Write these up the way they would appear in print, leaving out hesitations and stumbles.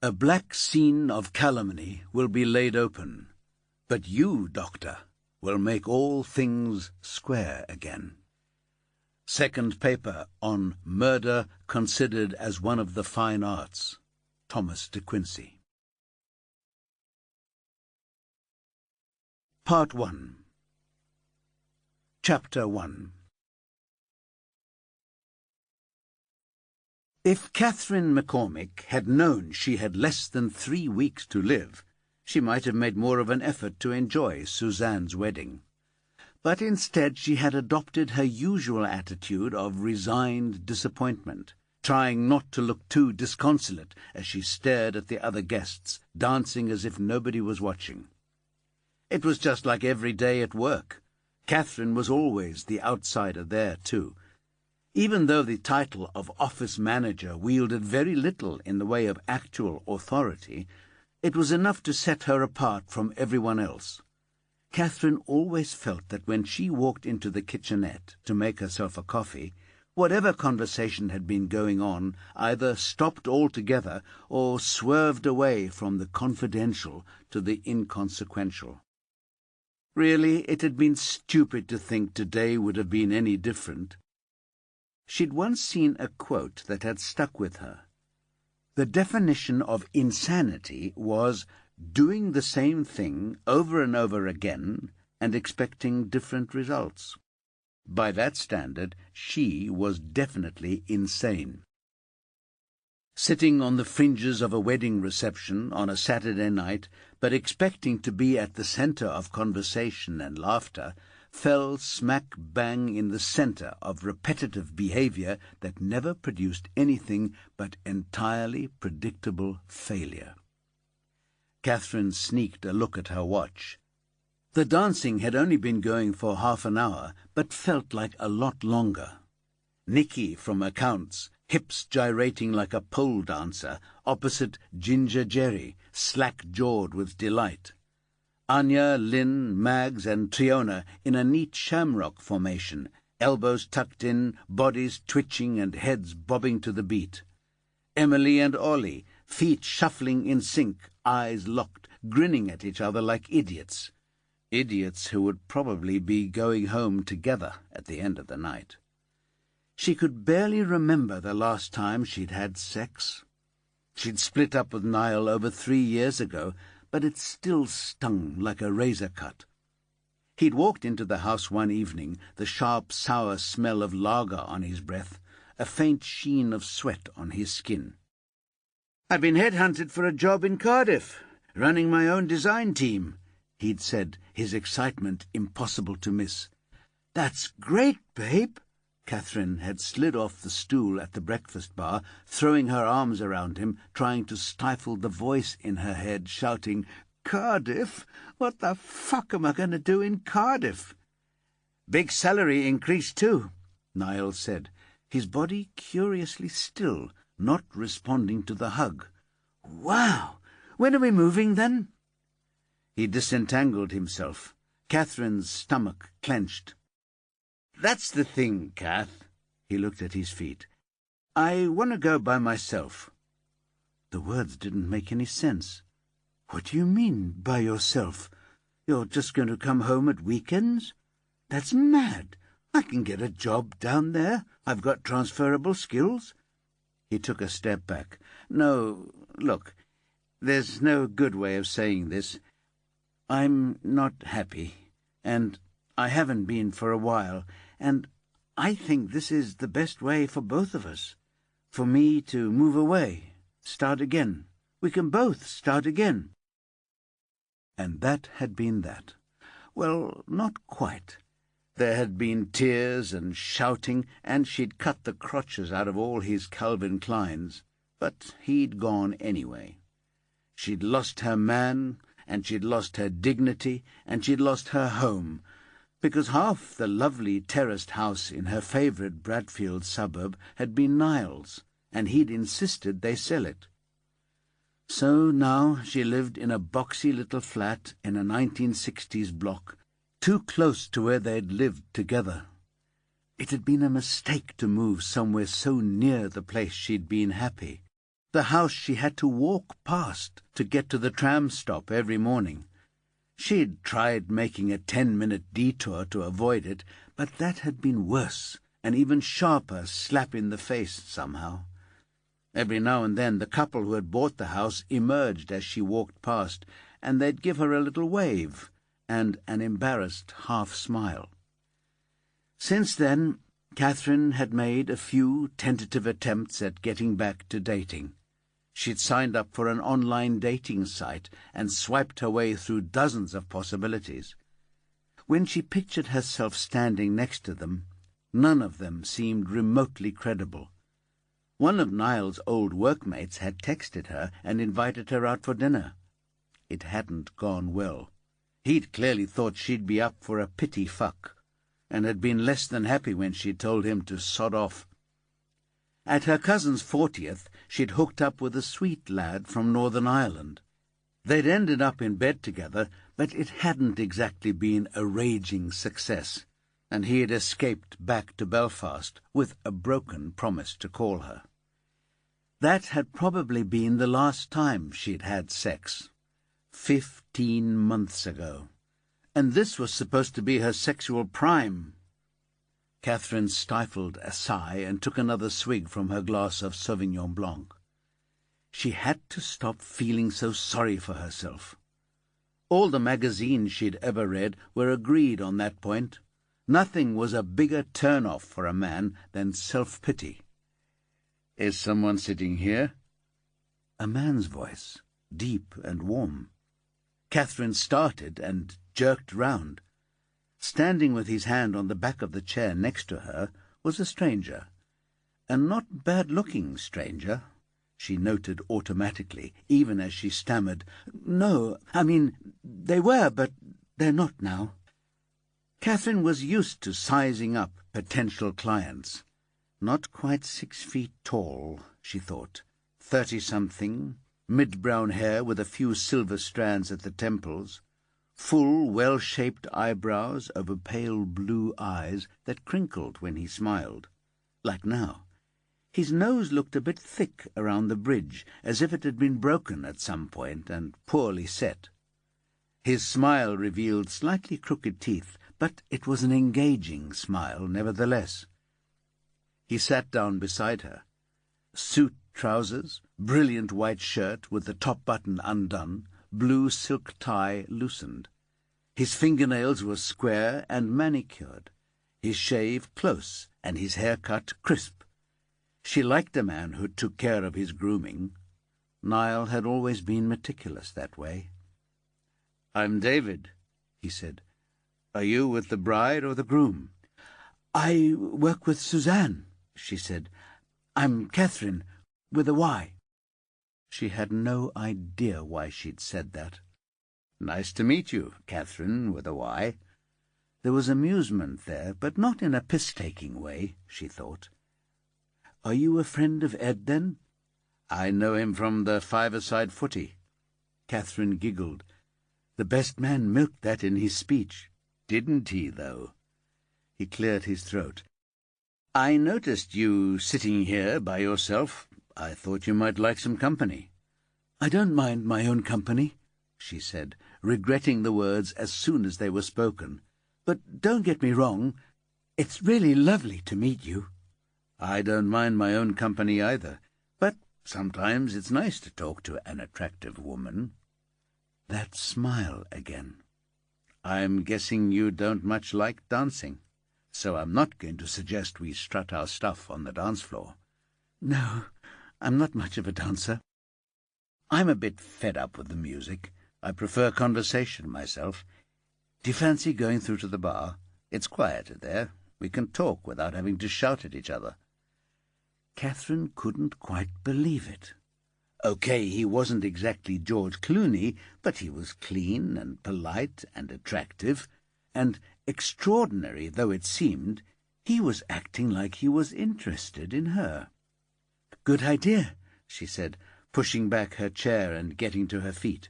A black scene of calumny will be laid open, but you, Doctor, will make all things square again. Second paper on Murder Considered as One of the Fine Arts. Thomas de Quincey. Part 1. Chapter 1. If Catherine McCormick had known she had less than 3 weeks to live, she might have made more of an effort to enjoy Suzanne's wedding. But instead she had adopted her usual attitude of resigned disappointment, trying not to look too disconsolate as she stared at the other guests, dancing as if nobody was watching. It was just like every day at work. Catherine was always the outsider there, too. Even though the title of office manager wielded very little in the way of actual authority, it was enough to set her apart from everyone else. Catherine always felt that when she walked into the kitchenette to make herself a coffee, whatever conversation had been going on either stopped altogether or swerved away from the confidential to the inconsequential. Really, it had been stupid to think today would have been any different. She'd once seen a quote that had stuck with her. The definition of insanity was doing the same thing over and over again and expecting different results. By that standard, she was definitely insane. Sitting on the fringes of a wedding reception on a Saturday night, but expecting to be at the centre of conversation and laughter, fell smack bang in the centre of repetitive behaviour that never produced anything but entirely predictable failure. Catherine sneaked a look at her watch. The dancing had only been going for half an hour, but felt like a lot longer. Nicky from accounts, hips gyrating like a pole dancer, opposite Ginger Jerry, slack-jawed with delight. Anya, Lynn, Mags, and Triona in a neat shamrock formation, elbows tucked in, bodies twitching and heads bobbing to the beat. Emily and Ollie, feet shuffling in sync, eyes locked, grinning at each other like idiots. Idiots who would probably be going home together at the end of the night. She could barely remember the last time she'd had sex. She'd split up with Niall over 3 years ago, but it still stung like a razor cut. He'd walked into the house one evening, the sharp, sour smell of lager on his breath, a faint sheen of sweat on his skin. "I've been headhunted for a job in Cardiff, running my own design team," he'd said, his excitement impossible to miss. "That's great, babe." Catherine had slid off the stool at the breakfast bar, throwing her arms around him, trying to stifle the voice in her head, shouting, "Cardiff? What the fuck am I going to do in Cardiff?" "Big salary increase, too," Niall said, his body curiously still, not responding to the hug. "Wow! When are we moving, then?" He disentangled himself. Catherine's stomach clenched. "That's the thing, Kath." He looked at his feet. "I want to go by myself." The words didn't make any sense. "What do you mean, by yourself? You're just going to come home at weekends? That's mad. I can get a job down there. I've got transferable skills." He took a step back. "No, look, there's no good way of saying this. I'm not happy, and I haven't been for a while, and I think this is the best way for both of us. For me to move away, start again. We can both start again." And that had been that. Well, not quite. There had been tears and shouting, and she'd cut the crotches out of all his Calvin Kleins, but he'd gone anyway. She'd lost her man, and she'd lost her dignity, and she'd lost her home, because half the lovely terraced house in her favourite Bradfield suburb had been Niall's, and he'd insisted they sell it. So now she lived in a boxy little flat in a 1960s block, too close to where they'd lived together. It had been a mistake to move somewhere so near the place she'd been happy. the house she had to walk past to get to the tram stop every morning. She'd tried making a 10-minute detour to avoid it, but that had been worse, an even sharper slap in the face somehow. Every now and then the couple who had bought the house emerged as she walked past, and they'd give her a little wave and an embarrassed half-smile. Since then, Catherine had made a few tentative attempts at getting back to dating. She'd signed up for an online dating site and swiped her way through dozens of possibilities. When she pictured herself standing next to them, none of them seemed remotely credible. One of Niall's old workmates had texted her and invited her out for dinner. It hadn't gone well. He'd clearly thought she'd be up for a pity fuck, and had been less than happy when she'd told him to sod off. At her cousin's 40th, she'd hooked up with a sweet lad from Northern Ireland. They'd ended up in bed together, but it hadn't exactly been a raging success, and he had escaped back to Belfast with a broken promise to call her. That had probably been the last time she'd had sex. 15 months ago. And this was supposed to be her sexual prime. Catherine stifled a sigh and took another swig from her glass of Sauvignon Blanc. She had to stop feeling so sorry for herself. All the magazines she'd ever read were agreed on that point. Nothing was a bigger turn-off for a man than self-pity. "Is someone sitting here?" A man's voice, deep and warm. Catherine started and jerked round. Standing with his hand on the back of the chair next to her was a stranger. A not bad-looking stranger, she noted automatically, even as she stammered, "No, I mean, they were, but they're not now." Catherine was used to sizing up potential clients. Not quite 6 feet tall, she thought, 30-something, mid-brown hair with a few silver strands at the temples, full, well-shaped eyebrows over pale blue eyes that crinkled when he smiled, like now. His nose looked a bit thick around the bridge, as if it had been broken at some point and poorly set. His smile revealed slightly crooked teeth, but it was an engaging smile nevertheless. He sat down beside her. Suit trousers, brilliant white shirt with the top button undone, blue silk tie loosened. His fingernails were square and manicured, his shave close and his haircut crisp. She liked a man who took care of his grooming. Niall had always been meticulous that way. "I'm David," he said. "Are you with the bride or the groom?" "I work with Suzanne," she said. "I'm Catherine, with a Y." She had no idea why she'd said that. "Nice to meet you, Catherine, with a Y." There was amusement there, but not in a piss-taking way, she thought. "Are you a friend of Ed, then?" "I know him from the five-a-side footy." Catherine giggled. The best man milked that in his speech. Didn't he, though? He cleared his throat. "I noticed you sitting here by yourself. I thought you might like some company." "I don't mind my own company," she said, regretting the words as soon as they were spoken. "But don't get me wrong. It's really lovely to meet you." "I don't mind my own company either, but sometimes it's nice to talk to an attractive woman." That smile again. "I'm guessing you don't much like dancing, so I'm not going to suggest we strut our stuff on the dance floor." "No, I'm not much of a dancer. I'm a bit fed up with the music. I prefer conversation myself. Do you fancy going through to the bar? It's quieter there. We can talk without having to shout at each other." Catherine couldn't quite believe it. OK, he wasn't exactly George Clooney, but he was clean and polite and attractive, and, extraordinary though it seemed, he was acting like he was interested in her. "Good idea," she said, pushing back her chair and getting to her feet.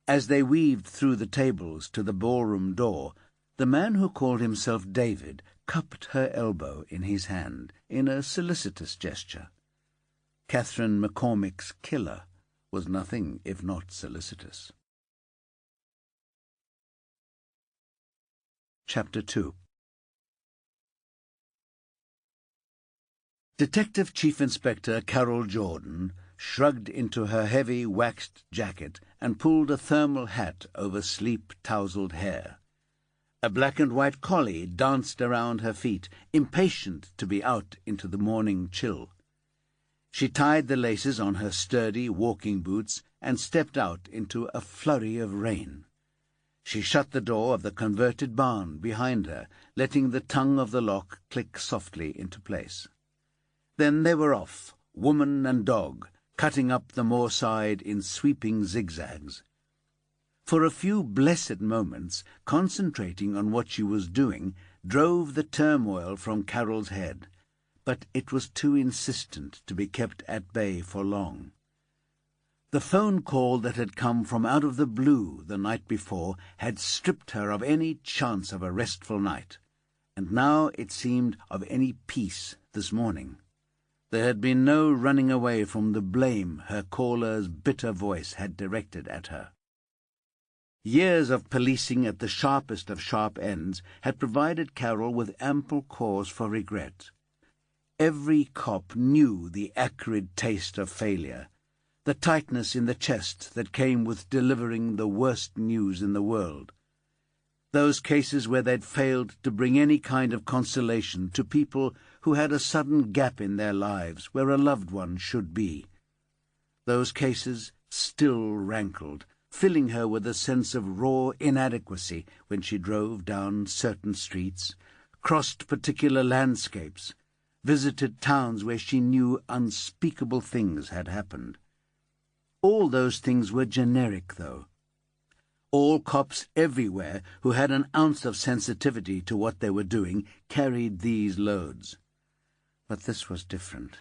As they weaved through the tables to the ballroom door, the man who called himself David cupped her elbow in his hand in a solicitous gesture. Catherine McCormick's killer was nothing if not solicitous. Chapter 2. Detective Chief Inspector Carol Jordan shrugged into her heavy waxed jacket and pulled a thermal hat over sleep-tousled hair. A black and white collie danced around her feet, impatient to be out into the morning chill. She tied the laces on her sturdy walking boots and stepped out into a flurry of rain. She shut the door of the converted barn behind her, letting the tongue of the lock click softly into place. Then they were off, woman and dog, cutting up the moorside in sweeping zigzags. For a few blessed moments, concentrating on what she was doing drove the turmoil from Carol's head, but it was too insistent to be kept at bay for long. The phone call that had come from out of the blue the night before had stripped her of any chance of a restful night, and now it seemed of any peace this morning. There had been no running away from the blame her caller's bitter voice had directed at her. Years of policing at the sharpest of sharp ends had provided Carol with ample cause for regret. Every cop knew the acrid taste of failure, the tightness in the chest that came with delivering the worst news in the world. Those cases where they'd failed to bring any kind of consolation to people who had a sudden gap in their lives where a loved one should be. Those cases still rankled, filling her with a sense of raw inadequacy when she drove down certain streets, crossed particular landscapes, visited towns where she knew unspeakable things had happened. All those things were generic, though. All cops everywhere who had an ounce of sensitivity to what they were doing carried these loads. But this was different.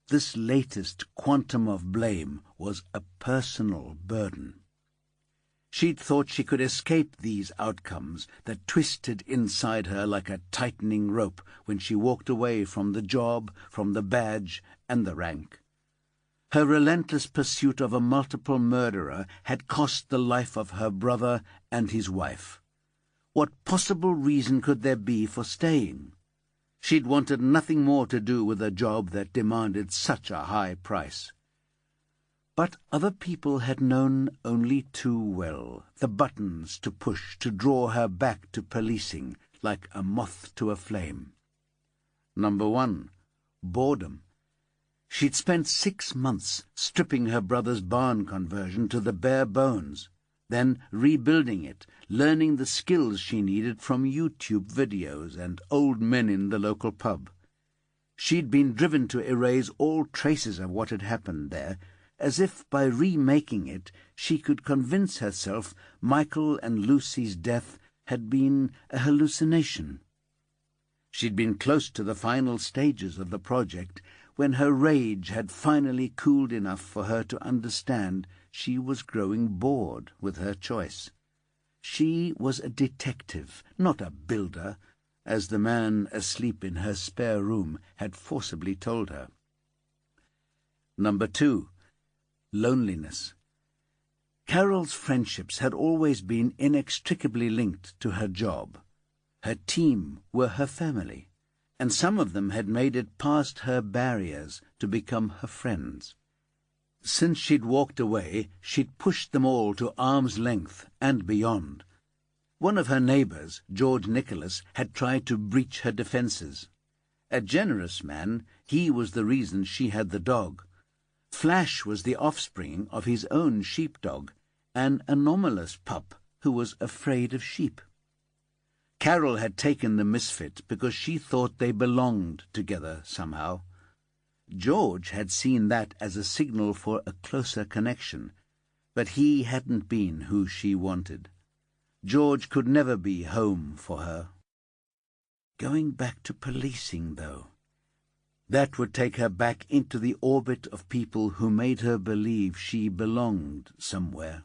This latest quantum of blame was a personal burden. She'd thought she could escape these outcomes that twisted inside her like a tightening rope when she walked away from the job, from the badge, and the rank. Her relentless pursuit of a multiple murderer had cost the life of her brother and his wife. What possible reason could there be for staying? She'd wanted nothing more to do with a job that demanded such a high price. But other people had known only too well the buttons to push to draw her back to policing like a moth to a flame. Number 1, boredom. She'd spent 6 months stripping her brother's barn conversion to the bare bones, then rebuilding it, learning the skills she needed from YouTube videos and old men in the local pub. She'd been driven to erase all traces of what had happened there, as if by remaking it she could convince herself Michael and Lucy's death had been a hallucination. She'd been close to the final stages of the project when her rage had finally cooled enough for her to understand she was growing bored with her choice. She was a detective, not a builder, as the man asleep in her spare room had forcibly told her. Number 2, loneliness. Carol's friendships had always been inextricably linked to her job. Her team were her family, and some of them had made it past her barriers to become her friends. Since she'd walked away, she'd pushed them all to arm's length and beyond. One of her neighbours, George Nicholas, had tried to breach her defences. A generous man, he was the reason she had the dog. Flash was the offspring of his own sheepdog, an anomalous pup who was afraid of sheep. Carol had taken the misfit because she thought they belonged together somehow. George had seen that as a signal for a closer connection, but he hadn't been who she wanted. George could never be home for her. Going back to policing, though, that would take her back into the orbit of people who made her believe she belonged somewhere.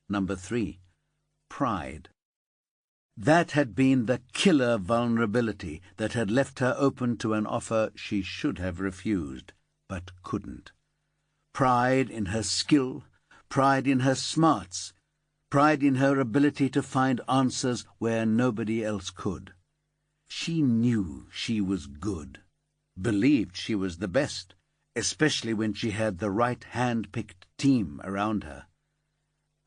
Number 3, pride. That had been the killer vulnerability that had left her open to an offer she should have refused. but couldn't. Pride in her skill, pride in her smarts, pride in her ability to find answers where nobody else could. She knew she was good, believed she was the best, especially when she had the right hand-picked team around her.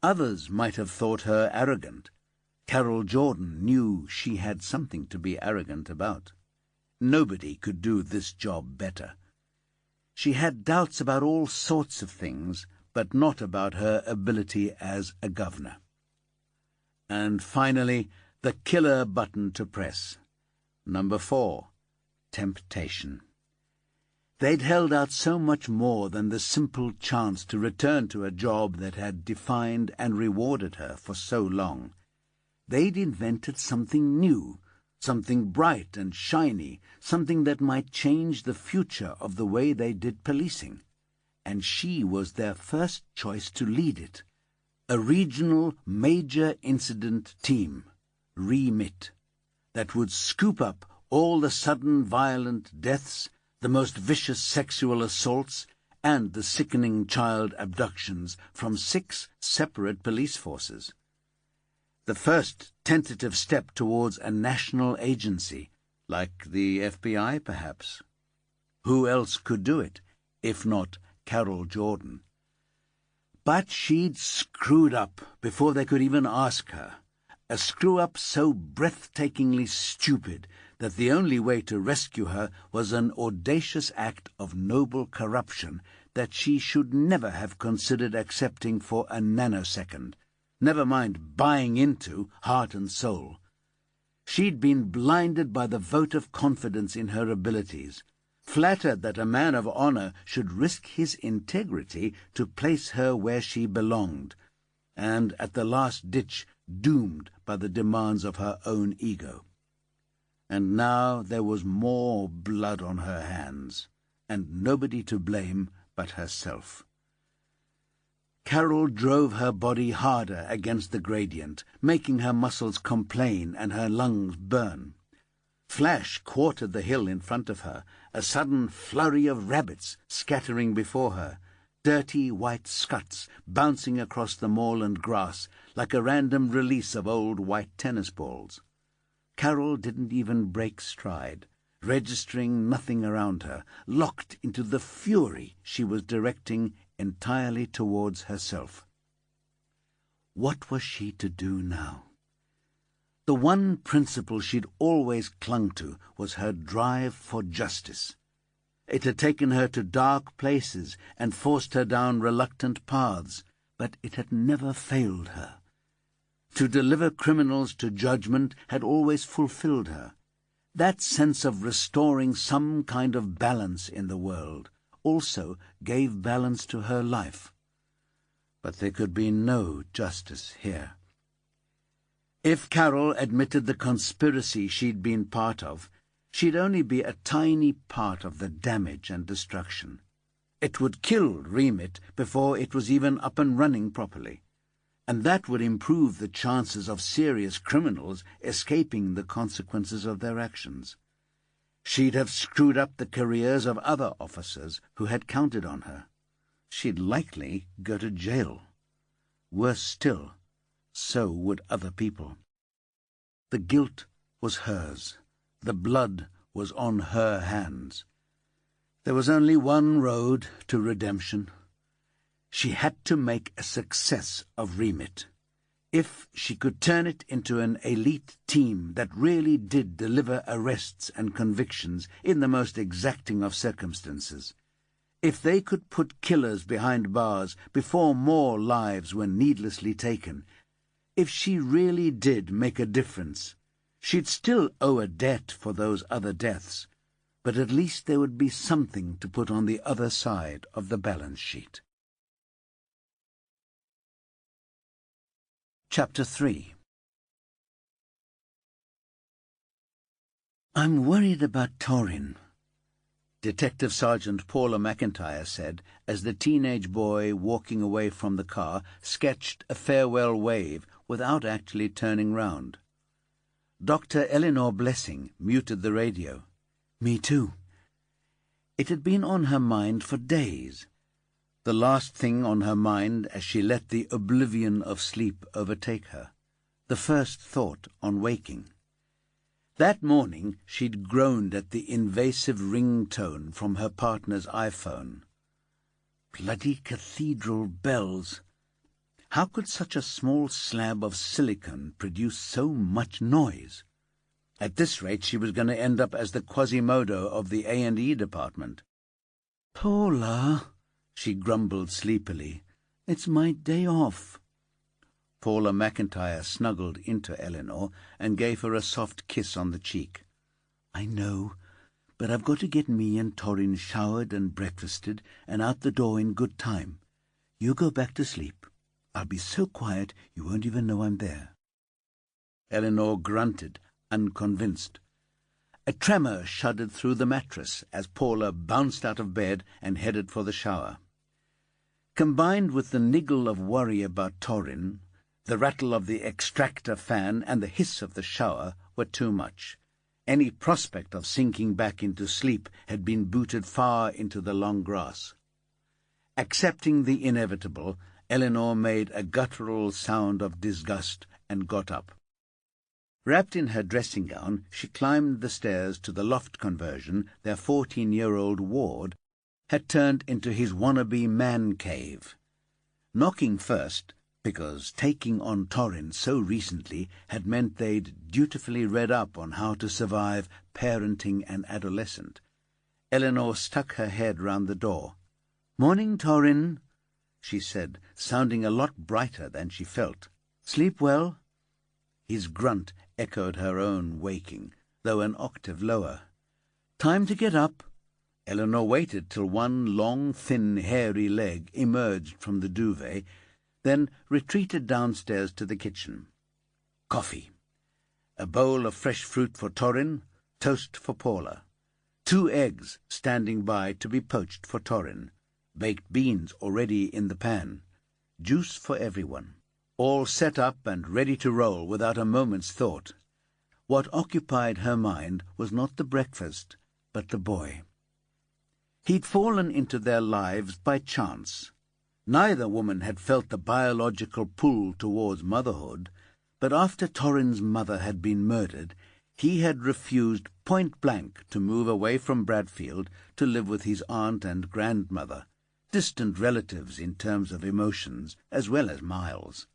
Others might have thought her arrogant. Carol Jordan knew she had something to be arrogant about. Nobody could do this job better. She had doubts about all sorts of things, but not about her ability as a governor. And finally, the killer button to press. Number 4, temptation. They'd held out so much more than the simple chance to return to a job that had defined and rewarded her for so long. They'd invented something new, something bright and shiny, something that might change the future of the way they did policing. And she was their first choice to lead it. A regional major incident team, REMIT, that would scoop up all the sudden violent deaths, the most vicious sexual assaults, and the sickening child abductions from 6 separate police forces. The first tentative step towards a national agency, like the FBI perhaps. Who else could do it, if not Carol Jordan? But she'd screwed up before they could even ask her. A screw-up so breathtakingly stupid that the only way to rescue her was an audacious act of noble corruption that she should never have considered accepting for a nanosecond, never mind buying into heart and soul. She'd been blinded by the vote of confidence in her abilities, flattered that a man of honor should risk his integrity to place her where she belonged, and at the last ditch doomed by the demands of her own ego. And now there was more blood on her hands, and nobody to blame but herself. Carol drove her body harder against the gradient, making her muscles complain and her lungs burn. Flash quartered the hill in front of her, a sudden flurry of rabbits scattering before her, dirty white scuts bouncing across the moorland grass like a random release of old white tennis balls. Carol didn't even break stride, registering nothing around her, locked into the fury she was directing entirely towards herself. What was she to do now? The one principle she'd always clung to was her drive for justice. It had taken her to dark places and forced her down reluctant paths, but it had never failed her. To deliver criminals to judgment had always fulfilled her. That sense of restoring some kind of balance in the world also gave balance to her life. But there could be no justice here. If Carol admitted the conspiracy she'd been part of, she'd only be a tiny part of the damage and destruction. It would kill Remit before it was even up and running properly, and that would improve the chances of serious criminals escaping the consequences of their actions. She'd have screwed up the careers of other officers who had counted on her. She'd likely go to jail. Worse still, so would other people. The guilt was hers. The blood was on her hands. There was only one road to redemption. She had to make a success of Remit. If she could turn it into an elite team that really did deliver arrests and convictions in the most exacting of circumstances, if they could put killers behind bars before more lives were needlessly taken, if she really did make a difference, she'd still owe a debt for those other deaths, but at least there would be something to put on the other side of the balance sheet. Chapter 3. "I'm worried about Torin," Detective Sergeant Paula McIntyre said as the teenage boy walking away from the car sketched a farewell wave without actually turning round. Dr. Eleanor Blessing muted the radio. "Me too. It had been on her mind for days, the last thing on her mind as she let the oblivion of sleep overtake her, the first thought on waking. That morning she'd groaned at the invasive ring-tone from her partner's iPhone. Bloody cathedral bells! How could such a small slab of silicon produce so much noise? At this rate she was going to end up as the Quasimodo of the A&E department. "Paula," she grumbled sleepily, "it's my day off." Paula McIntyre snuggled into Eleanor and gave her a soft kiss on the cheek. "I know, but I've got to get me and Torrin showered and breakfasted and out the door in good time. You go back to sleep. I'll be so quiet you won't even know I'm there." Eleanor grunted, unconvinced. A tremor shuddered through the mattress as Paula bounced out of bed and headed for the shower. Combined with the niggle of worry about Torrin, the rattle of the extractor fan and the hiss of the shower were too much. Any prospect of sinking back into sleep had been booted far into the long grass. Accepting the inevitable, Eleanor made a guttural sound of disgust and got up. Wrapped in her dressing gown, she climbed the stairs to the loft conversion their 14-year-old ward had turned into his wannabe man cave. Knocking first, because taking on Torrin so recently had meant they'd dutifully read up on how to survive parenting an adolescent, Eleanor stuck her head round the door. "Morning, Torrin," she said, sounding a lot brighter than she felt. "Sleep well?" His grunt echoed her own waking, though an octave lower. "Time to get up." Eleanor waited till one long, thin, hairy leg emerged from the duvet, then retreated downstairs to the kitchen. Coffee. A bowl of fresh fruit for Torrin, toast for Paula. 2 eggs standing by to be poached for Torrin. Baked beans already in the pan. Juice for everyone. All set up and ready to roll without a moment's thought. What occupied her mind was not the breakfast, but the boy. He'd fallen into their lives by chance. Neither woman had felt the biological pull towards motherhood, but after Torrin's mother had been murdered, he had refused point-blank to move away from Bradfield to live with his aunt and grandmother, distant relatives in terms of emotions as well as miles.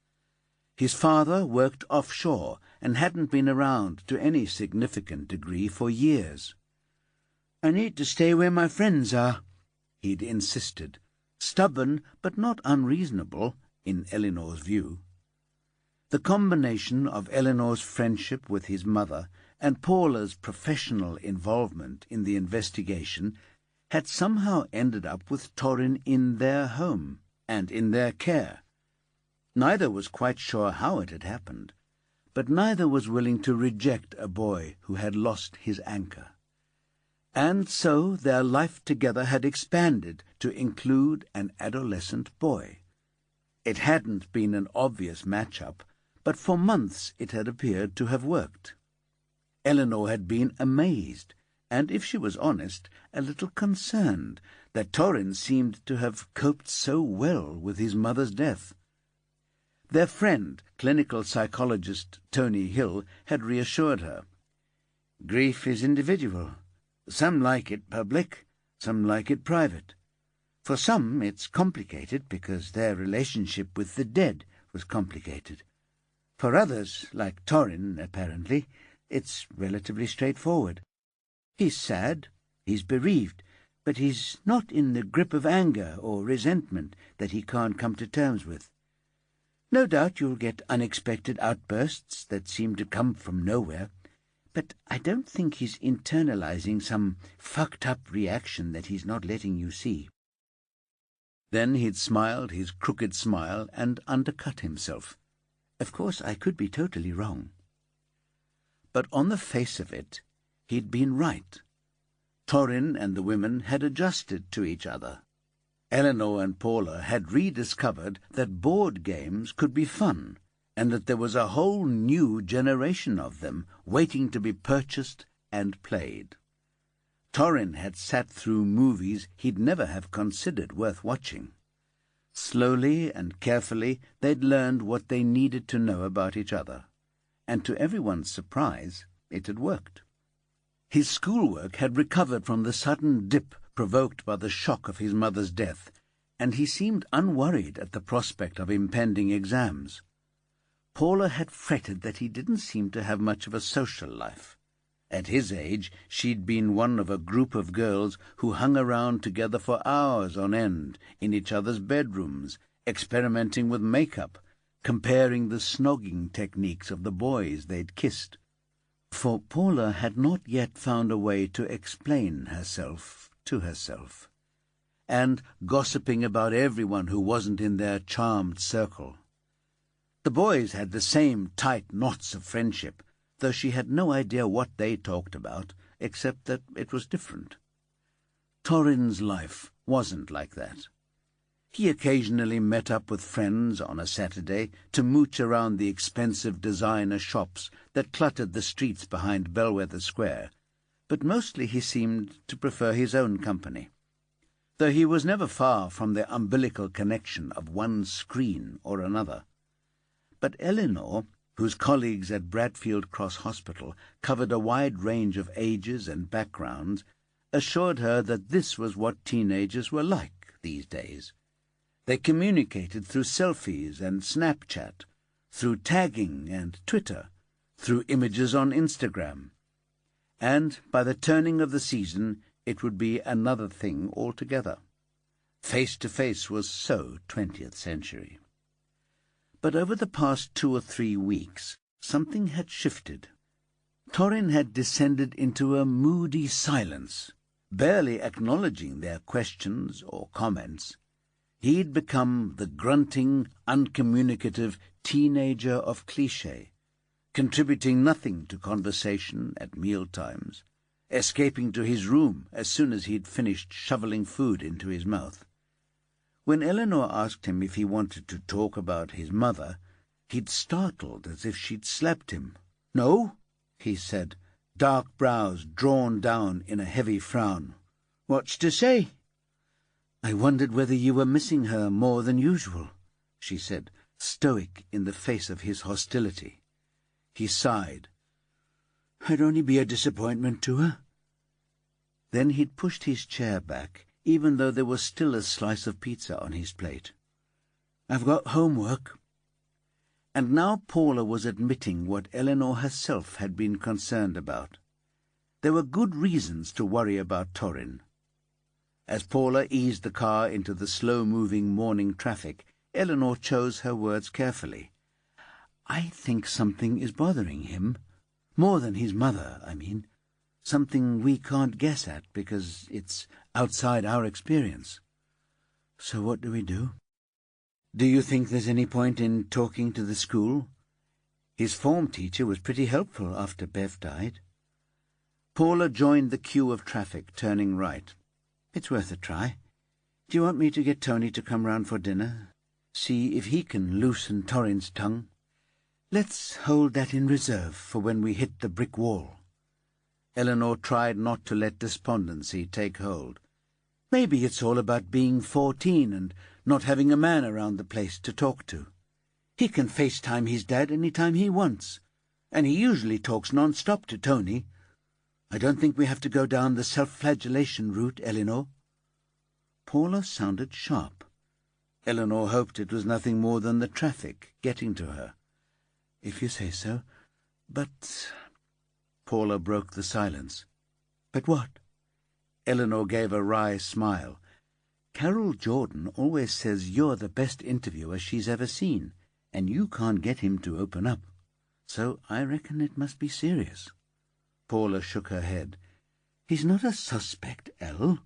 His father worked offshore and hadn't been around to any significant degree for years. "I need to stay where my friends are," he'd insisted, stubborn but not unreasonable in Eleanor's view. The combination of Eleanor's friendship with his mother and Paula's professional involvement in the investigation had somehow ended up with Torrin in their home and in their care. Neither was quite sure how it had happened, but neither was willing to reject a boy who had lost his anchor. And so their life together had expanded to include an adolescent boy. It hadn't been an obvious match-up, but for months it had appeared to have worked. Eleanor had been amazed, and if she was honest, a little concerned, that Torrin seemed to have coped so well with his mother's death. Their friend, clinical psychologist Tony Hill, had reassured her. "Grief is individual. Some like it public, some like it private. For some it's complicated because their relationship with the dead was complicated. For others, like Torrin, apparently, it's relatively straightforward. He's sad, he's bereaved, but he's not in the grip of anger or resentment that he can't come to terms with. No doubt you'll get unexpected outbursts that seem to come from nowhere, but I don't think he's internalizing some fucked-up reaction that he's not letting you see." Then he'd smiled his crooked smile and undercut himself. "Of course, I could be totally wrong." But on the face of it, he'd been right. Torrin and the women had adjusted to each other. Eleanor and Paula had rediscovered that board games could be fun, and that there was a whole new generation of them waiting to be purchased and played. Torrin had sat through movies he'd never have considered worth watching. Slowly and carefully they'd learned what they needed to know about each other, and to everyone's surprise, it had worked. His schoolwork had recovered from the sudden dip provoked by the shock of his mother's death, and he seemed unworried at the prospect of impending exams. Paula had fretted that he didn't seem to have much of a social life. At his age, she'd been one of a group of girls who hung around together for hours on end in each other's bedrooms, experimenting with makeup, comparing the snogging techniques of the boys they'd kissed. For Paula had not yet found a way to explain herself to herself, and gossiping about everyone who wasn't in their charmed circle. The boys had the same tight knots of friendship, though she had no idea what they talked about, except that it was different. Torrin's life wasn't like that. He occasionally met up with friends on a Saturday to mooch around the expensive designer shops that cluttered the streets behind Bellwether Square, but mostly he seemed to prefer his own company, though he was never far from the umbilical connection of one screen or another. But Eleanor, whose colleagues at Bradfield Cross Hospital covered a wide range of ages and backgrounds, assured her that this was what teenagers were like these days. They communicated through selfies and Snapchat, through tagging and Twitter, through images on Instagram. And by the turning of the season, it would be another thing altogether. Face-to-face was so 20th century. But over the past 2 or 3 weeks, something had shifted. Torrin had descended into a moody silence, barely acknowledging their questions or comments. He'd become the grunting, uncommunicative teenager of cliché, contributing nothing to conversation at mealtimes, escaping to his room as soon as he'd finished shoveling food into his mouth. When Eleanor asked him if he wanted to talk about his mother, he'd startled as if she'd slapped him. "No," he said, dark brows drawn down in a heavy frown. "What's to say?" "I wondered whether you were missing her more than usual," she said, stoic in the face of his hostility. He sighed. "I'd only be a disappointment to her." Then he'd pushed his chair back, even though there was still a slice of pizza on his plate. "I've got homework." And now Paula was admitting what Eleanor herself had been concerned about. There were good reasons to worry about Torrin. As Paula eased the car into the slow-moving morning traffic, Eleanor chose her words carefully. "I think something is bothering him. More than his mother, I mean. Something we can't guess at because it's outside our experience. So what do we do? Do you think there's any point in talking to the school? His form teacher was pretty helpful after Bev died." Paula joined the queue of traffic, turning right. "It's worth a try. Do you want me to get Tony to come round for dinner? See if he can loosen Torrin's tongue? Let's hold that in reserve for when we hit the brick wall." Eleanor tried not to let despondency take hold. "Maybe it's all about being 14 and not having a man around the place to talk to. He can FaceTime his dad any time he wants, and he usually talks non-stop to Tony. I don't think we have to go down the self-flagellation route, Eleanor." Paula sounded sharp. Eleanor hoped it was nothing more than the traffic getting to her. "If you say so. But—" Paula broke the silence. "But what?" Eleanor gave a wry smile. "Carol Jordan always says you're the best interviewer she's ever seen, and you can't get him to open up. So I reckon it must be serious." Paula shook her head. "He's not a suspect, Elle.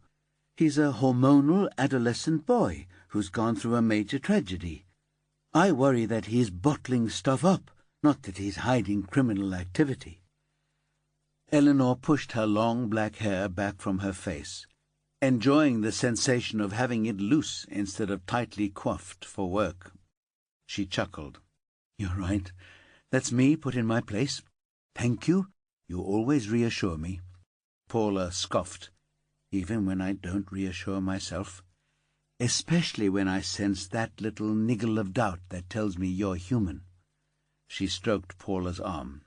He's a hormonal adolescent boy who's gone through a major tragedy. I worry that he's bottling stuff up, not that he's hiding criminal activity." Eleanor pushed her long black hair back from her face, enjoying the sensation of having it loose instead of tightly coiffed for work. She chuckled. "You're right. That's me put in my place. Thank you. You always reassure me." Paula scoffed. even when I don't reassure myself, especially when I sense that little niggle of doubt that tells me you're human." She stroked Paula's arm.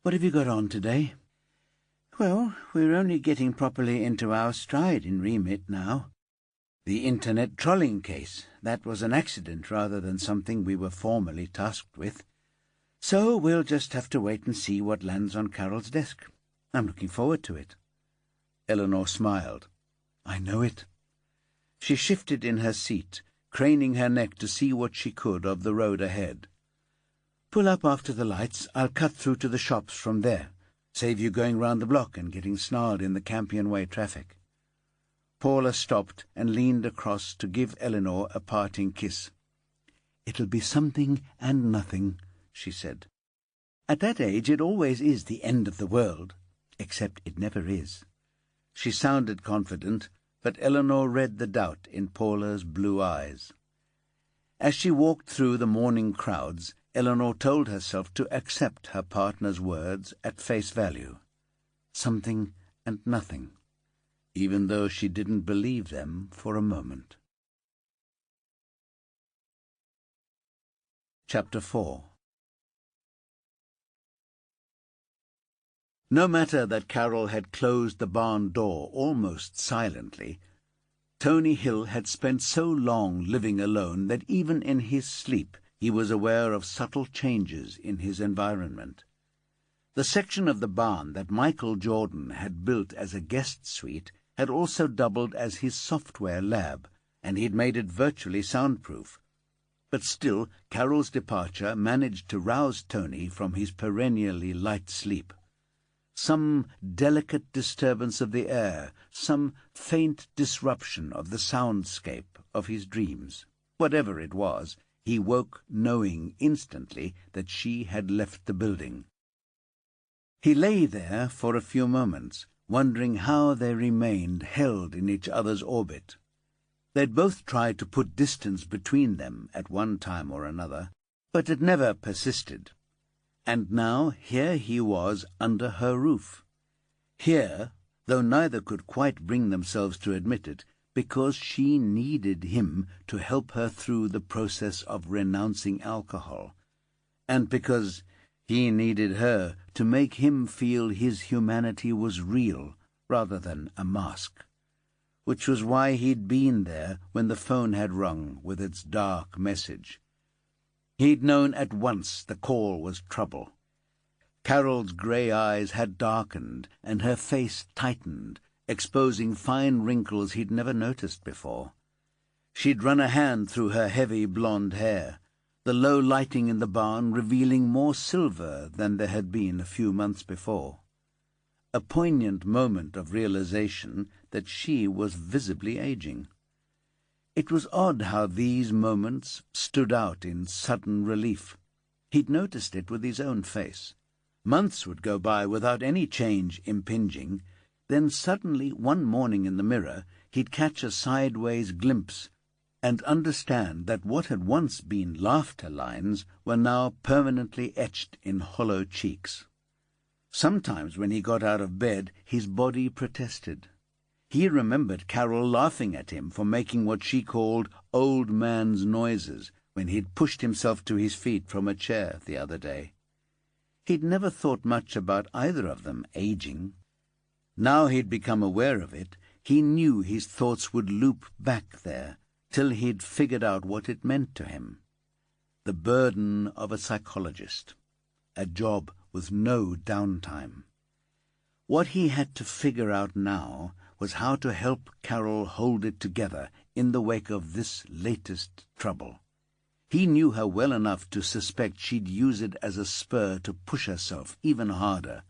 "What have you got on today?" "Well, we're only getting properly into our stride in remit now. The internet trolling case, that was an accident rather than something we were formally tasked with. So we'll just have to wait and see what lands on Carol's desk. I'm looking forward to it." Eleanor smiled. "I know it." She shifted in her seat, craning her neck to see what she could of the road ahead. "Pull up after the lights. I'll cut through to the shops from there. Save you going round the block and getting snarled in the Campion Way traffic." Paula stopped and leaned across to give Eleanor a parting kiss. "It'll be something and nothing," she said. "At that age it always is the end of the world, except it never is." She sounded confident, but Eleanor read the doubt in Paula's blue eyes. As she walked through the morning crowds, Eleanor told herself to accept her partner's words at face value. Something and nothing, even though she didn't believe them for a moment. Chapter 4. No matter that Carol had closed the barn door almost silently, Tony Hill had spent so long living alone that even in his sleep he was aware of subtle changes in his environment. The section of the barn that Michael Jordan had built as a guest suite had also doubled as his software lab, and he'd made it virtually soundproof. But still, Carol's departure managed to rouse Tony from his perennially light sleep. Some delicate disturbance of the air, some faint disruption of the soundscape of his dreams. Whatever it was, he woke knowing instantly that she had left the building. He lay there for a few moments, wondering how they remained held in each other's orbit. They'd both tried to put distance between them at one time or another, but it never persisted. And now here he was under her roof. Here, though neither could quite bring themselves to admit it, because she needed him to help her through the process of renouncing alcohol, and because he needed her to make him feel his humanity was real rather than a mask, which was why he'd been there when the phone had rung with its dark message. He'd known at once the call was trouble. Carol's grey eyes had darkened and her face tightened, exposing fine wrinkles he'd never noticed before. She'd run a hand through her heavy blonde hair, the low lighting in the barn revealing more silver than there had been a few months before. A poignant moment of realization that she was visibly aging. It was odd how these moments stood out in sudden relief. He'd noticed it with his own face. Months would go by without any change impinging. Then suddenly, one morning in the mirror, he'd catch a sideways glimpse and understand that what had once been laughter lines were now permanently etched in hollow cheeks. Sometimes when he got out of bed, his body protested. He remembered Carol laughing at him for making what she called old man's noises when he'd pushed himself to his feet from a chair the other day. He'd never thought much about either of them aging. Now he'd become aware of it, he knew his thoughts would loop back there till he'd figured out what it meant to him. The burden of a psychologist. A job with no downtime. What he had to figure out now was how to help Carol hold it together in the wake of this latest trouble. He knew her well enough to suspect she'd use it as a spur to push herself even harder.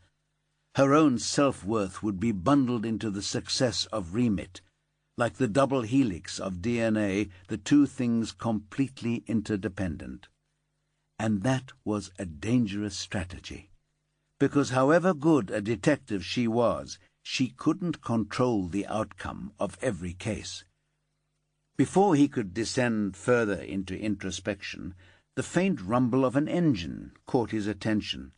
Her own self-worth would be bundled into the success of remit. Like the double helix of DNA, the two things completely interdependent. And that was a dangerous strategy, because however good a detective she was, she couldn't control the outcome of every case. Before he could descend further into introspection, the faint rumble of an engine caught his attention.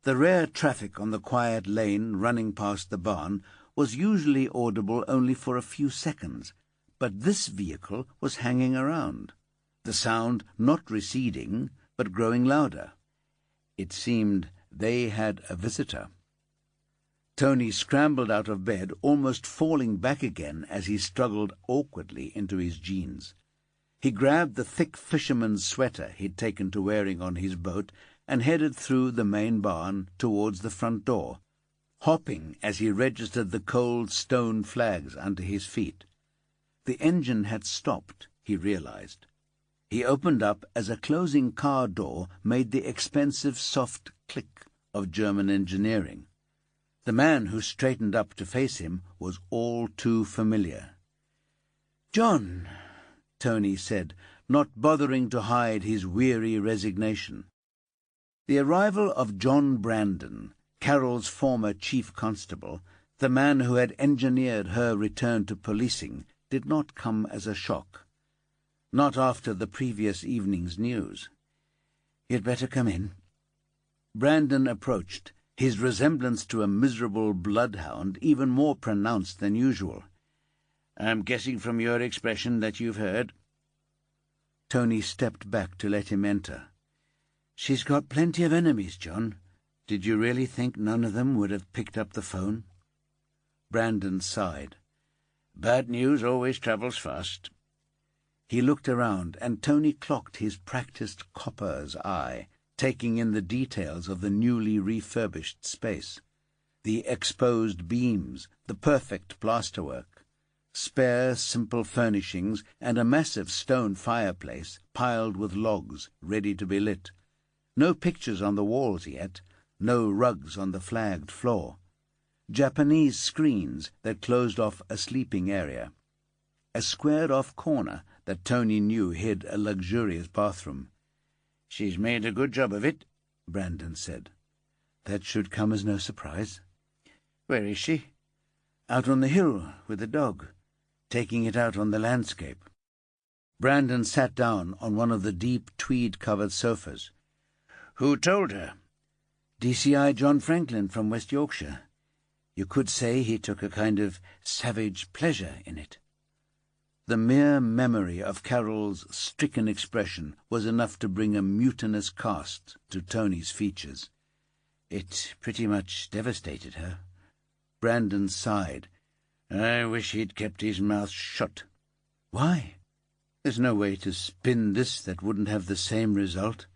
The rare traffic on the quiet lane running past the barn was usually audible only for a few seconds, but this vehicle was hanging around, the sound not receding, but growing louder. It seemed they had a visitor. Tony scrambled out of bed, almost falling back again as he struggled awkwardly into his jeans. He grabbed the thick fisherman's sweater he'd taken to wearing on his boat and headed through the main barn towards the front door, hopping as he registered the cold stone flags under his feet. The engine had stopped, he realized. He opened up as a closing car door made the expensive soft click of German engineering. The man who straightened up to face him was all too familiar. "John," Tony said, not bothering to hide his weary resignation. The arrival of John Brandon, Carol's former chief constable, the man who had engineered her return to policing, did not come as a shock. Not after the previous evening's news. "You'd better come in." Brandon approached, his resemblance to a miserable bloodhound even more pronounced than usual. "I'm guessing from your expression that you've heard." Tony stepped back to let him enter. "She's got plenty of enemies, John. Did you really think none of them would have picked up the phone?" Brandon sighed. "Bad news always travels fast." He looked around, and Tony clocked his practised copper's eye, taking in the details of the newly refurbished space. The exposed beams, the perfect plasterwork, spare, simple furnishings, and a massive stone fireplace piled with logs ready to be lit. No pictures on the walls yet, no rugs on the flagged floor. Japanese screens that closed off a sleeping area. A squared-off corner that Tony knew hid a luxurious bathroom. "She's made a good job of it," Brandon said. "That should come as no surprise." "Where is she?" "Out on the hill with the dog, taking it out on the landscape." Brandon sat down on one of the deep tweed-covered sofas. "Who told her?" "DCI John Franklin from West Yorkshire. You could say he took a kind of savage pleasure in it." The mere memory of Carol's stricken expression was enough to bring a mutinous cast to Tony's features. "It pretty much devastated her." Brandon sighed. "I wish he'd kept his mouth shut." "Why? There's no way to spin this that wouldn't have the same result."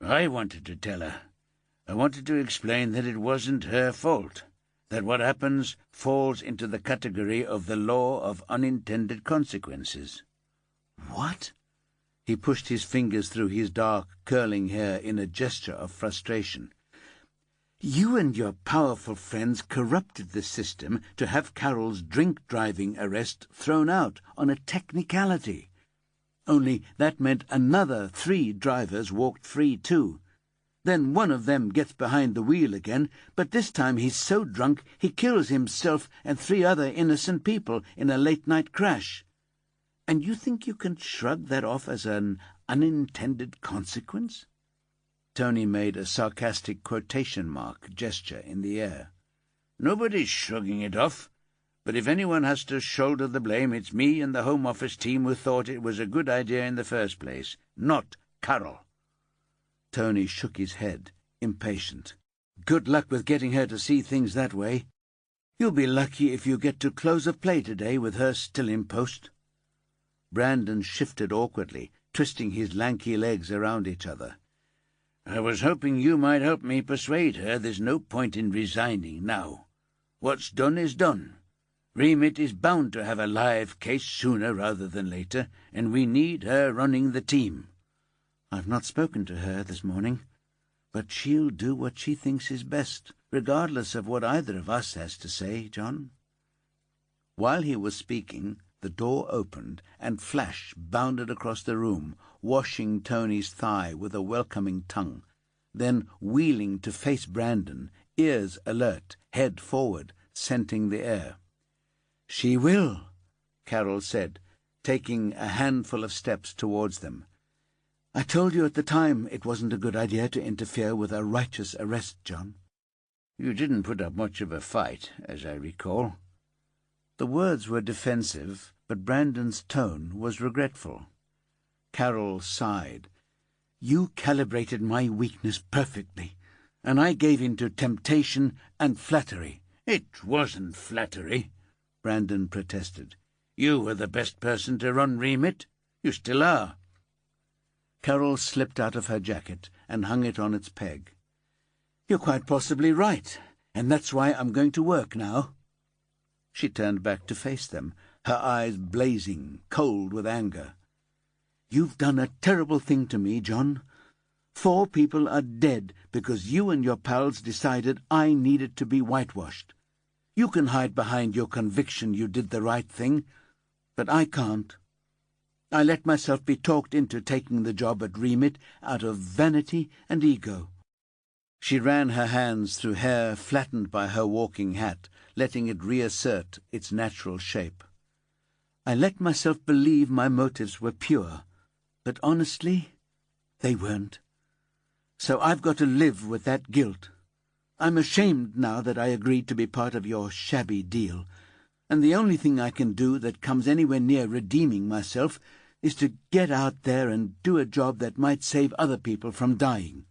"I wanted to tell her. I wanted to explain that it wasn't her fault, that what happens falls into the category of the law of unintended consequences." "What?" He pushed his fingers through his dark, curling hair in a gesture of frustration. "You and your powerful friends corrupted the system to have Carol's drink-driving arrest thrown out on a technicality. Only that meant another 3 drivers walked free too. Then one of them gets behind the wheel again, but this time he's so drunk he kills himself and 3 other innocent people in a late-night crash. And you think you can shrug that off as an unintended consequence?" Tony made a sarcastic quotation mark gesture in the air. "Nobody's shrugging it off. But if anyone has to shoulder the blame, it's me and the Home Office team who thought it was a good idea in the first place, not Carol." Tony shook his head, impatient. "Good luck with getting her to see things that way. You'll be lucky if you get to close of play today with her still in post." Brandon shifted awkwardly, twisting his lanky legs around each other. "I was hoping you might help me persuade her there's no point in resigning now. What's done is done. Remit is bound to have a live case sooner rather than later, and we need her running the team." "I've not spoken to her this morning, but she'll do what she thinks is best, regardless of what either of us has to say, John." While he was speaking, the door opened, and Flash bounded across the room, washing Tony's thigh with a welcoming tongue, then wheeling to face Brandon, ears alert, head forward, scenting the air. "She will," Carol said, taking a handful of steps towards them. "I told you at the time it wasn't a good idea to interfere with a righteous arrest, John." "You didn't put up much of a fight, as I recall." The words were defensive, but Brandon's tone was regretful. Carol sighed. "You calibrated my weakness perfectly, and I gave in to temptation and flattery." "It wasn't flattery," Brandon protested. "You were the best person to run Remit. You still are." Carol slipped out of her jacket and hung it on its peg. "You're quite possibly right, and that's why I'm going to work now." She turned back to face them, her eyes blazing, cold with anger. "You've done a terrible thing to me, John. 4 people are dead because you and your pals decided I needed to be whitewashed. You can hide behind your conviction you did the right thing, but I can't. I let myself be talked into taking the job at Remit out of vanity and ego." She ran her hands through hair flattened by her walking hat, letting it reassert its natural shape. "I let myself believe my motives were pure, but honestly, they weren't. So I've got to live with that guilt. I'm ashamed now that I agreed to be part of your shabby deal, and the only thing I can do that comes anywhere near redeeming myself is to get out there and do a job that might save other people from dying."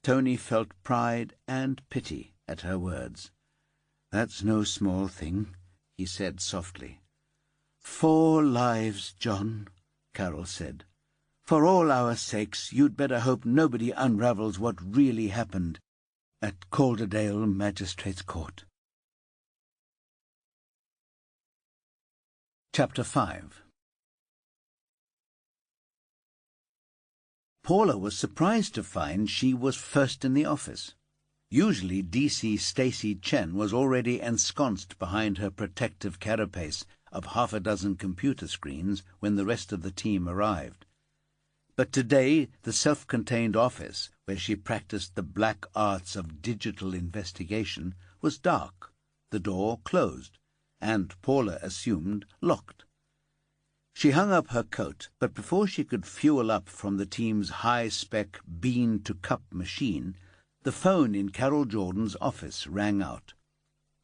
Tony felt pride and pity at her words. "That's no small thing," he said softly. "4 lives, John," Carol said. "For all our sakes, you'd better hope nobody unravels what really happened at Calderdale Magistrates' Court." Chapter 5. Paula was surprised to find she was first in the office. Usually DC Stacy Chen was already ensconced behind her protective carapace of 6 computer screens when the rest of the team arrived. But today the self-contained office, where she practiced the black arts of digital investigation, was dark, the door closed, and, Paula assumed, locked. She hung up her coat, but before she could fuel up from the team's high-spec bean-to-cup machine, the phone in Carol Jordan's office rang out.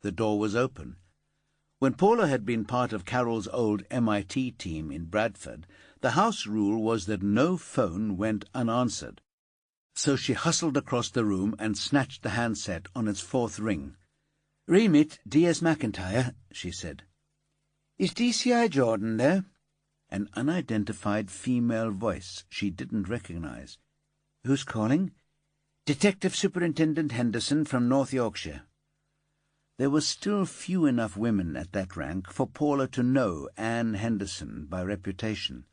The door was open. When Paula had been part of Carol's old MIT team in Bradford, the house rule was that no phone went unanswered. So she hustled across the room and snatched the handset on its 4th ring. "Remit, D.S. McIntyre," she said. "Is DCI Jordan there?" An unidentified female voice she didn't recognize. "Who's calling?" "Detective Superintendent Henderson from North Yorkshire." There were still few enough women at that rank for Paula to know Anne Henderson by reputation.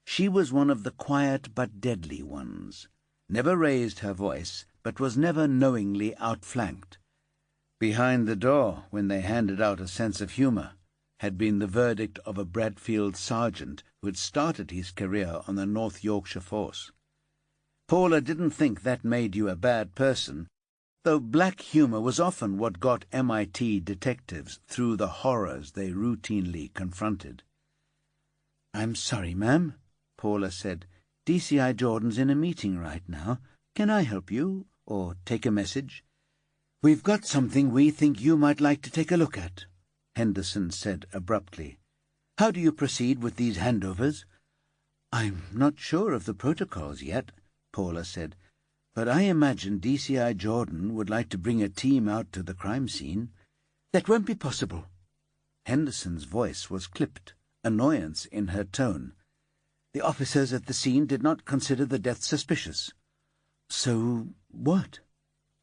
She was one of the quiet but deadly ones, never raised her voice, but was never knowingly outflanked. "Behind the door, when they handed out a sense of humour," had been the verdict of a Bradfield sergeant who had started his career on the North Yorkshire force. Paula didn't think that made you a bad person, though black humour was often what got MIT detectives through the horrors they routinely confronted. "I'm sorry, ma'am," Paula said. "DCI Jordan's in a meeting right now. Can I help you, or take a message?" "We've got something we think you might like to take a look at," Henderson said abruptly. "How do you proceed with these handovers?" "I'm not sure of the protocols yet," Paula said, "but I imagine DCI Jordan would like to bring a team out to the crime scene." "That won't be possible." Henderson's voice was clipped, annoyance in her tone. "The officers at the scene did not consider the death suspicious." "So what?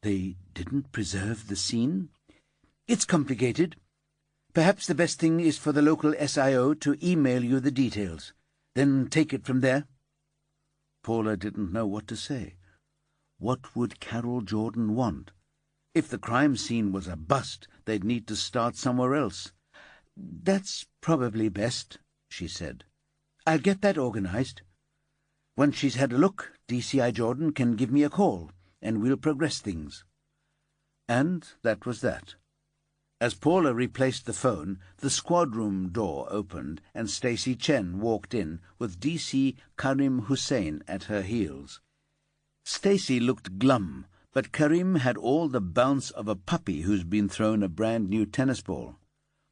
They didn't preserve the scene?" "It's complicated. Perhaps the best thing is for the local SIO to email you the details. Then take it from there." Paula didn't know what to say. What would Carol Jordan want? If the crime scene was a bust, they'd need to start somewhere else. "That's probably best," she said. "I'll get that organized. Once she's had a look, DCI Jordan can give me a call, and we'll progress things." And that was that. As Paula replaced the phone, the squad room door opened, and Stacy Chen walked in, with DC Karim Hussein at her heels. Stacy looked glum, but Karim had all the bounce of a puppy who's been thrown a brand-new tennis ball.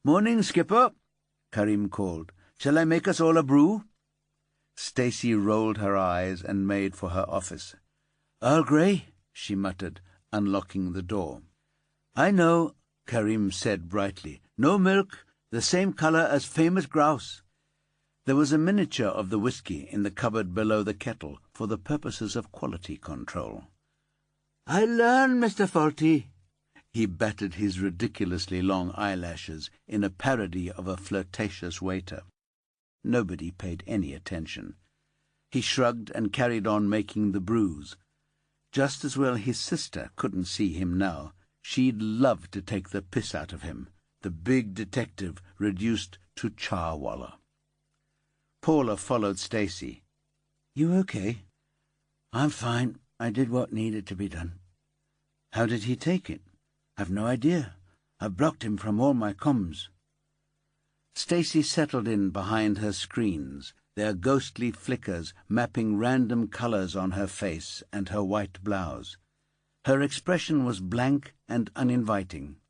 "Morning, skipper," Karim called. "Shall I make us all a brew?" Stacy rolled her eyes and made for her office. "Earl Grey," she muttered, unlocking the door. "I know," Karim said brightly. "No milk, the same colour as famous grouse." There was a miniature of the whisky in the cupboard below the kettle for the purposes of quality control. "I learn, Mr. Faulty." He batted his ridiculously long eyelashes in a parody of a flirtatious waiter. Nobody paid any attention. He shrugged and carried on making the brews. Just as well his sister couldn't see him now. She'd love to take the piss out of him, the big detective reduced to charwalla. Paula followed Stacy. "You okay?" "I'm fine. I did what needed to be done." "How did he take it?" "I've no idea. I blocked him from all my comms." Stacy settled in behind her screens, their ghostly flickers mapping random colours on her face and her white blouse. Her expression was blank and uninviting.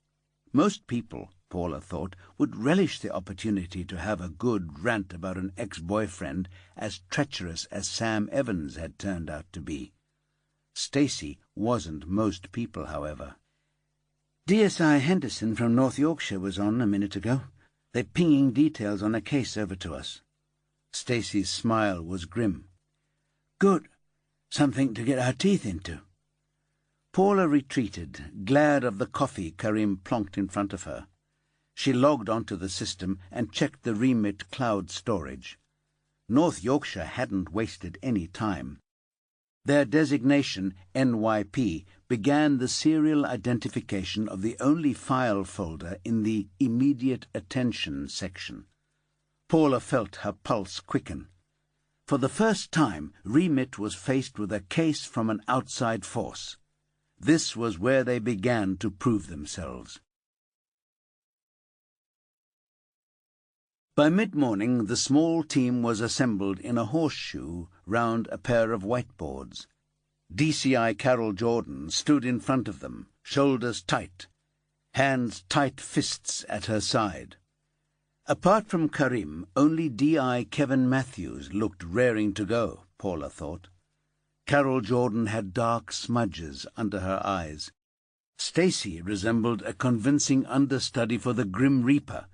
Most people, Paula thought, would relish the opportunity to have a good rant about an ex-boyfriend as treacherous as Sam Evans had turned out to be. Stacy wasn't most people, however. "DSI Henderson from North Yorkshire was on a minute ago. They're pinging details on a case over to us." Stacy's smile was grim. "Good. Something to get our teeth into." Paula retreated, glad of the coffee Karim plonked in front of her. She logged onto the system and checked the remit cloud storage. North Yorkshire hadn't wasted any time. Their designation, NYP, began the serial identification of the only file folder in the immediate attention section. Paula felt her pulse quicken. For the first time, Remit was faced with a case from an outside force. This was where they began to prove themselves. By mid-morning, the small team was assembled in a horseshoe round a pair of whiteboards. DCI Carol Jordan stood in front of them, shoulders tight, hands tight fists at her side. Apart from Karim, only D.I. Kevin Matthews looked raring to go, Paula thought. Carol Jordan had dark smudges under her eyes. Stacy resembled a convincing understudy for the Grim Reaper,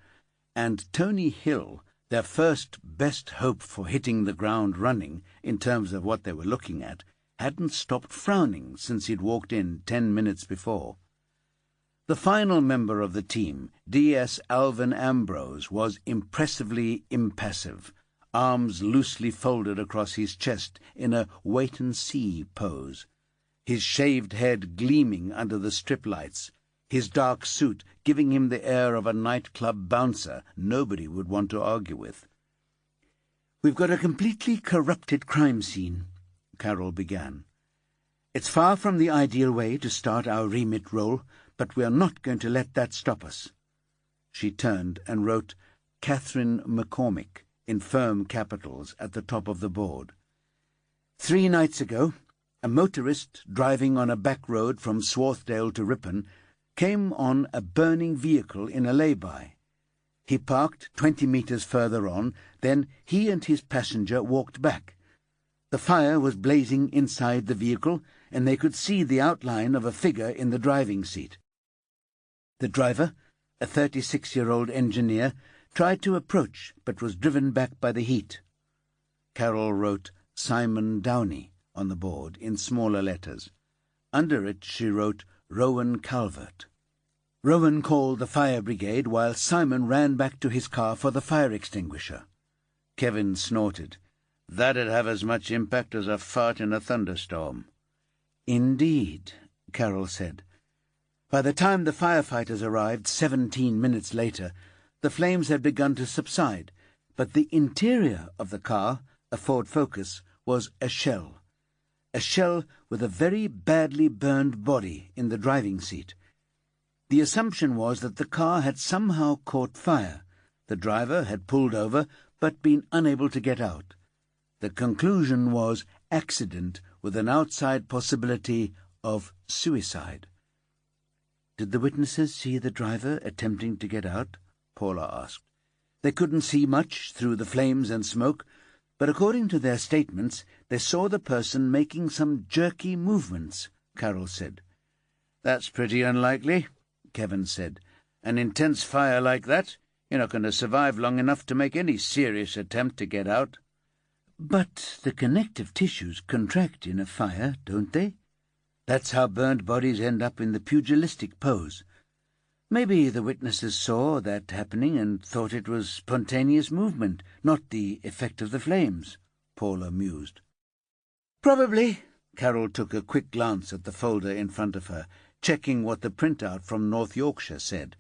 and Tony Hill, their first best hope for hitting the ground running in terms of what they were looking at, hadn't stopped frowning since he'd walked in 10 minutes before. The final member of the team, D.S. Alvin Ambrose, was impressively impassive, arms loosely folded across his chest in a wait-and-see pose, his shaved head gleaming under the strip lights, his dark suit giving him the air of a nightclub bouncer nobody would want to argue with. "We've got a completely corrupted crime scene," Carol began. "It's far from the ideal way to start our remit role, but we are not going to let that stop us." She turned and wrote Catherine McCormick in firm capitals at the top of the board. 3 nights ago, a motorist driving on a back road from Swarthdale to Ripon came on a burning vehicle in a lay-by. He parked 20 metres further on, then he and his passenger walked back. The fire was blazing inside the vehicle, and they could see the outline of a figure in the driving seat. The driver, a 36-year-old engineer, tried to approach, but was driven back by the heat. Carol wrote Simon Downey on the board in smaller letters. Under it she wrote Rowan Calvert. Rowan called the fire brigade while Simon ran back to his car for the fire extinguisher. Kevin snorted. "That'd have as much impact as a fart in a thunderstorm." "Indeed," Carol said. By the time the firefighters arrived 17 minutes later, the flames had begun to subside, but the interior of the car, a Ford Focus, was a shell with a very badly burned body in the driving seat. The assumption was that the car had somehow caught fire. The driver had pulled over but been unable to get out. The conclusion was accident with an outside possibility of suicide. "Did the witnesses see the driver attempting to get out?" Paula asked. They couldn't see much through the flames and smoke, but according to their statements, they saw the person making some jerky movements, Carol said. That's pretty unlikely, Kevin said. An intense fire like that, you're not going to survive long enough to make any serious attempt to get out. But the connective tissues contract in a fire, don't they? That's how burnt bodies end up in the pugilistic pose. Maybe the witnesses saw that happening and thought it was spontaneous movement, not the effect of the flames, Paula mused. Probably. Carol took a quick glance at the folder in front of her, checking what the printout from North Yorkshire said.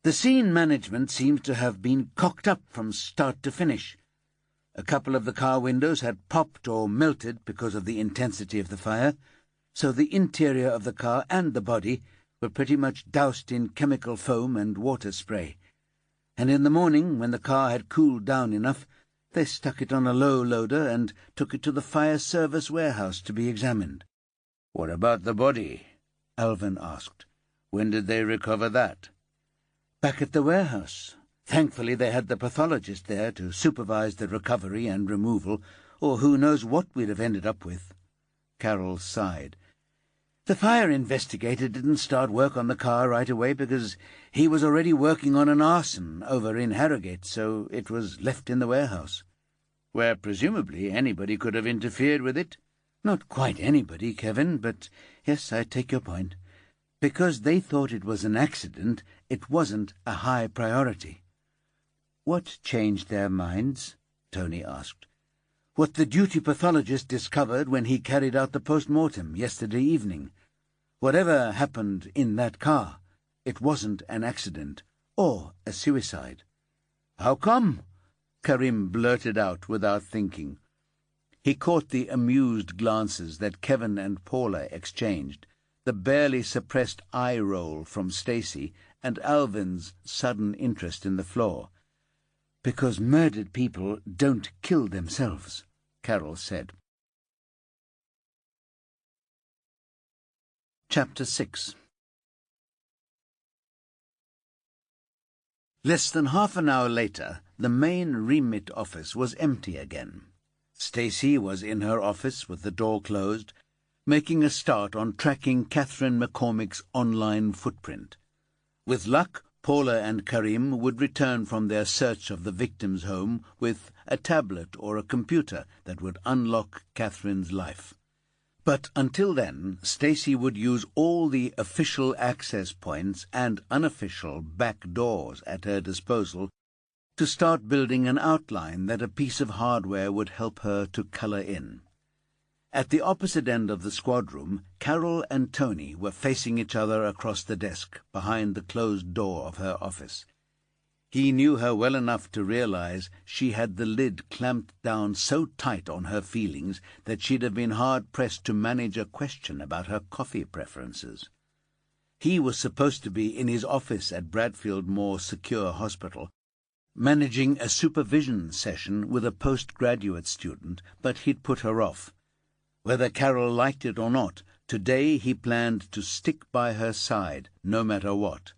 The scene management seems to have been cocked up from start to finish. A couple of the car windows had popped or melted because of the intensity of the fire, so the interior of the car and the body were pretty much doused in chemical foam and water spray. And in the morning, when the car had cooled down enough, they stuck it on a low loader and took it to the fire service warehouse to be examined. "What about the body?" Alvin asked. "When did they recover that?" "Back at the warehouse. Thankfully they had the pathologist there to supervise the recovery and removal, or who knows what we'd have ended up with." Carol sighed. "The fire investigator didn't start work on the car right away because he was already working on an arson over in Harrogate, so it was left in the warehouse." "Where presumably anybody could have interfered with it?" "Not quite anybody, Kevin, but yes, I take your point. Because they thought it was an accident, it wasn't a high priority." "What changed their minds?" Tony asked. "What the duty pathologist discovered when he carried out the post-mortem yesterday evening. Whatever happened in that car, it wasn't an accident or a suicide." "How come?" Karim blurted out without thinking. He caught the amused glances that Kevin and Paula exchanged, the barely suppressed eye-roll from Stacy, and Alvin's sudden interest in the floor. "Because murdered people don't kill themselves," Carol said. Chapter 6. Less than half an hour later, the main remit office was empty again. Stacy was in her office with the door closed, making a start on tracking Catherine McCormick's online footprint. With luck, Paula and Karim would return from their search of the victim's home with a tablet or a computer that would unlock Catherine's life. But until then, Stacy would use all the official access points and unofficial back doors at her disposal to start building an outline that a piece of hardware would help her to color in. At the opposite end of the squad room, Carol and Tony were facing each other across the desk, behind the closed door of her office. He knew her well enough to realize she had the lid clamped down so tight on her feelings that she'd have been hard-pressed to manage a question about her coffee preferences. He was supposed to be in his office at Bradfield Moor Secure Hospital, managing a supervision session with a postgraduate student, but he'd put her off. Whether Carol liked it or not, today he planned to stick by her side, no matter what.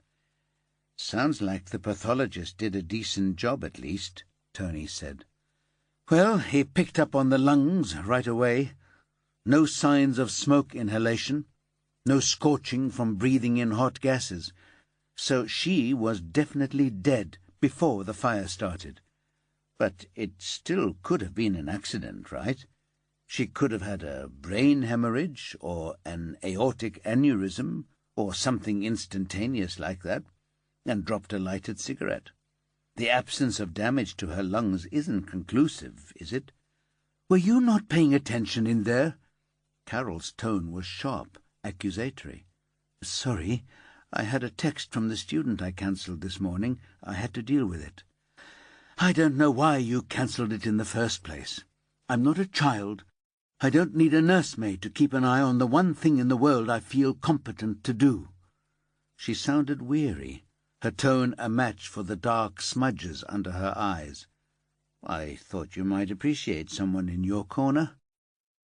"Sounds like the pathologist did a decent job, at least," Tony said. "Well, he picked up on the lungs right away. No signs of smoke inhalation, no scorching from breathing in hot gases. So she was definitely dead before the fire started. But it still could have been an accident, right? She could have had a brain hemorrhage or an aortic aneurysm or something instantaneous like that, and dropped a lighted cigarette. The absence of damage to her lungs isn't conclusive, is it?" "Were you not paying attention in there?" Carol's tone was sharp, accusatory. "Sorry, I had a text from the student I cancelled this morning. I had to deal with it." "I don't know why you cancelled it in the first place. I'm not a child. I don't need a nursemaid to keep an eye on the one thing in the world I feel competent to do." She sounded weary, her tone a match for the dark smudges under her eyes. "I thought you might appreciate someone in your corner."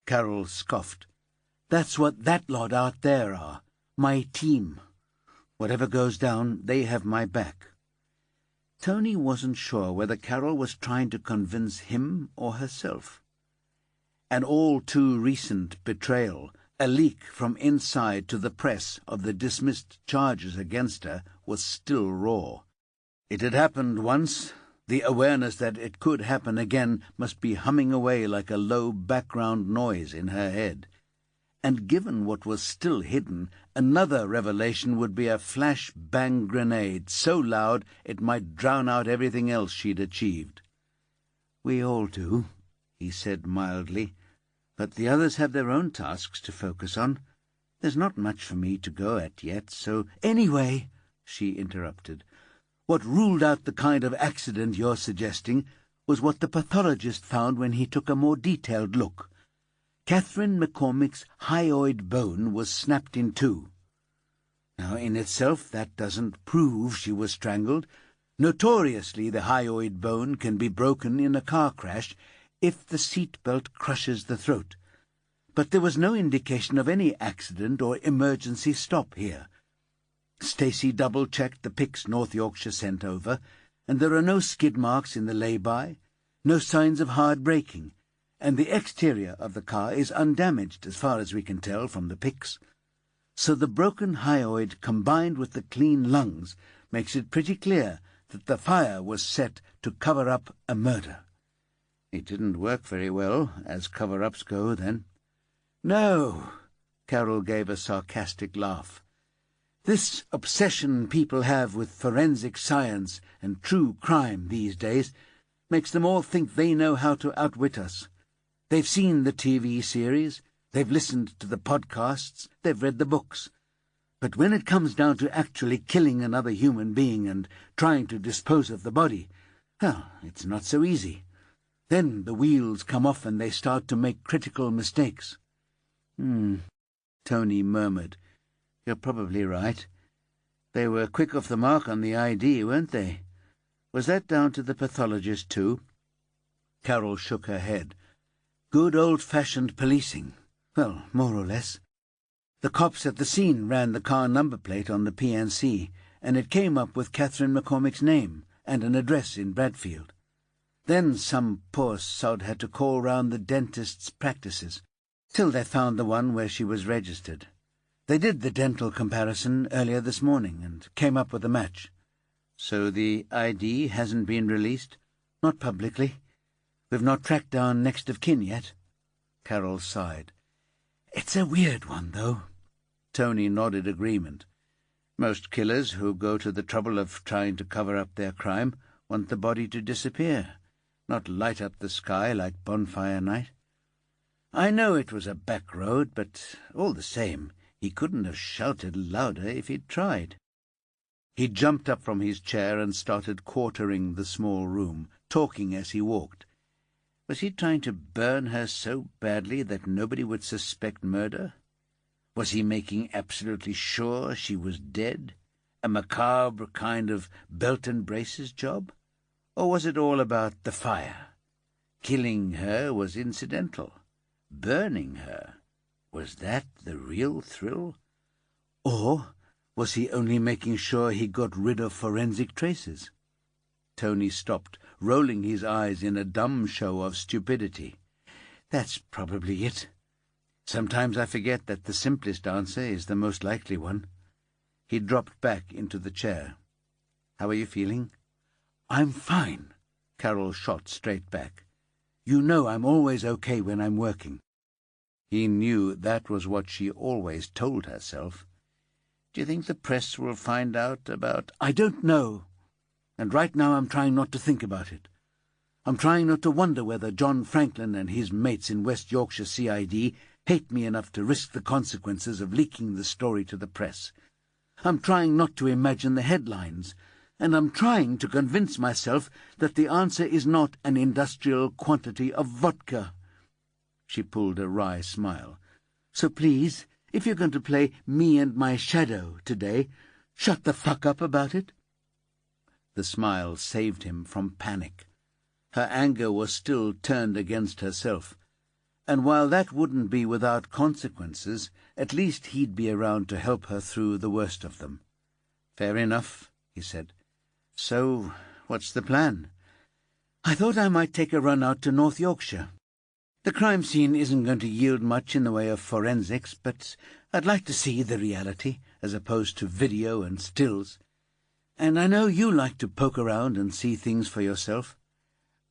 Carol scoffed. "That's what that lot out there are, my team. Whatever goes down, they have my back." Tony wasn't sure whether Carol was trying to convince him or herself. An all-too-recent betrayal, a leak from inside to the press of the dismissed charges against her, was still raw. It had happened once. The awareness that it could happen again must be humming away like a low background noise in her head. And given what was still hidden, another revelation would be a flash-bang grenade so loud it might drown out everything else she'd achieved. "We all do," he said mildly, "but the others have their own tasks to focus on. There's not much for me to go at yet, so—" "Anyway," she interrupted, "what ruled out the kind of accident you're suggesting was what the pathologist found when he took a more detailed look. Catherine McCormick's hyoid bone was snapped in two. Now, in itself, that doesn't prove she was strangled. Notoriously, the hyoid bone can be broken in a car crash if the seat belt crushes the throat. But there was no indication of any accident or emergency stop here. Stacey double-checked the pics North Yorkshire sent over, and there are no skid marks in the lay-by, no signs of hard braking, and the exterior of the car is undamaged as far as we can tell from the pics. So the broken hyoid combined with the clean lungs makes it pretty clear that the fire was set to cover up a murder." "It didn't work very well, as cover-ups go, then." "No," Carol gave a sarcastic laugh. "This obsession people have with forensic science and true crime these days makes them all think they know how to outwit us. They've seen the TV series, they've listened to the podcasts, they've read the books. But when it comes down to actually killing another human being and trying to dispose of the body, well, it's not so easy. Then the wheels come off and they start to make critical mistakes." Tony murmured. "You're probably right. They were quick off the mark on the ID, weren't they? Was that down to the pathologist, too?" Carol shook her head. "Good old-fashioned policing. Well, more or less. The cops at the scene ran the car number plate on the PNC, and it came up with Catherine McCormick's name and an address in Bradfield. Then some poor sod had to call round the dentist's practices, till they found the one where she was registered. They did the dental comparison earlier this morning and came up with a match." "So the ID hasn't been released?" "Not publicly. We've not tracked down next of kin yet." Carol sighed. "It's a weird one, though." Tony nodded agreement. "Most killers who go to the trouble of trying to cover up their crime want the body to disappear, not light up the sky like bonfire night. I know it was a back road, but all the same, he couldn't have shouted louder if he'd tried." He jumped up from his chair and started quartering the small room, talking as he walked. Was he trying to burn her so badly that nobody would suspect murder? Was he making absolutely sure she was dead? A macabre kind of belt-and-braces job? Or was it all about the fire? Killing her was incidental. Burning her, was that the real thrill? Or was he only making sure he got rid of forensic traces? Tony stopped, rolling his eyes in a dumb show of stupidity. "That's probably it. Sometimes I forget that the simplest answer is the most likely one." He dropped back into the chair. "How are you feeling?" "I'm fine," Carol shot straight back. "You know I'm always okay when I'm working." He knew that was what she always told herself. "Do you think the press will find out about—" "I don't know. And right now I'm trying not to think about it. I'm trying not to wonder whether John Franklin and his mates in West Yorkshire CID hate me enough to risk the consequences of leaking the story to the press. I'm trying not to imagine the headlines, and I'm trying to convince myself that the answer is not an industrial quantity of vodka." She pulled a wry smile. "So please, if you're going to play me and my shadow today, shut the fuck up about it." The smile saved him from panic. Her anger was still turned against herself, and while that wouldn't be without consequences, at least he'd be around to help her through the worst of them. "Fair enough," he said. "So, What's the plan?" "I thought I might take a run out to North Yorkshire. The crime scene isn't going to yield much in the way of forensics, but I'd like to see the reality, as opposed to video and stills. And I know you like to poke around and see things for yourself."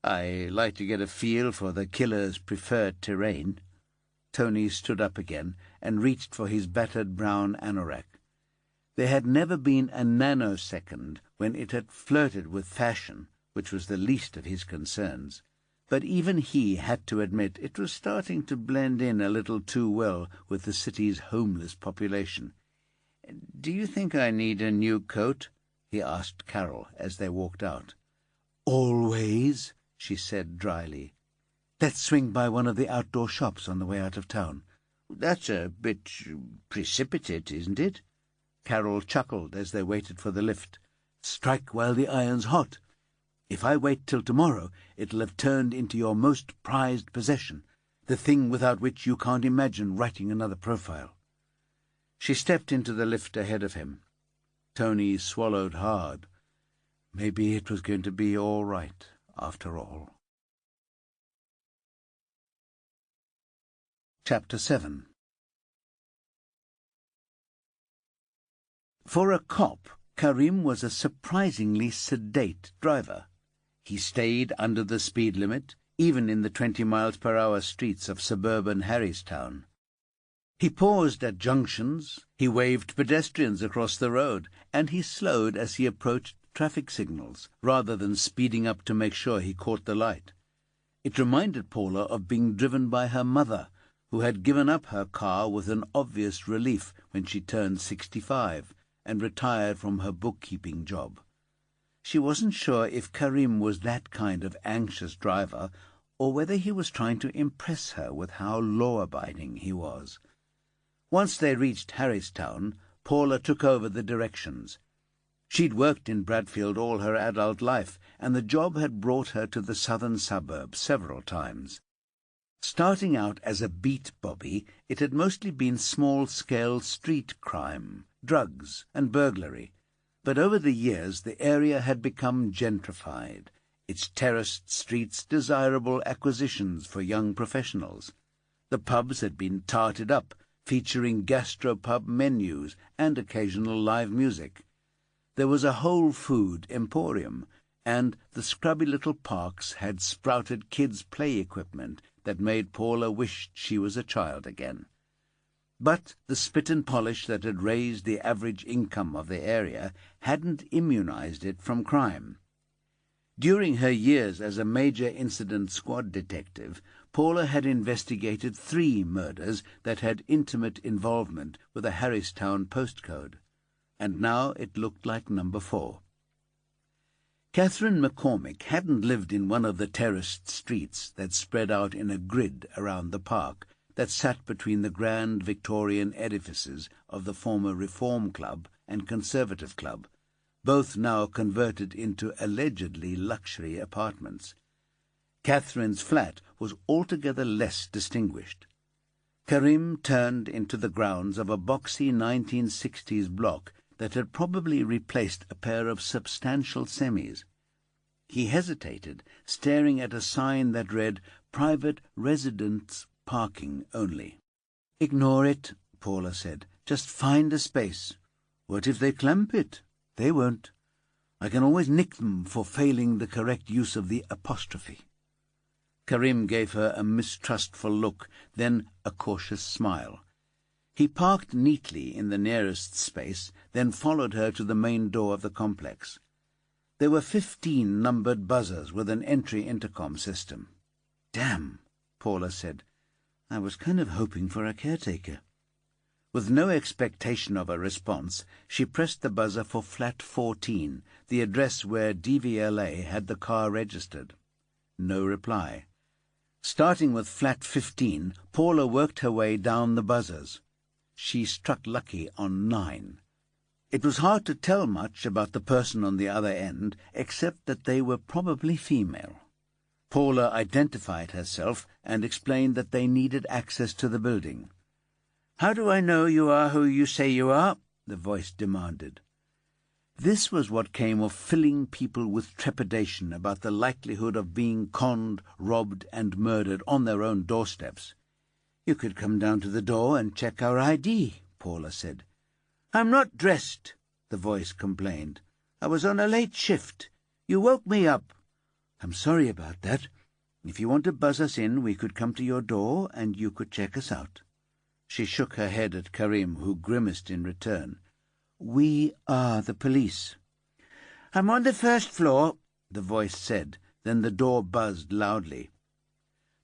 "I like to get a feel for the killer's preferred terrain." Tony stood up again and reached for his battered brown anorak. There had never been a nanosecond when it had flirted with fashion, which was the least of his concerns, but even he had to admit it was starting to blend in a little too well with the city's homeless population. "Do you think I need a new coat?" he asked Carol as they walked out. "Always," she said dryly. "Let's swing by one of the outdoor shops on the way out of town." "That's a bit precipitate, isn't it?" Carol chuckled as they waited for the lift. "Strike while the iron's hot. If I wait till tomorrow, it'll have turned into your most prized possession, the thing without which you can't imagine writing another profile." She stepped into the lift ahead of him. Tony swallowed hard. Maybe it was going to be all right, after all. Chapter 7. For a cop, Karim was a surprisingly sedate driver. He stayed under the speed limit, even in the 20 miles per hour streets of suburban Harristown. He paused at junctions, he waved pedestrians across the road, and he slowed as he approached traffic signals, rather than speeding up to make sure he caught the light. It reminded Paula of being driven by her mother, who had given up her car with an obvious relief when she turned 65 and retired from her bookkeeping job. She wasn't sure if Karim was that kind of anxious driver, or whether he was trying to impress her with how law-abiding he was. Once they reached Harristown, Paula took over the directions. She'd worked in Bradfield all her adult life, and the job had brought her to the southern suburbs several times. Starting out as a beat bobby, it had mostly been small-scale street crime, drugs, and burglary. But over the years the area had become gentrified, its terraced streets desirable acquisitions for young professionals. The pubs had been tarted up, featuring gastropub menus and occasional live music. There was a whole food emporium, and the scrubby little parks had sprouted kids' play equipment that made Paula wish she was a child again. But the spit and polish that had raised the average income of the area hadn't immunized it from crime. During her years as a major incident squad detective, Paula had investigated 3 murders that had intimate involvement with a Harristown postcode, and now it looked like number 4. Catherine McCormick hadn't lived in one of the terraced streets that spread out in a grid around the park that sat between the grand Victorian edifices of the former Reform Club and Conservative Club, both now converted into allegedly luxury apartments. Catherine's flat was altogether less distinguished. Karim turned into the grounds of a boxy 1960s block that had probably replaced a pair of substantial semis. He hesitated, staring at a sign that read, "Private residence parking only." "Ignore it," Paula said. "Just find a space." "What if they clamp it?" "They won't. I can always nick them for failing the correct use of the apostrophe." Karim gave her a mistrustful look, then a cautious smile. He parked neatly in the nearest space, then followed her to the main door of the complex. There were 15 numbered buzzers with an entry intercom system. "Damn," Paula said. "I was kind of hoping for a caretaker." With no expectation of a response, she pressed the buzzer for flat 14, the address where DVLA had the car registered. No reply. Starting with flat 15, Paula worked her way down the buzzers. She struck lucky on 9. It was hard to tell much about the person on the other end, except that they were probably female. Paula identified herself and explained that they needed access to the building. "How do I know you are who you say you are?" the voice demanded. This was what came of filling people with trepidation about the likelihood of being conned, robbed, and murdered on their own doorsteps. "You could come down to the door and check our ID," Paula said. "I'm not dressed," the voice complained. "I was on a late shift. You woke me up." "I'm sorry about that. If you want to buzz us in, we could come to your door and you could check us out." She shook her head at Karim, who grimaced in return. "We are the police." "I'm on the first floor," the voice said. Then the door buzzed loudly.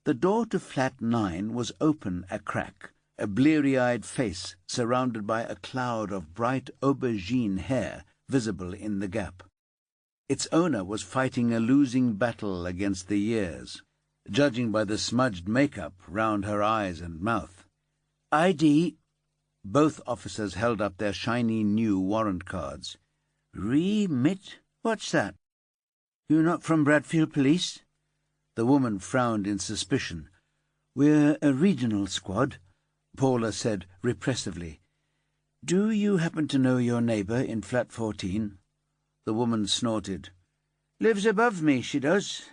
The door to flat 9 was open a crack, a bleary-eyed face surrounded by a cloud of bright aubergine hair visible in the gap. Its owner was fighting a losing battle against the years, judging by the smudged makeup round her eyes and mouth. "ID." Both officers held up their shiny new warrant cards. "Remit? What's that? You not from Bradfield Police?" The woman frowned in suspicion. "We're a regional squad," Paula said repressively. "Do you happen to know your neighbour in flat 14? The woman snorted. "Lives above me, she does.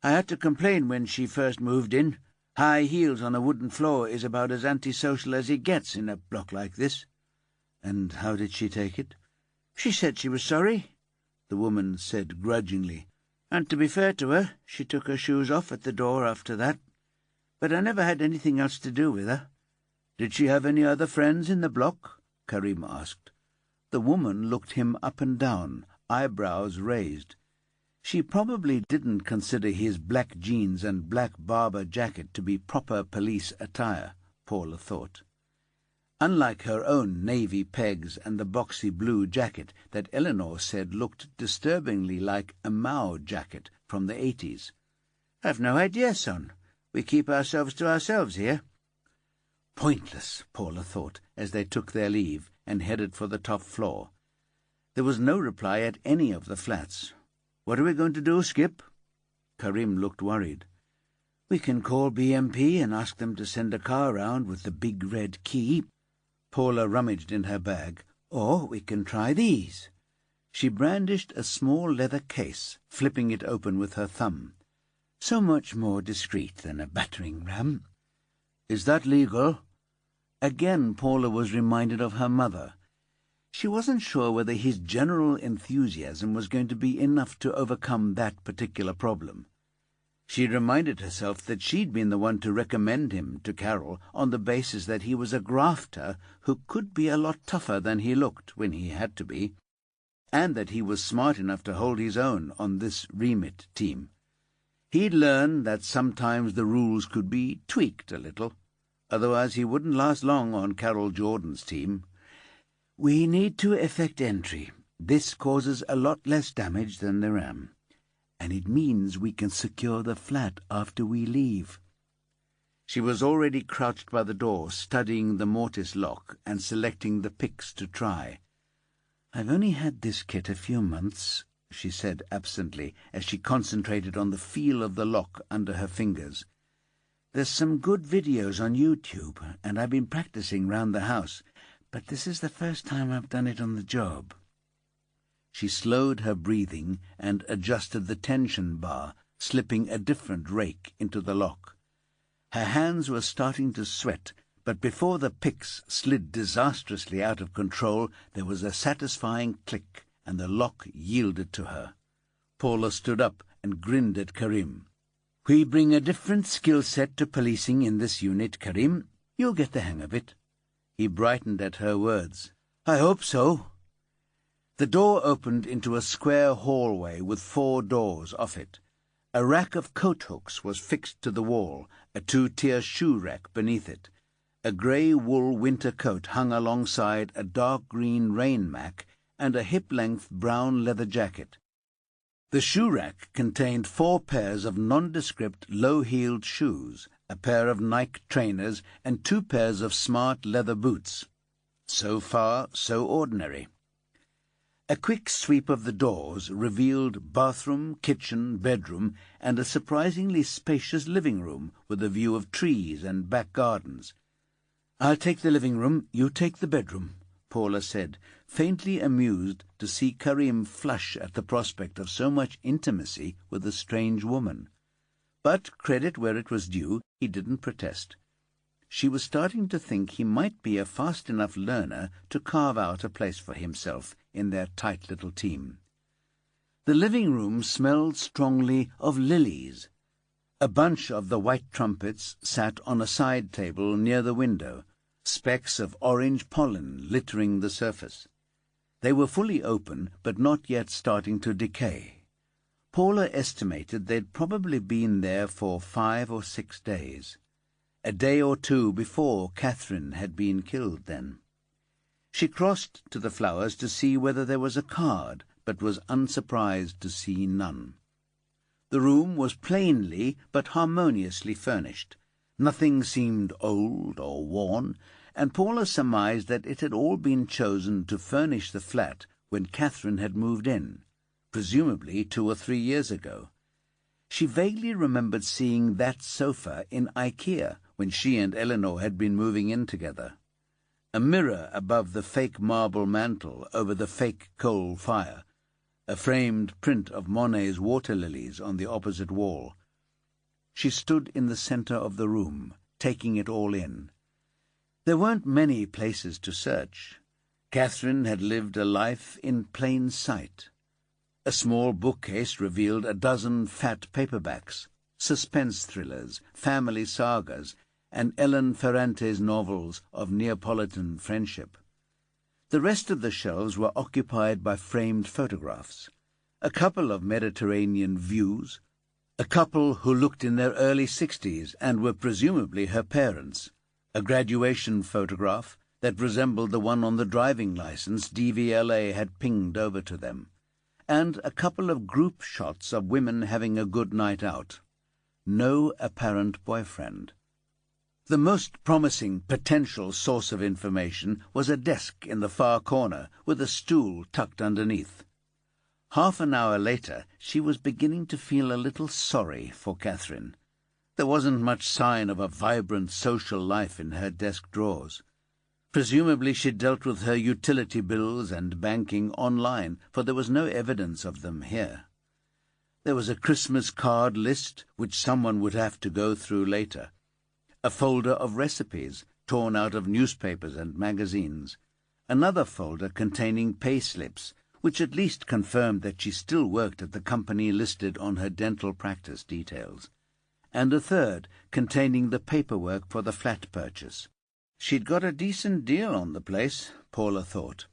I had to complain when she first moved in. High heels on a wooden floor is about as antisocial as it gets in a block like this." "And how did she take it?" "She said she was sorry," the woman said grudgingly. "And to be fair to her, she took her shoes off at the door after that. But I never had anything else to do with her." "Did she have any other friends in the block?" Karim asked. The woman looked him up and down, eyebrows raised. She probably didn't consider his black jeans and black Barber jacket to be proper police attire, Paula thought. Unlike her own navy pegs and the boxy blue jacket that Eleanor said looked disturbingly like a Mao jacket from the 80s. "I've no idea, son. We keep ourselves to ourselves here." Pointless, Paula thought, as they took their leave and headed for the top floor. There was no reply at any of the flats. "What are we going to do, Skip?" Karim looked worried. "We can call BMP and ask them to send a car round with the big red key." Paula rummaged in her bag. "Or we can try these." She brandished a small leather case, flipping it open with her thumb. "So much more discreet than a battering ram." "Is that legal?" Again Paula was reminded of her mother. She wasn't sure whether his general enthusiasm was going to be enough to overcome that particular problem. She reminded herself that she'd been the one to recommend him to Carol on the basis that he was a grafter who could be a lot tougher than he looked when he had to be, and that he was smart enough to hold his own on this remit team. He'd learned that sometimes the rules could be tweaked a little, otherwise he wouldn't last long on Carol Jordan's team. "We need to effect entry. This causes a lot less damage than the ram, and it means we can secure the flat after we leave." She was already crouched by the door, studying the mortise lock and selecting the picks to try. "I've only had this kit a few months," she said absently, as she concentrated on the feel of the lock under her fingers. "There's some good videos on YouTube, and I've been practicing round the house, but this is the first time I've done it on the job." She slowed her breathing and adjusted the tension bar, slipping a different rake into the lock. Her hands were starting to sweat, but before the picks slid disastrously out of control, there was a satisfying click, and the lock yielded to her. Paula stood up and grinned at Karim. "We bring a different skill set to policing in this unit, Karim. You'll get the hang of it." He brightened at her words. "I hope so." The door opened into a square hallway with 4 doors off it. A rack of coat hooks was fixed to the wall, a 2-tier shoe rack beneath it. A grey wool winter coat hung alongside a dark green rain mac and a hip-length brown leather jacket. The shoe rack contained 4 pairs of nondescript low-heeled shoes, a pair of Nike trainers, and 2 pairs of smart leather boots. So far, so ordinary. A quick sweep of the doors revealed bathroom, kitchen, bedroom, and a surprisingly spacious living room with a view of trees and back gardens. "I'll take the living room, you take the bedroom," Paula said, faintly amused to see Karim flush at the prospect of so much intimacy with a strange woman. But, credit where it was due, he didn't protest. She was starting to think he might be a fast enough learner to carve out a place for himself in their tight little team. The living room smelled strongly of lilies. A bunch of the white trumpets sat on a side table near the window, specks of orange pollen littering the surface. They were fully open, but not yet starting to decay. Paula estimated they'd probably been there for 5 or 6 days. A day or two before Catherine had been killed then. She crossed to the flowers to see whether there was a card, but was unsurprised to see none. The room was plainly but harmoniously furnished. Nothing seemed old or worn, and Paula surmised that it had all been chosen to furnish the flat when Catherine had moved in, presumably 2 or 3 years ago. She vaguely remembered seeing that sofa in IKEA when she and Eleanor had been moving in together. A mirror above the fake marble mantel over the fake coal fire, a framed print of Monet's water lilies on the opposite wall. She stood in the centre of the room, taking it all in. There weren't many places to search. Catherine had lived a life in plain sight. A small bookcase revealed a dozen fat paperbacks, suspense thrillers, family sagas, and Ellen Ferrante's novels of Neapolitan friendship. The rest of the shelves were occupied by framed photographs, a couple of Mediterranean views, a couple who looked in their early 60s and were presumably her parents, a graduation photograph that resembled the one on the driving license DVLA had pinged over to them, and a couple of group shots of women having a good night out. No apparent boyfriend. The most promising potential source of information was a desk in the far corner with a stool tucked underneath. Half an hour later, she was beginning to feel a little sorry for Catherine. There wasn't much sign of a vibrant social life in her desk drawers. Presumably she dealt with her utility bills and banking online, for there was no evidence of them here. There was a Christmas card list, which someone would have to go through later. A folder of recipes, torn out of newspapers and magazines. Another folder containing pay slips, which at least confirmed that she still worked at the company listed on her dental practice details. And a third containing the paperwork for the flat purchase. She'd got a decent deal on the place, Paula thought.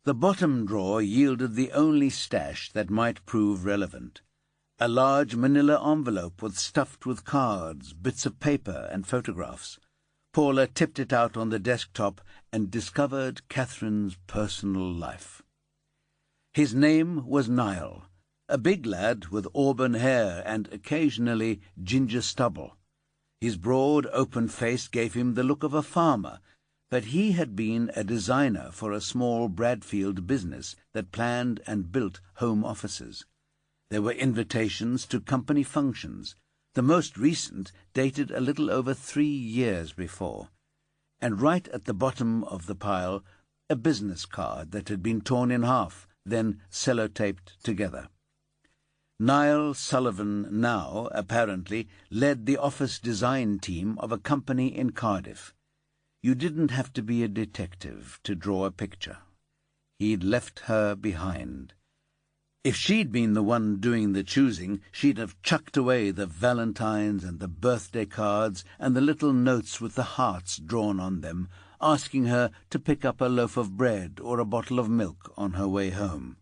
The bottom drawer yielded the only stash that might prove relevant. A large manila envelope was stuffed with cards, bits of paper, and photographs. Paula tipped it out on the desktop and discovered Catherine's personal life. His name was Niall, a big lad with auburn hair and occasionally ginger stubble. His broad, open face gave him the look of a farmer, but he had been a designer for a small Bradfield business that planned and built home offices. There were invitations to company functions. The most recent dated a little over 3 years before. And right at the bottom of the pile, a business card that had been torn in half, then sellotaped together. Niall Sullivan now, apparently, led the office design team of a company in Cardiff. You didn't have to be a detective to draw a picture. He'd left her behind. If she'd been the one doing the choosing, she'd have chucked away the valentines and the birthday cards and the little notes with the hearts drawn on them, asking her to pick up a loaf of bread or a bottle of milk on her way home.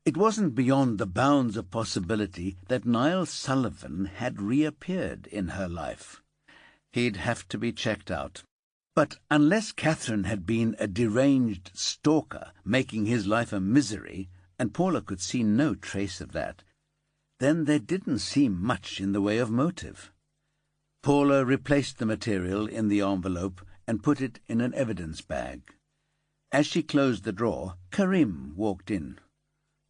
It wasn't beyond the bounds of possibility that Niall Sullivan had reappeared in her life. He'd have to be checked out. But unless Catherine had been a deranged stalker making his life a misery, and Paula could see no trace of that, then there didn't seem much in the way of motive. Paula replaced the material in the envelope and put it in an evidence bag. As she closed the drawer, Karim walked in.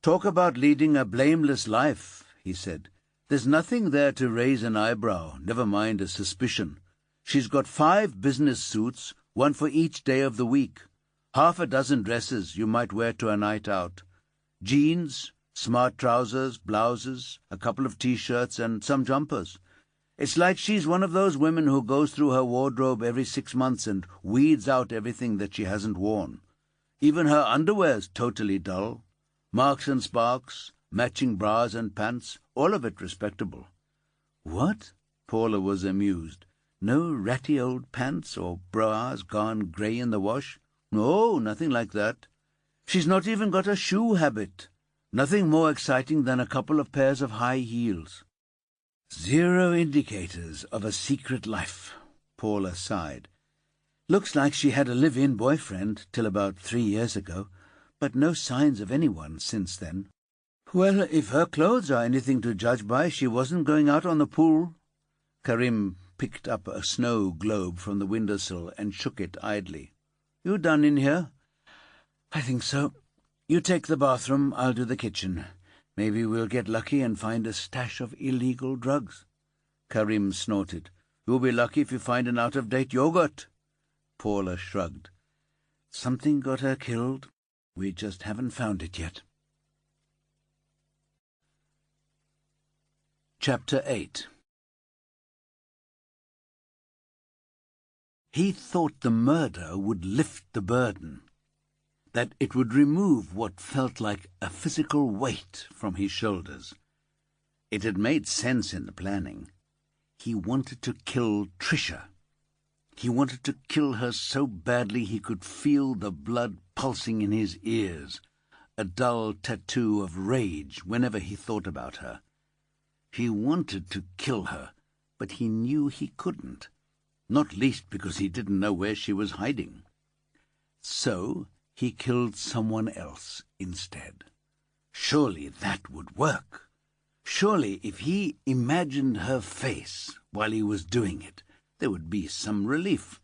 "Talk about leading a blameless life," he said. "There's nothing there to raise an eyebrow, never mind a suspicion. She's got 5 business suits, one for each day of the week. Half a dozen dresses you might wear to a night out. Jeans, smart trousers, blouses, a couple of T-shirts, and some jumpers. It's like she's one of those women who goes through her wardrobe every 6 months and weeds out everything that she hasn't worn. Even her underwear's totally dull. Marks and sparks, matching bras and pants, all of it respectable. What? Paula was amused. No ratty old pants or bras gone grey in the wash? No, nothing like that. She's not even got a shoe habit. Nothing more exciting than a couple of pairs of high heels. Zero indicators of a secret life, Paula sighed. Looks like she had a live-in boyfriend till about 3 years ago, but no signs of anyone since then. Well, if her clothes are anything to judge by, she wasn't going out on the pool. Karim picked up a snow globe from the windowsill and shook it idly. You done in here? I think so. You take the bathroom, I'll do the kitchen. Maybe we'll get lucky and find a stash of illegal drugs. Karim snorted. You'll be lucky if you find an out-of-date yogurt. Paula shrugged. Something got her killed. We just haven't found it yet. Chapter 8. He thought the murder would lift the burden, that it would remove what felt like a physical weight from his shoulders. It had made sense in the planning. He wanted to kill Tricia. He wanted to kill her so badly he could feel the blood pulsing in his ears, a dull tattoo of rage whenever he thought about her. He wanted to kill her, but he knew he couldn't, not least because he didn't know where she was hiding. So he killed someone else instead. Surely that would work. Surely if he imagined her face while he was doing it, there would be some relief.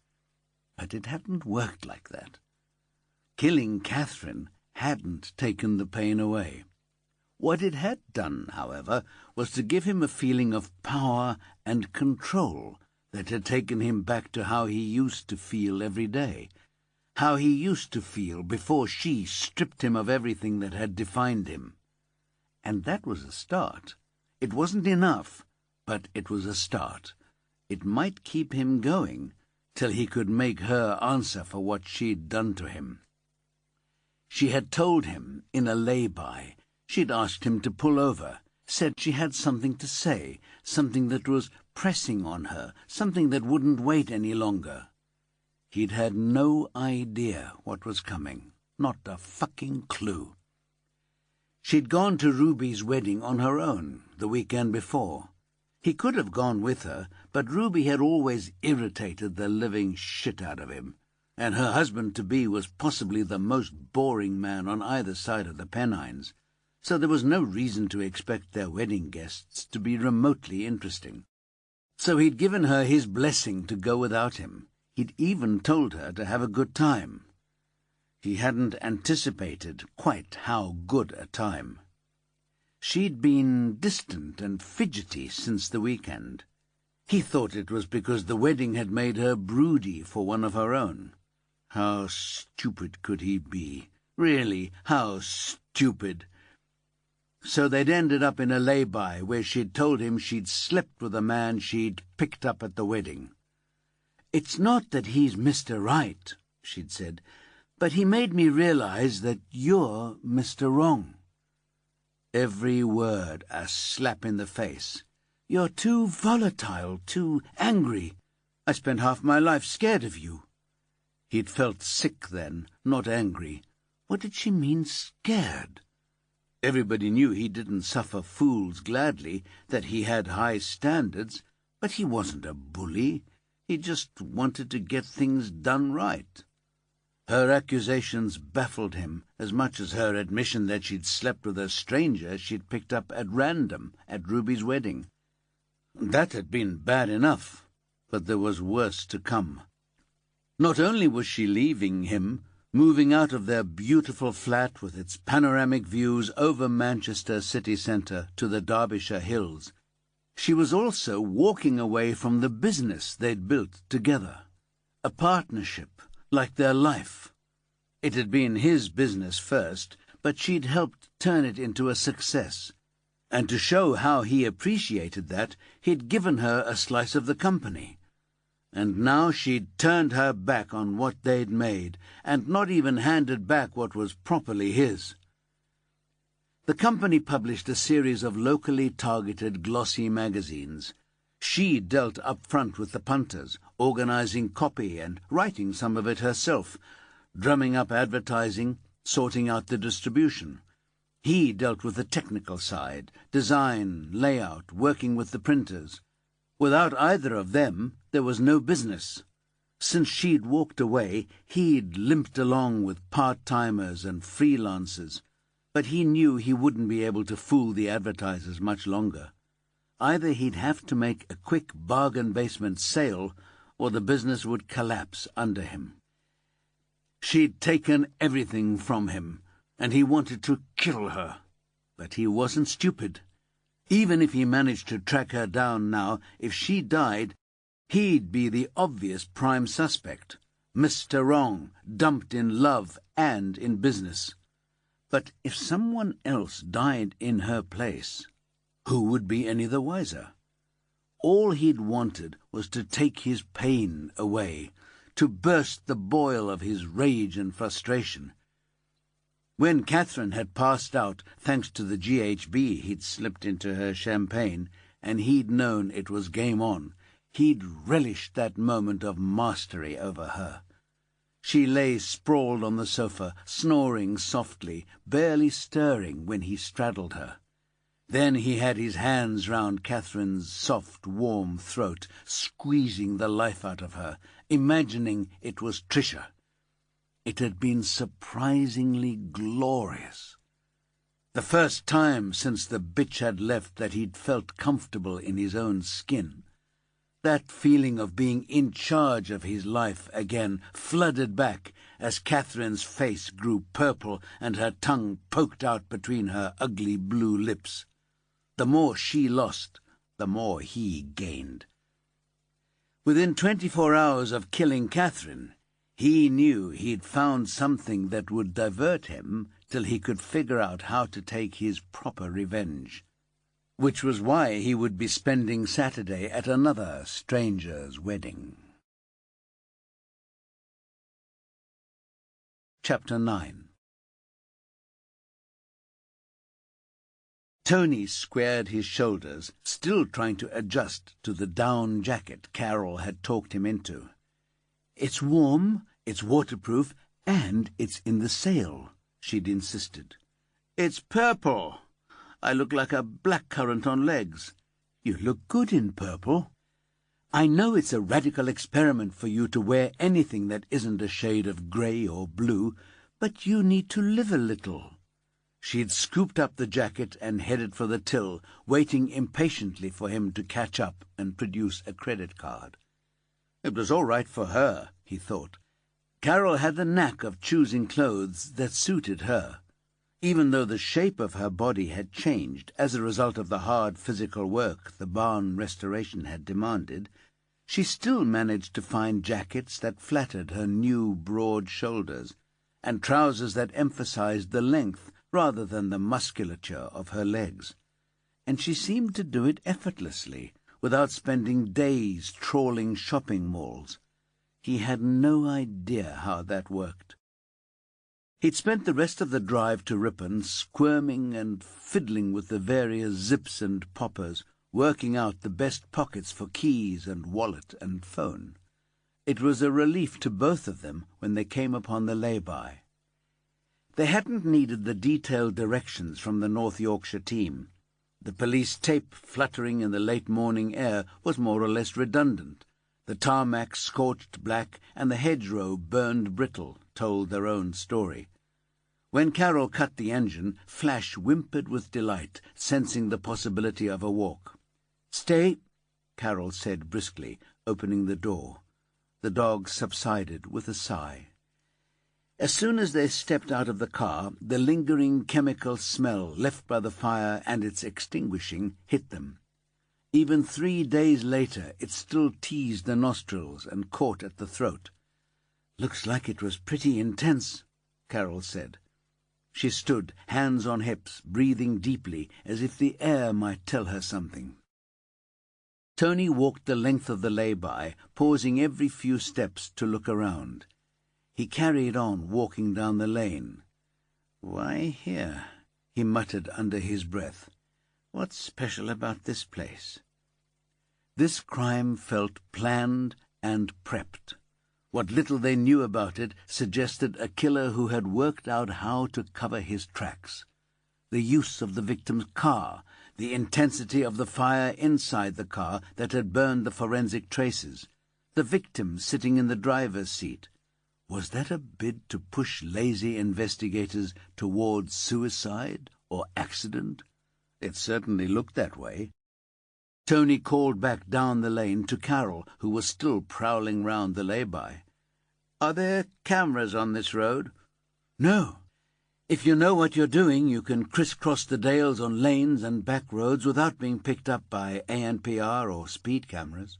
But it hadn't worked like that. Killing Catherine hadn't taken the pain away. What it had done, however, was to give him a feeling of power and control that had taken him back to how he used to feel every day, how he used to feel before she stripped him of everything that had defined him. And that was a start. It wasn't enough, but it was a start. It might keep him going till he could make her answer for what she'd done to him. She had told him in a lay-by. She'd asked him to pull over, said she had something to say, something that was pressing on her, something that wouldn't wait any longer. He'd had no idea what was coming, not a fucking clue. She'd gone to Ruby's wedding on her own the weekend before. He could have gone with her, but Ruby had always irritated the living shit out of him, and her husband-to-be was possibly the most boring man on either side of the Pennines, so there was no reason to expect their wedding guests to be remotely interesting. So he'd given her his blessing to go without him. He'd even told her to have a good time. He hadn't anticipated quite how good a time. She'd been distant and fidgety since the weekend. He thought it was because the wedding had made her broody for one of her own. How stupid could he be? Really, how stupid! So they'd ended up in a lay-by where she'd told him she'd slept with a man she'd picked up at the wedding. "It's not that he's Mr. Right," she'd said, "but he made me realize that you're Mr. Wrong." Every word a slap in the face. "You're too volatile, too angry. I spent half my life scared of you." He'd felt sick then, not angry. What did she mean, scared? Everybody knew he didn't suffer fools gladly, that he had high standards, but he wasn't a bully. He just wanted to get things done right. Her accusations baffled him as much as her admission that she'd slept with a stranger she'd picked up at random at Ruby's wedding. That had been bad enough, but there was worse to come. Not only was she leaving him, moving out of their beautiful flat with its panoramic views over Manchester city centre to the Derbyshire hills, she was also walking away from the business they'd built together, a partnership like their life. It had been his business first, but she'd helped turn it into a success. And to show how he appreciated that, he'd given her a slice of the company. And now she'd turned her back on what they'd made, and not even handed back what was properly his. The company published a series of locally targeted glossy magazines. She dealt up front with the punters, organizing copy and writing some of it herself, drumming up advertising, sorting out the distribution. He dealt with the technical side, design, layout, working with the printers. Without either of them, there was no business. Since she'd walked away, he'd limped along with part-timers and freelancers, but he knew he wouldn't be able to fool the advertisers much longer. Either he'd have to make a quick bargain basement sale, or the business would collapse under him. She'd taken everything from him, and he wanted to kill her. But he wasn't stupid. Even if he managed to track her down now, if she died, he'd be the obvious prime suspect. Mr. Wrong, dumped in love and in business. But if someone else died in her place, who would be any the wiser? All he'd wanted was to take his pain away, to burst the boil of his rage and frustration. When Catherine had passed out, thanks to the GHB he'd slipped into her champagne, and he'd known it was game on, he'd relished that moment of mastery over her. She lay sprawled on the sofa, snoring softly, barely stirring when he straddled her. Then he had his hands round Catherine's soft, warm throat, squeezing the life out of her, imagining it was Tricia. It had been surprisingly glorious. The first time since the bitch had left that he'd felt comfortable in his own skin. That feeling of being in charge of his life again flooded back as Catherine's face grew purple and her tongue poked out between her ugly blue lips. The more she lost, the more he gained. Within 24 hours of killing Catherine, he knew he'd found something that would divert him till he could figure out how to take his proper revenge. Which was why he would be spending Saturday at another stranger's wedding. Chapter 9. Tony squared his shoulders, still trying to adjust to the down jacket Carol had talked him into. "It's warm, it's waterproof, and it's in the sale," she'd insisted. "It's purple. I look like a blackcurrant on legs." "You look good in purple. I know it's a radical experiment for you to wear anything that isn't a shade of grey or blue, but you need to live a little." She'd scooped up the jacket and headed for the till, waiting impatiently for him to catch up and produce a credit card. It was all right for her, he thought. Carol had the knack of choosing clothes that suited her. Even though the shape of her body had changed as a result of the hard physical work the barn restoration had demanded, she still managed to find jackets that flattered her new broad shoulders, and trousers that emphasized the length rather than the musculature of her legs. And she seemed to do it effortlessly, without spending days trawling shopping malls. He had no idea how that worked. He'd spent the rest of the drive to Ripon squirming and fiddling with the various zips and poppers, working out the best pockets for keys and wallet and phone. It was a relief to both of them when they came upon the lay-by. They hadn't needed the detailed directions from the North Yorkshire team. The police tape fluttering in the late morning air was more or less redundant. The tarmac scorched black and the hedgerow burned brittle told their own story. When Carol cut the engine, Flash whimpered with delight, sensing the possibility of a walk. "Stay," Carol said briskly, opening the door. The dog subsided with a sigh. As soon as they stepped out of the car, the lingering chemical smell left by the fire and its extinguishing hit them. Even 3 days later it still teased the nostrils and caught at the throat. "Looks like it was pretty intense," Carol said. She stood, hands on hips, breathing deeply, as if the air might tell her something. Tony walked the length of the lay-by, pausing every few steps to look around. He carried on, walking down the lane. "Why here?" he muttered under his breath. "What's special about this place?" This crime felt planned and prepped. What little they knew about it suggested a killer who had worked out how to cover his tracks. The use of the victim's car, the intensity of the fire inside the car that had burned the forensic traces, the victim sitting in the driver's seat. Was that a bid to push lazy investigators towards suicide or accident? It certainly looked that way. Tony called back down the lane to Carol, who was still prowling round the lay-by. "Are there cameras on this road?" "No. If you know what you're doing, you can criss-cross the dales on lanes and back roads without being picked up by ANPR or speed cameras."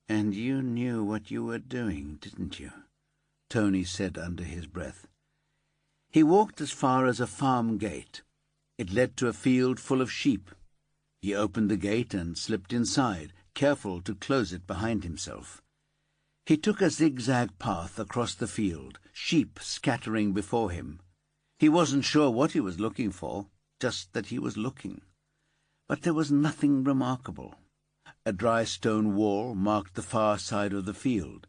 "And you knew what you were doing, didn't you?" Tony said under his breath. He walked as far as a farm gate. It led to a field full of sheep. He opened the gate and slipped inside, careful to close it behind himself. He took a zigzag path across the field, sheep scattering before him. He wasn't sure what he was looking for, just that he was looking. But there was nothing remarkable. A dry stone wall marked the far side of the field.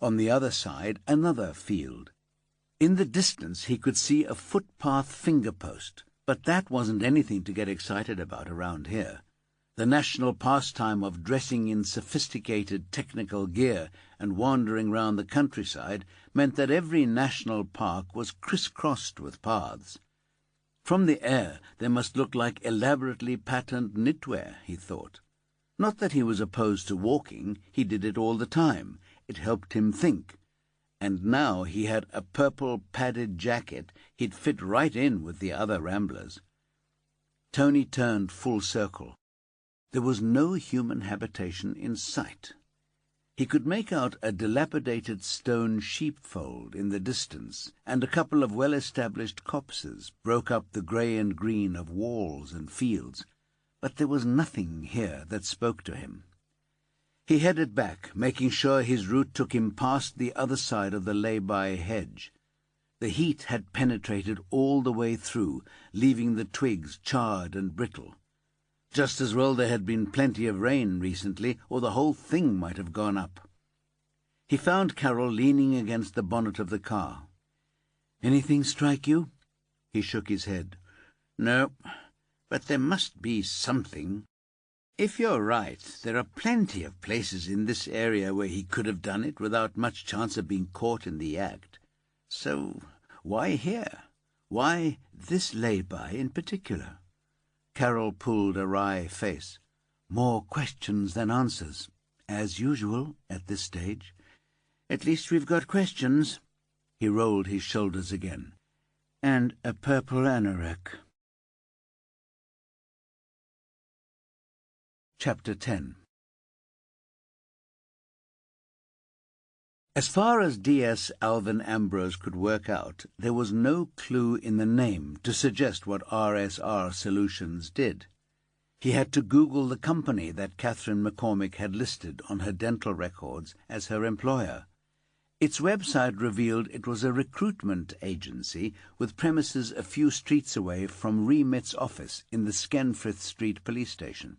On the other side, another field. In the distance he could see a footpath finger-post, but that wasn't anything to get excited about around here. The national pastime of dressing in sophisticated technical gear and wandering round the countryside meant that every national park was criss-crossed with paths. From the air they must look like elaborately patterned knitwear, he thought. Not that he was opposed to walking, he did it all the time. It helped him think. And now he had a purple padded jacket. He'd fit right in with the other ramblers. Tony turned full circle. There was no human habitation in sight. He could make out a dilapidated stone sheepfold in the distance, and a couple of well-established copses broke up the grey and green of walls and fields, but there was nothing here that spoke to him. He headed back, making sure his route took him past the other side of the lay-by hedge. The heat had penetrated all the way through, leaving the twigs charred and brittle. Just as well there had been plenty of rain recently, or the whole thing might have gone up. He found Carol leaning against the bonnet of the car. "Anything strike you?" He shook his head. "No, but there must be something. If you're right, there are plenty of places in this area where he could have done it without much chance of being caught in the act. So why here? Why this lay-by in particular?" Carol pulled a wry face. "More questions than answers, as usual at this stage. At least we've got questions." He rolled his shoulders again. "And a purple anorak." Chapter 10. As far as D.S. Alvin Ambrose could work out, there was no clue in the name to suggest what RSR Solutions did. He had to Google the company that Catherine McCormick had listed on her dental records as her employer. Its website revealed it was a recruitment agency with premises a few streets away from Remit's office in the Skenfrith Street police station.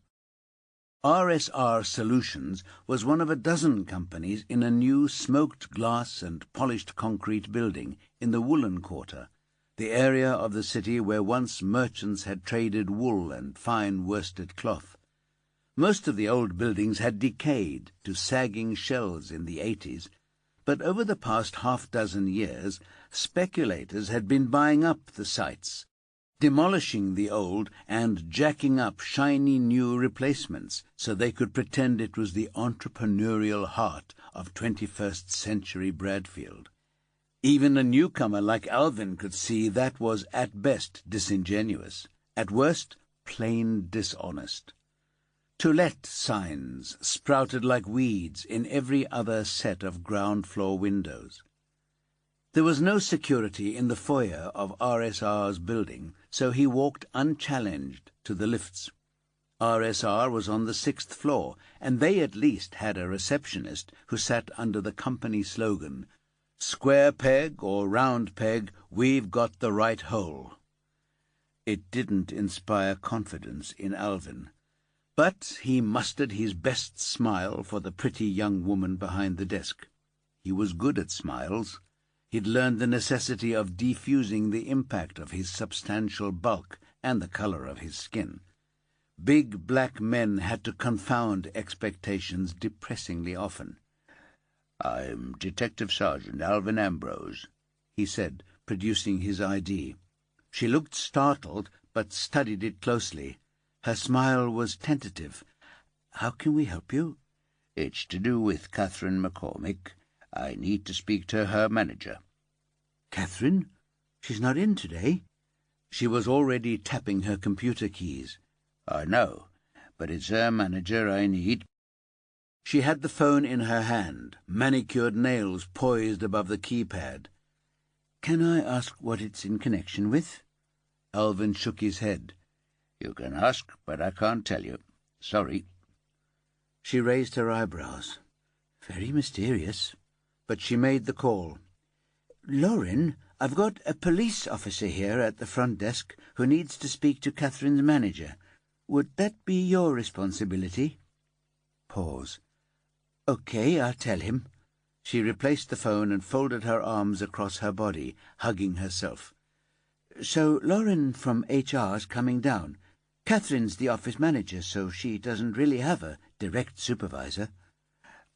RSR Solutions was one of a dozen companies in a new smoked glass and polished concrete building in the Woolen Quarter, the area of the city where once merchants had traded wool and fine worsted cloth. Most of the old buildings had decayed to sagging shells in the 80s, but over the past half-dozen years, speculators had been buying up the sites, demolishing the old and jacking up shiny new replacements so they could pretend it was the entrepreneurial heart of 21st century Bradfield. Even a newcomer like Alvin could see that was at best disingenuous, at worst plain dishonest. To let signs sprouted like weeds in every other set of ground-floor windows. There was no security in the foyer of RSR's building, so he walked unchallenged to the lifts. RSR was on the 6th floor, and they at least had a receptionist who sat under the company slogan, "Square peg or round peg, we've got the right hole." It didn't inspire confidence in Alvin, but he mustered his best smile for the pretty young woman behind the desk. He was good at smiles. He'd learned the necessity of defusing the impact of his substantial bulk and the colour of his skin. Big black men had to confound expectations depressingly often. "I'm Detective Sergeant Alvin Ambrose," he said, producing his ID. She looked startled, but studied it closely. Her smile was tentative. "How can we help you?" "It's to do with Catherine McCormick. I need to speak to her manager." "Catherine? She's not in today." She was already tapping her computer keys. "I know, but it's her manager I need." She had the phone in her hand, manicured nails poised above the keypad. "Can I ask what it's in connection with?" Alvin shook his head. "You can ask, but I can't tell you. Sorry." She raised her eyebrows. Very mysterious. But she made the call. "Lauren, I've got a police officer here at the front desk who needs to speak to Catherine's manager. Would that be your responsibility?" Pause. "Okay, I'll tell him." She replaced the phone and folded her arms across her body, hugging herself. "So Lauren from HR's coming down. Catherine's the office manager, so she doesn't really have a direct supervisor."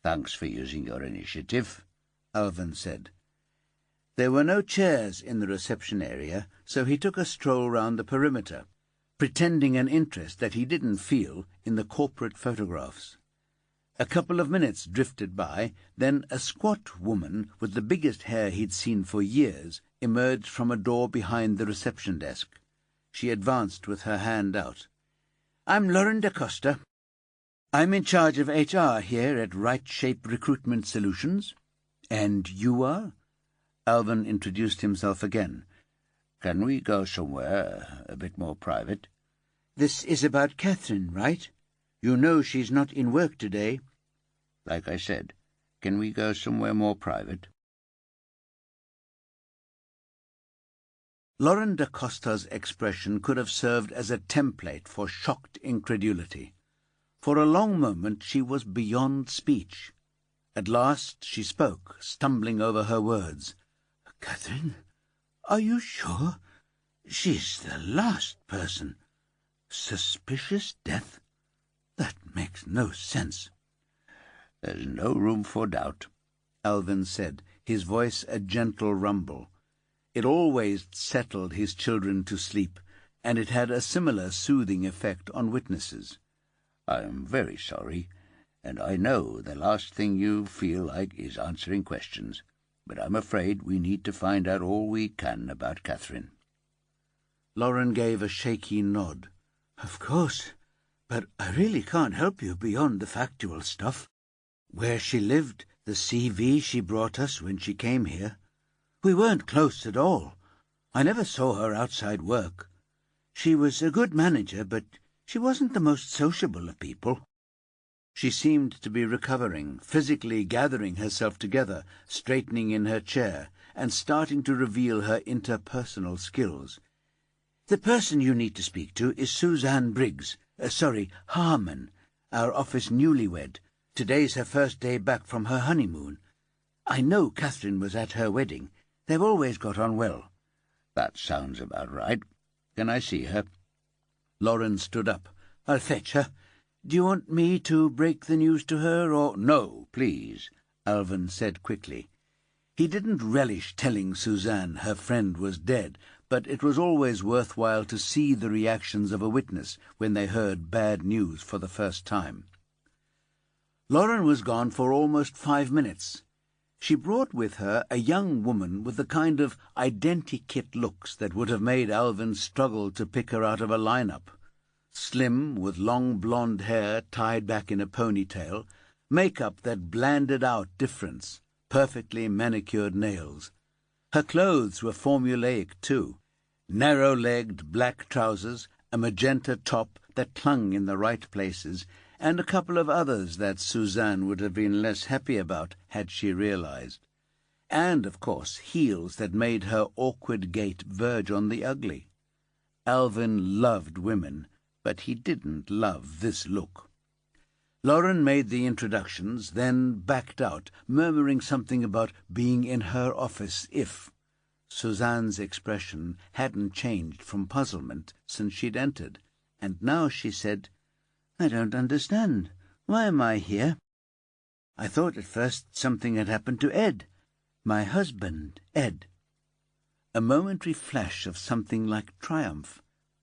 "Thanks for using your initiative," Alvin said. There were no chairs in the reception area, so he took a stroll round the perimeter, pretending an interest that he didn't feel in the corporate photographs. A couple of minutes drifted by, then a squat woman with the biggest hair he'd seen for years emerged from a door behind the reception desk. She advanced with her hand out. "I'm Lauren DaCosta. I'm in charge of HR here at Right Shape Recruitment Solutions." "And you are?" Alvin introduced himself again. "Can we go somewhere a bit more private?" "This is about Catherine, right? You know she's not in work today." "Like I said, can we go somewhere more private?" Lauren DaCosta's expression could have served as a template for shocked incredulity. For a long moment she was beyond speech. At last she spoke, stumbling over her words. "Catherine? Are you sure? She's the last person. Suspicious death? That makes no sense." "There's no room for doubt," Alvin said, his voice a gentle rumble. It always settled his children to sleep, and it had a similar soothing effect on witnesses. "I'm very sorry, and I know the last thing you feel like is answering questions, but I'm afraid we need to find out all we can about Catherine." Lauren gave a shaky nod. "Of course, but I really can't help you beyond the factual stuff. Where she lived, the CV she brought us when she came here. We weren't close at all. I never saw her outside work. She was a good manager, but she wasn't the most sociable of people." She seemed to be recovering, physically gathering herself together, straightening in her chair, and starting to reveal her interpersonal skills. "The person you need to speak to is Suzanne Briggs, Harmon, our office newlywed. Today's her first day back from her honeymoon. I know Catherine was at her wedding. They've always got on well." "That sounds about right. Can I see her?" Lauren stood up. "I'll fetch her. Do you want me to break the news to her, or—" "No, please," Alvin said quickly. He didn't relish telling Suzanne her friend was dead, but it was always worthwhile to see the reactions of a witness when they heard bad news for the first time. Lauren was gone for almost 5 minutes. She brought with her a young woman with the kind of identikit looks that would have made Alvin struggle to pick her out of a lineup. Slim, with long blonde hair tied back in a ponytail, makeup that blanded out difference, perfectly manicured nails. Her clothes were formulaic too. Narrow-legged black trousers, a magenta top that clung in the right places, and a couple of others that Suzanne would have been less happy about had she realized. And, of course, heels that made her awkward gait verge on the ugly. Alvin loved women, but he didn't love this look. Lauren made the introductions, then backed out, murmuring something about being in her office if. Suzanne's expression hadn't changed from puzzlement since she'd entered, and now she said, "I don't understand. Why am I here? I thought at first something had happened to Ed. My husband, Ed." A momentary flash of something like triumph.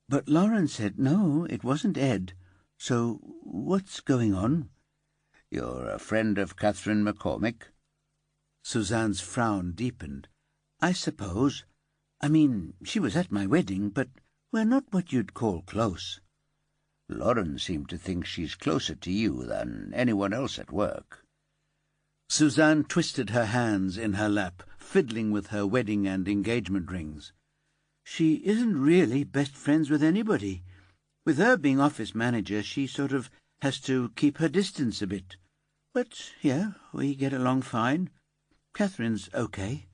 But Lauren said, "No, it wasn't Ed. So what's going on?" "You're a friend of Catherine McCormick?" Suzanne's frown deepened. "I suppose. I mean, she was at my wedding, but we're not what you'd call close." "Lauren seemed to think she's closer to you than anyone else at work." Suzanne twisted her hands in her lap, fiddling with her wedding and engagement rings. "She isn't really best friends with anybody. With her being office manager, she sort of has to keep her distance a bit. But, yeah, we get along fine. Catherine's okay."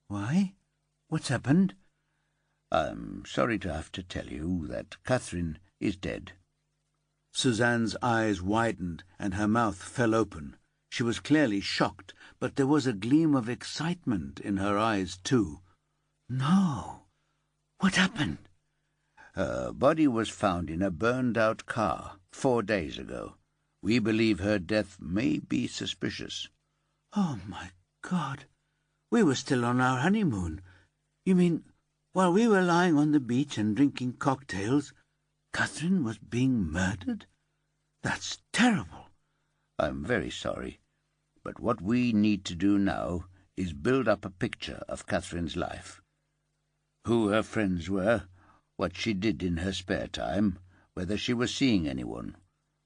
"Why? What's happened?" "I'm sorry to have to tell you that Catherine is dead." Suzanne's eyes widened and her mouth fell open. She was clearly shocked, but there was a gleam of excitement in her eyes too. "No. What happened?" "Her body was found in a burned-out car 4 days ago. We believe her death may be suspicious." "Oh, my God. We were still on our honeymoon. You mean, while we were lying on the beach and drinking cocktails, Catherine was being murdered? That's terrible." "I'm very sorry, but what we need to do now is build up a picture of Catherine's life. Who her friends were, what she did in her spare time, whether she was seeing anyone,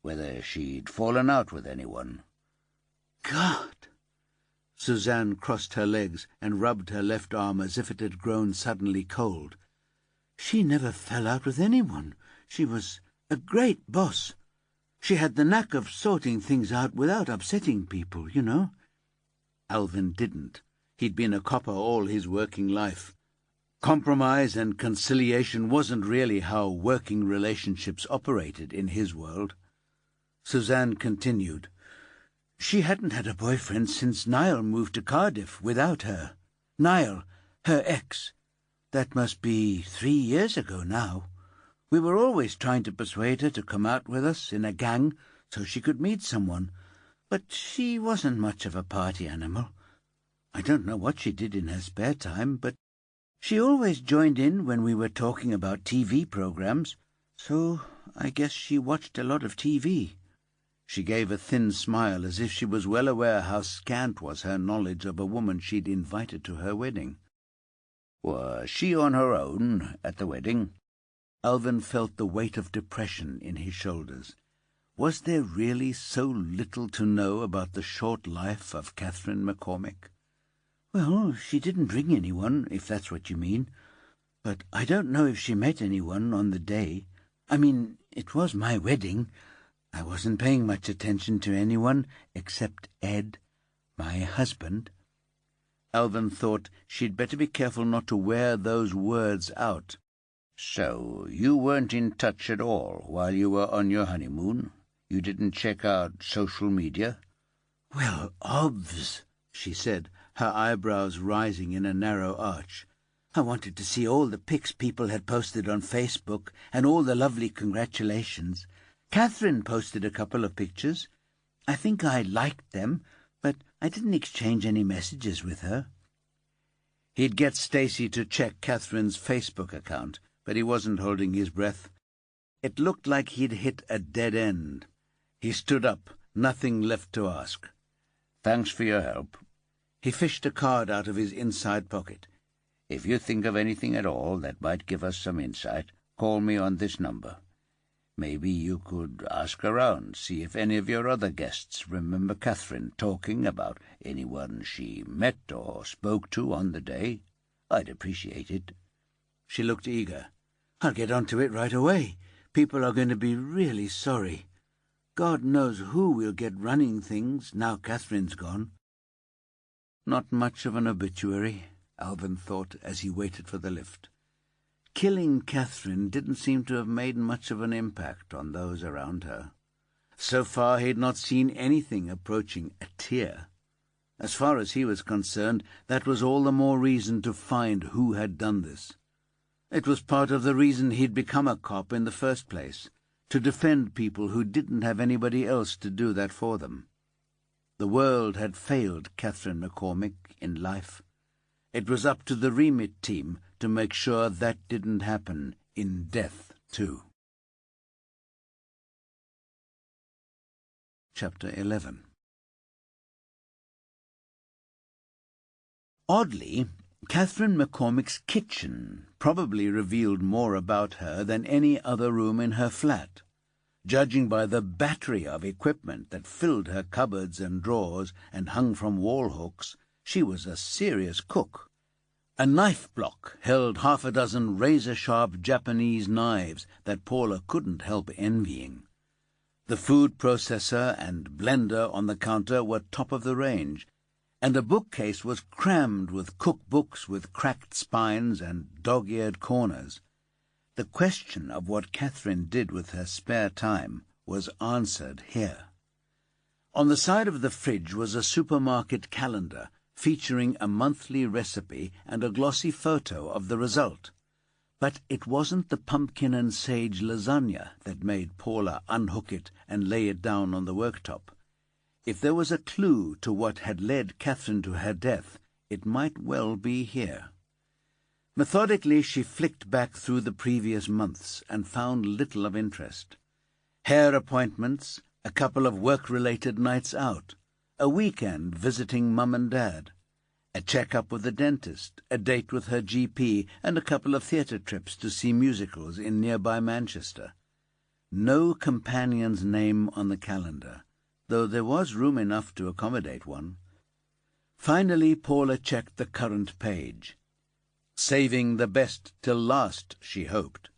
whether she'd fallen out with anyone." "God!" Suzanne crossed her legs and rubbed her left arm as if it had grown suddenly cold. "She never fell out with anyone. She was a great boss. She had the knack of sorting things out without upsetting people, you know." Alvin didn't. He'd been a copper all his working life. Compromise and conciliation wasn't really how working relationships operated in his world. Suzanne continued. "She hadn't had a boyfriend since Niall moved to Cardiff without her. Niall, her ex. That must be 3 years ago now. We were always trying to persuade her to come out with us in a gang so she could meet someone, but she wasn't much of a party animal. I don't know what she did in her spare time, but she always joined in when we were talking about TV programs, so I guess she watched a lot of TV." She gave a thin smile as if she was well aware how scant was her knowledge of a woman she'd invited to her wedding. "Was she on her own at the wedding?" Alvin felt the weight of depression in his shoulders. Was there really so little to know about the short life of Catherine McCormick? "Well, she didn't bring anyone, if that's what you mean. But I don't know if she met anyone on the day. I mean, it was my wedding. I wasn't paying much attention to anyone except Ed, my husband." Alvin thought she'd better be careful not to wear those words out. "So you weren't in touch at all while you were on your honeymoon? You didn't check out social media?" "Well, obvs," she said, her eyebrows rising in a narrow arch. "I wanted to see all the pics people had posted on Facebook and all the lovely congratulations. Catherine posted a couple of pictures. I think I liked them, but I didn't exchange any messages with her." He'd get Stacy to check Catherine's Facebook account, but he wasn't holding his breath. It looked like he'd hit a dead end. He stood up, nothing left to ask. "Thanks for your help." He fished a card out of his inside pocket. "If you think of anything at all that might give us some insight, call me on this number. Maybe you could ask around, see if any of your other guests remember Catherine talking about anyone she met or spoke to on the day." I'd appreciate it. She looked eager. I'll get onto it right away. People are going to be really sorry. God knows who will get running things now Catherine's gone. Not much of an obituary, Alvin thought as he waited for the lift. Killing Catherine didn't seem to have made much of an impact on those around her. So far he had not seen anything approaching a tear. As far as he was concerned, that was all the more reason to find who had done this. It was part of the reason he'd become a cop in the first place, to defend people who didn't have anybody else to do that for them. The world had failed Catherine McCormick in life. It was up to the remit team to make sure that didn't happen in death, too. Chapter 11. Oddly, Catherine McCormick's kitchen probably revealed more about her than any other room in her flat. Judging by the battery of equipment that filled her cupboards and drawers and hung from wall hooks, she was a serious cook. A knife block held half a dozen razor-sharp Japanese knives that Paula couldn't help envying. The food processor and blender on the counter were top of the range, and a bookcase was crammed with cookbooks with cracked spines and dog-eared corners. The question of what Catherine did with her spare time was answered here. On the side of the fridge was a supermarket calendar featuring a monthly recipe and a glossy photo of the result. But it wasn't the pumpkin and sage lasagna that made Paula unhook it and lay it down on the worktop. If there was a clue to what had led Catherine to her death, it might well be here. Methodically she flicked back through the previous months and found little of interest. Hair appointments, a couple of work-related nights out, a weekend visiting Mum and Dad, a check-up with the dentist, a date with her GP, and a couple of theatre trips to see musicals in nearby Manchester. No companion's name on the calendar, though there was room enough to accommodate one. Finally Paula checked the current page. Saving the best till last, she hoped.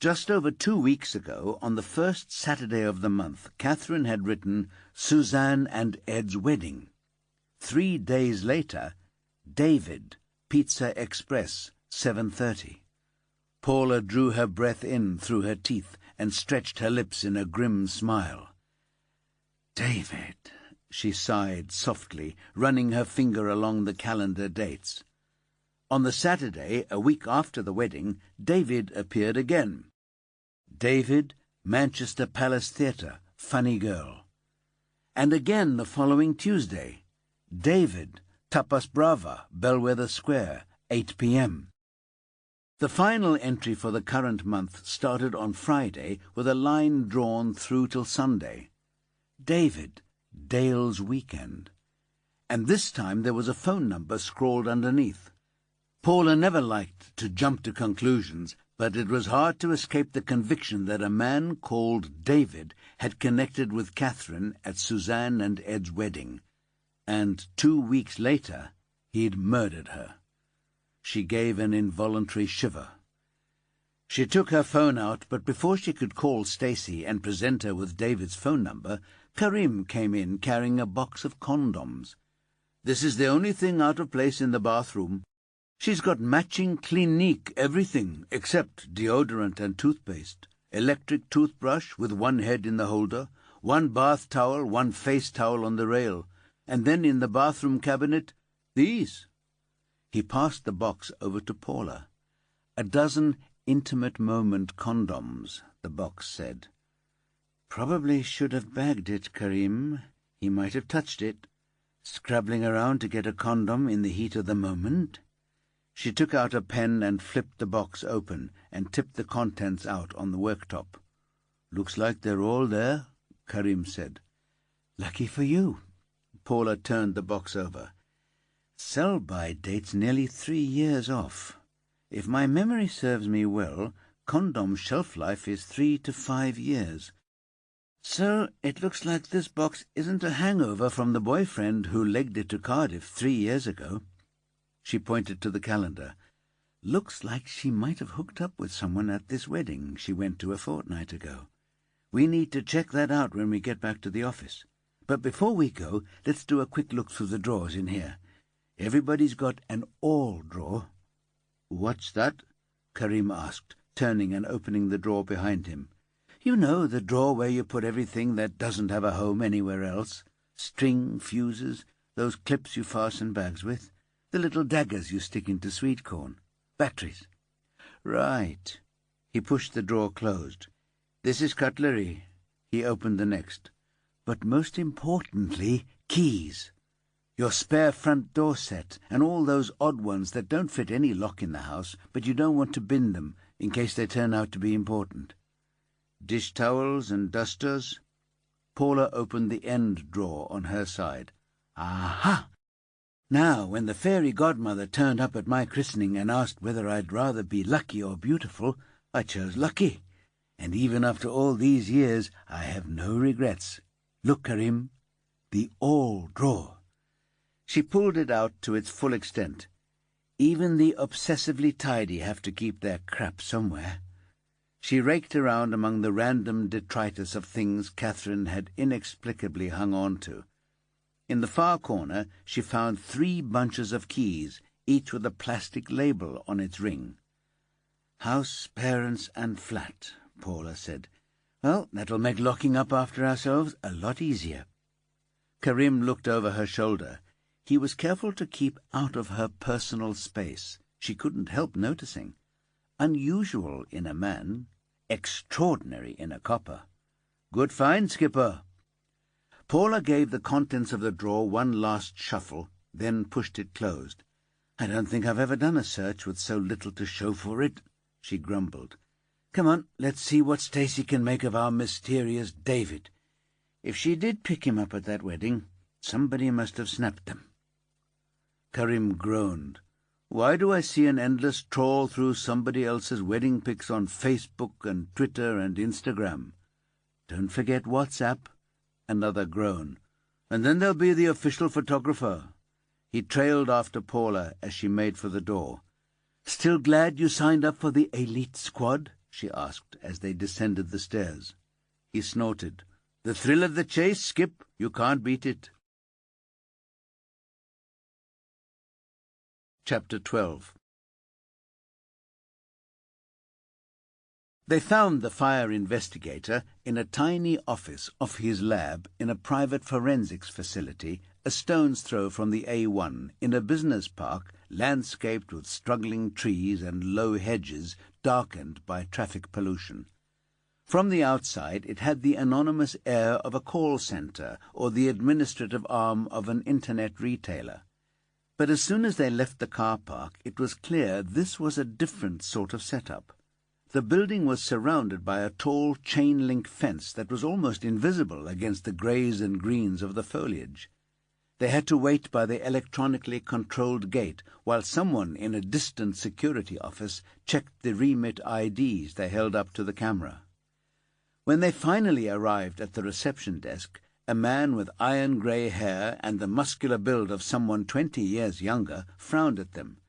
Just over 2 weeks ago, on the first Saturday of the month, Catherine had written Suzanne and Ed's wedding. 3 days later, David, Pizza Express, 7:30. Paula drew her breath in through her teeth and stretched her lips in a grim smile. David, she sighed softly, running her finger along the calendar dates. On the Saturday, a week after the wedding, David appeared again. David, Manchester Palace Theatre, Funny Girl. And again the following Tuesday. David, Tapas Brava, Bellwether Square, 8 p.m. The final entry for the current month started on Friday with a line drawn through till Sunday. David, Dale's Weekend. And this time there was a phone number scrawled underneath. Paula never liked to jump to conclusions, but it was hard to escape the conviction that a man called David had connected with Catherine at Suzanne and Ed's wedding, and 2 weeks later he'd murdered her. She gave an involuntary shiver. She took her phone out, but before she could call Stacy and present her with David's phone number, Karim came in carrying a box of condoms. "This is the only thing out of place in the bathroom. She's got matching Clinique everything except deodorant and toothpaste, electric toothbrush with one head in the holder, one bath towel, one face towel on the rail, and then in the bathroom cabinet, these." He passed the box over to Paula. "A dozen intimate moment condoms," the box said. "Probably should have bagged it, Karim. He might have touched it. Scrabbling around to get a condom in the heat of the moment." She took out a pen and flipped the box open and tipped the contents out on the worktop. "Looks like they're all there," Karim said. "Lucky for you." Paula turned the box over. "Sell-by date's nearly 3 years off. If my memory serves me well, condom shelf life is 3 to 5 years. So it looks like this box isn't a hangover from the boyfriend who legged it to Cardiff 3 years ago." She pointed to the calendar. "Looks like she might have hooked up with someone at this wedding she went to a fortnight ago. We need to check that out when we get back to the office. But before we go, let's do a quick look through the drawers in here. Everybody's got an all drawer." "What's that?" Karim asked, turning and opening the drawer behind him. "You know, the drawer where you put everything that doesn't have a home anywhere else. String, fuses, those clips you fasten bags with, the little daggers you stick into sweet corn, batteries." "Right." He pushed the drawer closed. "This is cutlery." He opened the next. "But most importantly, keys. Your spare front door set, and all those odd ones that don't fit any lock in the house, but you don't want to bin them in case they turn out to be important." "Dish towels and dusters." Paula opened the end drawer on her side. "Aha! Now, when the fairy godmother turned up at my christening and asked whether I'd rather be lucky or beautiful, I chose lucky. And even after all these years, I have no regrets. Look, Karim, the all drawer." She pulled it out to its full extent. Even the obsessively tidy have to keep their crap somewhere. She raked around among the random detritus of things Catherine had inexplicably hung on to. In the far corner she found 3 bunches of keys, each with a plastic label on its ring. "House, parents, and flat," Paula said. "Well, that'll make locking up after ourselves a lot easier." Karim looked over her shoulder. He was careful to keep out of her personal space. She couldn't help noticing. Unusual in a man, extraordinary in a copper. "Good find, Skipper." Paula gave the contents of the drawer one last shuffle, then pushed it closed. "I don't think I've ever done a search with so little to show for it," she grumbled. "Come on, let's see what Stacy can make of our mysterious David. If she did pick him up at that wedding, somebody must have snapped them." Karim groaned. "Why do I see an endless trawl through somebody else's wedding pics on Facebook and Twitter and Instagram? Don't forget WhatsApp." Another groan. "And then there'll be the official photographer." He trailed after Paula as she made for the door. "Still glad you signed up for the elite squad?" she asked as they descended the stairs. He snorted. "The thrill of the chase, Skip. You can't beat it." Chapter 12. They found the fire investigator in a tiny office off his lab in a private forensics facility a stone's throw from the A1 in a business park landscaped with struggling trees and low hedges darkened by traffic pollution. From the outside it had the anonymous air of a call centre or the administrative arm of an internet retailer. But as soon as they left the car park, it was clear this was a different sort of setup. The building was surrounded by a tall chain-link fence that was almost invisible against the greys and greens of the foliage. They had to wait by the electronically controlled gate while someone in a distant security office checked the remit IDs they held up to the camera. When they finally arrived at the reception desk, a man with iron-grey hair and the muscular build of someone 20 years younger frowned at them.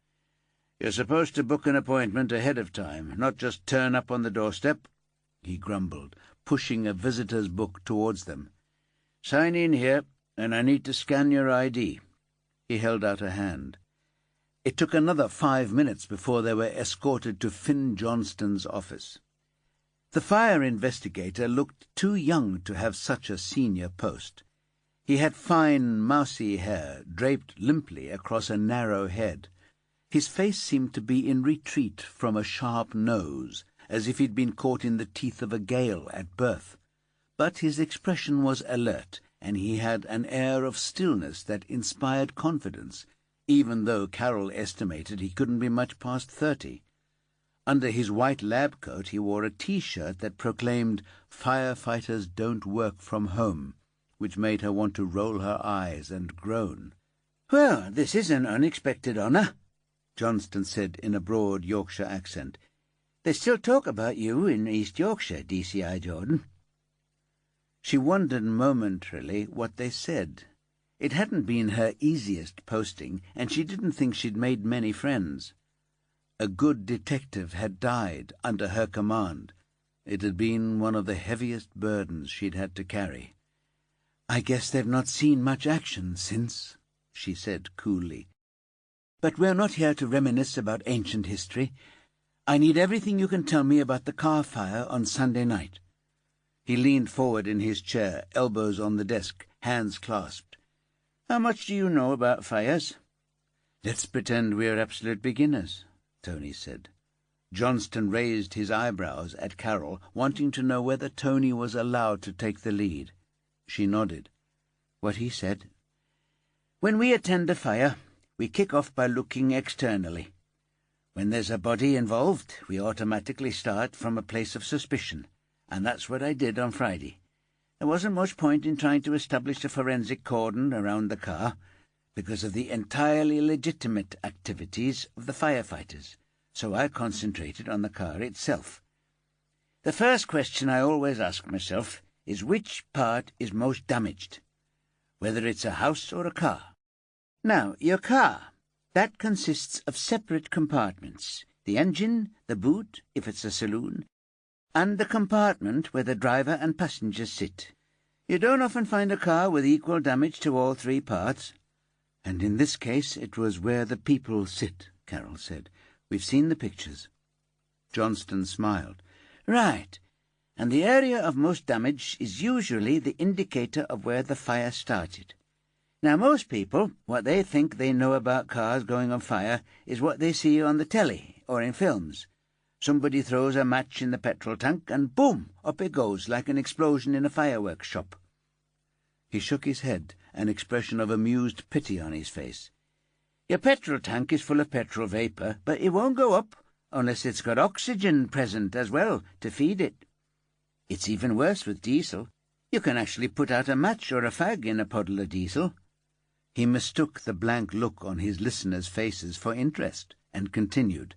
"You're supposed to book an appointment ahead of time, not just turn up on the doorstep," he grumbled, pushing a visitor's book towards them. "Sign in here, and I need to scan your ID." He held out a hand. It took another 5 minutes before they were escorted to Finn Johnston's office. The fire investigator looked too young to have such a senior post. He had fine, mousy hair draped limply across a narrow head. His face seemed to be in retreat from a sharp nose, as if he'd been caught in the teeth of a gale at birth. But his expression was alert, and he had an air of stillness that inspired confidence, even though Carol estimated he couldn't be much past 30. Under his white lab coat he wore a T-shirt that proclaimed, "Firefighters don't work from home," which made her want to roll her eyes and groan. "Well, this is an unexpected honour," Johnston said in a broad Yorkshire accent. "They still talk about you in East Yorkshire, DCI Jordan." She wondered momentarily what they said. It hadn't been her easiest posting, and she didn't think she'd made many friends. A good detective had died under her command. It had been one of the heaviest burdens she'd had to carry. "I guess they've not seen much action since," she said coolly. "But we're not here to reminisce about ancient history. I need everything you can tell me about the car fire on Sunday night." He leaned forward in his chair, elbows on the desk, hands clasped. "How much do you know about fires?" "Let's pretend we're absolute beginners," Tony said. Johnston raised his eyebrows at Carol, wanting to know whether Tony was allowed to take the lead. She nodded. What he said: "When we attend a fire, we kick off by looking externally. When there's a body involved, we automatically start from a place of suspicion, and that's what I did on Friday. There wasn't much point in trying to establish a forensic cordon around the car, because of the entirely legitimate activities of the firefighters, so I concentrated on the car itself. The first question I always ask myself is which part is most damaged, whether it's a house or a car. Now, your car, that consists of separate compartments: the engine, the boot, if it's a saloon, and the compartment where the driver and passengers sit. You don't often find a car with equal damage to all three parts." "And in this case it was where the people sit," Carol said. "We've seen the pictures." Johnston smiled. "Right. And the area of most damage is usually the indicator of where the fire started. Now, most people, what they think they know about cars going on fire is what they see on the telly or in films. Somebody throws a match in the petrol tank, and boom, up it goes like an explosion in a fireworks shop." He shook his head, an expression of amused pity on his face. "Your petrol tank is full of petrol vapour, but it won't go up unless it's got oxygen present as well to feed it. It's even worse with diesel. You can actually put out a match or a fag in a puddle of diesel." He mistook the blank look on his listeners' faces for interest, and continued,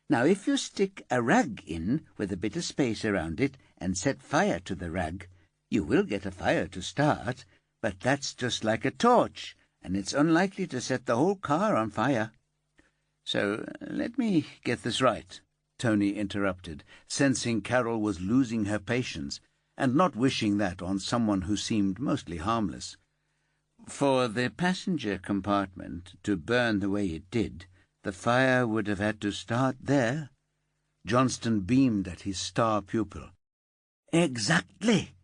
"Now, if you stick a rag in with a bit of space around it and set fire to the rag, you will get a fire to start, but that's just like a torch, and it's unlikely to set the whole car on fire." "So let me get this right," Tony interrupted, sensing Carol was losing her patience, and not wishing that on someone who seemed mostly harmless. "For the passenger compartment to burn the way it did, the fire would have had to start there?" Johnston beamed at his star pupil. "Exactly.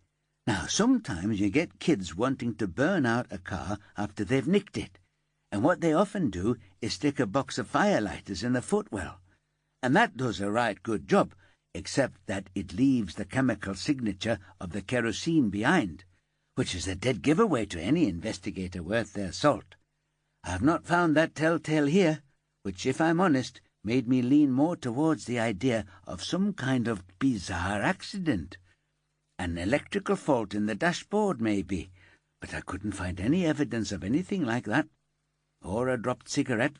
Now, sometimes you get kids wanting to burn out a car after they've nicked it, and what they often do is stick a box of firelighters in the footwell, and that does a right good job, except that it leaves the chemical signature of the kerosene behind, which is a dead giveaway to any investigator worth their salt. I've not found that telltale here, which, if I'm honest, made me lean more towards the idea of some kind of bizarre accident. An electrical fault in the dashboard, maybe, but I couldn't find any evidence of anything like that, or a dropped cigarette.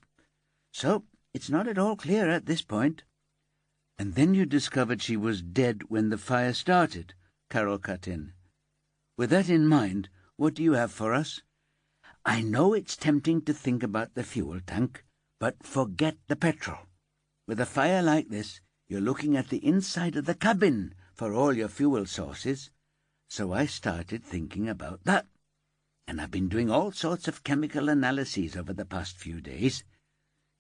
So it's not at all clear at this point." "And then you discovered she was dead when the fire started," Carol cut in. "With that in mind, what do you have for us?" "I know it's tempting to think about the fuel tank, but forget the petrol. With a fire like this, you're looking at the inside of the cabin for all your fuel sources. So I started thinking about that. And I've been doing all sorts of chemical analyses over the past few days."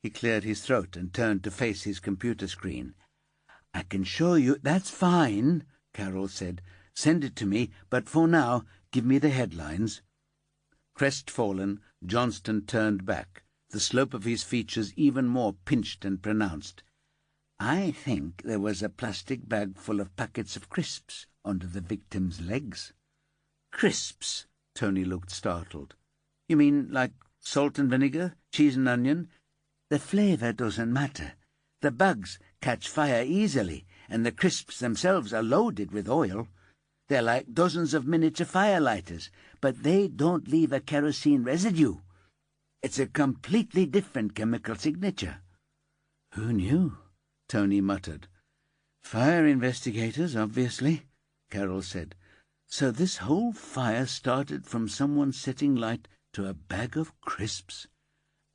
He cleared his throat and turned to face his computer screen. "I can show you—" "That's fine," Carol said. "Send it to me, but for now, give me the headlines." Crestfallen, Johnston turned back, the slope of his features even more pinched and pronounced. "I think there was a plastic bag full of packets of crisps under the victim's legs." "Crisps?" Tony looked startled. "You mean like salt and vinegar, cheese and onion?" "The flavour doesn't matter. The bugs catch fire easily, and the crisps themselves are loaded with oil. They're like dozens of miniature firelighters, but they don't leave a kerosene residue. It's a completely different chemical signature." "Who knew?" Tony muttered. "Fire investigators, obviously," Carol said. "So this whole fire started from someone setting light to a bag of crisps.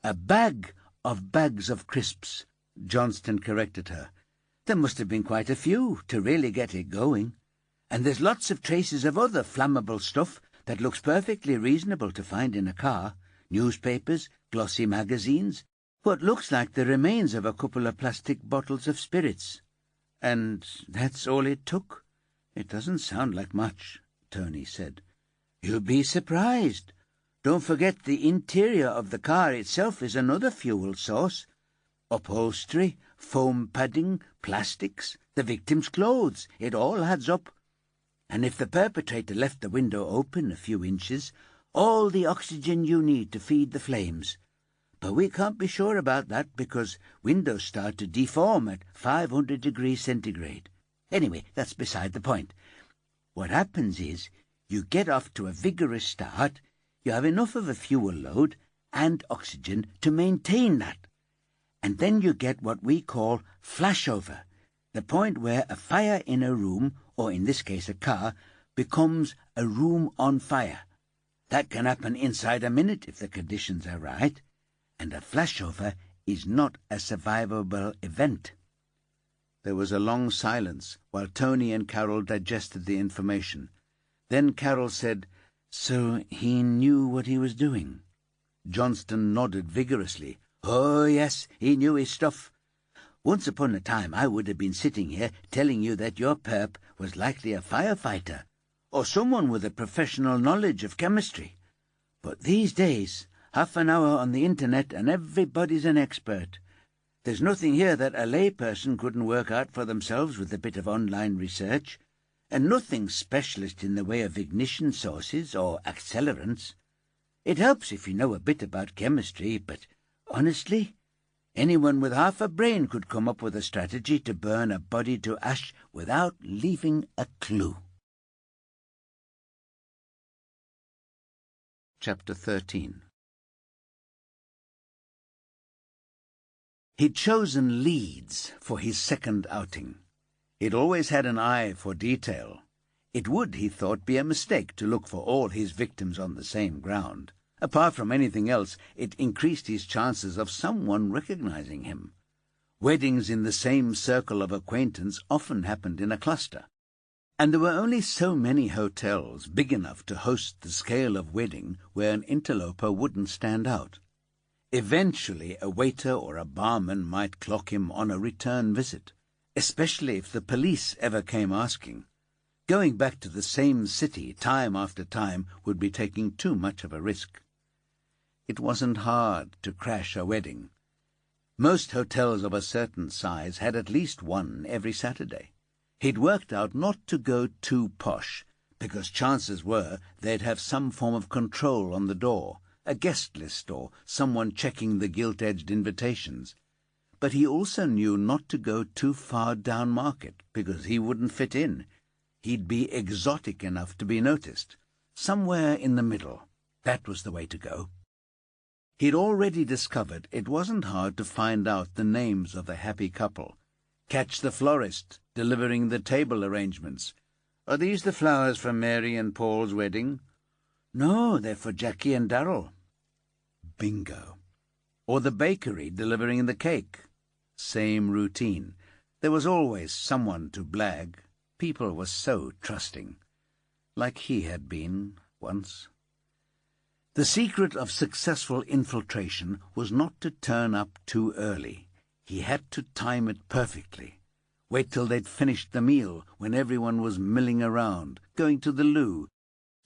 A bag of bags of crisps, Johnston corrected her. There must have been quite a few to really get it going. And there's lots of traces of other flammable stuff that looks perfectly reasonable to find in a car. Newspapers, glossy magazines, what looks like the remains of a couple of plastic bottles of spirits. And that's all it took? It doesn't sound like much, Tony said. You'll be surprised. Don't forget the interior of the car itself is another fuel source. Upholstery, foam padding, plastics, the victim's clothes, it all adds up. And if the perpetrator left the window open a few inches, all the oxygen you need to feed the flames. But we can't be sure about that because windows start to deform at 500 degrees centigrade. Anyway, that's beside the point. What happens is you get off to a vigorous start, you have enough of a fuel load and oxygen to maintain that. And then you get what we call flashover, the point where a fire in a room, or in this case a car, becomes a room on fire. That can happen inside a minute if the conditions are right, and a flashover is not a survivable event. There was a long silence while Tony and Carol digested the information. Then Carol said, "So he knew what he was doing?" Johnston nodded vigorously. "Oh, yes, he knew his stuff. Once upon a time I would have been sitting here telling you that your perp was likely a firefighter, or someone with a professional knowledge of chemistry. But these days, half an hour on the internet and everybody's an expert. There's nothing here that a layperson couldn't work out for themselves with a bit of online research, and nothing specialist in the way of ignition sources or accelerants. It helps if you know a bit about chemistry, but honestly, anyone with half a brain could come up with a strategy to burn a body to ash without leaving a clue." Chapter 13. He'd chosen Leeds for his second outing. He'd always had an eye for detail. It would, he thought, be a mistake to look for all his victims on the same ground. Apart from anything else, it increased his chances of someone recognizing him. Weddings in the same circle of acquaintance often happened in a cluster, and there were only so many hotels big enough to host the scale of wedding where an interloper wouldn't stand out. Eventually, a waiter or a barman might clock him on a return visit, especially if the police ever came asking. Going back to the same city time after time would be taking too much of a risk. It wasn't hard to crash a wedding. Most hotels of a certain size had at least one every Saturday. He'd worked out not to go too posh, because chances were they'd have some form of control on the door, a guest list or someone checking the gilt-edged invitations. But he also knew not to go too far down market, because he wouldn't fit in. He'd be exotic enough to be noticed. Somewhere in the middle. That was the way to go. He'd already discovered it wasn't hard to find out the names of the happy couple. Catch the florist delivering the table arrangements. "Are these the flowers for Mary and Paul's wedding?" "No, they're for Jackie and Darrell." Bingo. Or the bakery delivering the cake. Same routine. There was always someone to blag. People were so trusting. Like he had been once. The secret of successful infiltration was not to turn up too early. He had to time it perfectly. Wait till they'd finished the meal, when everyone was milling around, going to the loo,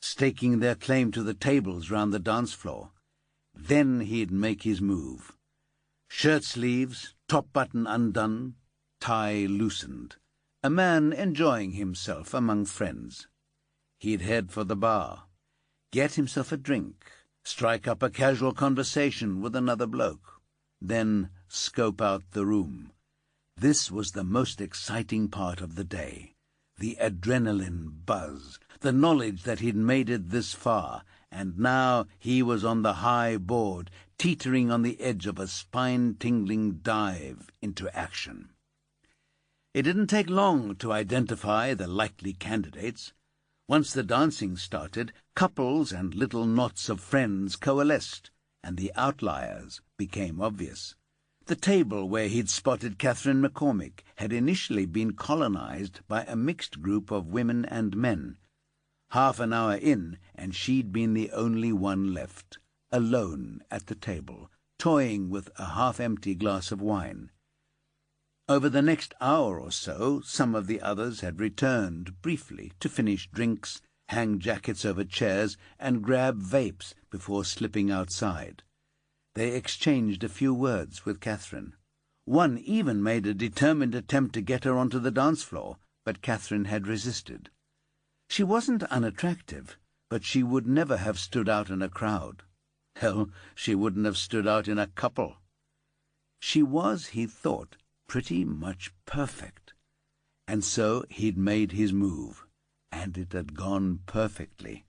staking their claim to the tables round the dance floor. Then he'd make his move. Shirt sleeves, top button undone, tie loosened. A man enjoying himself among friends. He'd head for the bar, get himself a drink, strike up a casual conversation with another bloke, then scope out the room. This was the most exciting part of the day. The adrenaline buzz, the knowledge that he'd made it this far, and now he was on the high board, teetering on the edge of a spine-tingling dive into action. It didn't take long to identify the likely candidates. Once the dancing started, couples and little knots of friends coalesced, and the outliers became obvious. The table where he'd spotted Catherine McCormick had initially been colonized by a mixed group of women and men. Half an hour in, and she'd been the only one left, alone at the table, toying with a half-empty glass of wine. Over the next hour or so, some of the others had returned briefly to finish drinks, hang jackets over chairs, and grab vapes before slipping outside. They exchanged a few words with Catherine. One even made a determined attempt to get her onto the dance floor, but Catherine had resisted. She wasn't unattractive, but she would never have stood out in a crowd. Hell, she wouldn't have stood out in a couple. She was, he thought, pretty much perfect. And so he'd made his move, and it had gone perfectly.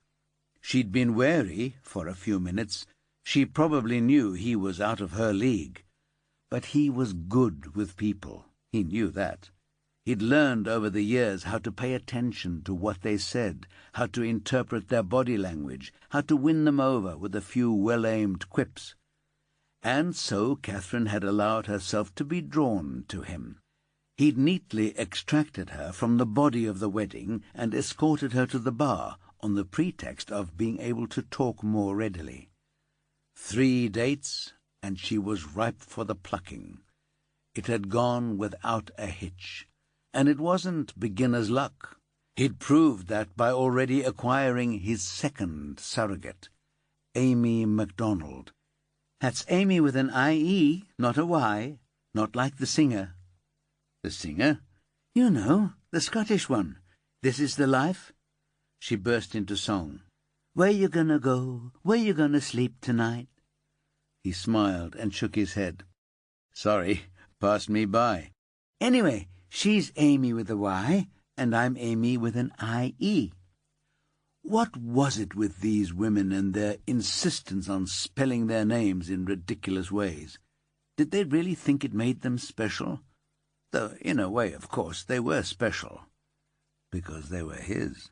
She'd been wary for a few minutes. She probably knew he was out of her league. But he was good with people. He knew that. He'd learned over the years how to pay attention to what they said, how to interpret their body language, how to win them over with a few well-aimed quips. And so Catherine had allowed herself to be drawn to him. He'd neatly extracted her from the body of the wedding and escorted her to the bar on the pretext of being able to talk more readily. 3 dates, and she was ripe for the plucking. It had gone without a hitch, and it wasn't beginner's luck. He'd proved that by already acquiring his second surrogate, Amy MacDonald. That's Amy with an I-E, not a Y, not like the singer. The singer? You know, the Scottish one. This is the life. She burst into song. Where you gonna go? Where you gonna sleep tonight? He smiled and shook his head. Sorry, passed me by. Anyway, she's Amy with a Y, and I'm Amy with an I-E. What was it with these women and their insistence on spelling their names in ridiculous ways? Did they really think it made them special? Though, in a way, of course, they were special. Because they were his.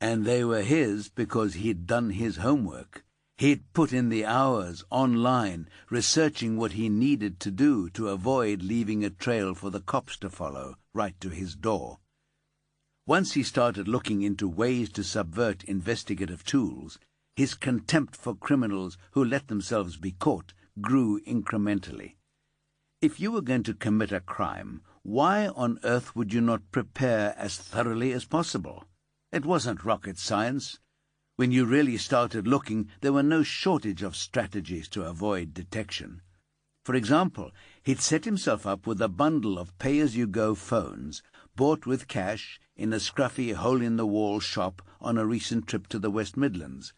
And they were his because he'd done his homework. He'd put in the hours online, researching what he needed to do to avoid leaving a trail for the cops to follow right to his door. Once he started looking into ways to subvert investigative tools, his contempt for criminals who let themselves be caught grew incrementally. If you were going to commit a crime, why on earth would you not prepare as thoroughly as possible? It wasn't rocket science. When you really started looking, there were no shortage of strategies to avoid detection. For example, he'd set himself up with a bundle of pay-as-you-go phones, bought with cash in a scruffy hole-in-the-wall shop on a recent trip to the West Midlands.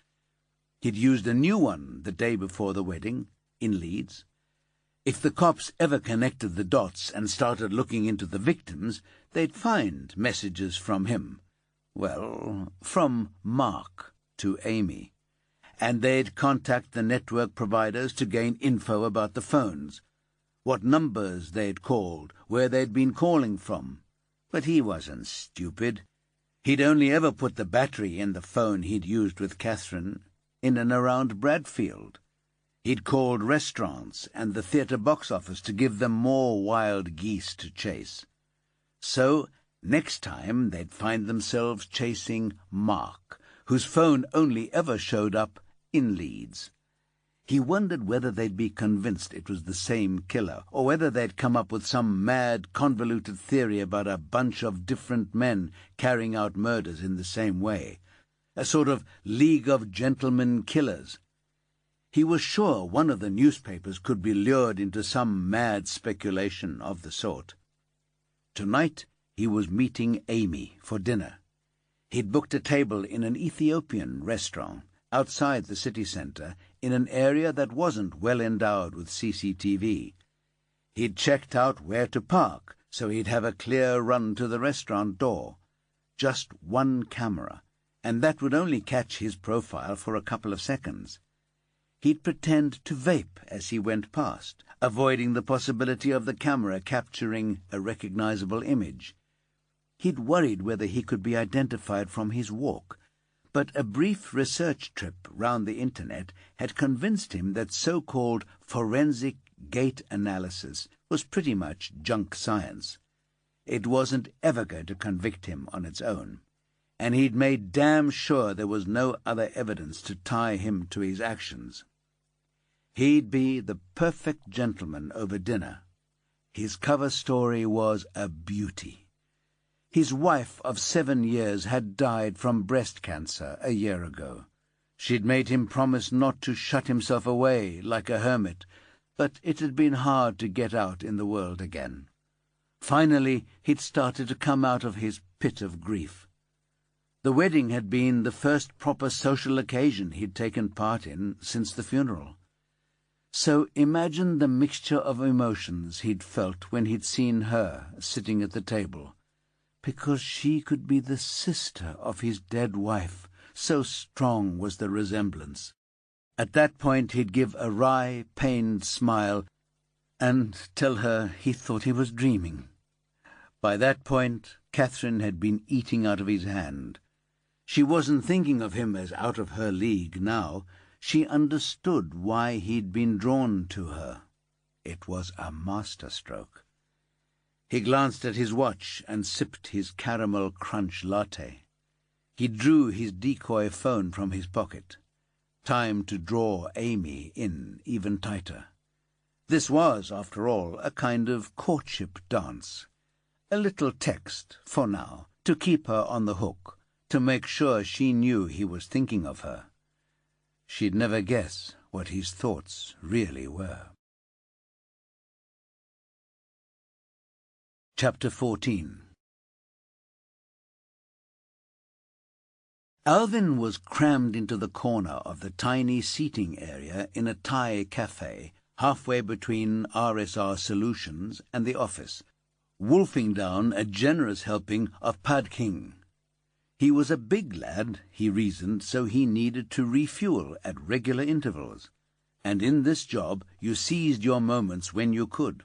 He'd used a new one the day before the wedding, in Leeds. If the cops ever connected the dots and started looking into the victims, they'd find messages from him. Well, from Mark to Amy. And they'd contact the network providers to gain info about the phones, what numbers they'd called, where they'd been calling from. But he wasn't stupid. He'd only ever put the battery in the phone he'd used with Catherine, in and around Bradfield. He'd called restaurants and the theatre box office to give them more wild geese to chase. So, next time they'd find themselves chasing Mark, whose phone only ever showed up in Leeds. He wondered whether they'd be convinced it was the same killer, or whether they'd come up with some mad, convoluted theory about a bunch of different men carrying out murders in the same way, a sort of League of Gentlemen Killers. He was sure one of the newspapers could be lured into some mad speculation of the sort. Tonight he was meeting Amy for dinner. He'd booked a table in an Ethiopian restaurant outside the city centre in an area that wasn't well endowed with CCTV. He'd checked out where to park so he'd have a clear run to the restaurant door. Just one camera, and that would only catch his profile for a couple of seconds. He'd pretend to vape as he went past, avoiding the possibility of the camera capturing a recognizable image. He'd worried whether he could be identified from his walk, but a brief research trip round the internet had convinced him that so-called forensic gait analysis was pretty much junk science. It wasn't ever going to convict him on its own, and he'd made damn sure there was no other evidence to tie him to his actions. He'd be the perfect gentleman over dinner. His cover story was a beauty. His wife of 7 years had died from breast cancer a year ago. She'd made him promise not to shut himself away like a hermit, but it had been hard to get out in the world again. Finally, he'd started to come out of his pit of grief. The wedding had been the first proper social occasion he'd taken part in since the funeral. So imagine the mixture of emotions he'd felt when he'd seen her sitting at the table, because she could be the sister of his dead wife, so strong was the resemblance. At that point he'd give a wry, pained smile and tell her he thought he was dreaming. By that point, Catherine had been eating out of his hand. She wasn't thinking of him as out of her league now. She understood why he'd been drawn to her. It was a masterstroke. He glanced at his watch and sipped his caramel crunch latte. He drew his decoy phone from his pocket. Time to draw Amy in even tighter. This was, after all, a kind of courtship dance. A little text, for now, to keep her on the hook, to make sure she knew he was thinking of her. She'd never guess what his thoughts really were. Chapter 14. Alvin was crammed into the corner of the tiny seating area in a Thai cafe halfway between RSR Solutions and the office, wolfing down a generous helping of pad king. He was a big lad, he reasoned, so he needed to refuel at regular intervals, and in this job you seized your moments when you could.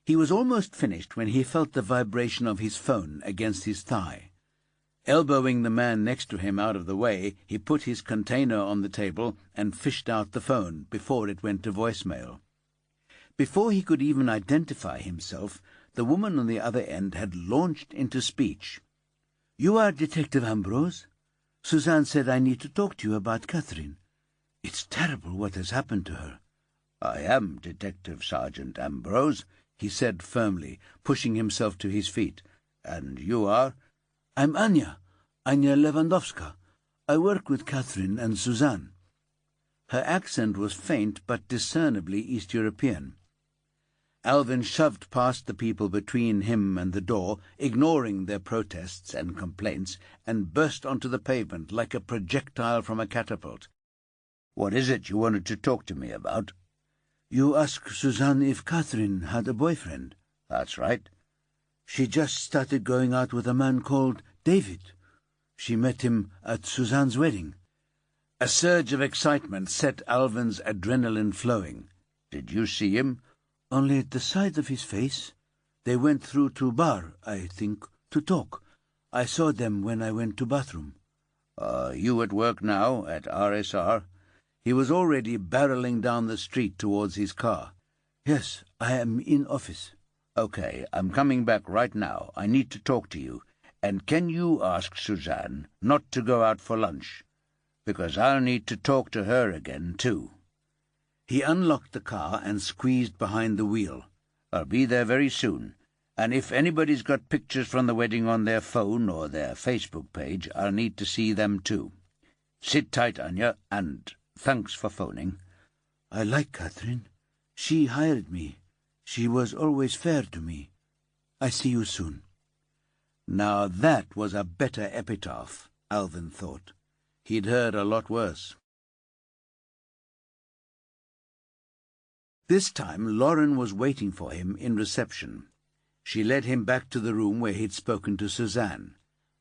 He was almost finished when he felt the vibration of his phone against his thigh. Elbowing the man next to him out of the way, he put his container on the table and fished out the phone before it went to voicemail. Before he could even identify himself, the woman on the other end had launched into speech. "You are Detective Ambrose? Suzanne said I need to talk to you about Catherine. It's terrible what has happened to her." "I am Detective Sergeant Ambrose," he said firmly, pushing himself to his feet. "And you are?" "I'm Anya Lewandowska. I work with Catherine and Suzanne." Her accent was faint but discernibly East European. Alvin shoved past the people between him and the door, ignoring their protests and complaints, and burst onto the pavement like a projectile from a catapult. "What is it you wanted to talk to me about?" "You asked Suzanne if Catherine had a boyfriend." "That's right." "She just started going out with a man called David. She met him at Suzanne's wedding." A surge of excitement set Alvin's adrenaline flowing. "Did you see him?" "Only at the side of his face. They went through to bar, I think, to talk. I saw them when I went to bathroom." "Are you at work now, at RSR?" He was already barreling down the street towards his car. "Yes, I am in office." "Okay, I'm coming back right now. I need to talk to you. And can you ask Suzanne not to go out for lunch? Because I'll need to talk to her again, too." He unlocked the car and squeezed behind the wheel. "I'll be there very soon. And if anybody's got pictures from the wedding on their phone or their Facebook page, I'll need to see them, too. Sit tight, Anya, and thanks for phoning." "I like Catherine. She hired me. She was always fair to me. I see you soon." Now that was a better epitaph, Alvin thought. He'd heard a lot worse. This time Lauren was waiting for him in reception. She led him back to the room where he'd spoken to Suzanne.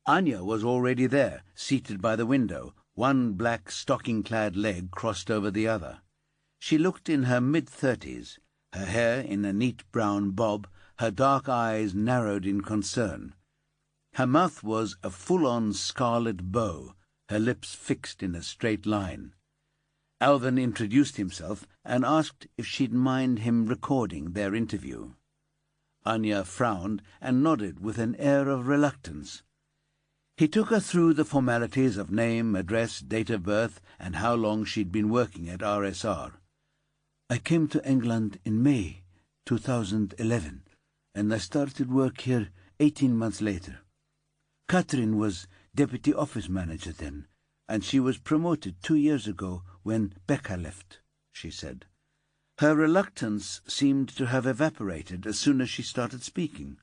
Anya was already there, seated by the window, one black stocking-clad leg crossed over the other. She looked in her mid-30s, her hair in a neat brown bob, her dark eyes narrowed in concern. Her mouth was a full-on scarlet bow, her lips fixed in a straight line. Alvin introduced himself and asked if she'd mind him recording their interview. Anya frowned and nodded with an air of reluctance. He took her through the formalities of name, address, date of birth, and how long she'd been working at RSR. "I came to England in May 2011, and I started work here 18 months later. Catherine was deputy office manager then, and she was promoted 2 years ago when Becca left," she said. Her reluctance seemed to have evaporated as soon as she started speaking.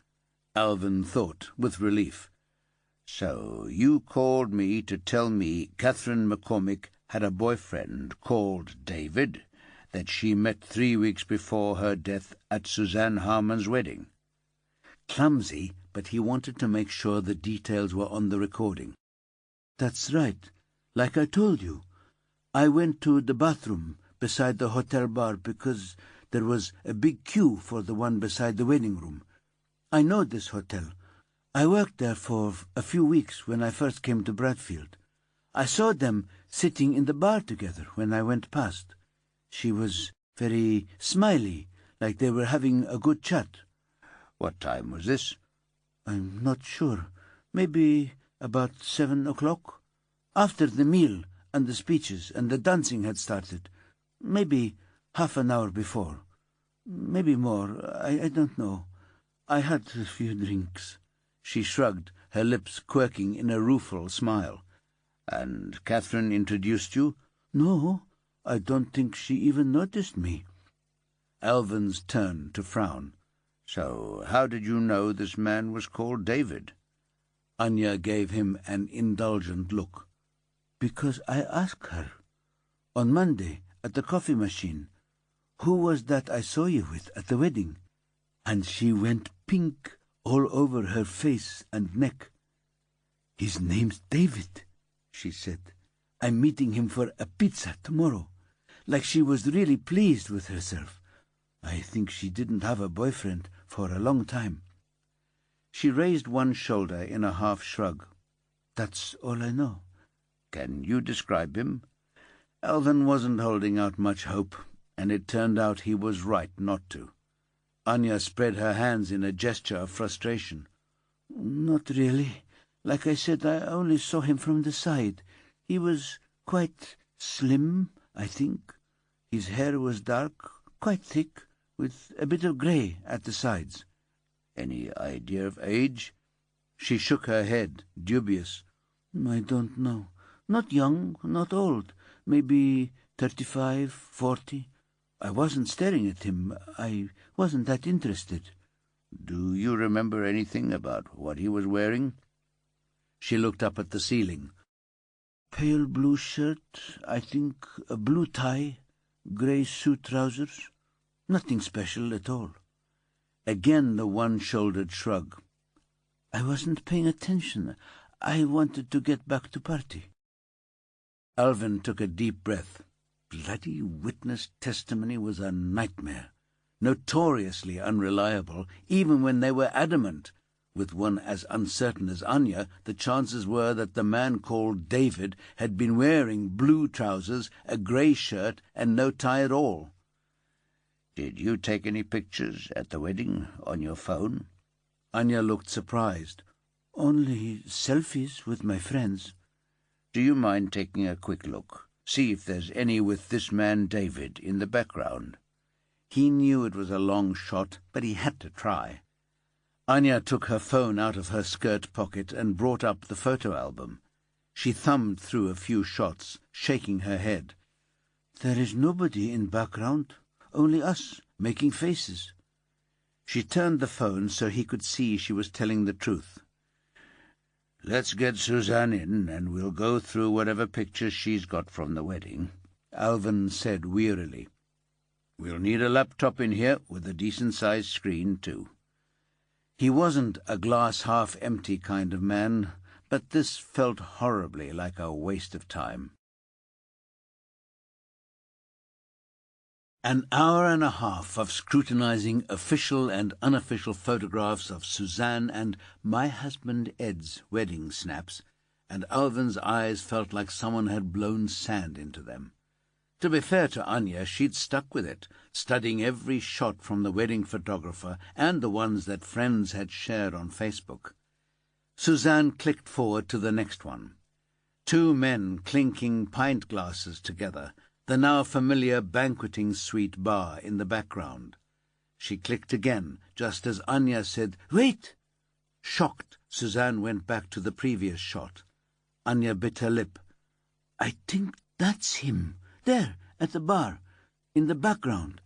Alvin thought with relief. "So you called me to tell me Catherine McCormick had a boyfriend called David that she met 3 weeks before her death at Suzanne Harmon's wedding." Clumsy, but he wanted to make sure the details were on the recording. "That's right. Like I told you, I went to the bathroom beside the hotel bar because there was a big queue for the one beside the wedding room. I know this hotel. I worked there for a few weeks when I first came to Bradfield. I saw them sitting in the bar together when I went past. She was very smiley, like they were having a good chat." "What time was this?" "I'm not sure. Maybe about 7 o'clock. After the meal and the speeches and the dancing had started. Maybe half an hour before. Maybe more. I don't know. I had a few drinks." She shrugged, her lips quirking in a rueful smile. "And Catherine introduced you?" "No, I don't think she even noticed me." Alvin's turned to frown. "So how did you know this man was called David?" Anya gave him an indulgent look. "Because I asked her. On Monday, at the coffee machine, 'Who was that I saw you with at the wedding?' And she went pink all over her face and neck. 'His name's David,' she said. 'I'm meeting him for a pizza tomorrow.' Like she was really pleased with herself. I think she didn't have a boyfriend for a long time." She raised one shoulder in a half shrug. "That's all I know." "Can you describe him?" Alvin wasn't holding out much hope, and it turned out he was right not to. Anya spread her hands in a gesture of frustration. "Not really. Like I said, I only saw him from the side. He was quite slim, I think. His hair was dark, quite thick, with a bit of grey at the sides." "Any idea of age?" She shook her head, dubious. "I don't know. Not young, not old. Maybe 35, 40. I wasn't staring at him. I wasn't that interested." "Do you remember anything about what he was wearing?" She looked up at the ceiling. "Pale blue shirt, I think, a blue tie, grey suit trousers. Nothing special at all." Again the one-shouldered shrug. "I wasn't paying attention. I wanted to get back to party." Alvin took a deep breath. Bloody witness testimony was a nightmare, notoriously unreliable, even when they were adamant. With one as uncertain as Anya, the chances were that the man called David had been wearing blue trousers, a grey shirt, and no tie at all. "Did you take any pictures at the wedding on your phone?" Anya looked surprised. "Only selfies with my friends." "Do you mind taking a quick look? See if there's any with this man David in the background." He knew it was a long shot, but he had to try. Anya took her phone out of her skirt pocket and brought up the photo album. She thumbed through a few shots, shaking her head. "There is nobody in background, only us, making faces." She turned the phone so he could see she was telling the truth. "Let's get Suzanne in, and we'll go through whatever pictures she's got from the wedding," Alvin said wearily. "We'll need a laptop in here with a decent-sized screen, too." He wasn't a glass-half-empty kind of man, but this felt horribly like a waste of time. An hour and a half of scrutinizing official and unofficial photographs of Suzanne and my husband Ed's wedding snaps, and Alvin's eyes felt like someone had blown sand into them. To be fair to Anya, she'd stuck with it, studying every shot from the wedding photographer and the ones that friends had shared on Facebook. Suzanne clicked forward to the next one. Two men clinking pint glasses together, the now familiar banqueting suite bar in the background. She clicked again, just as Anya said, "Wait!" Shocked, Suzanne went back to the previous shot. Anya bit her lip. "I think that's him. There, at the bar, in the background."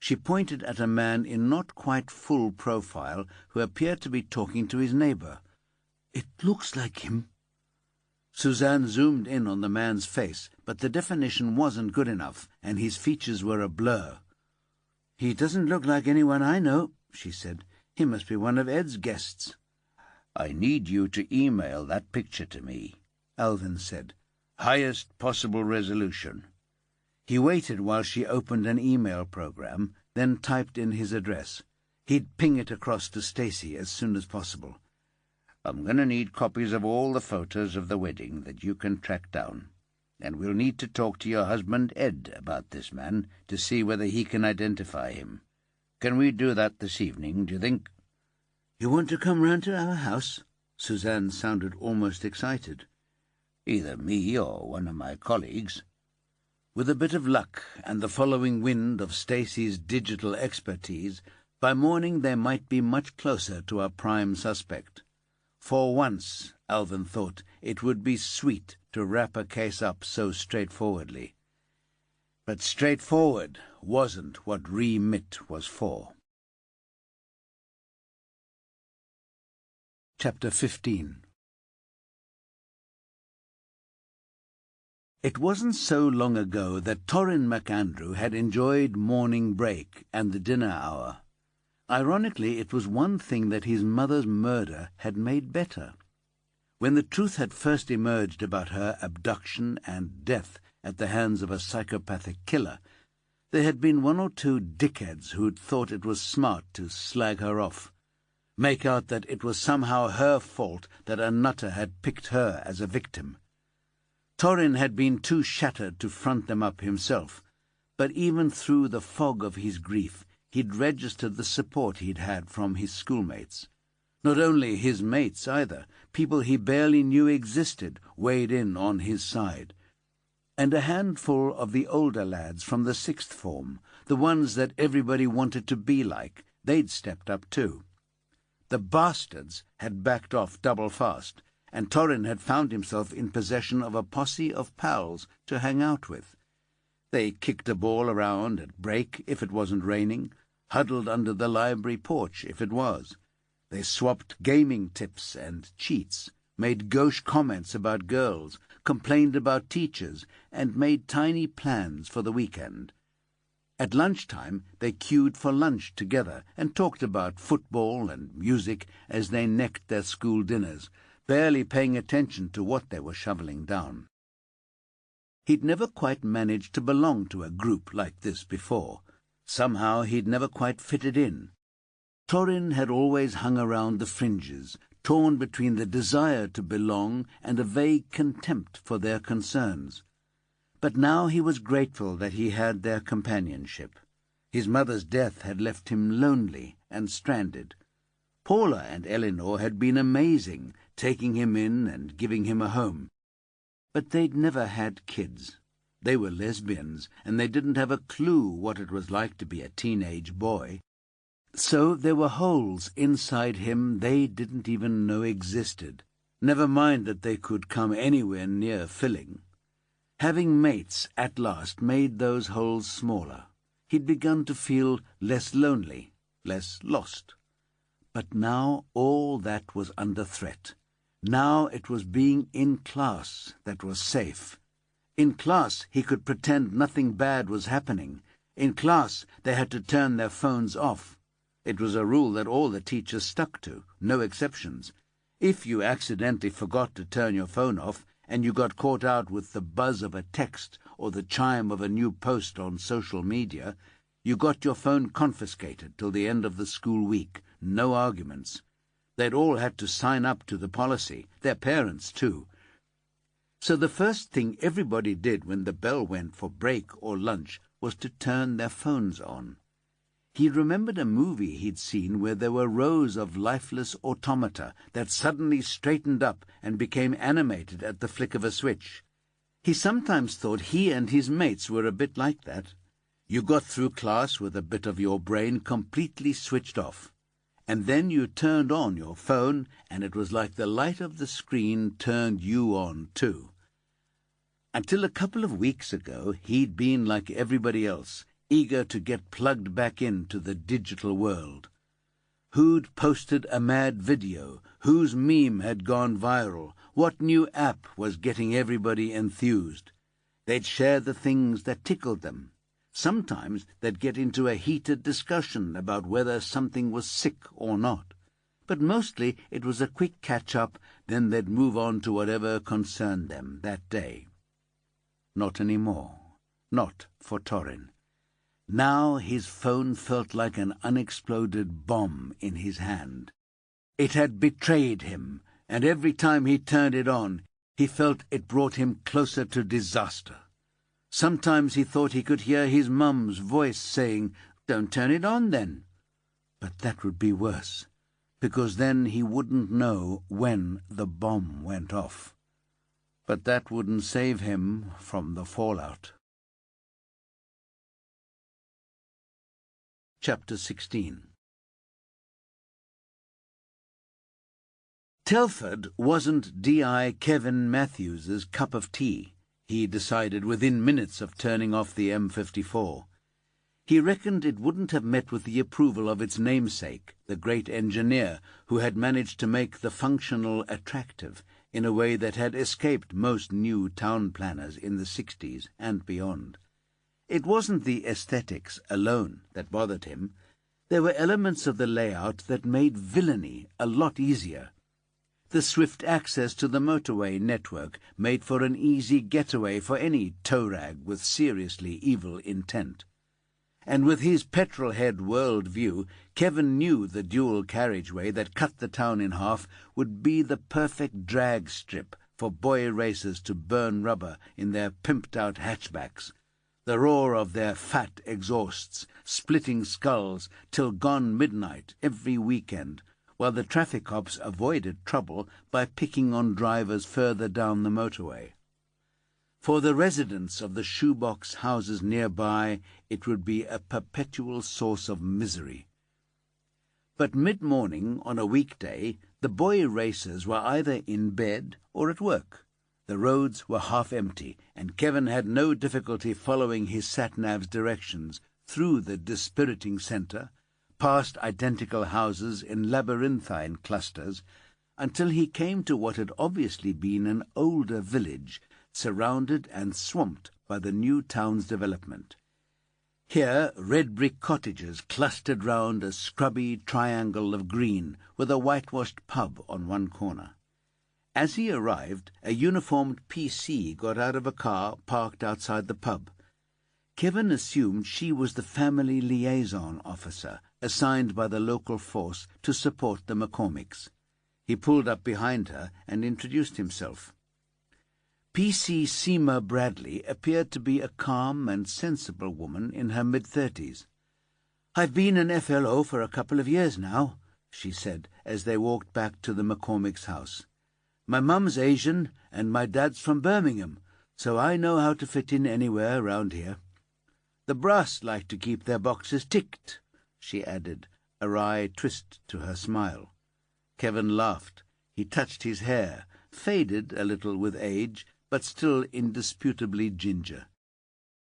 She pointed at a man in not quite full profile who appeared to be talking to his neighbour. "It looks like him." Suzanne zoomed in on the man's face, but the definition wasn't good enough, and his features were a blur. "He doesn't look like anyone I know," she said. "He must be one of Ed's guests." "I need you to email that picture to me," Alvin said. "Highest possible resolution." He waited while she opened an email program, then typed in his address. He'd ping it across to Stacy as soon as possible. "I'm going to need copies of all the photos of the wedding that you can track down, and we'll need to talk to your husband Ed about this man to see whether he can identify him. Can we do that this evening, do you think?" "You want to come round to our house?" Suzanne sounded almost excited. "Either me or one of my colleagues." With a bit of luck and the following wind of Stacy's digital expertise, by morning they might be much closer to our prime suspect. For once, Alvin thought, it would be sweet to wrap a case up so straightforwardly. But straightforward wasn't what Remit was for. Chapter 15. It wasn't so long ago that Torrin MacAndrew had enjoyed morning break and the dinner hour. Ironically, it was one thing that his mother's murder had made better. When the truth had first emerged about her abduction and death at the hands of a psychopathic killer, there had been one or two dickheads who'd thought it was smart to slag her off, make out that it was somehow her fault that a nutter had picked her as a victim. Torrin had been too shattered to front them up himself, but even through the fog of his grief, he'd registered the support he'd had from his schoolmates. Not only his mates either, people he barely knew existed weighed in on his side. And a handful of the older lads from the sixth form, the ones that everybody wanted to be like, they'd stepped up too. The bastards had backed off double fast, and Torrin had found himself in possession of a posse of pals to hang out with. They kicked a ball around at break if it wasn't raining, huddled under the library porch if it was. They swapped gaming tips and cheats, made gauche comments about girls, complained about teachers, and made tiny plans for the weekend. At lunchtime they queued for lunch together and talked about football and music as they necked their school dinners, barely paying attention to what they were shoveling down. He'd never quite managed to belong to a group like this before. Somehow he'd never quite fitted in. Torrin had always hung around the fringes, torn between the desire to belong and a vague contempt for their concerns. But now he was grateful that he had their companionship. His mother's death had left him lonely and stranded. Paula and Eleanor had been amazing, taking him in and giving him a home. But they'd never had kids. They were lesbians, and they didn't have a clue what it was like to be a teenage boy. So there were holes inside him they didn't even know existed, never mind that they could come anywhere near filling. Having mates at last made those holes smaller. He'd begun to feel less lonely, less lost. But now all that was under threat. Now it was being in class that was safe. In class he could pretend nothing bad was happening. In class they had to turn their phones off. It was a rule that all the teachers stuck to, no exceptions. If you accidentally forgot to turn your phone off, and you got caught out with the buzz of a text or the chime of a new post on social media, you got your phone confiscated till the end of the school week. No arguments. They'd all had to sign up to the policy, their parents too. So the first thing everybody did when the bell went for break or lunch was to turn their phones on. He remembered a movie he'd seen where there were rows of lifeless automata that suddenly straightened up and became animated at the flick of a switch. He sometimes thought he and his mates were a bit like that. You got through class with a bit of your brain completely switched off, and then you turned on your phone, and it was like the light of the screen turned you on too. Until a couple of weeks ago, he'd been like everybody else, eager to get plugged back into the digital world. Who'd posted a mad video? Whose meme had gone viral? What new app was getting everybody enthused? They'd share the things that tickled them. Sometimes they'd get into a heated discussion about whether something was sick or not. But mostly it was a quick catch-up, then they'd move on to whatever concerned them that day. Not anymore. Not for Torrin. Now his phone felt like an unexploded bomb in his hand. It had betrayed him, and every time he turned it on, he felt it brought him closer to disaster. Sometimes he thought he could hear his mum's voice saying, "Don't turn it on then." But that would be worse, because then he wouldn't know when the bomb went off. But that wouldn't save him from the fallout. Chapter 16. Telford wasn't D.I. Kevin Matthews's cup of tea, he decided within minutes of turning off the M54. He reckoned it wouldn't have met with the approval of its namesake, the great engineer who had managed to make the functional attractive in a way that had escaped most new town planners in the 60s and beyond. It wasn't the aesthetics alone that bothered him. There were elements of the layout that made villainy a lot easier. The swift access to the motorway network made for an easy getaway for any tow-rag with seriously evil intent. And with his petrol-head world-view, Kevin knew the dual carriageway that cut the town in half would be the perfect drag strip for boy racers to burn rubber in their pimped-out hatchbacks, the roar of their fat exhausts, splitting skulls till gone midnight every weekend, while the traffic cops avoided trouble by picking on drivers further down the motorway. For the residents of the shoebox houses nearby, it would be a perpetual source of misery. But mid-morning on a weekday, the boy racers were either in bed or at work. The roads were half empty, and Kevin had no difficulty following his sat-nav's directions through the dispiriting centre, past identical houses in labyrinthine clusters, until he came to what had obviously been an older village, surrounded and swamped by the new town's development. Here red-brick cottages clustered round a scrubby triangle of green, with a whitewashed pub on one corner. As he arrived, a uniformed PC got out of a car parked outside the pub. Kevin assumed she was the family liaison officer assigned by the local force to support the McCormicks. He pulled up behind her and introduced himself. PC Seema Bradley appeared to be a calm and sensible woman in her mid-30s. "I've been an FLO for a couple of years now," she said as they walked back to the McCormicks' house. "My mum's Asian and my dad's from Birmingham, so I know how to fit in anywhere round here. The brass like to keep their boxes ticked," she added, a wry twist to her smile. Kevin laughed. He touched his hair, faded a little with age, but still indisputably ginger.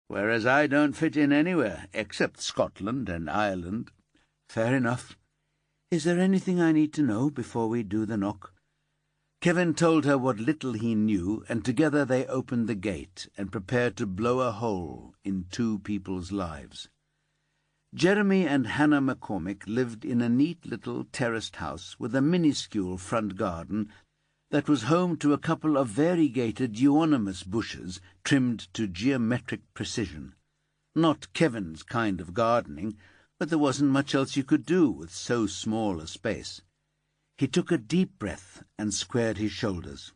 "Whereas I don't fit in anywhere, except Scotland and Ireland." "Fair enough. Is there anything I need to know before we do the knock?" Kevin told her what little he knew, and together they opened the gate and prepared to blow a hole in two people's lives. Jeremy and Hannah McCormick lived in a neat little terraced house with a minuscule front garden that was home to a couple of variegated euonymus bushes trimmed to geometric precision. Not Kevin's kind of gardening, but there wasn't much else you could do with so small a space. He took a deep breath and squared his shoulders.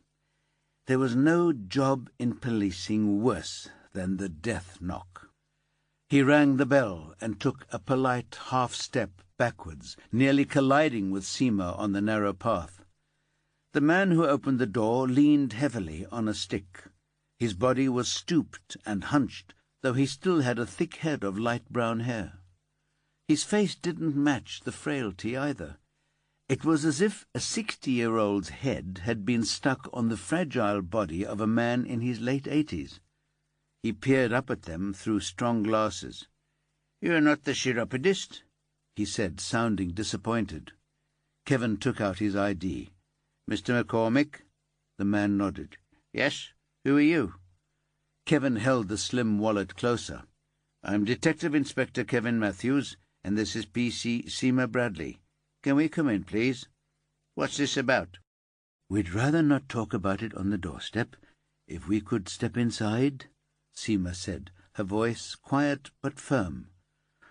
There was no job in policing worse than the death knock. He rang the bell and took a polite half-step backwards, nearly colliding with Seema on the narrow path. The man who opened the door leaned heavily on a stick. His body was stooped and hunched, though he still had a thick head of light brown hair. His face didn't match the frailty either. It was as if a 60-year-old's head had been stuck on the fragile body of a man in his late 80s. He peered up at them through strong glasses. "You are not the chiropodist?" he said, sounding disappointed. Kevin took out his ID. "Mr. McCormick?" The man nodded. "Yes. Who are you?" Kevin held the slim wallet closer. "I'm Detective Inspector Kevin Matthews, and this is PC Seema Bradley. Can we come in, please? What's this about?" "We'd rather not talk about it on the doorstep. If we could step inside," Seema said, her voice quiet but firm.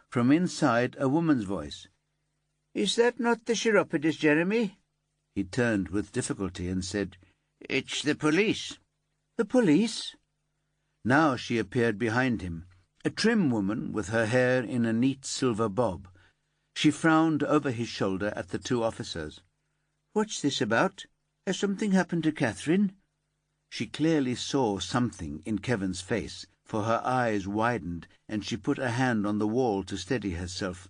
From inside, a woman's voice. "Is that not the chiropodist, Jeremy?" He turned with difficulty and said, "It's the police." "The police?" Now she appeared behind him, a trim woman with her hair in a neat silver bob. She frowned over his shoulder at the two officers. "What's this about? Has something happened to Catherine?" She clearly saw something in Kevin's face, for her eyes widened, and she put a hand on the wall to steady herself.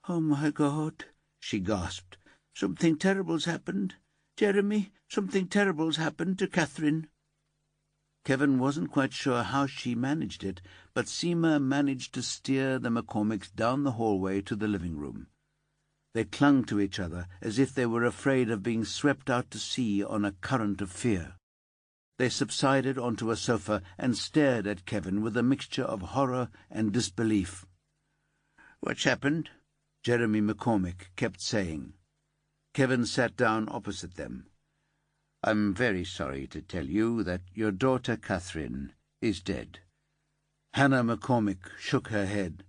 "Oh, my God," she gasped. "Something terrible's happened. Jeremy, something terrible's happened to Catherine." Kevin wasn't quite sure how she managed it, but Seema managed to steer the McCormicks down the hallway to the living room. They clung to each other as if they were afraid of being swept out to sea on a current of fear. They subsided onto a sofa and stared at Kevin with a mixture of horror and disbelief. "What's happened?" Jeremy McCormick kept saying. Kevin sat down opposite them. "I'm very sorry to tell you that your daughter Catherine is dead." Hannah McCormick shook her head.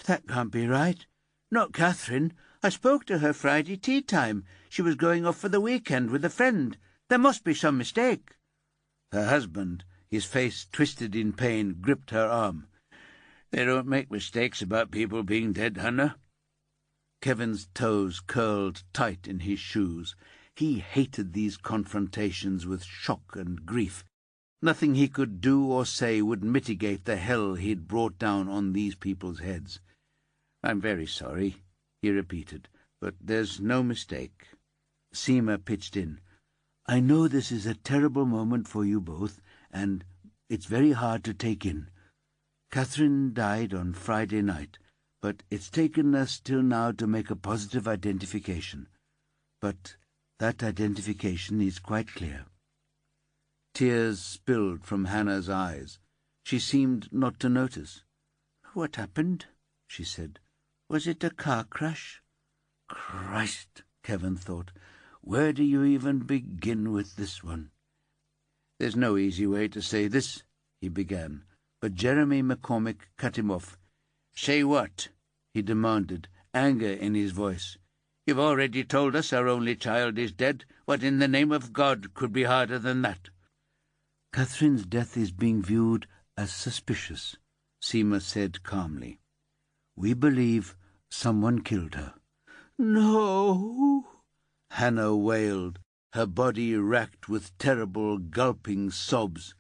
"That can't be right. Not Catherine. I spoke to her Friday tea time. She was going off for the weekend with a friend. There must be some mistake." Her husband, his face twisted in pain, gripped her arm. "They don't make mistakes about people being dead, Hannah." Kevin's toes curled tight in his shoes. He hated these confrontations with shock and grief. Nothing he could do or say would mitigate the hell he'd brought down on these people's heads. "I'm very sorry," he repeated, "but there's no mistake." Seema pitched in. "I know this is a terrible moment for you both, and it's very hard to take in. Catherine died on Friday night, but it's taken us till now to make a positive identification. But that identification is quite clear." Tears spilled from Hannah's eyes. She seemed not to notice. "What happened?" she said. "Was it a car crash?" Christ, Kevin thought. Where do you even begin with this one? "There's no easy way to say this," he began, but Jeremy McCormick cut him off. "Say what?" he demanded, anger in his voice. "You've already told us our only child is dead. What in the name of God could be harder than that?" "Catherine's death is being viewed as suspicious," Seema said calmly. "We believe someone killed her." "No!" Hannah wailed, her body racked with terrible, gulping sobs.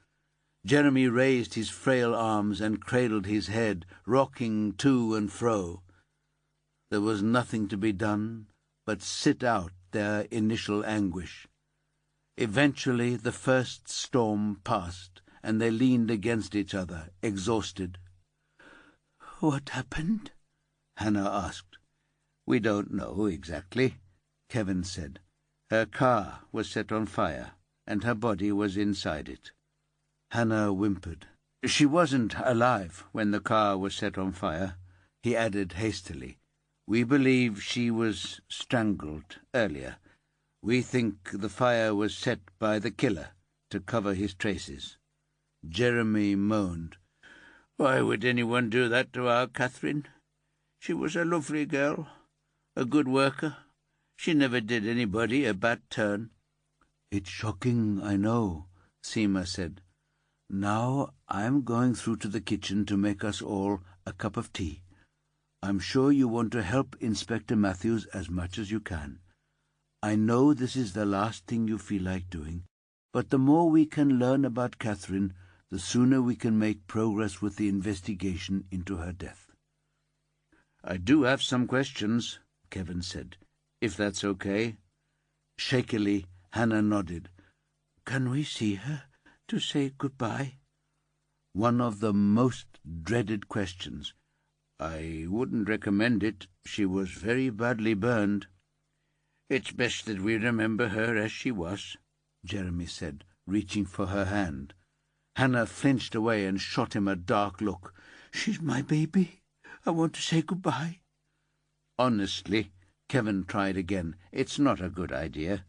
Jeremy raised his frail arms and cradled his head, rocking to and fro. There was nothing to be done but sit out their initial anguish. Eventually the first storm passed, and they leaned against each other, exhausted. "What happened?" Hannah asked. "We don't know exactly," Kevin said. "Her car was set on fire, and her body was inside it." Hannah whimpered. "She wasn't alive when the car was set on fire," he added hastily. "We believe she was strangled earlier. We think the fire was set by the killer to cover his traces." Jeremy moaned. "Why would anyone do that to our Catherine? She was a lovely girl, a good worker. She never did anybody a bad turn." "It's shocking, I know," Seema said. "Now I'm going through to the kitchen to make us all a cup of tea. I'm sure you want to help Inspector Matthews as much as you can. I know this is the last thing you feel like doing, but the more we can learn about Catherine, the sooner we can make progress with the investigation into her death." "I do have some questions," Kevin said, "if that's okay." Shakily, Hannah nodded. "Can we see her to say goodbye?" One of the most dreaded questions. "I wouldn't recommend it. She was very badly burned. It's best that we remember her as she was," Jeremy said, reaching for her hand. Hannah flinched away and shot him a dark look. "She's my baby. I want to say goodbye." "Honestly," Kevin tried again, "it's not a good idea.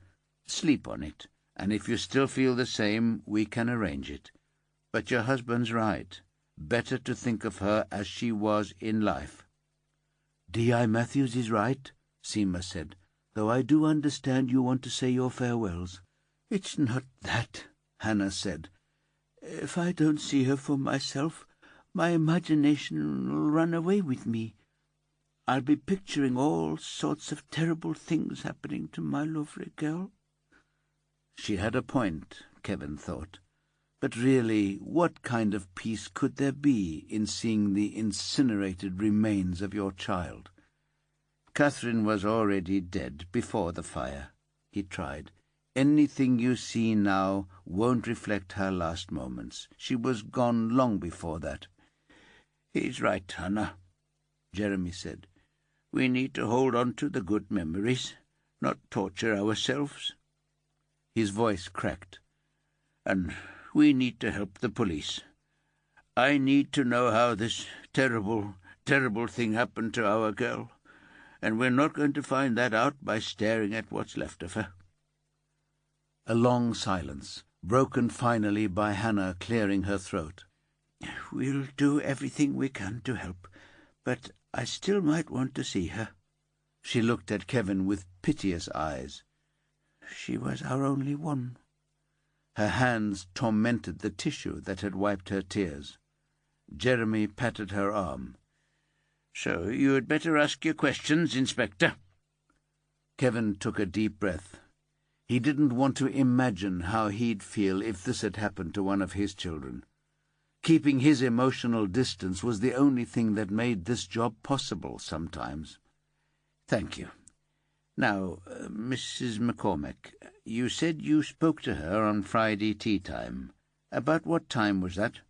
Sleep on it, and if you still feel the same, we can arrange it. But your husband's right. Better to think of her as she was in life." "D.I. Matthews is right," Seema said, "though I do understand you want to say your farewells." "It's not that," Hannah said. "If I don't see her for myself, my imagination will run away with me. I'll be picturing all sorts of terrible things happening to my lovely girl." She had a point, Kevin thought. But really, what kind of peace could there be in seeing the incinerated remains of your child? "Catherine was already dead before the fire," he tried. "Anything you see now won't reflect her last moments. She was gone long before that." "He's right, Hannah," Jeremy said. "We need to hold on to the good memories, not torture ourselves." His voice cracked. "And we need to help the police. I need to know how this terrible, terrible thing happened to our girl, and we're not going to find that out by staring at what's left of her." A long silence, broken finally by Hannah clearing her throat. "We'll do everything we can to help, but I still might want to see her." She looked at Kevin with piteous eyes. "She was our only one." Her hands tormented the tissue that had wiped her tears. Jeremy patted her arm. "So you had better ask your questions, Inspector." Kevin took a deep breath. He didn't want to imagine how he'd feel if this had happened to one of his children. Keeping his emotional distance was the only thing that made this job possible sometimes. "Thank you. Now, Mrs. McCormick, you said you spoke to her on Friday tea time. About what time was that?"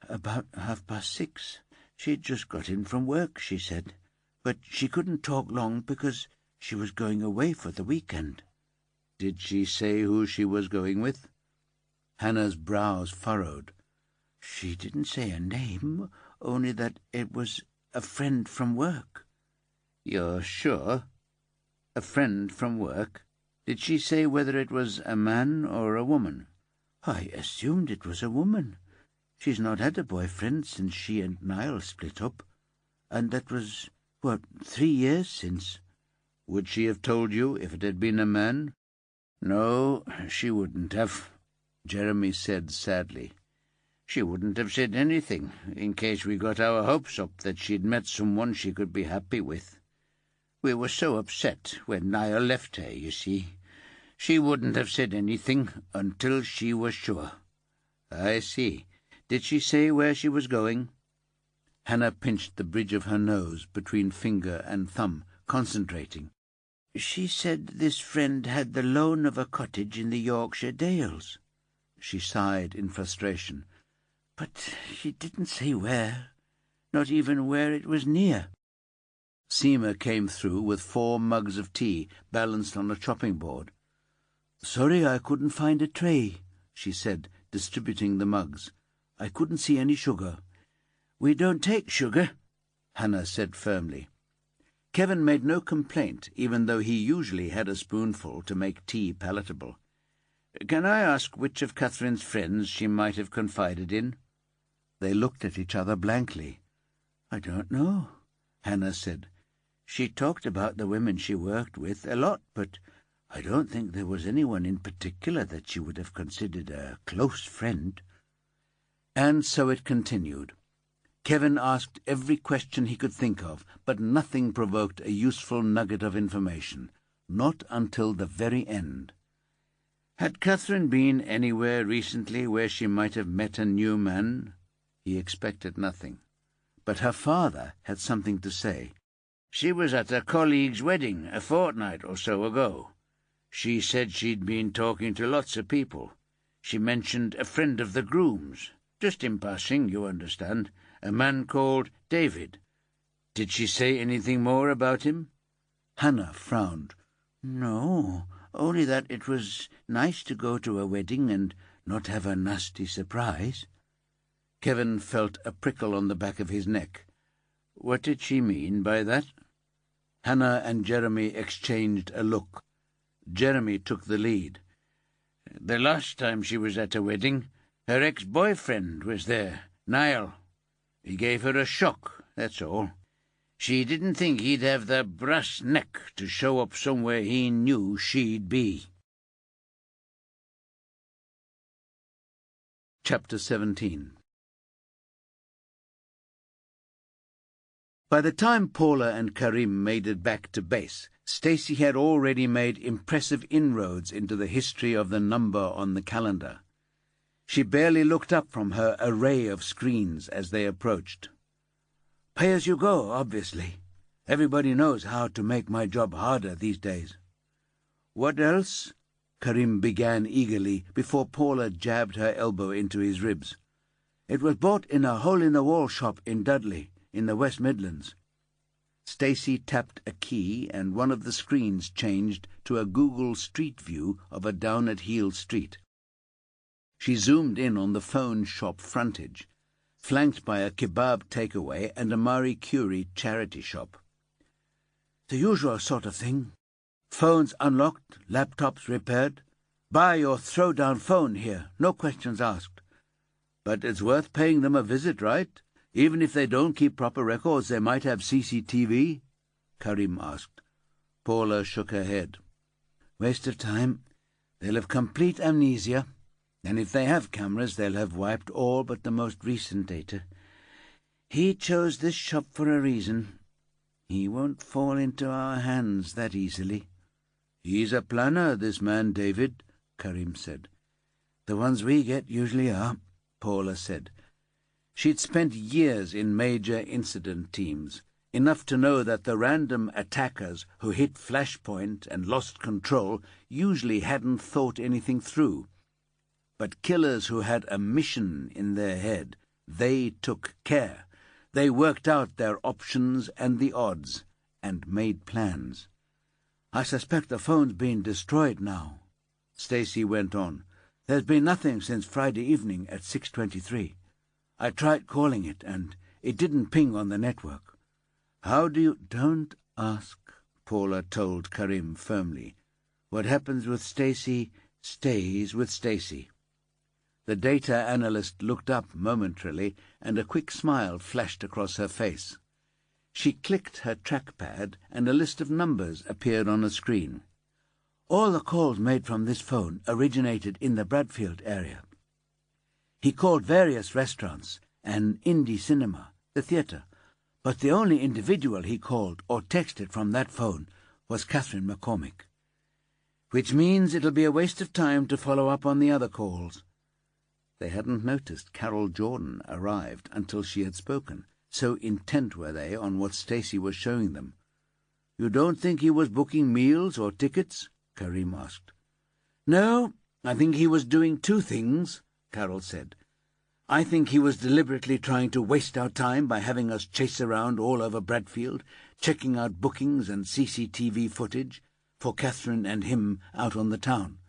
"About 6:30. She'd just got in from work," she said, "but she couldn't talk long because she was going away for the weekend." "Did she say who she was going with?" Hannah's brows furrowed. "She didn't say a name, only that it was a friend from work." "You're sure? A friend from work? Did she say whether it was a man or a woman?" "I assumed it was a woman. She's not had a boyfriend since she and Niall split up, and that was, 3 years since." "Would she have told you if it had been a man?" "No, she wouldn't have," Jeremy said sadly. "She wouldn't have said anything in case we got our hopes up that she'd met someone she could be happy with. We were so upset when Niall left her, you see. She wouldn't have said anything until she was sure." "I see. Did she say where she was going?" Hannah pinched the bridge of her nose between finger and thumb, concentrating. "She said this friend had the loan of a cottage in the Yorkshire Dales." She sighed in frustration. "But she didn't say where, not even where it was near." Seema came through with 4 mugs of tea balanced on a chopping board. "Sorry I couldn't find a tray," she said, distributing the mugs. "I couldn't see any sugar." "We don't take sugar," Hannah said firmly. Kevin made no complaint, even though he usually had a spoonful to make tea palatable. "Can I ask which of Catherine's friends she might have confided in?" They looked at each other blankly. "I don't know," Hannah said. "She talked about the women she worked with a lot, but I don't think there was anyone in particular that she would have considered a close friend." And so it continued. Kevin asked every question he could think of, but nothing provoked a useful nugget of information, not until the very end. Had Catherine been anywhere recently where she might have met a new man? He expected nothing. But her father had something to say. "She was at a colleague's wedding a fortnight or so ago. She said she'd been talking to lots of people. She mentioned a friend of the groom's, just in passing, you understand, a man called David. Did she say anything more about him?" Hannah frowned. "No, only that it was nice to go to a wedding and not have a nasty surprise." Kevin felt a prickle on the back of his neck. What did she mean by that? Hannah and Jeremy exchanged a look. Jeremy took the lead. "The last time she was at a wedding, her ex-boyfriend was there, Niall. He gave her a shock, that's all. She didn't think he'd have the brass neck to show up somewhere he knew she'd be." Chapter 17. By the time Paula and Karim made it back to base, Stacy had already made impressive inroads into the history of the number on the calendar. She barely looked up from her array of screens as they approached. "Pay as you go, obviously. Everybody knows how to make my job harder these days." "What else?" Karim began eagerly before Paula jabbed her elbow into his ribs. "It was bought in a hole-in-the-wall shop in Dudley, in the West Midlands." Stacy tapped a key and one of the screens changed to a Google Street View of a down-at-heel street. She zoomed in on the phone shop frontage, flanked by a kebab takeaway and a Marie Curie charity shop. "The usual sort of thing. Phones unlocked, laptops repaired. Buy or throw down phone here, no questions asked." "But it's worth paying them a visit, right? Even if they don't keep proper records, they might have CCTV?" Karim asked. Paula shook her head. "Waste of time. They'll have complete amnesia. And if they have cameras, they'll have wiped all but the most recent data. He chose this shop for a reason. He won't fall into our hands that easily." "He's a planner, this man David," Karim said. "The ones we get usually are," Paula said. She'd spent years in major incident teams, enough to know that the random attackers who hit flashpoint and lost control usually hadn't thought anything through. But killers who had a mission in their head, they took care. They worked out their options and the odds, and made plans. "I suspect the phone's been destroyed now," Stacy went on. "There's been nothing since Friday evening at 6:23. I tried calling it, and it didn't ping on the network." "How do you—" "Don't ask," Paula told Karim firmly. "What happens with Stacy stays with Stacy." The data analyst looked up momentarily, and a quick smile flashed across her face. She clicked her trackpad, and a list of numbers appeared on a screen. "All the calls made from this phone originated in the Bradfield area. He called various restaurants, an indie cinema, the theatre, but the only individual he called or texted from that phone was Catherine McCormick. Which means it'll be a waste of time to follow up on the other calls." They hadn't noticed Carol Jordan arrived until she had spoken, so intent were they on what Stacy was showing them. "You don't think he was booking meals or tickets?" Karim asked. "No, I think he was doing two things," Carol said. "I think he was deliberately trying to waste our time by having us chase around all over Bradfield, checking out bookings and CCTV footage for Catherine and him out on the town.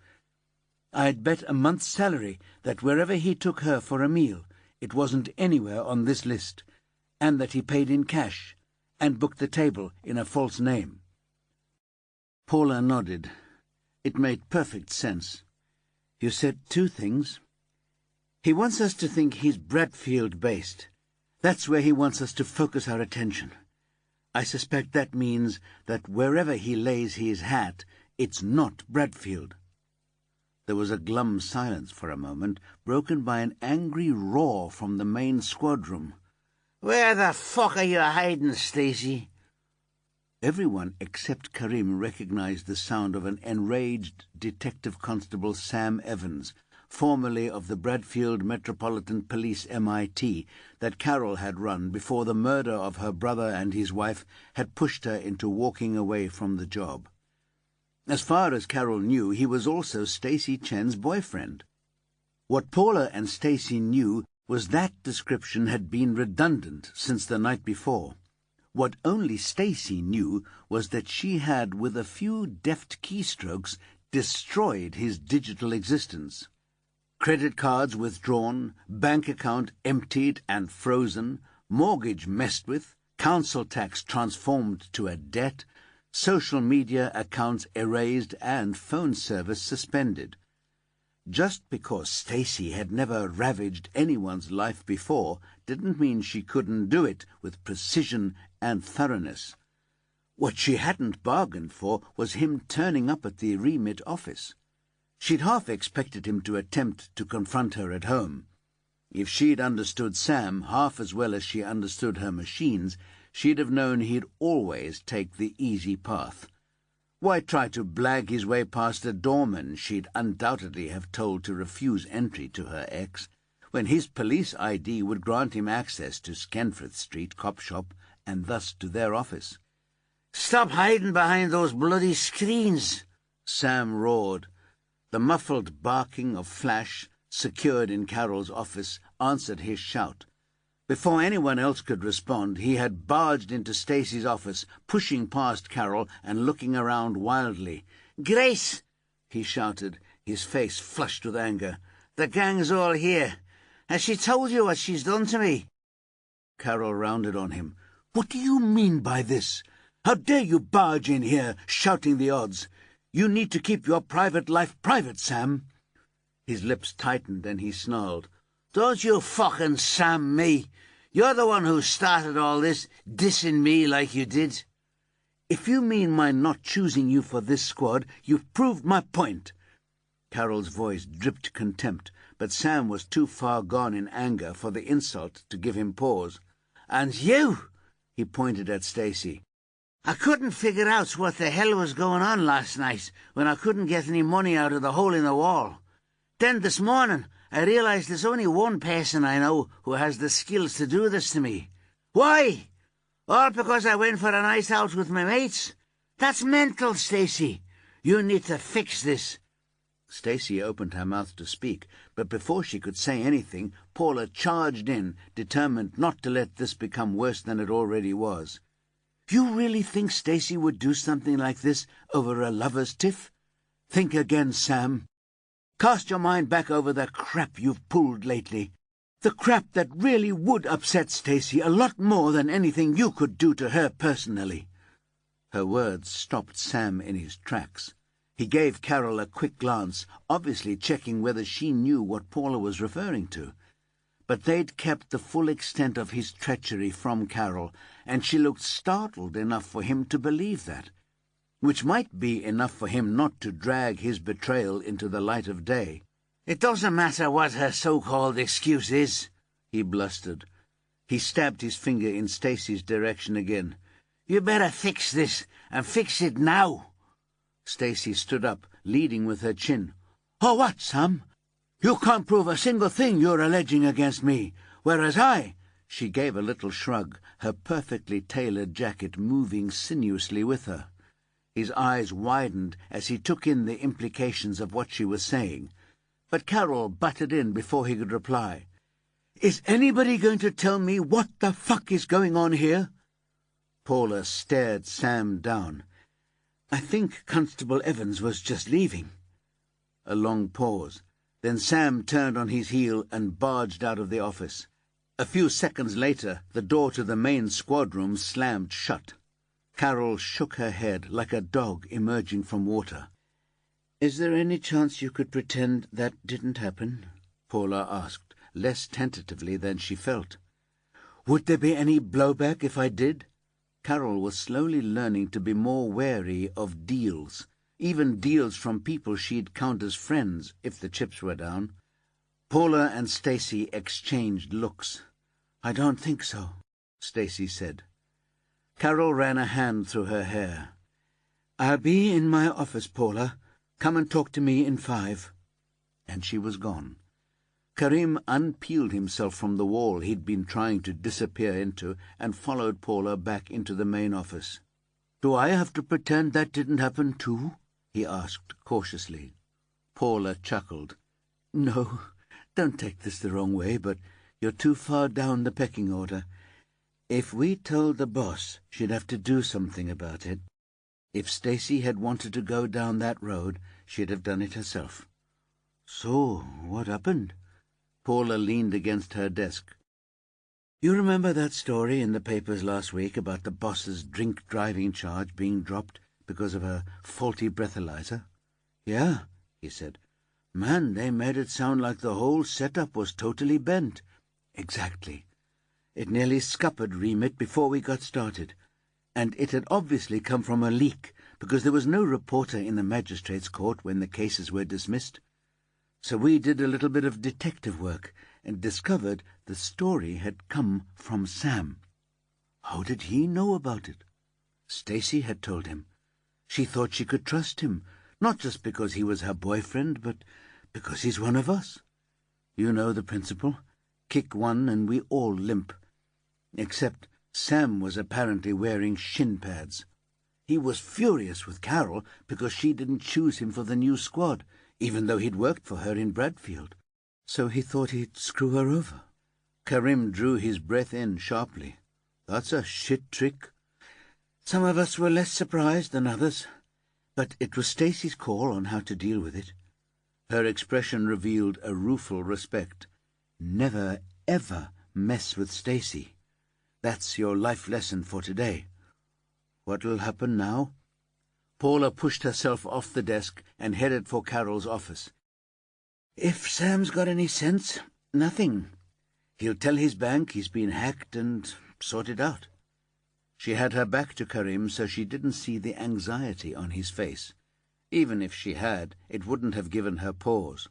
I'd bet a month's salary that wherever he took her for a meal, it wasn't anywhere on this list, and that he paid in cash, and booked the table in a false name. Paula nodded. It made perfect sense. You said two things. He wants us to think he's Bradfield-based. That's where he wants us to focus our attention. I suspect that means that wherever he lays his hat, it's not Bradfield. There was a glum silence for a moment, broken by an angry roar from the main squad room. Where the fuck are you hiding, Stacy? Everyone except Karim recognized the sound of an enraged Detective Constable Sam Evans, formerly of the Bradfield Metropolitan Police MIT, that Carol had run before the murder of her brother and his wife had pushed her into walking away from the job. As far as Carol knew, he was also Stacy Chen's boyfriend. What Paula and Stacy knew was that description had been redundant since the night before. What only Stacy knew was that she had, with a few deft keystrokes, destroyed his digital existence. Credit cards withdrawn, bank account emptied and frozen, mortgage messed with, council tax transformed to a debt, social media accounts erased, and phone service suspended. Just because Stacy had never ravaged anyone's life before didn't mean she couldn't do it with precision and thoroughness. What she hadn't bargained for was him turning up at the Remit office. She'd half expected him to attempt to confront her at home. If she'd understood Sam half as well as she understood her machines, she'd have known he'd always take the easy path. Why try to blag his way past a doorman she'd undoubtedly have told to refuse entry to her ex, when his police ID would grant him access to Skenfrith Street cop shop and thus to their office? Stop hiding behind those bloody screens, Sam roared. The muffled barking of Flash, secured in Carol's office, answered his shout. Before anyone else could respond, he had barged into Stacy's office, pushing past Carol and looking around wildly. Grace, he shouted, his face flushed with anger. The gang's all here. Has she told you what she's done to me? Carol rounded on him. What do you mean by this? How dare you barge in here, shouting the odds? You need to keep your private life private, Sam. His lips tightened and he snarled. Don't you fucking Sam me. You're the one who started all this, dissing me like you did. If you mean my not choosing you for this squad, you've proved my point. Carol's voice dripped contempt, but Sam was too far gone in anger for the insult to give him pause. And you, he pointed at Stacy. I couldn't figure out what the hell was going on last night when I couldn't get any money out of the hole in the wall. Then this morning I realized there's only one person I know who has the skills to do this to me. Why? All because I went for a night out with my mates? That's mental, Stacy. You need to fix this. Stacy opened her mouth to speak, but before she could say anything, Paula charged in, determined not to let this become worse than it already was. You really think Stacy would do something like this over a lover's tiff? Think again, Sam. Cast your mind back over the crap you've pulled lately. The crap that really would upset Stacy a lot more than anything you could do to her personally. Her words stopped Sam in his tracks. He gave Carol a quick glance, obviously checking whether she knew what Paula was referring to. But they'd kept the full extent of his treachery from Carol, and she looked startled enough for him to believe that, which might be enough for him not to drag his betrayal into the light of day. It doesn't matter what her so-called excuse is, he blustered. He stabbed his finger in Stacy's direction again. You better fix this, and fix it now. Stacy stood up, leading with her chin. Oh, what, Sam? You can't prove a single thing you're alleging against me, whereas I— She gave a little shrug, her perfectly tailored jacket moving sinuously with her. His eyes widened as he took in the implications of what she was saying. But Carol butted in before he could reply. Is anybody going to tell me what the fuck is going on here? Paula stared Sam down. I think Constable Evans was just leaving. A long pause. Then Sam turned on his heel and barged out of the office. A few seconds later, the door to the main squad room slammed shut. Carol shook her head like a dog emerging from water. "Is there any chance you could pretend that didn't happen?" Paula asked, less tentatively than she felt. "Would there be any blowback if I did?" Carol was slowly learning to be more wary of deals, even deals from people she'd count as friends if the chips were down. Paula and Stacy exchanged looks. "I don't think so," Stacy said. Carol ran a hand through her hair. "I'll be in my office, Paula. Come and talk to me in 5. And she was gone. Karim unpeeled himself from the wall he'd been trying to disappear into and followed Paula back into the main office. "Do I have to pretend that didn't happen too?" he asked cautiously. Paula chuckled. "No, don't take this the wrong way, but you're too far down the pecking order. If we told the boss, she'd have to do something about it. If Stacy had wanted to go down that road, she'd have done it herself." "So, what happened?" Paula leaned against her desk. "You remember that story in the papers last week about the boss's drink-driving charge being dropped because of a faulty breathalyzer?" "Yeah," he said. "Man, they made it sound like the whole setup was totally bent." "Exactly. It nearly scuppered Remit before we got started. And it had obviously come from a leak, because there was no reporter in the magistrate's court when the cases were dismissed. So we did a little bit of detective work and discovered the story had come from Sam." "How did he know about it?" "Stacy had told him. She thought she could trust him, not just because he was her boyfriend, but because he's one of us. You know the principle. Kick one and we all limp. Except Sam was apparently wearing shin pads. He was furious with Carol because she didn't choose him for the new squad, even though he'd worked for her in Bradfield. So he thought he'd screw her over." Karim drew his breath in sharply. "That's a shit trick." Some of us were less surprised than others, but it was Stacy's call on how to deal with it. Her expression revealed a rueful respect. "Never, ever mess with Stacy. That's your life lesson for today. What'll happen now?" Paula pushed herself off the desk and headed for Carol's office. "If Sam's got any sense, nothing. He'll tell his bank he's been hacked and sort it out." She had her back to Karim so she didn't see the anxiety on his face. Even if she had, it wouldn't have given her pause.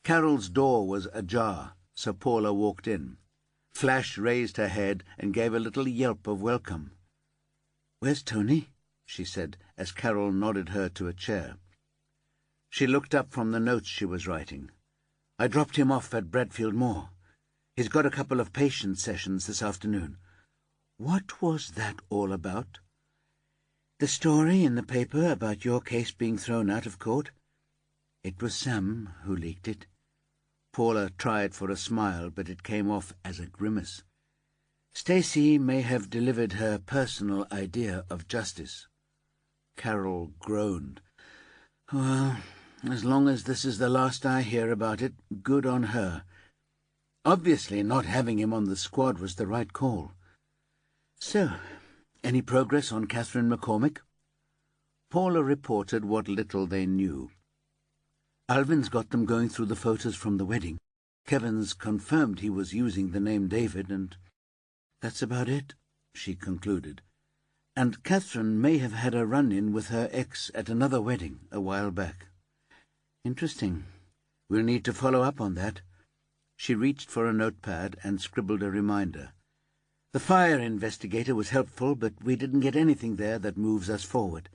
Carol's door was ajar, so Paula walked in. Flash raised her head and gave a little yelp of welcome. "Where's Tony?" she said, as Carol nodded her to a chair. She looked up from the notes she was writing. "I dropped him off at Bradfield Moor. He's got a couple of patient sessions this afternoon." "What was that all about?" "The story in the paper about your case being thrown out of court. It was Sam who leaked it." Paula tried for a smile, but it came off as a grimace. "Stacy may have delivered her personal idea of justice." Carol groaned. "Well, as long as this is the last I hear about it, good on her. Obviously not having him on the squad was the right call. So, any progress on Catherine McCormick?" Paula reported what little they knew. "Alvin's got them going through the photos from the wedding. Kevin's confirmed he was using the name David, and that's about it," she concluded. "And Catherine may have had a run-in with her ex at another wedding a while back." "Interesting. We'll need to follow up on that." She reached for a notepad and scribbled a reminder. "The fire investigator was helpful, but we didn't get anything there that moves us forward.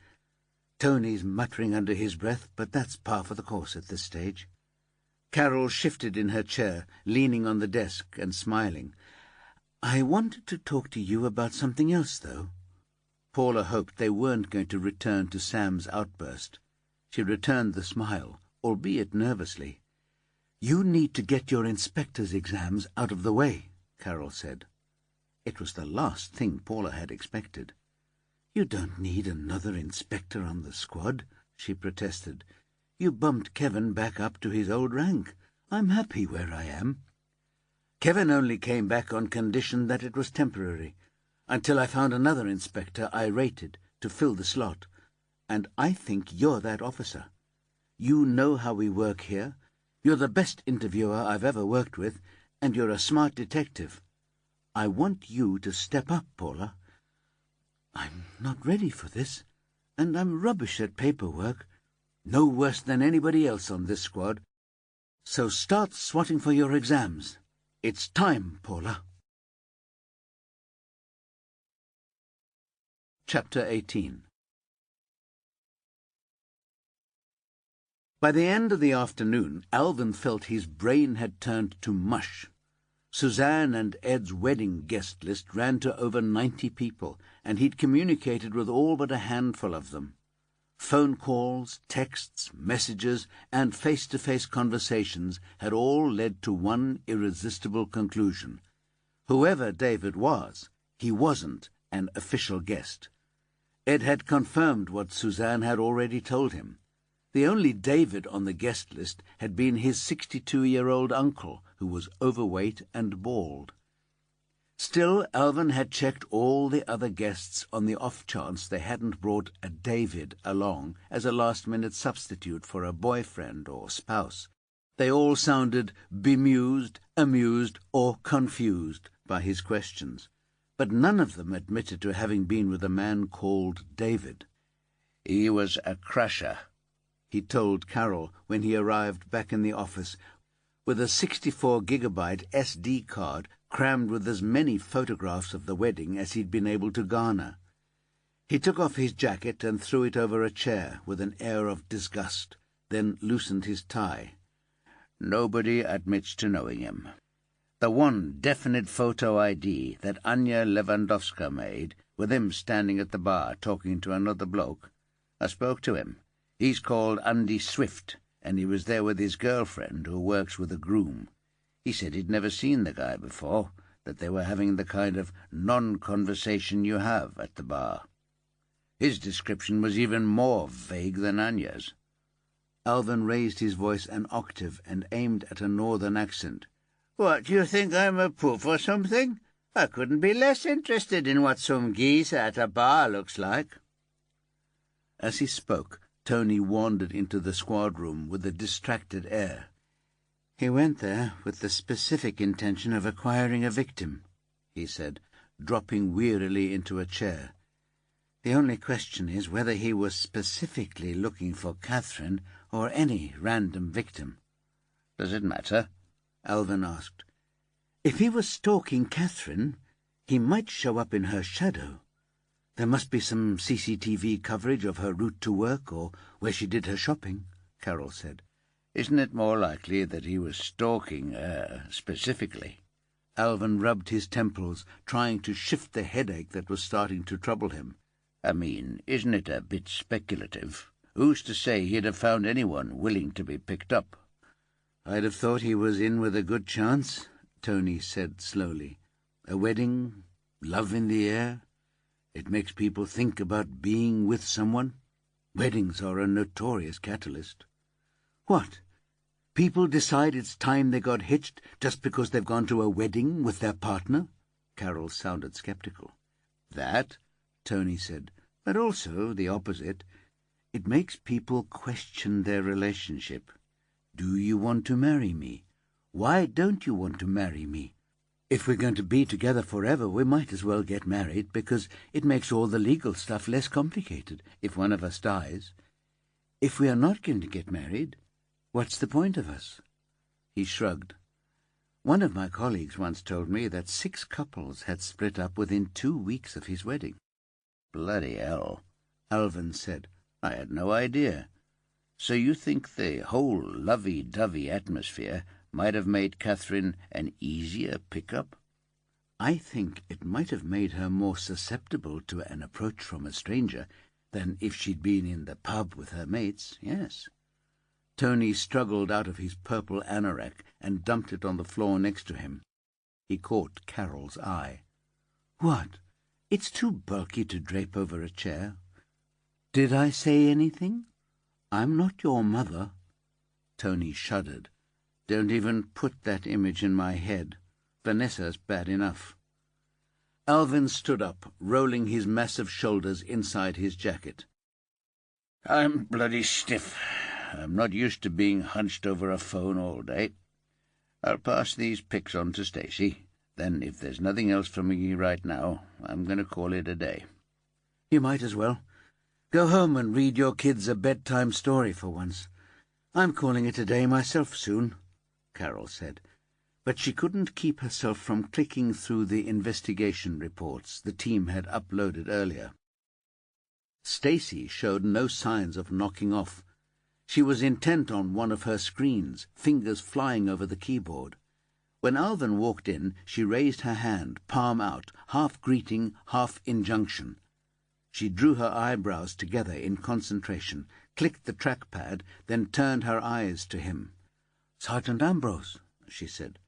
Tony's muttering under his breath, but that's par for the course at this stage." Carol shifted in her chair, leaning on the desk and smiling. "I wanted to talk to you about something else, though." Paula hoped they weren't going to return to Sam's outburst. She returned the smile, albeit nervously. "You need to get your inspector's exams out of the way," Carol said. It was the last thing Paula had expected. "You don't need another inspector on the squad," she protested. "You bumped Kevin back up to his old rank. I'm happy where I am." Kevin only came back on condition that it was temporary, until I found another inspector I rated to fill the slot. And I think you're that officer. You know how we work here. You're the best interviewer I've ever worked with, and you're a smart detective. I want you to step up, Paula. I'm not ready for this, and I'm rubbish at paperwork. No worse than anybody else on this squad. So start swatting for your exams. It's time, Paula. Chapter 18. By the end of the afternoon, Alvin felt his brain had turned to mush. Suzanne and Ed's wedding guest list ran to over 90 people, and he'd communicated with all but a handful of them. Phone calls, texts, messages, and face-to-face conversations had all led to one irresistible conclusion. Whoever David was, he wasn't an official guest. Ed had confirmed what Suzanne had already told him. The only David on the guest list had been his 62-year-old uncle, who was overweight and bald. Still, Alvin had checked all the other guests on the off chance they hadn't brought a David along as a last-minute substitute for a boyfriend or spouse. They all sounded bemused, amused, or confused by his questions, but none of them admitted to having been with a man called David. "He was a crusher," he told Carol when he arrived back in the office with a 64-gigabyte SD card crammed with as many photographs of the wedding as he'd been able to garner. He took off his jacket and threw it over a chair with an air of disgust, then loosened his tie. "Nobody admits to knowing him. The one definite photo ID that Anya Lewandowska made, with him standing at the bar talking to another bloke, I spoke to him. He's called Andy Swift, and he was there with his girlfriend, who works with a groom. He said he'd never seen the guy before, that they were having the kind of non-conversation you have at the bar. His description was even more vague than Anya's." Alvin raised his voice an octave and aimed at a northern accent. "What, do you think I'm a poof or something? I couldn't be less interested in what some geezer at a bar looks like." As he spoke, Tony wandered into the squad room with a distracted air. "He went there with the specific intention of acquiring a victim," he said, dropping wearily into a chair. "The only question is whether he was specifically looking for Catherine or any random victim." "Does it matter?" Alvin asked. "If he was stalking Catherine, he might show up in her shadow. There must be some CCTV coverage of her route to work or where she did her shopping," Carol said. "Isn't it more likely that he was stalking her specifically?" Alvin rubbed his temples, trying to shift the headache that was starting to trouble him. "I mean, isn't it a bit speculative? Who's to say he'd have found anyone willing to be picked up?" "I'd have thought he was in with a good chance," Tony said slowly. "A wedding, love in the air. It makes people think about being with someone. Weddings are a notorious catalyst." "What? People decide it's time they got hitched just because they've gone to a wedding with their partner?" Carol sounded sceptical. "That," Tony said, "but also the opposite. It makes people question their relationship. Do you want to marry me? Why don't you want to marry me? If we're going to be together forever, we might as well get married, because it makes all the legal stuff less complicated if one of us dies. If we are not going to get married, what's the point of us?" He shrugged. "One of my colleagues once told me that 6 couples had split up within 2 weeks of his wedding." "Bloody hell," Alvin said. "I had no idea. So you think the whole lovey-dovey atmosphere might have made Catherine an easier pickup?" "I think it might have made her more susceptible to an approach from a stranger than if she'd been in the pub with her mates, yes." Tony struggled out of his purple anorak and dumped it on the floor next to him. He caught Carol's eye. "What? It's too bulky to drape over a chair." "Did I say anything? I'm not your mother." Tony shuddered. "Don't even put that image in my head. Vanessa's bad enough. Alvin stood up, rolling his massive shoulders inside his jacket. I'm bloody stiff. I'm not used to being hunched over a phone all day. I'll pass these pics on to Stacy. Then, if there's nothing else for me right now, I'm going to call it a day. You might as well. Go home and read your kids a bedtime story for once. I'm calling it a day myself soon, Carol said. But she couldn't keep herself from clicking through the investigation reports the team had uploaded earlier. Stacy showed no signs of knocking off. She was intent on one of her screens, fingers flying over the keyboard. When Alvin walked in, she raised her hand, palm out, half greeting, half injunction. She drew her eyebrows together in concentration, clicked the trackpad, then turned her eyes to him. "Sergeant Ambrose," she said.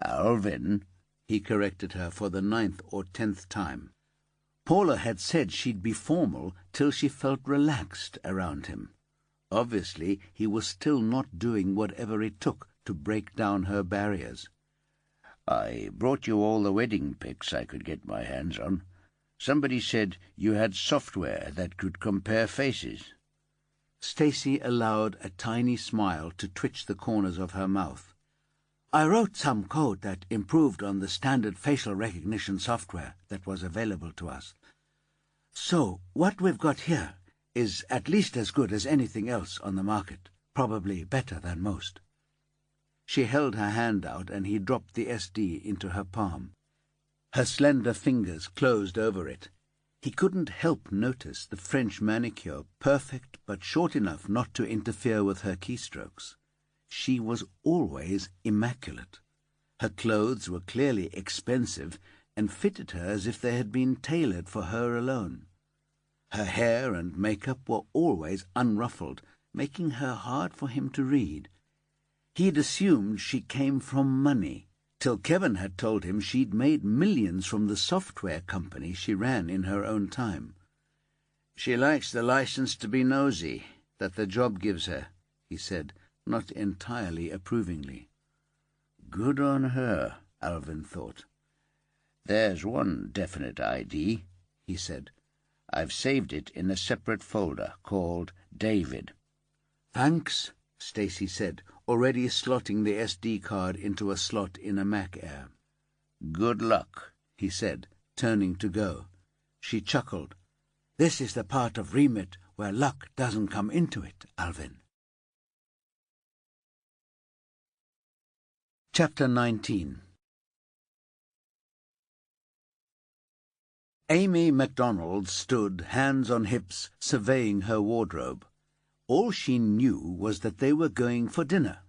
"Alvin," he corrected her for the 9th or 10th time. Paula had said she'd be formal till she felt relaxed around him. Obviously, he was still not doing whatever it took to break down her barriers. "I brought you all the wedding pics I could get my hands on. Somebody said you had software that could compare faces." Stacy allowed a tiny smile to twitch the corners of her mouth. "I wrote some code that improved on the standard facial recognition software that was available to us. So what we've got here is at least as good as anything else on the market, probably better than most." She held her hand out, and he dropped the SD into her palm. Her slender fingers closed over it. He couldn't help notice the French manicure, perfect but short enough not to interfere with her keystrokes. She was always immaculate. Her clothes were clearly expensive and fitted her as if they had been tailored for her alone. Her hair and makeup were always unruffled, making her hard for him to read. He'd assumed she came from money, till Kevin had told him she'd made millions from the software company she ran in her own time. "She likes the license to be nosy that the job gives her," he said, not entirely approvingly. "Good on her," Alvin thought. "There's one definite ID," he said. "I've saved it in a separate folder called David." "Thanks," Stacy said, already slotting the SD card into a slot in a Mac Air. "Good luck," he said, turning to go. She chuckled. "This is the part of Remit where luck doesn't come into it, Alvin." Chapter 19. Amy MacDonald stood, hands on hips, surveying her wardrobe. All she knew was that they were going for dinner.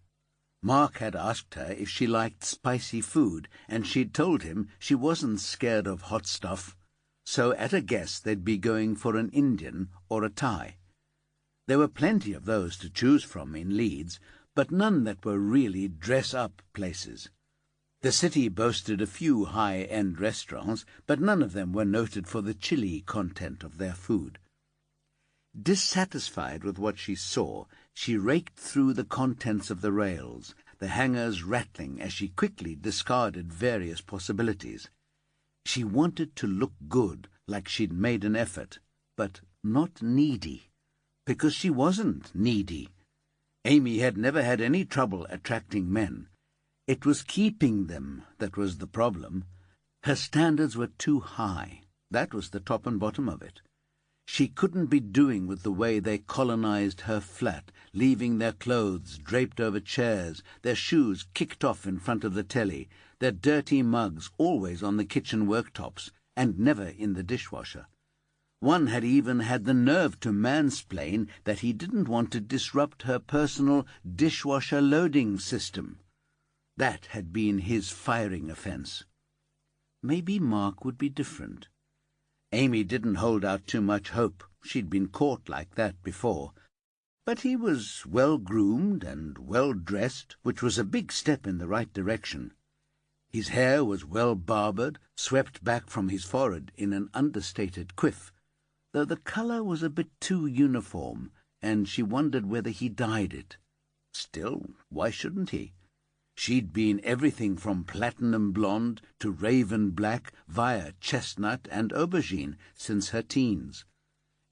Mark had asked her if she liked spicy food, and she'd told him she wasn't scared of hot stuff. So at a guess they'd be going for an Indian or a Thai. There were plenty of those to choose from in Leeds, but none that were really dress-up places. The city boasted a few high-end restaurants, but none of them were noted for the chili content of their food. Dissatisfied with what she saw, she raked through the contents of the rails, the hangers rattling as she quickly discarded various possibilities. She wanted to look good, like she'd made an effort, but not needy, because she wasn't needy. Amy had never had any trouble attracting men. It was keeping them that was the problem. Her standards were too high. That was the top and bottom of it. She couldn't be doing with the way they colonized her flat, leaving their clothes draped over chairs, their shoes kicked off in front of the telly, their dirty mugs always on the kitchen worktops, and never in the dishwasher. One had even had the nerve to mansplain that he didn't want to disrupt her personal dishwasher loading system. That had been his firing offense. Maybe Mark would be different. Amy didn't hold out too much hope. She'd been caught like that before. But he was well-groomed and well-dressed, which was a big step in the right direction. His hair was well-barbered, swept back from his forehead in an understated quiff, though the colour was a bit too uniform, and she wondered whether he dyed it. Still, why shouldn't he? She'd been everything from platinum blonde to raven black via chestnut and aubergine since her teens.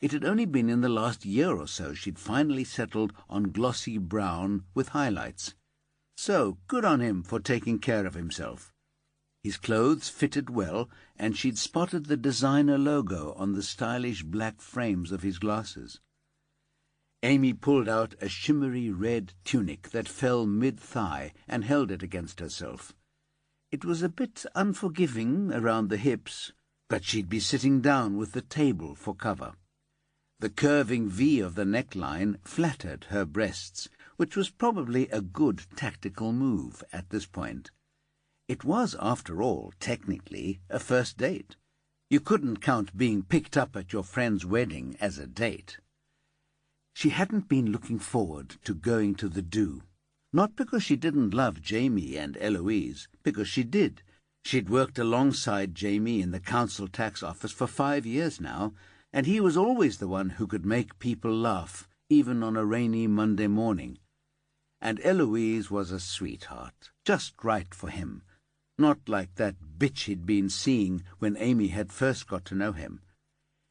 It had only been in the last year or so she'd finally settled on glossy brown with highlights. So good on him for taking care of himself. His clothes fitted well, and she'd spotted the designer logo on the stylish black frames of his glasses. Amy pulled out a shimmery red tunic that fell mid-thigh and held it against herself. It was a bit unforgiving around the hips, but she'd be sitting down with the table for cover. The curving V of the neckline flattered her breasts, which was probably a good tactical move at this point. It was, after all, technically a first date. You couldn't count being picked up at your friend's wedding as a date. She hadn't been looking forward to going to the do. Not because she didn't love Jamie and Eloise, because she did. She'd worked alongside Jamie in the council tax office for 5 years now, and he was always the one who could make people laugh, even on a rainy Monday morning. And Eloise was a sweetheart, just right for him. Not like that bitch he'd been seeing when Amy had first got to know him.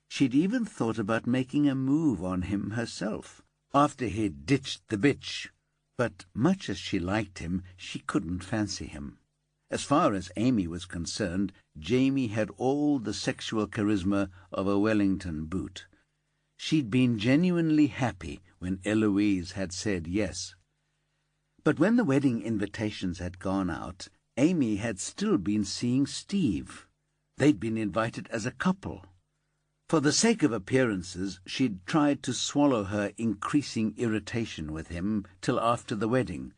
She'd even thought about making a move on him herself, after he'd ditched the bitch. But much as she liked him, she couldn't fancy him. As far as Amy was concerned, Jamie had all the sexual charisma of a Wellington boot. She'd been genuinely happy when Eloise had said yes. But when the wedding invitations had gone out, Amy had still been seeing Steve. They'd been invited as a couple. For the sake of appearances, she'd tried to swallow her increasing irritation with him till after the wedding.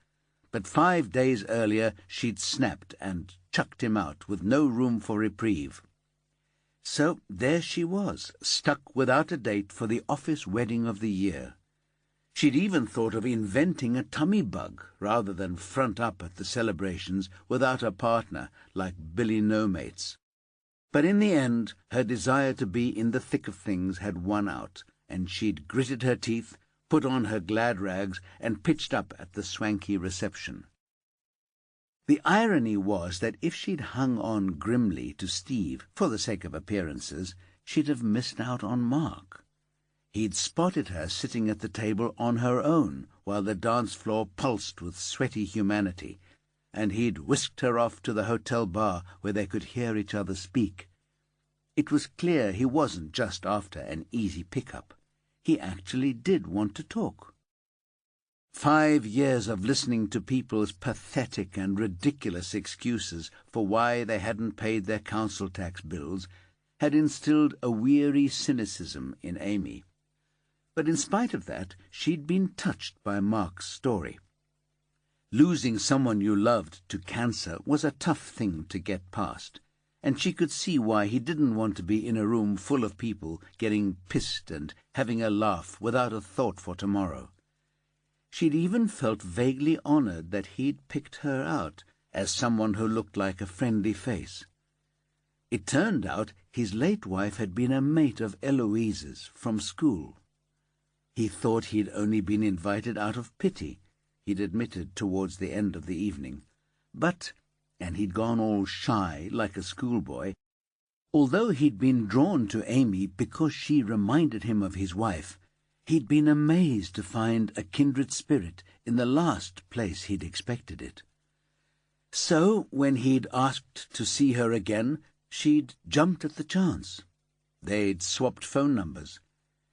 But 5 days earlier she'd snapped and chucked him out with no room for reprieve. So there she was, stuck without a date for the office wedding of the year. She'd even thought of inventing a tummy bug rather than front up at the celebrations without a partner like Billy No-Mates. But in the end, her desire to be in the thick of things had won out, and she'd gritted her teeth, put on her glad rags, and pitched up at the swanky reception. The irony was that if she'd hung on grimly to Steve for the sake of appearances, she'd have missed out on Mark. He'd spotted her sitting at the table on her own, while the dance floor pulsed with sweaty humanity, and he'd whisked her off to the hotel bar where they could hear each other speak. It was clear he wasn't just after an easy pickup. He actually did want to talk. 5 years of listening to people's pathetic and ridiculous excuses for why they hadn't paid their council tax bills had instilled a weary cynicism in Amy. But in spite of that, she'd been touched by Mark's story. Losing someone you loved to cancer was a tough thing to get past, and she could see why he didn't want to be in a room full of people getting pissed and having a laugh without a thought for tomorrow. She'd even felt vaguely honored that he'd picked her out as someone who looked like a friendly face. It turned out his late wife had been a mate of Eloise's from school. He thought he'd only been invited out of pity, he'd admitted towards the end of the evening. But, and he'd gone all shy like a schoolboy, although he'd been drawn to Amy because she reminded him of his wife, he'd been amazed to find a kindred spirit in the last place he'd expected it. So, when he'd asked to see her again, she'd jumped at the chance. They'd swapped phone numbers.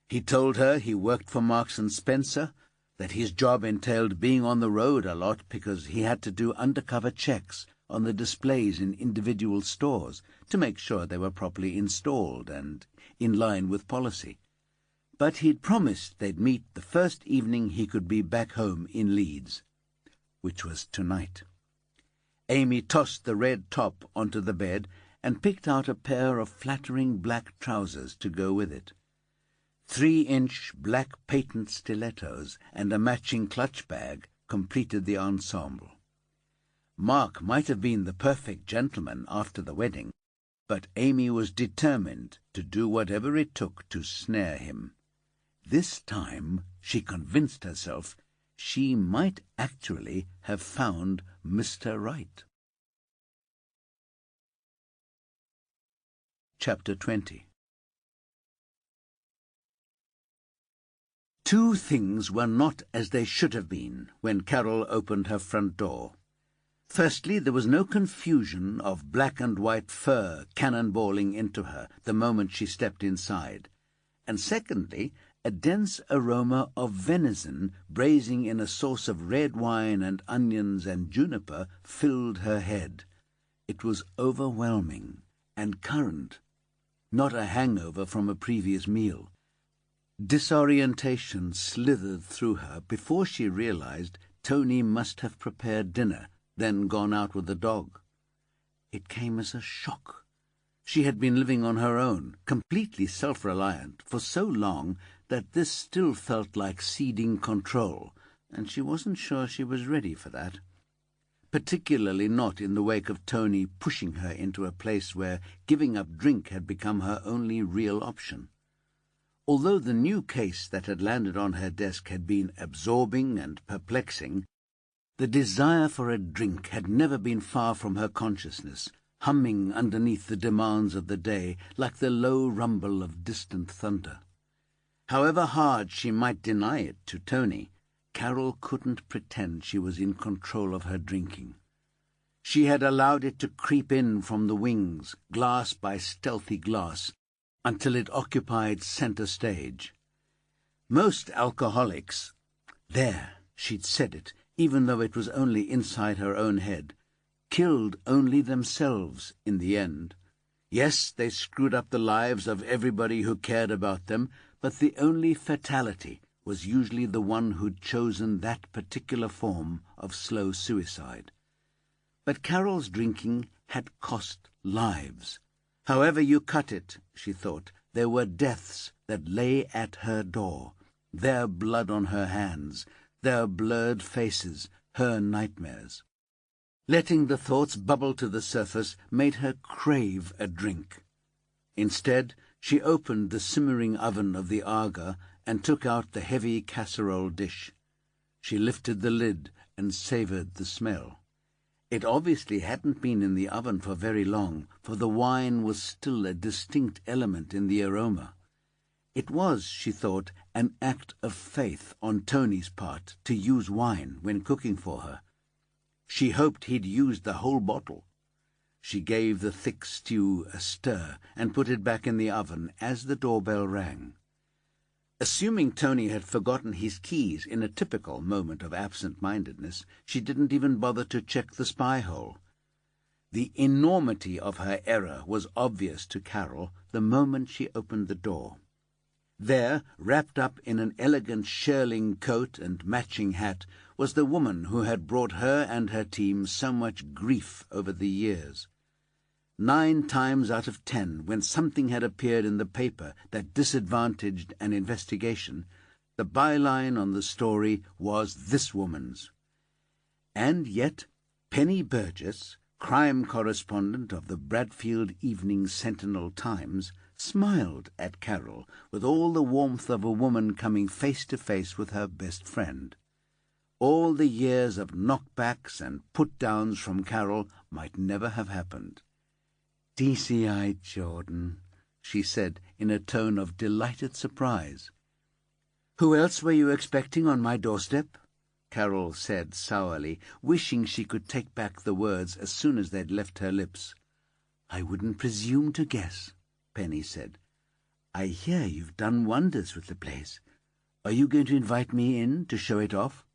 He told her he worked for Marks and Spencer, that his job entailed being on the road a lot because he had to do undercover checks on the displays in individual stores to make sure they were properly installed and in line with policy. But he'd promised they'd meet the first evening he could be back home in Leeds, which was tonight. Amy tossed the red top onto the bed and picked out a pair of flattering black trousers to go with it. 3-inch black patent stilettos and a matching clutch bag completed the ensemble. Mark might have been the perfect gentleman after the wedding, but Amy was determined to do whatever it took to snare him. This time, she convinced herself, she might actually have found Mr. Right. Chapter 20. Two things were not as they should have been when Carol opened her front door. Firstly, there was no confusion of black and white fur cannonballing into her the moment she stepped inside. And secondly, a dense aroma of venison braising in a sauce of red wine and onions and juniper filled her head. It was overwhelming and current, not a hangover from a previous meal. Disorientation slithered through her before she realized Tony must have prepared dinner, then gone out with the dog. It came as a shock. She had been living on her own, completely self-reliant, for so long that this still felt like ceding control, and she wasn't sure she was ready for that. Particularly not in the wake of Tony pushing her into a place where giving up drink had become her only real option. Although the new case that had landed on her desk had been absorbing and perplexing, the desire for a drink had never been far from her consciousness, humming underneath the demands of the day like the low rumble of distant thunder. However hard she might deny it to Tony, Carol couldn't pretend she was in control of her drinking. She had allowed it to creep in from the wings, glass by stealthy glass, until it occupied center stage. Most alcoholics— there, she'd said it, even though it was only inside her own head— killed only themselves in the end. Yes, they screwed up the lives of everybody who cared about them, but the only fatality was usually the one who'd chosen that particular form of slow suicide. But Carol's drinking had cost lives. However you cut it, she thought, there were deaths that lay at her door, their blood on her hands, their blurred faces, her nightmares. Letting the thoughts bubble to the surface made her crave a drink. Instead, she opened the simmering oven of the Aga and took out the heavy casserole dish. She lifted the lid and savoured the smell. It obviously hadn't been in the oven for very long, for the wine was still a distinct element in the aroma. It was, she thought, an act of faith on Tony's part to use wine when cooking for her. She hoped he'd used the whole bottle. She gave the thick stew a stir and put it back in the oven as the doorbell rang. Assuming Tony had forgotten his keys in a typical moment of absent-mindedness, she didn't even bother to check the spy hole. The enormity of her error was obvious to Carol the moment she opened the door. There, wrapped up in an elegant shearling coat and matching hat, was the woman who had brought her and her team so much grief over the years. 9 times out of 10, when something had appeared in the paper that disadvantaged an investigation, the byline on the story was this woman's. And yet Penny Burgess, crime correspondent of the Bradfield Evening Sentinel-Times, smiled at Carol with all the warmth of a woman coming face to face with her best friend. All the years of knockbacks and put-downs from Carol might never have happened. DCI Jordan, she said in a tone of delighted surprise. Who else were you expecting on my doorstep? Carol said sourly, wishing she could take back the words as soon as they'd left her lips. I wouldn't presume to guess, Penny said. I hear you've done wonders with the place. Are you going to invite me in to show it off?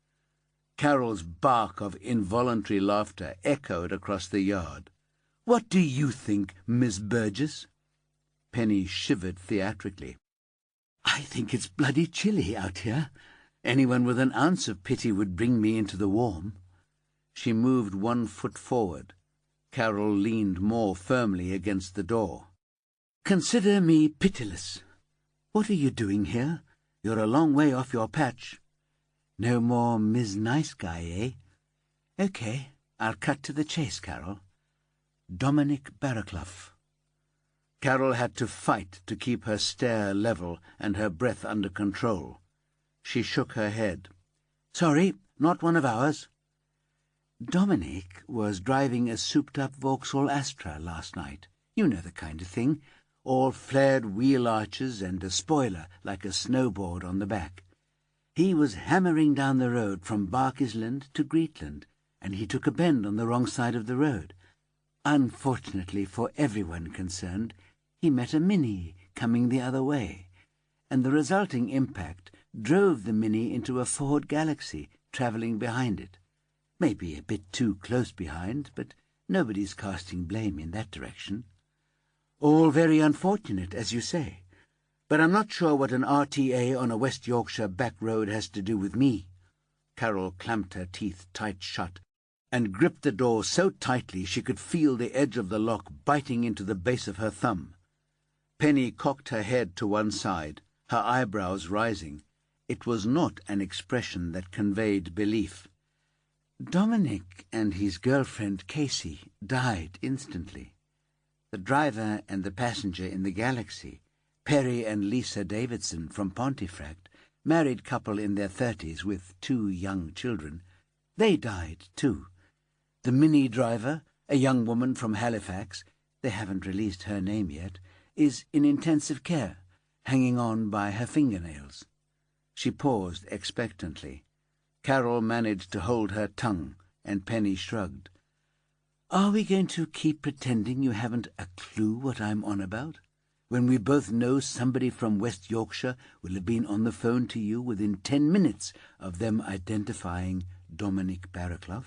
Carol's bark of involuntary laughter echoed across the yard. What do you think, Miss Burgess? Penny shivered theatrically. I think it's bloody chilly out here. Anyone with an ounce of pity would bring me into the warm. She moved 1 foot forward. Carol leaned more firmly against the door. Consider me pitiless. What are you doing here? You're a long way off your patch. No more Ms. Nice Guy, eh? Okay, I'll cut to the chase, Carol. Dominic Barraclough. Carol had to fight to keep her stare level and her breath under control. She shook her head. Sorry, not one of ours. Dominic was driving a souped-up Vauxhall Astra last night. You know the kind of thing. All flared wheel arches and a spoiler like a snowboard on the back. He was hammering down the road from Barkisland to Greetland, and he took a bend on the wrong side of the road. Unfortunately for everyone concerned, he met a Mini coming the other way, and the resulting impact drove the Mini into a Ford Galaxy travelling behind it. Maybe a bit too close behind, but nobody's casting blame in that direction. All very unfortunate, as you say, but I'm not sure what an RTA on a West Yorkshire back road has to do with me. Carol clamped her teeth tight shut and gripped the door so tightly she could feel the edge of the lock biting into the base of her thumb. Penny cocked her head to one side, her eyebrows rising. It was not an expression that conveyed belief. Dominic and his girlfriend Casey died instantly. The driver and the passenger in the Galaxy, Perry and Lisa Davidson from Pontefract, married couple in their 30s with 2 young children, they died too. The Mini driver, a young woman from Halifax, they haven't released her name yet, is in intensive care, hanging on by her fingernails. She paused expectantly. Carol managed to hold her tongue, and Penny shrugged. Are we going to keep pretending you haven't a clue what I'm on about, when we both know somebody from West Yorkshire will have been on the phone to you within 10 minutes of them identifying Dominic Barraclough?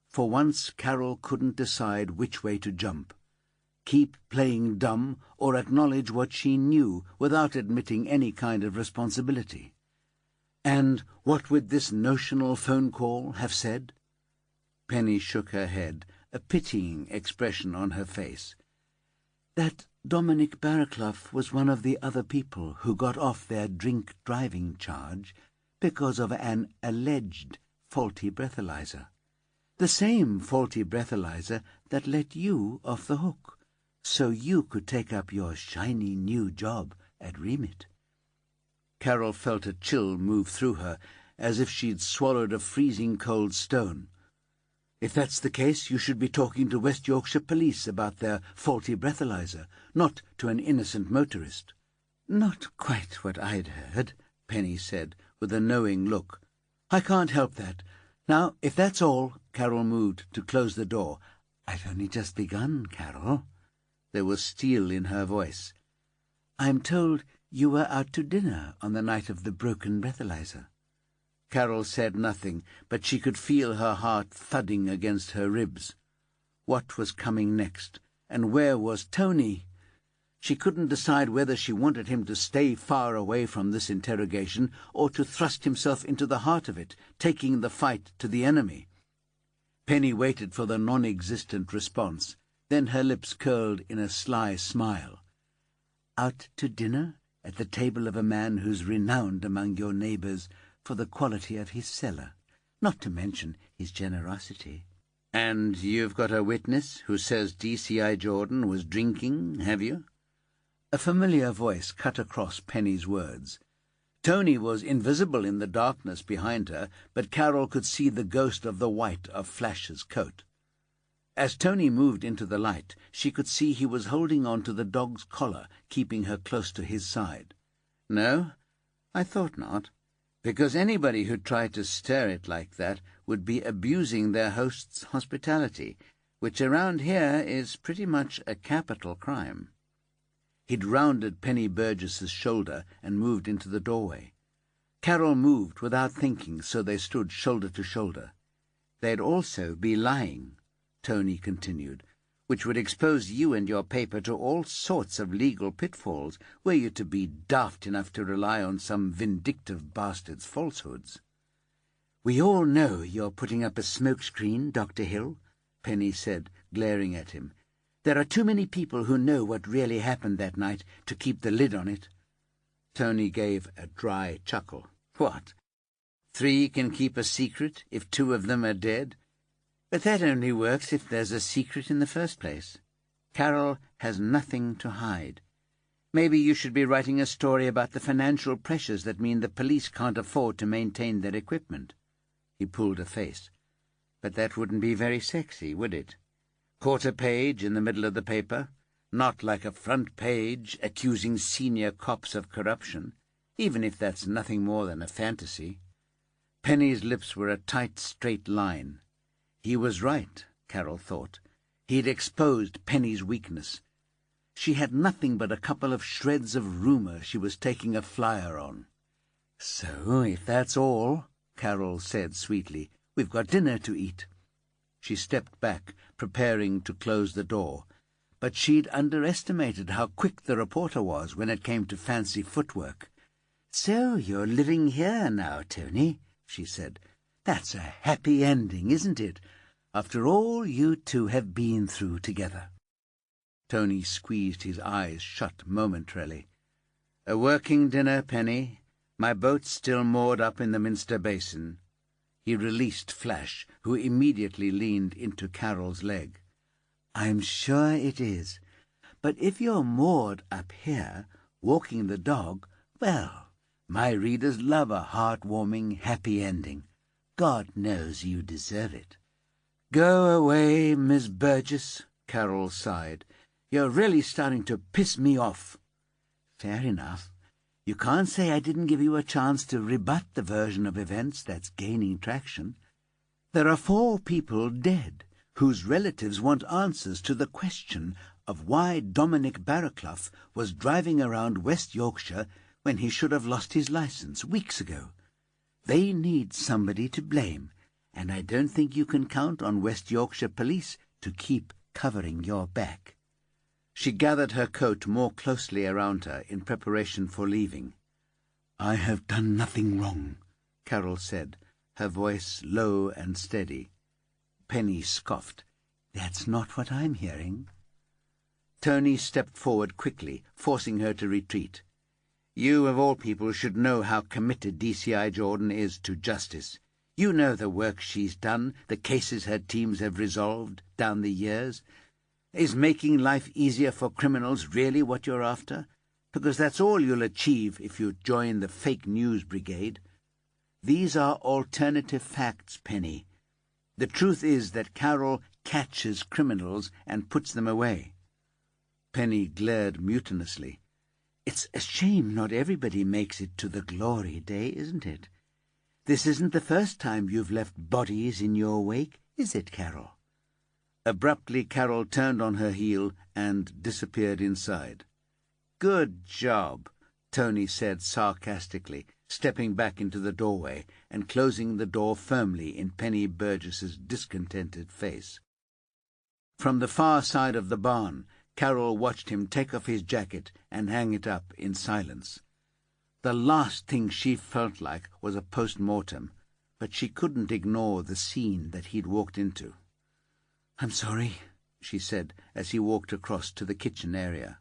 For once Carol couldn't decide which way to jump. Keep playing dumb or acknowledge what she knew without admitting any kind of responsibility. And what would this notional phone call have said? Penny shook her head, a pitying expression on her face. That Dominic Barraclough was one of the other people who got off their drink-driving charge because of an alleged faulty breathalyzer. The same faulty breathalyzer that let you off the hook, so you could take up your shiny new job at Remit. Carol felt a chill move through her, as if she'd swallowed a freezing cold stone. If that's the case, you should be talking to West Yorkshire Police about their faulty breathalyzer, not to an innocent motorist. Not quite what I'd heard, Penny said, with a knowing look. I can't help that. Now, if that's all, Carol moved to close the door. I've only just begun, Carol. There was steel in her voice. I'm told you were out to dinner on the night of the broken breathalyzer. Carol said nothing, but she could feel her heart thudding against her ribs. What was coming next, and where was Tony? She couldn't decide whether she wanted him to stay far away from this interrogation or to thrust himself into the heart of it, taking the fight to the enemy. Penny waited for the non-existent response. Then her lips curled in a sly smile. Out to dinner at the table of a man who's renowned among your neighbours for the quality of his cellar, not to mention his generosity. And you've got a witness who says DCI Jordan was drinking, have you? A familiar voice cut across Penny's words. Tony was invisible in the darkness behind her, but Carol could see the ghost of the white of Flash's coat. As Tony moved into the light, she could see he was holding on to the dog's collar, keeping her close to his side. No, I thought not, because anybody who tried to stir it like that would be abusing their host's hospitality, which around here is pretty much a capital crime. He'd rounded Penny Burgess's shoulder and moved into the doorway. Carol moved without thinking, so they stood shoulder to shoulder. They'd also be lying, Tony continued, which would expose you and your paper to all sorts of legal pitfalls were you to be daft enough to rely on some vindictive bastard's falsehoods. We all know you're putting up a smokescreen, Dr. Hill, Penny said, glaring at him. There are too many people who know what really happened that night to keep the lid on it. Tony gave a dry chuckle. What? 3 can keep a secret if 2 of them are dead? But that only works if there's a secret in the first place. Carol has nothing to hide. Maybe you should be writing a story about the financial pressures that mean the police can't afford to maintain their equipment." He pulled a face. "But that wouldn't be very sexy, would it? Quarter page in the middle of the paper, not like a front page accusing senior cops of corruption, even if that's nothing more than a fantasy." Penny's lips were a tight, straight line. He was right, Carol thought. He'd exposed Penny's weakness. She had nothing but a couple of shreds of rumour she was taking a flyer on. "So, if that's all," Carol said sweetly, "we've got dinner to eat." She stepped back, preparing to close the door, but she'd underestimated how quick the reporter was when it came to fancy footwork. "So you're living here now, Tony," she said. "That's a happy ending, isn't it, after all you two have been through together?" Tony squeezed his eyes shut momentarily. "A working dinner, Penny. My boat's still moored up in the Minster Basin." He released Flash, who immediately leaned into Carol's leg. "I'm sure it is. But if you're moored up here, walking the dog, well, my readers love a heartwarming, happy ending. God knows you deserve it." "Go away, Miss Burgess," Carol sighed. "You're really starting to piss me off." "Fair enough. You can't say I didn't give you a chance to rebut the version of events that's gaining traction. There are 4 people dead whose relatives want answers to the question of why Dominic Barraclough was driving around West Yorkshire when he should have lost his licence weeks ago. They need somebody to blame, and I don't think you can count on West Yorkshire police to keep covering your back." She gathered her coat more closely around her in preparation for leaving. "I have done nothing wrong," Carol said, her voice low and steady. Penny scoffed. "That's not what I'm hearing." Tony stepped forward quickly, forcing her to retreat. "You, of all people, should know how committed DCI Jordan is to justice. You know the work she's done, the cases her teams have resolved down the years. Is making life easier for criminals really what you're after? Because that's all you'll achieve if you join the fake news brigade. These are alternative facts, Penny. The truth is that Carol catches criminals and puts them away." Penny glared mutinously. "It's a shame not everybody makes it to the glory day, isn't it? This isn't the first time you've left bodies in your wake, is it, Carol?" Abruptly, Carol turned on her heel and disappeared inside. "Good job," Tony said sarcastically, stepping back into the doorway and closing the door firmly in Penny Burgess's discontented face. From the far side of the barn, Carol watched him take off his jacket and hang it up in silence. The last thing she felt like was a post-mortem, but she couldn't ignore the scene that he'd walked into. "I'm sorry," she said as he walked across to the kitchen area.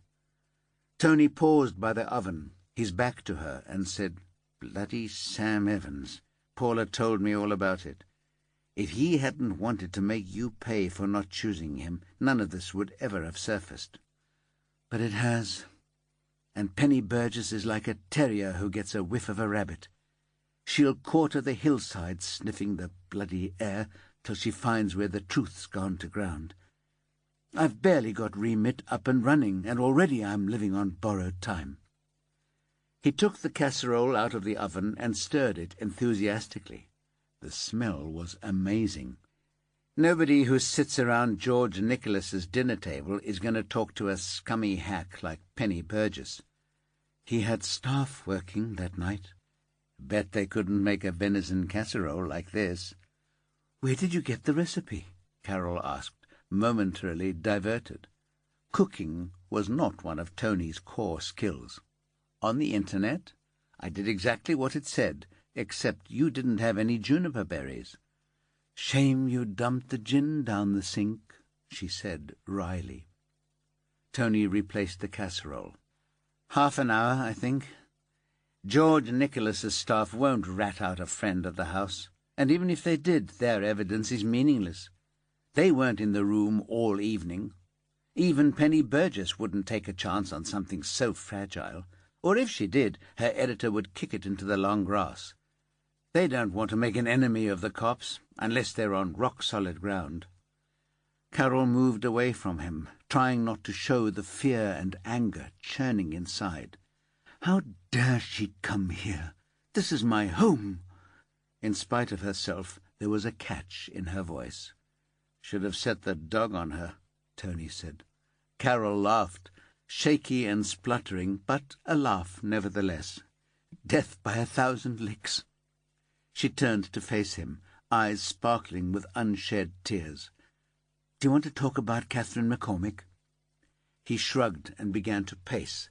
Tony paused by the oven, his back to her, and said, "Bloody Sam Evans. Paula told me all about it. If he hadn't wanted to make you pay for not choosing him, none of this would ever have surfaced. But it has. And Penny Burgess is like a terrier who gets a whiff of a rabbit. She'll quarter the hillside sniffing the bloody air till she finds where the truth's gone to ground. I've barely got Remit up and running, and already I'm living on borrowed time." He took the casserole out of the oven and stirred it enthusiastically. The smell was amazing. Nobody who sits around George Nicholas's dinner table is going to talk to a scummy hack like Penny Burgess. He had staff working that night. Bet they couldn't make a venison casserole like this. "Where did you get the recipe?" Carol asked, momentarily diverted. Cooking was not one of Tony's core skills. "On the internet. I did exactly what it said, except you didn't have any juniper berries." "Shame you dumped the gin down the sink," she said wryly. Tony replaced the casserole. "Half an hour, I think. George Nicholas's staff won't rat out a friend of the house, and even if they did, their evidence is meaningless. They weren't in the room all evening. Even Penny Burgess wouldn't take a chance on something so fragile, or if she did, her editor would kick it into the long grass. They don't want to make an enemy of the cops, unless they're on rock-solid ground. Carol moved away from him, trying not to show the fear and anger churning inside. How dare she come here? This is my home. In spite of herself, there was a catch in her voice. Should have set the dog on her, Tony said. Carol laughed, shaky and spluttering, but a laugh nevertheless. Death by 1,000 licks. She turned to face him, eyes sparkling with unshed tears. Do you want to talk about Catherine McCormick? He shrugged and began to pace.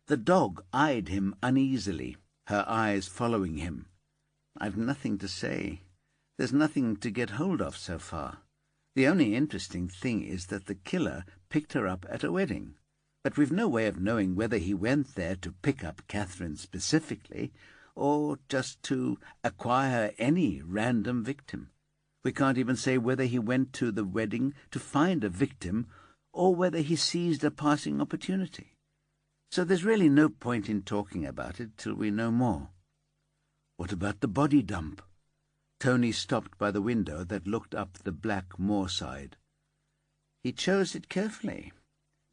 The dog eyed him uneasily, her eyes following him. I've nothing to say. There's nothing to get hold of so far. The only interesting thing is that the killer picked her up at a wedding. But we've no way of knowing whether he went there to pick up Catherine specifically, or just to acquire any random victim. We can't even say whether he went to the wedding to find a victim, or whether he seized a passing opportunity. So there's really no point in talking about it till we know more. What about the body dump? Tony stopped by the window that looked up the black moorside. He chose it carefully.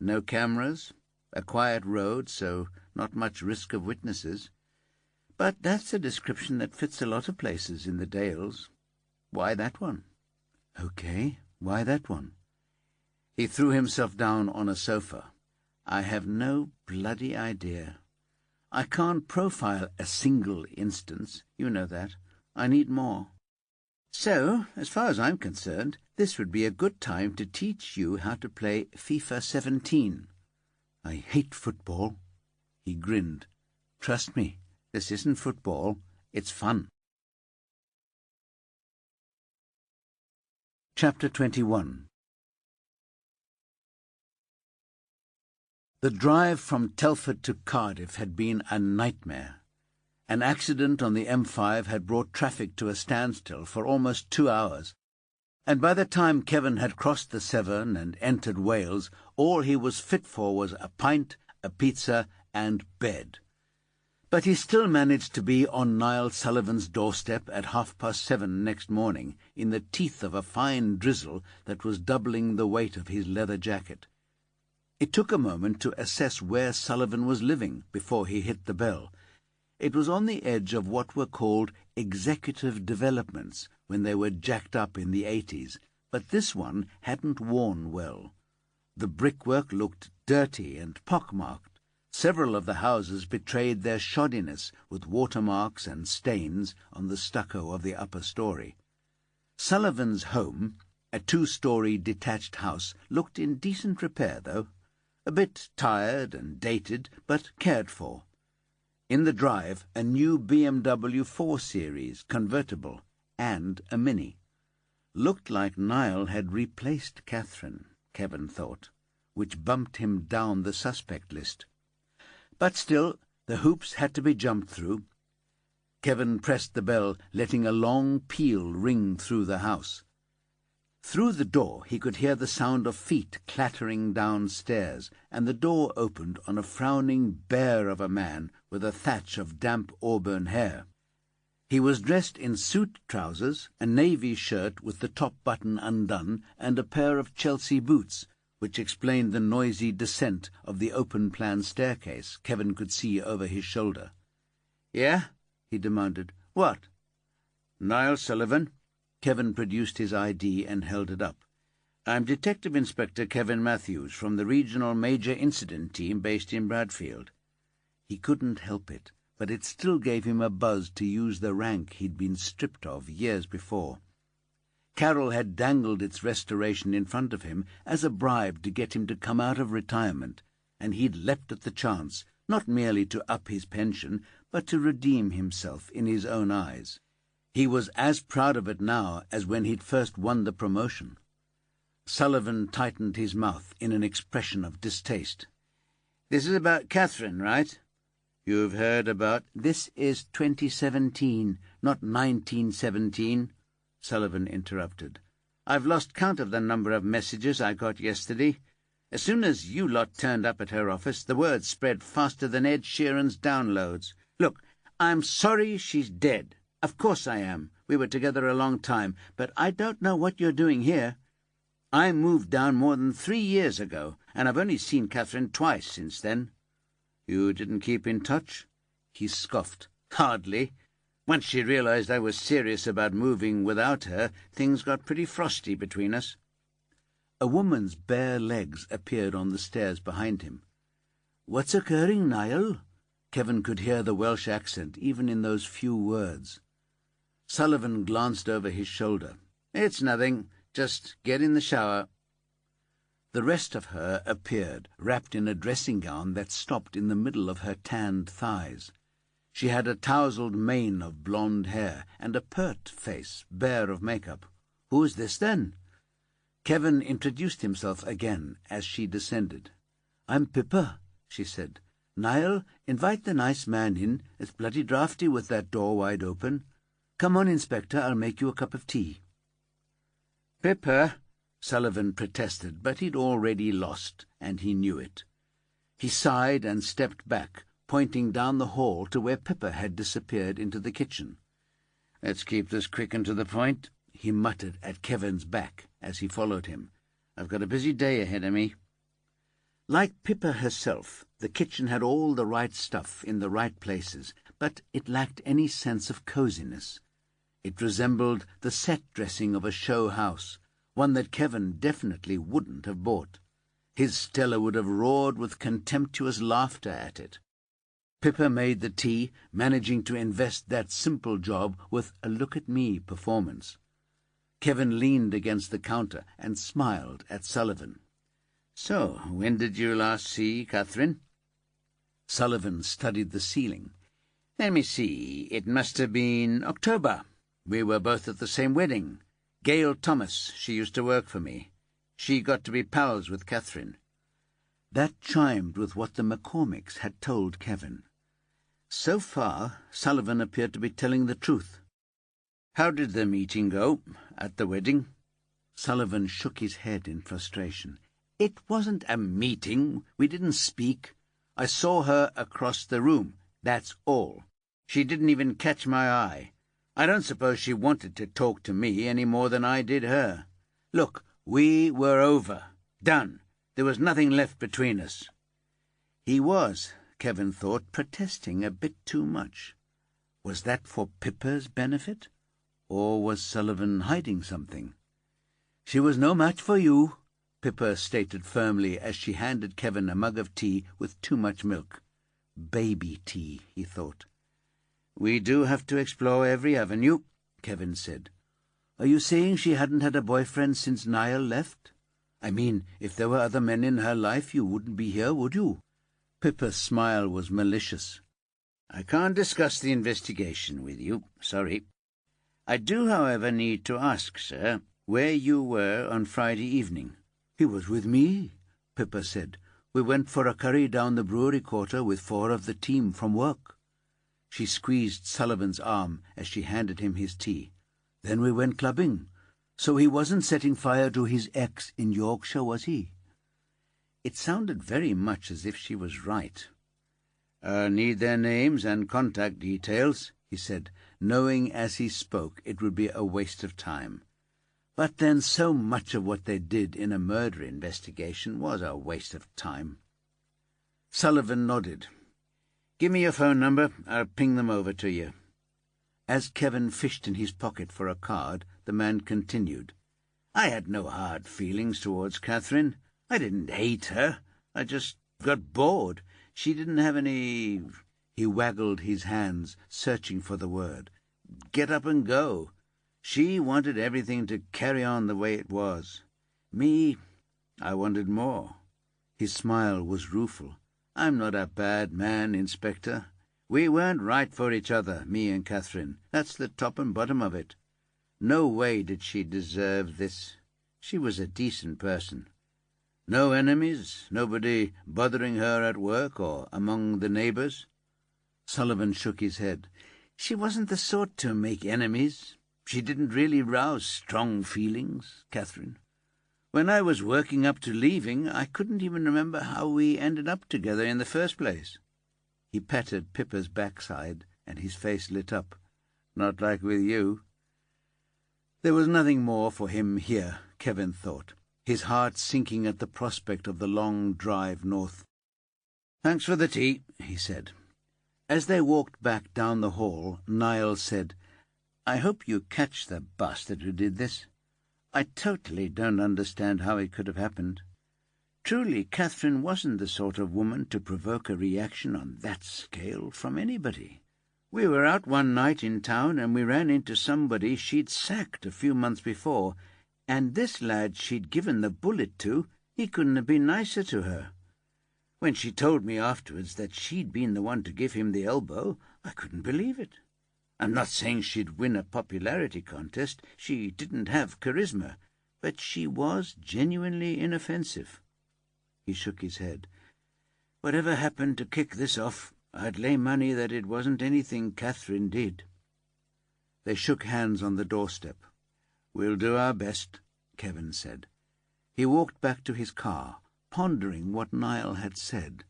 No cameras, a quiet road, so not much risk of witnesses. But that's a description that fits a lot of places in the Dales. Why that one? Okay, why that one? He threw himself down on a sofa. I have no bloody idea. I can't profile a single instance, you know that. I need more. So, as far as I'm concerned, this would be a good time to teach you how to play FIFA 17. I hate football. He grinned. Trust me, this isn't football. It's fun. Chapter 21. The drive from Telford to Cardiff had been a nightmare. An accident on the M5 had brought traffic to a standstill for almost 2 hours, and by the time Kevin had crossed the Severn and entered Wales, all he was fit for was a pint, a pizza, and bed. But he still managed to be on Niall Sullivan's doorstep at 7:30 next morning, in the teeth of a fine drizzle that was doubling the weight of his leather jacket. It took a moment to assess where Sullivan was living before he hit the bell. It was on the edge of what were called executive developments when they were jacked up in the 80s, but this one hadn't worn well. The brickwork looked dirty and pockmarked. Several of the houses betrayed their shoddiness with watermarks and stains on the stucco of the upper story. Sullivan's home, a 2-story detached house, looked in decent repair, though. A bit tired and dated, but cared for. In the drive, a new BMW 4 Series convertible and a Mini. Looked like Niall had replaced Catherine, Kevin thought, which bumped him down the suspect list. But still, the hoops had to be jumped through. Kevin pressed the bell, letting a long peal ring through the house. Through the door he could hear the sound of feet clattering downstairs, and the door opened on a frowning bear of a man with a thatch of damp auburn hair. He was dressed in suit trousers, a navy shirt with the top button undone, and a pair of Chelsea boots, which explained the noisy descent of the open-plan staircase Kevin could see over his shoulder. "Yeah?" he demanded. "What?" "Niall Sullivan." Kevin produced his ID and held it up. "I'm Detective Inspector Kevin Matthews from the Regional Major Incident Team based in Bradfield." He couldn't help it, but it still gave him a buzz to use the rank he'd been stripped of years before. Carol had dangled its restoration in front of him as a bribe to get him to come out of retirement, and he'd leapt at the chance, not merely to up his pension, but to redeem himself in his own eyes. He was as proud of it now as when he'd first won the promotion. Sullivan tightened his mouth in an expression of distaste. "This is about Catherine, right?" "You've heard about—" "This is 2017, not 1917, Sullivan interrupted. "I've lost count of the number of messages I got yesterday. As soon as you lot turned up at her office, the word spread faster than Ed Sheeran's downloads. Look, I'm sorry she's dead. Of course I am. We were together a long time, but I don't know what you're doing here. I moved down more than 3 years ago, and I've only seen Catherine twice since then." "You didn't keep in touch?" He scoffed. "Hardly. Once she realized I was serious about moving without her, things got pretty frosty between us." A woman's bare legs appeared on the stairs behind him. "What's occurring, Niall?" Kevin could hear the Welsh accent, even in those few words. Sullivan glanced over his shoulder. "It's nothing. Just get in the shower." The rest of her appeared, wrapped in a dressing gown that stopped in the middle of her tanned thighs. She had a tousled mane of blonde hair and a pert face, bare of makeup. "Who's this, then?" Kevin introduced himself again as she descended. "I'm Pippa," she said. "Niall, invite the nice man in. It's bloody draughty with that door wide open. Come on, Inspector, I'll make you a cup of tea." "Pippa," Sullivan protested, but he'd already lost, and he knew it. He sighed and stepped back, pointing down the hall to where Pippa had disappeared into the kitchen. "Let's keep this quick and to the point," he muttered at Kevin's back as he followed him. "I've got a busy day ahead of me." Like Pippa herself, the kitchen had all the right stuff in the right places, but it lacked any sense of coziness. It resembled the set dressing of a show house, one that Kevin definitely wouldn't have bought. His Stella would have roared with contemptuous laughter at it. Pippa made the tea, managing to invest that simple job with a look-at-me performance. Kevin leaned against the counter and smiled at Sullivan. "So, when did you last see Catherine?" Sullivan studied the ceiling. "Let me see. It must have been October. We were both at the same wedding. Gail Thomas, she used to work for me. She got to be pals with Catherine." That chimed with what the McCormicks had told Kevin. So far, Sullivan appeared to be telling the truth. "How did the meeting go at the wedding?" Sullivan shook his head in frustration. "It wasn't a meeting. We didn't speak. I saw her across the room. That's all. She didn't even catch my eye. I don't suppose she wanted to talk to me any more than I did her. Look, we were over. Done. There was nothing left between us." He was, Kevin thought, protesting a bit too much. Was that for Pippa's benefit? Or was Sullivan hiding something? "She was no match for you," Pippa stated firmly as she handed Kevin a mug of tea with too much milk. Baby tea, he thought. "We do have to explore every avenue," Kevin said. "Are you saying she hadn't had a boyfriend since Niall left? I mean, if there were other men in her life, you wouldn't be here, would you?" Pippa's smile was malicious. "I can't discuss the investigation with you. Sorry. I do, however, need to ask, sir, where you were on Friday evening." "He was with me," Pippa said. "We went for a curry down the brewery quarter with 4 of the team from work." She squeezed Sullivan's arm as she handed him his tea. "Then we went clubbing. So he wasn't setting fire to his ex in Yorkshire, was he?" It sounded very much as if she was right. "Need their names and contact details," he said, knowing as he spoke it would be a waste of time. But then so much of what they did in a murder investigation was a waste of time. Sullivan nodded. "Give me your phone number. I'll ping them over to you." As Kevin fished in his pocket for a card, the man continued. "I had no hard feelings towards Catherine. I didn't hate her. I just got bored. She didn't have any—" He waggled his hands, searching for the word. "Get up and go. She wanted everything to carry on the way it was. Me, I wanted more." His smile was rueful. "I'm not a bad man, Inspector. We weren't right for each other, me and Catherine. That's the top and bottom of it. No way did she deserve this. She was a decent person. No enemies, nobody bothering her at work or among the neighbours." Sullivan shook his head. "She wasn't the sort to make enemies. She didn't really rouse strong feelings, Catherine." When I was working up to leaving, I couldn't even remember how we ended up together in the first place." He patted Pippa's backside, and his face lit up. "Not like with you." There was nothing more for him here, Kevin thought, his heart sinking at the prospect of the long drive north. "Thanks for the tea," he said. As they walked back down the hall, Niall said, "I hope you catch the bastard who did this. I totally don't understand how it could have happened. Truly, Catherine wasn't the sort of woman to provoke a reaction on that scale from anybody. We were out one night in town and we ran into somebody she'd sacked a few months before, and this lad she'd given the bullet to, he couldn't have been nicer to her. When she told me afterwards that she'd been the one to give him the elbow, I couldn't believe it. I'm not saying she'd win a popularity contest. She didn't have charisma, but she was genuinely inoffensive." He shook his head. "Whatever happened to kick this off, I'd lay money that it wasn't anything Catherine did." They shook hands on the doorstep. "We'll do our best," Kevin said. He walked back to his car, pondering what Niall had said.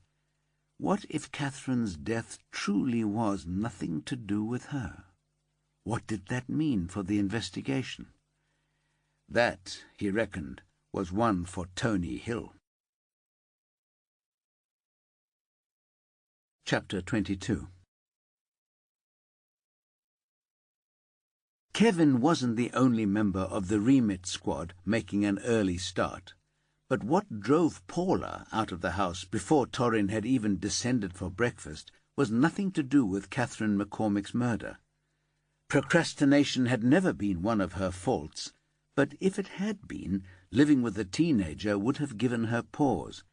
What if Catherine's death truly was nothing to do with her? What did that mean for the investigation? That, he reckoned, was one for Tony Hill. Chapter 22. Kevin wasn't the only member of the remit squad making an early start. But what drove Paula out of the house before Torrin had even descended for breakfast was nothing to do with Catherine McCormick's murder. Procrastination had never been one of her faults, but if it had been, living with a teenager would have given her pause.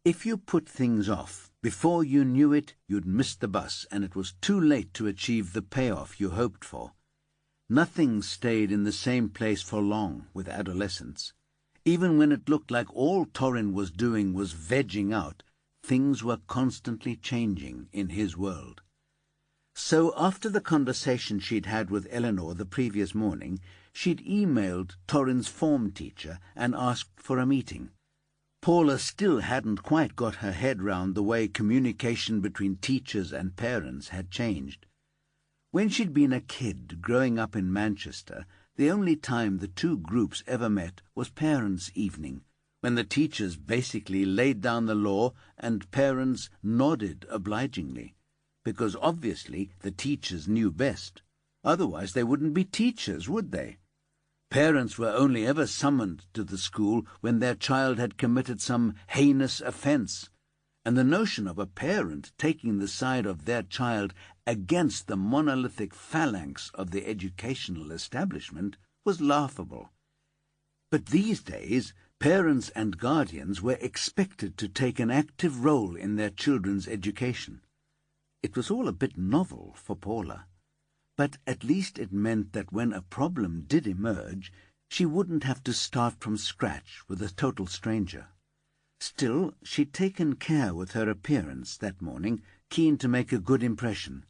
If you put things off, before you knew it, you'd missed the bus, and it was too late to achieve the payoff you hoped for. Nothing stayed in the same place for long with adolescence. Even when it looked like all Torrin was doing was vegging out, things were constantly changing in his world. So after the conversation she'd had with Eleanor the previous morning, she'd emailed Torrin's form teacher and asked for a meeting. Paula still hadn't quite got her head round the way communication between teachers and parents had changed. When she'd been a kid growing up in Manchester, the only time the two groups ever met was parents' evening, when the teachers basically laid down the law and parents nodded obligingly, because obviously the teachers knew best. Otherwise they wouldn't be teachers, would they? Parents were only ever summoned to the school when their child had committed some heinous offence, and the notion of a parent taking the side of their child against the monolithic phalanx of the educational establishment was laughable. But these days, parents and guardians were expected to take an active role in their children's education. It was all a bit novel for Paula, but at least it meant that when a problem did emerge, she wouldn't have to start from scratch with a total stranger. Still, she'd taken care with her appearance that morning, keen to make a good impression.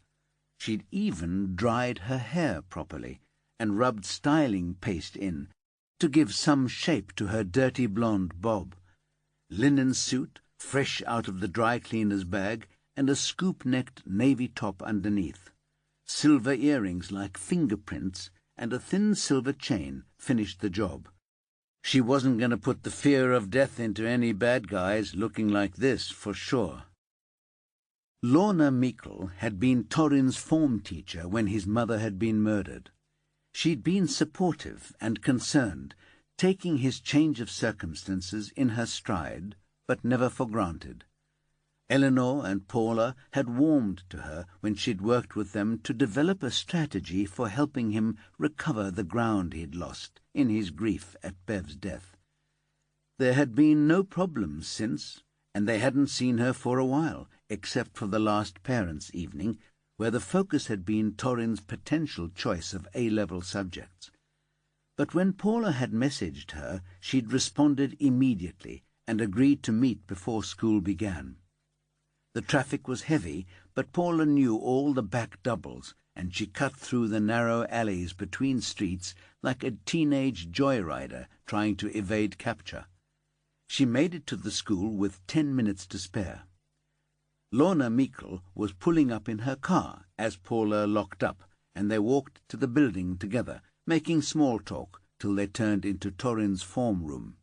She'd even dried her hair properly and rubbed styling paste in to give some shape to her dirty blonde bob. Linen suit, fresh out of the dry cleaner's bag, and a scoop-necked navy top underneath. Silver earrings like fingerprints and a thin silver chain finished the job. She wasn't going to put the fear of death into any bad guys looking like this, for sure. Lorna Meikle had been Torrin's form teacher when his mother had been murdered. She'd been supportive and concerned, taking his change of circumstances in her stride, but never for granted. Eleanor and Paula had warmed to her when she'd worked with them to develop a strategy for helping him recover the ground he'd lost in his grief at Bev's death. There had been no problems since, and they hadn't seen her for a while, except for the last parents' evening, where the focus had been Torrin's potential choice of A-level subjects. But when Paula had messaged her, she'd responded immediately and agreed to meet before school began. The traffic was heavy, but Paula knew all the back doubles, and she cut through the narrow alleys between streets like a teenage joyrider trying to evade capture. She made it to the school with 10 minutes to spare. Lorna Meikle was pulling up in her car as Paula locked up, and they walked to the building together, making small talk till they turned into Torrin's form room.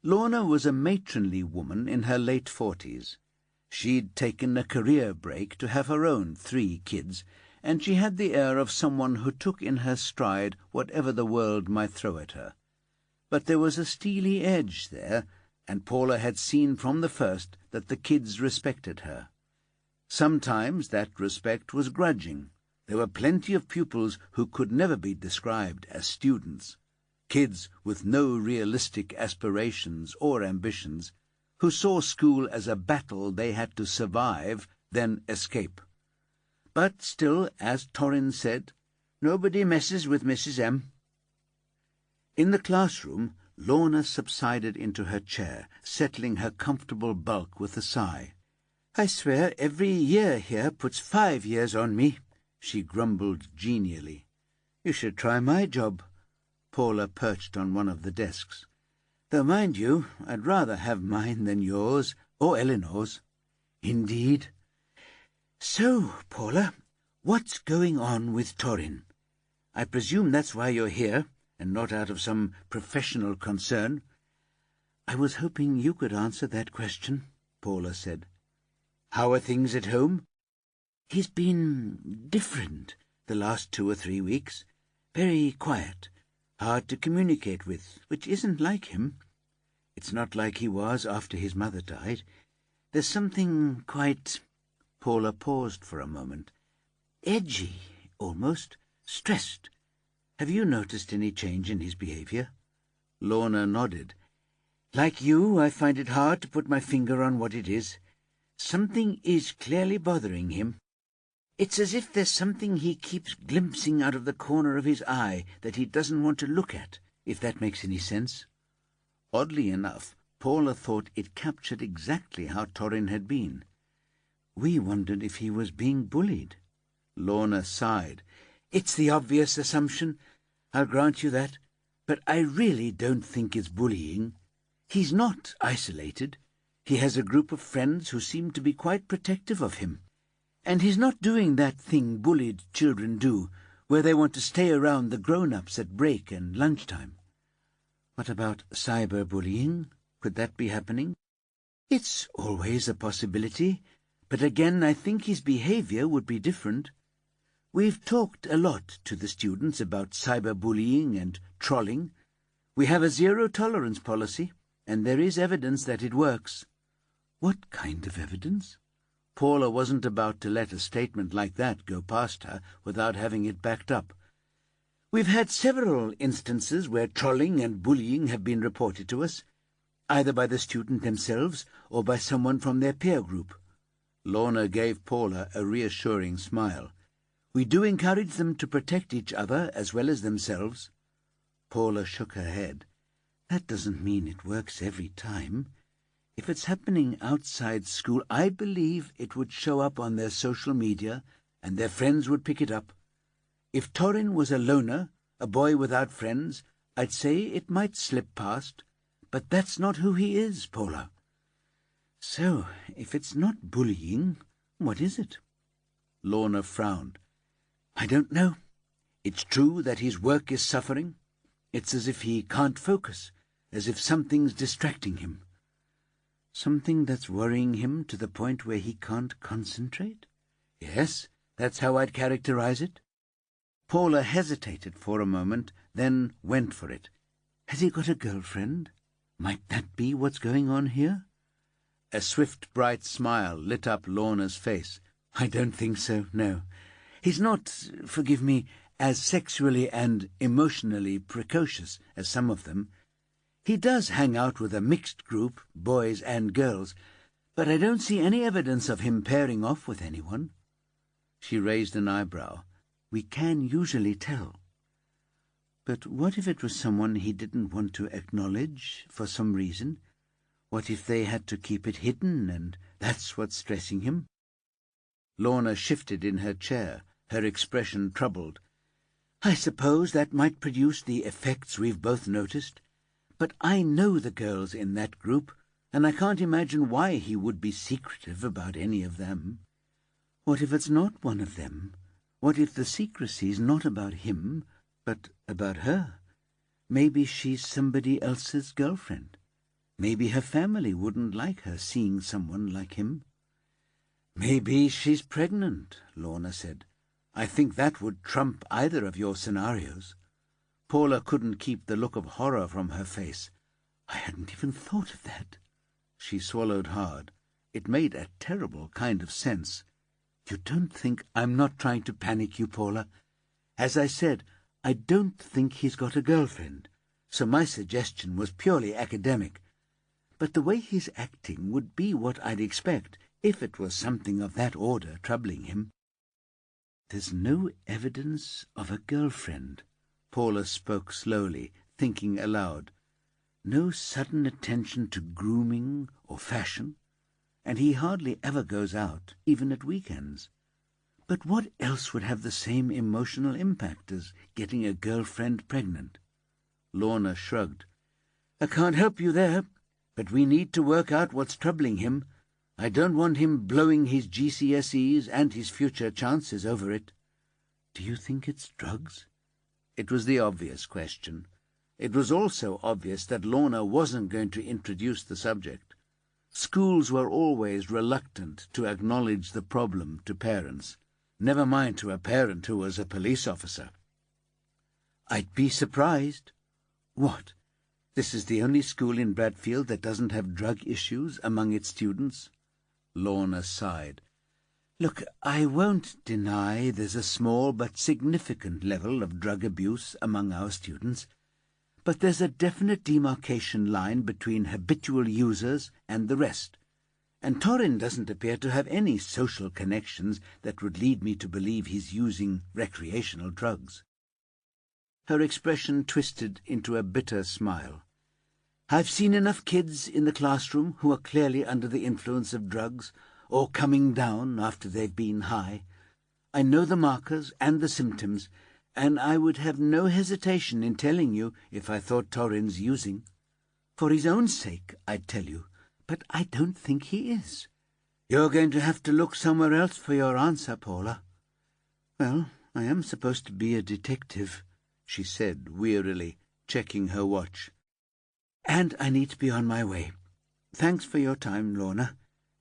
Lorna was a matronly woman in her late 40s. She'd taken a career break to have her own 3 kids, and she had the air of someone who took in her stride whatever the world might throw at her. But there was a steely edge there, and Paula had seen from the first that the kids respected her. Sometimes that respect was grudging. There were plenty of pupils who could never be described as students, kids with no realistic aspirations or ambitions, who saw school as a battle they had to survive, then escape. But still, as Torrin said, nobody messes with Mrs. M. In the classroom, Lorna subsided into her chair, settling her comfortable bulk with a sigh. "I swear every year here puts 5 years on me," she grumbled genially. "You should try my job." Paula perched on one of the desks. "Though, mind you, I'd rather have mine than yours, or Eleanor's." "Indeed. So, Paula, what's going on with Torrin? I presume that's why you're here, and not out of some professional concern." "I was hoping you could answer that question," Paula said. "How are things at home?" "He's been different the last 2 or 3 weeks. Very quiet, hard to communicate with, which isn't like him. It's not like he was after his mother died. There's something quite—" Paula paused for a moment. "Edgy, almost, stressed. Have you noticed any change in his behavior?" Lorna nodded. "Like you, I find it hard to put my finger on what it is. Something is clearly bothering him. It's as if there's something he keeps glimpsing out of the corner of his eye that he doesn't want to look at, if that makes any sense." Oddly enough, Paula thought it captured exactly how Torrin had been. "We wondered if he was being bullied." Lorna sighed. "It's the obvious assumption, I'll grant you that, but I really don't think it's bullying. He's not isolated. He has a group of friends who seem to be quite protective of him. And he's not doing that thing bullied children do, where they want to stay around the grown-ups at break and lunchtime." "What about cyberbullying? Could that be happening?" "It's always a possibility, but again I think his behavior would be different. We've talked a lot to the students about cyberbullying and trolling. We have a zero-tolerance policy, and there is evidence that it works." "What kind of evidence?" Paula wasn't about to let a statement like that go past her without having it backed up. "We've had several instances where trolling and bullying have been reported to us, either by the student themselves or by someone from their peer group." Lorna gave Paula a reassuring smile. "We do encourage them to protect each other as well as themselves." Paula shook her head. "That doesn't mean it works every time. If it's happening outside school, I believe it would show up on their social media, and their friends would pick it up. If Torrin was a loner, a boy without friends, I'd say it might slip past, but that's not who he is, Paula." "So, if it's not bullying, what is it?" Lorna frowned. "I don't know. It's true that his work is suffering. It's as if he can't focus, as if something's distracting him." "Something that's worrying him to the point where he can't concentrate?" "Yes, that's how I'd characterize it." Paula hesitated for a moment, then went for it. "Has he got a girlfriend? Might that be what's going on here?" A swift, bright smile lit up Lorna's face. "I don't think so, no. He's not, forgive me, as sexually and emotionally precocious as some of them. He does hang out with a mixed group, boys and girls, but I don't see any evidence of him pairing off with anyone." She raised an eyebrow. "We can usually tell." "But what if it was someone he didn't want to acknowledge for some reason? What if they had to keep it hidden, and that's what's stressing him?" Lorna shifted in her chair, her expression troubled. "I suppose that might produce the effects we've both noticed, but I know the girls in that group, and I can't imagine why he would be secretive about any of them. What if it's not one of them? What if the secrecy's not about him, but about her? Maybe she's somebody else's girlfriend. Maybe her family wouldn't like her seeing someone like him." "Maybe she's pregnant," Lorna said. "I think that would trump either of your scenarios." Paula couldn't keep the look of horror from her face. "I hadn't even thought of that." She swallowed hard. It made a terrible kind of sense. "You don't think I'm not trying to panic you, Paula? As I said, I don't think he's got a girlfriend, so my suggestion was purely academic. But the way he's acting would be what I'd expect if it was something of that order troubling him." "There's no evidence of a girlfriend," Paula spoke slowly, thinking aloud. "No sudden attention to grooming or fashion, and he hardly ever goes out, even at weekends. But what else would have the same emotional impact as getting a girlfriend pregnant?" Lorna shrugged. "I can't help you there, but we need to work out what's troubling him. I don't want him blowing his GCSEs and his future chances over it." "Do you think it's drugs?" It was the obvious question. It was also obvious that Lorna wasn't going to introduce the subject. Schools were always reluctant to acknowledge the problem to parents, never mind to a parent who was a police officer. "I'd be surprised." "What? This is the only school in Bradfield that doesn't have drug issues among its students?" Lorna sighed. "Look, I won't deny there's a small but significant level of drug abuse among our students, but there's a definite demarcation line between habitual users and the rest, and Torrin doesn't appear to have any social connections that would lead me to believe he's using recreational drugs." Her expression twisted into a bitter smile. "I've seen enough kids in the classroom who are clearly under the influence of drugs, or coming down after they've been high. I know the markers and the symptoms, and I would have no hesitation in telling you if I thought Torrin's using. For his own sake, I'd tell you, but I don't think he is." "You're going to have to look somewhere else for your answer, Paula." "Well, I am supposed to be a detective," she said wearily, checking her watch. "And I need to be on my way. Thanks for your time, Lorna,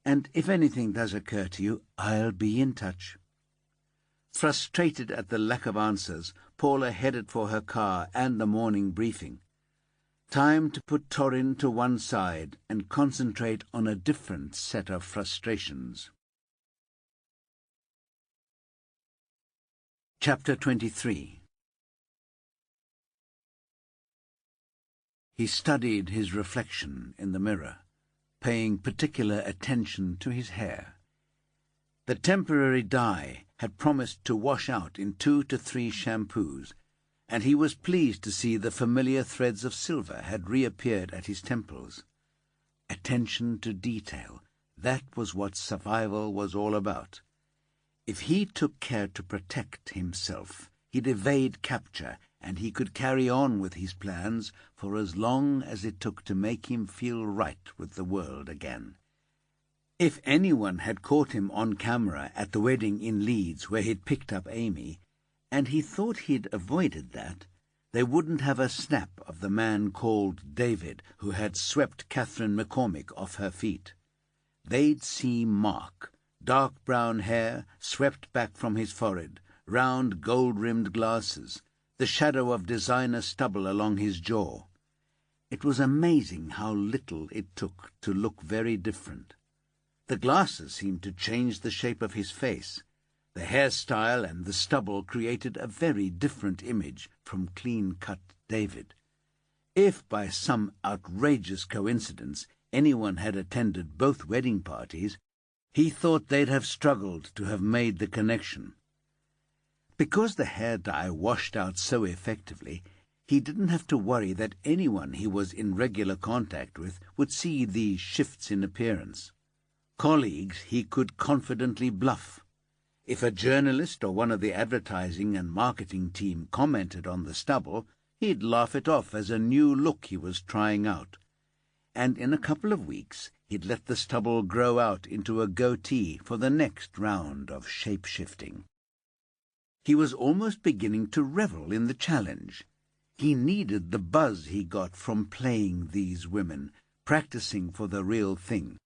and if anything does occur to you, I'll be in touch." Frustrated at the lack of answers, Paula headed for her car and the morning briefing. Time to put Torrin to one side and concentrate on a different set of frustrations. Chapter 23. He studied his reflection in the mirror, paying particular attention to his hair. The temporary dye had promised to wash out in 2 to 3 shampoos, and he was pleased to see the familiar threads of silver had reappeared at his temples. Attention to detail, that was what survival was all about. If he took care to protect himself, he'd evade capture, and he could carry on with his plans for as long as it took to make him feel right with the world again. If anyone had caught him on camera at the wedding in Leeds where he'd picked up Amy, and he thought he'd avoided that, they wouldn't have a snap of the man called David who had swept Catherine McCormick off her feet. They'd see Mark, dark brown hair swept back from his forehead, round gold-rimmed glasses, the shadow of designer stubble along his jaw. It was amazing how little it took to look very different. The glasses seemed to change the shape of his face. The hairstyle and the stubble created a very different image from clean-cut David. If by some outrageous coincidence anyone had attended both wedding parties, he thought they'd have struggled to have made the connection. Because the hair dye washed out so effectively, he didn't have to worry that anyone he was in regular contact with would see these shifts in appearance. Colleagues he could confidently bluff. If a journalist or one of the advertising and marketing team commented on the stubble, he'd laugh it off as a new look he was trying out. And in a couple of weeks he'd let the stubble grow out into a goatee for the next round of shape-shifting. He was almost beginning to revel in the challenge. He needed the buzz he got from playing these women, practicing for the real thing.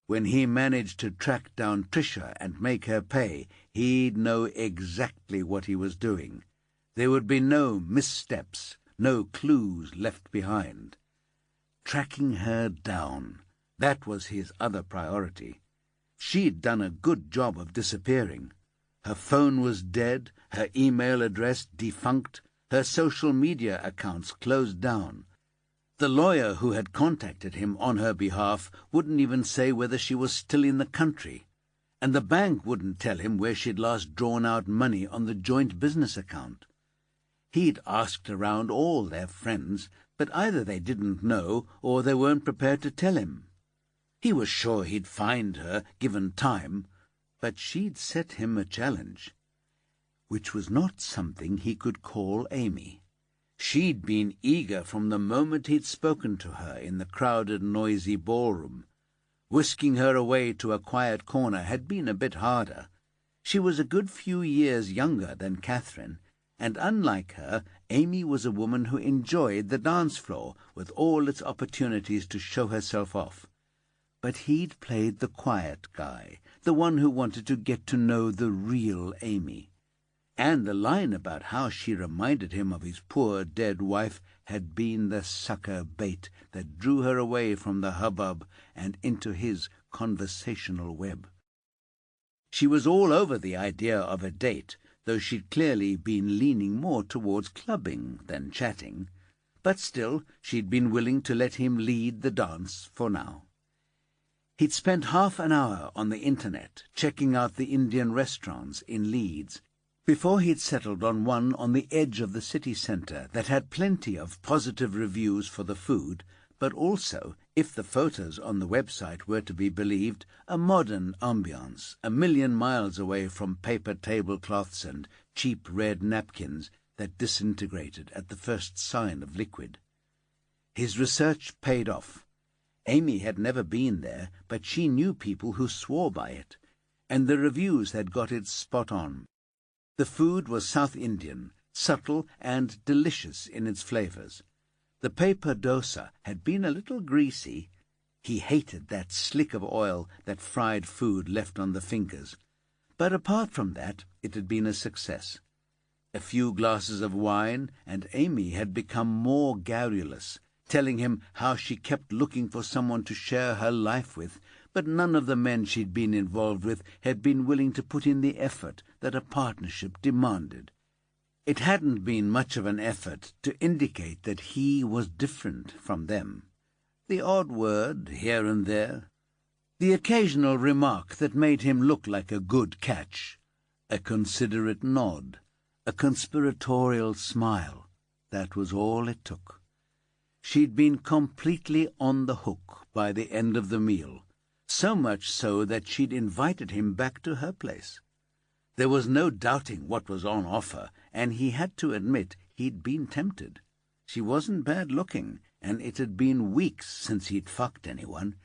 When he managed to track down Tricia and make her pay, he'd know exactly what he was doing. There would be no missteps, no clues left behind. Tracking her down, that was his other priority. She'd done a good job of disappearing. Her phone was dead, her email address defunct, her social media accounts closed down. The lawyer who had contacted him on her behalf wouldn't even say whether she was still in the country, and the bank wouldn't tell him where she'd last drawn out money on the joint business account. He'd asked around all their friends, but either they didn't know or they weren't prepared to tell him. He was sure he'd find her, given time, but she'd set him a challenge, which was not something he could call Amy. She'd been eager from the moment he'd spoken to her in the crowded, noisy ballroom. Whisking her away to a quiet corner had been a bit harder. She was a good few years younger than Catherine, and unlike her, Amy was a woman who enjoyed the dance floor with all its opportunities to show herself off. But he'd played the quiet guy, the one who wanted to get to know the real Amy. And the line about how she reminded him of his poor dead wife had been the sucker bait that drew her away from the hubbub and into his conversational web. She was all over the idea of a date, though she'd clearly been leaning more towards clubbing than chatting. But still, she'd been willing to let him lead the dance for now. He'd spent half an hour on the internet checking out the Indian restaurants in Leeds, before he'd settled on one on the edge of the city centre that had plenty of positive reviews for the food, but also, if the photos on the website were to be believed, a modern ambiance, 1,000,000 miles away from paper tablecloths and cheap red napkins that disintegrated at the first sign of liquid. His research paid off. Amy had never been there, but she knew people who swore by it, and the reviews had got it spot on. The food was South Indian, subtle and delicious in its flavours. The paper dosa had been a little greasy. He hated that slick of oil that fried food left on the fingers. But apart from that, it had been a success. A few glasses of wine, and Amy had become more garrulous, telling him how she kept looking for someone to share her life with, but none of the men she'd been involved with had been willing to put in the effort that a partnership demanded. It hadn't been much of an effort to indicate that he was different from them. The odd word here and there, the occasional remark that made him look like a good catch, a considerate nod, a conspiratorial smile, that was all it took. She'd been completely on the hook by the end of the meal, so much so that she'd invited him back to her place. There was no doubting what was on offer, and he had to admit he'd been tempted. She wasn't bad-looking, and it had been weeks since he'd fucked anyone.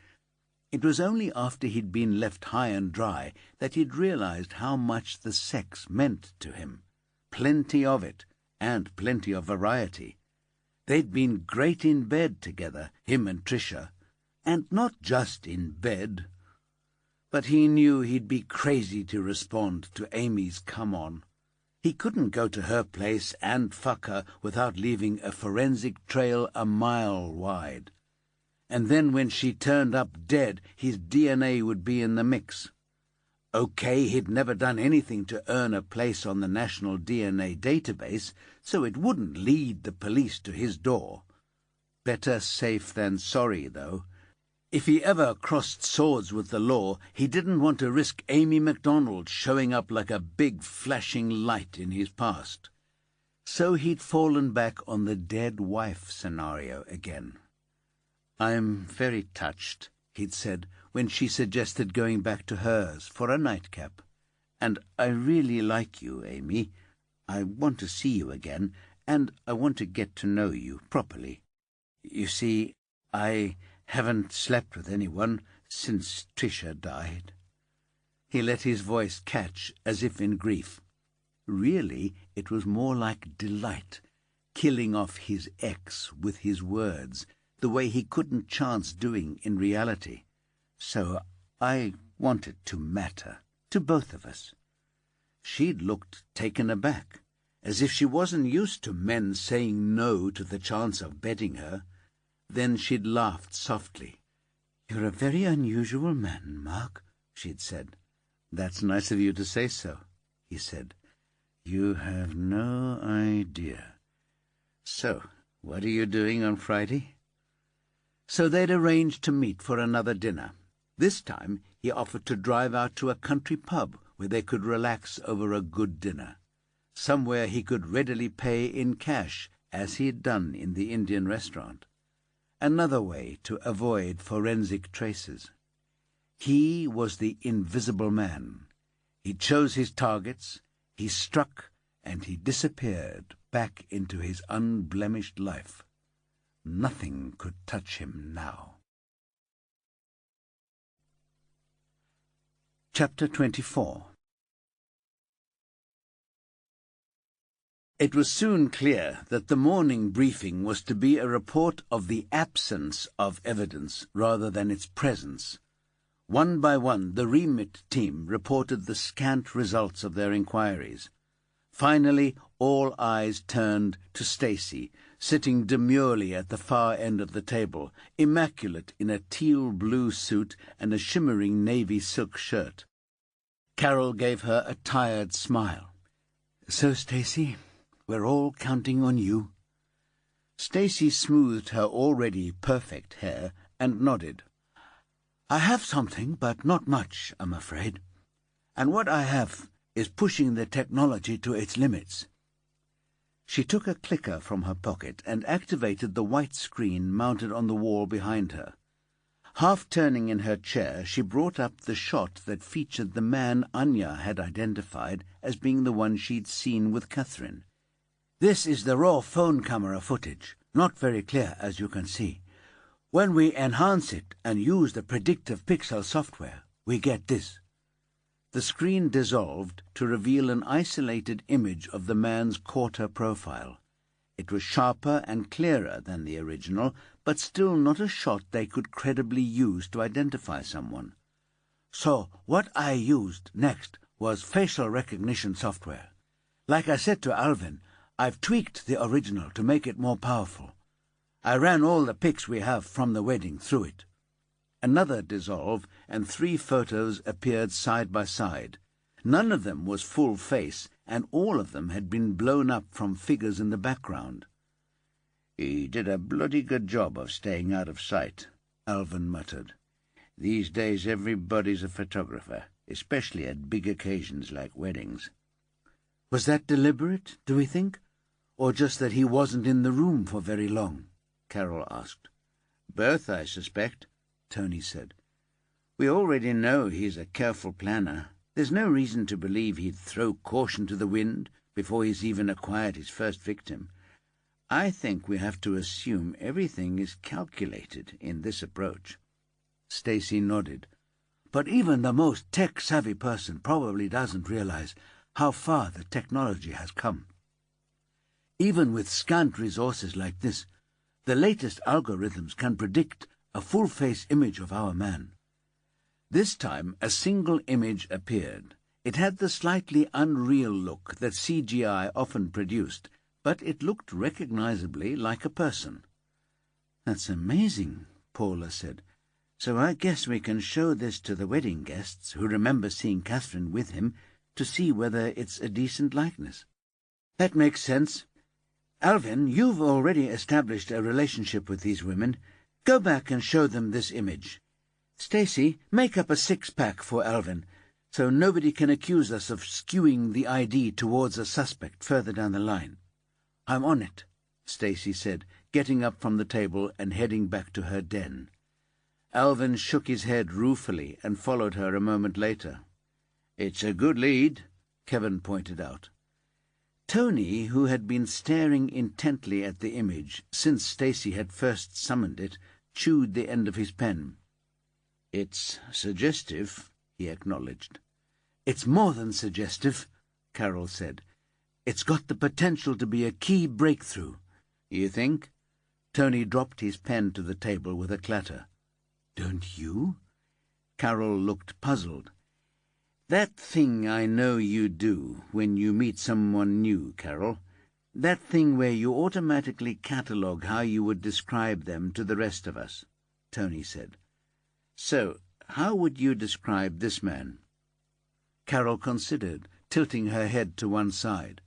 It was only after he'd been left high and dry that he'd realized how much the sex meant to him. Plenty of it, and plenty of variety. They'd been great in bed together, him and Tricia, and not just in bed. But he knew he'd be crazy to respond to Amy's come-on. He couldn't go to her place and fuck her without leaving a forensic trail a mile wide. And then when she turned up dead, his DNA would be in the mix. Okay, he'd never done anything to earn a place on the National DNA database, so it wouldn't lead the police to his door. Better safe than sorry, though. If he ever crossed swords with the law, he didn't want to risk Amy MacDonald showing up like a big flashing light in his past. So he'd fallen back on the dead wife scenario again. "I'm very touched," he'd said, when she suggested going back to hers for a nightcap. And I really like you, Amy. I want to see you again, and I want to get to know you properly. You see, I haven't slept with anyone since Tricia died." He let his voice catch as if in grief. Really, it was more like delight, killing off his ex with his words, the way he couldn't chance doing in reality. So I want it to matter, to both of us. She'd looked taken aback, as if she wasn't used to men saying no to the chance of bedding her. Then she'd laughed softly. "You're a very unusual man, Mark," she'd said. "That's nice of you to say so," he said. "You have no idea. So, what are you doing on Friday?" So they'd arranged to meet for another dinner. This time he offered to drive out to a country pub where they could relax over a good dinner, somewhere he could readily pay in cash, as he had done in the Indian restaurant. Another way to avoid forensic traces. He was the invisible man. He chose his targets, he struck, and he disappeared back into his unblemished life. Nothing could touch him now. Chapter 24. It was soon clear that the morning briefing was to be a report of the absence of evidence rather than its presence. One by one, the remit team reported the scant results of their inquiries. Finally, all eyes turned to Stacy, sitting demurely at the far end of the table, immaculate in a teal-blue suit and a shimmering navy silk shirt. Carol gave her a tired smile. "So, Stacy, we're all counting on you." Stacy smoothed her already perfect hair and nodded. "I have something, but not much, I'm afraid. And what I have is pushing the technology to its limits." She took a clicker from her pocket and activated the white screen mounted on the wall behind her. Half turning in her chair, she brought up the shot that featured the man Anya had identified as being the one she'd seen with Catherine. "This is the raw phone camera footage, not very clear, as you can see. When we enhance it and use the predictive pixel software, we get this." The screen dissolved to reveal an isolated image of the man's quarter profile. It was sharper and clearer than the original, but still not a shot they could credibly use to identify someone. "So what I used next was facial recognition software. Like I said to Alvin, I've tweaked the original to make it more powerful. I ran all the pics we have from the wedding through it." Another dissolve, and 3 photos appeared side by side. None of them was full face, and all of them had been blown up from figures in the background. "He did a bloody good job of staying out of sight," Alvin muttered. "These days everybody's a photographer, especially at big occasions like weddings." "Was that deliberate, do we think? Or just that he wasn't in the room for very long?" Carol asked. "Both, I suspect," Tony said. "We already know he's a careful planner. There's no reason to believe he'd throw caution to the wind before he's even acquired his first victim. I think we have to assume everything is calculated in this approach." Stacy nodded. "But even the most tech-savvy person probably doesn't realize how far the technology has come. Even with scant resources like this, the latest algorithms can predict a full-face image of our man." This time a single image appeared. It had the slightly unreal look that CGI often produced, but it looked recognizably like a person. "That's amazing," Paula said. "So I guess we can show this to the wedding guests who remember seeing Catherine with him to see whether it's a decent likeness." "That makes sense. Alvin, you've already established a relationship with these women. Go back and show them this image. Stacy, make up a 6-pack for Alvin, so nobody can accuse us of skewing the ID towards a suspect further down the line." "I'm on it," Stacy said, getting up from the table and heading back to her den. Alvin shook his head ruefully and followed her a moment later. "It's a good lead," Kevin pointed out. Tony, who had been staring intently at the image since Stacy had first summoned it, chewed the end of his pen. "It's suggestive," he acknowledged. "It's more than suggestive," Carol said. "It's got the potential to be a key breakthrough." "You think?" Tony dropped his pen to the table with a clatter. "Don't you?" Carol looked puzzled. "That thing I know you do when you meet someone new, Carol. That thing where you automatically catalogue how you would describe them to the rest of us," Tony said. "So, how would you describe this man?" Carol considered, tilting her head to one side.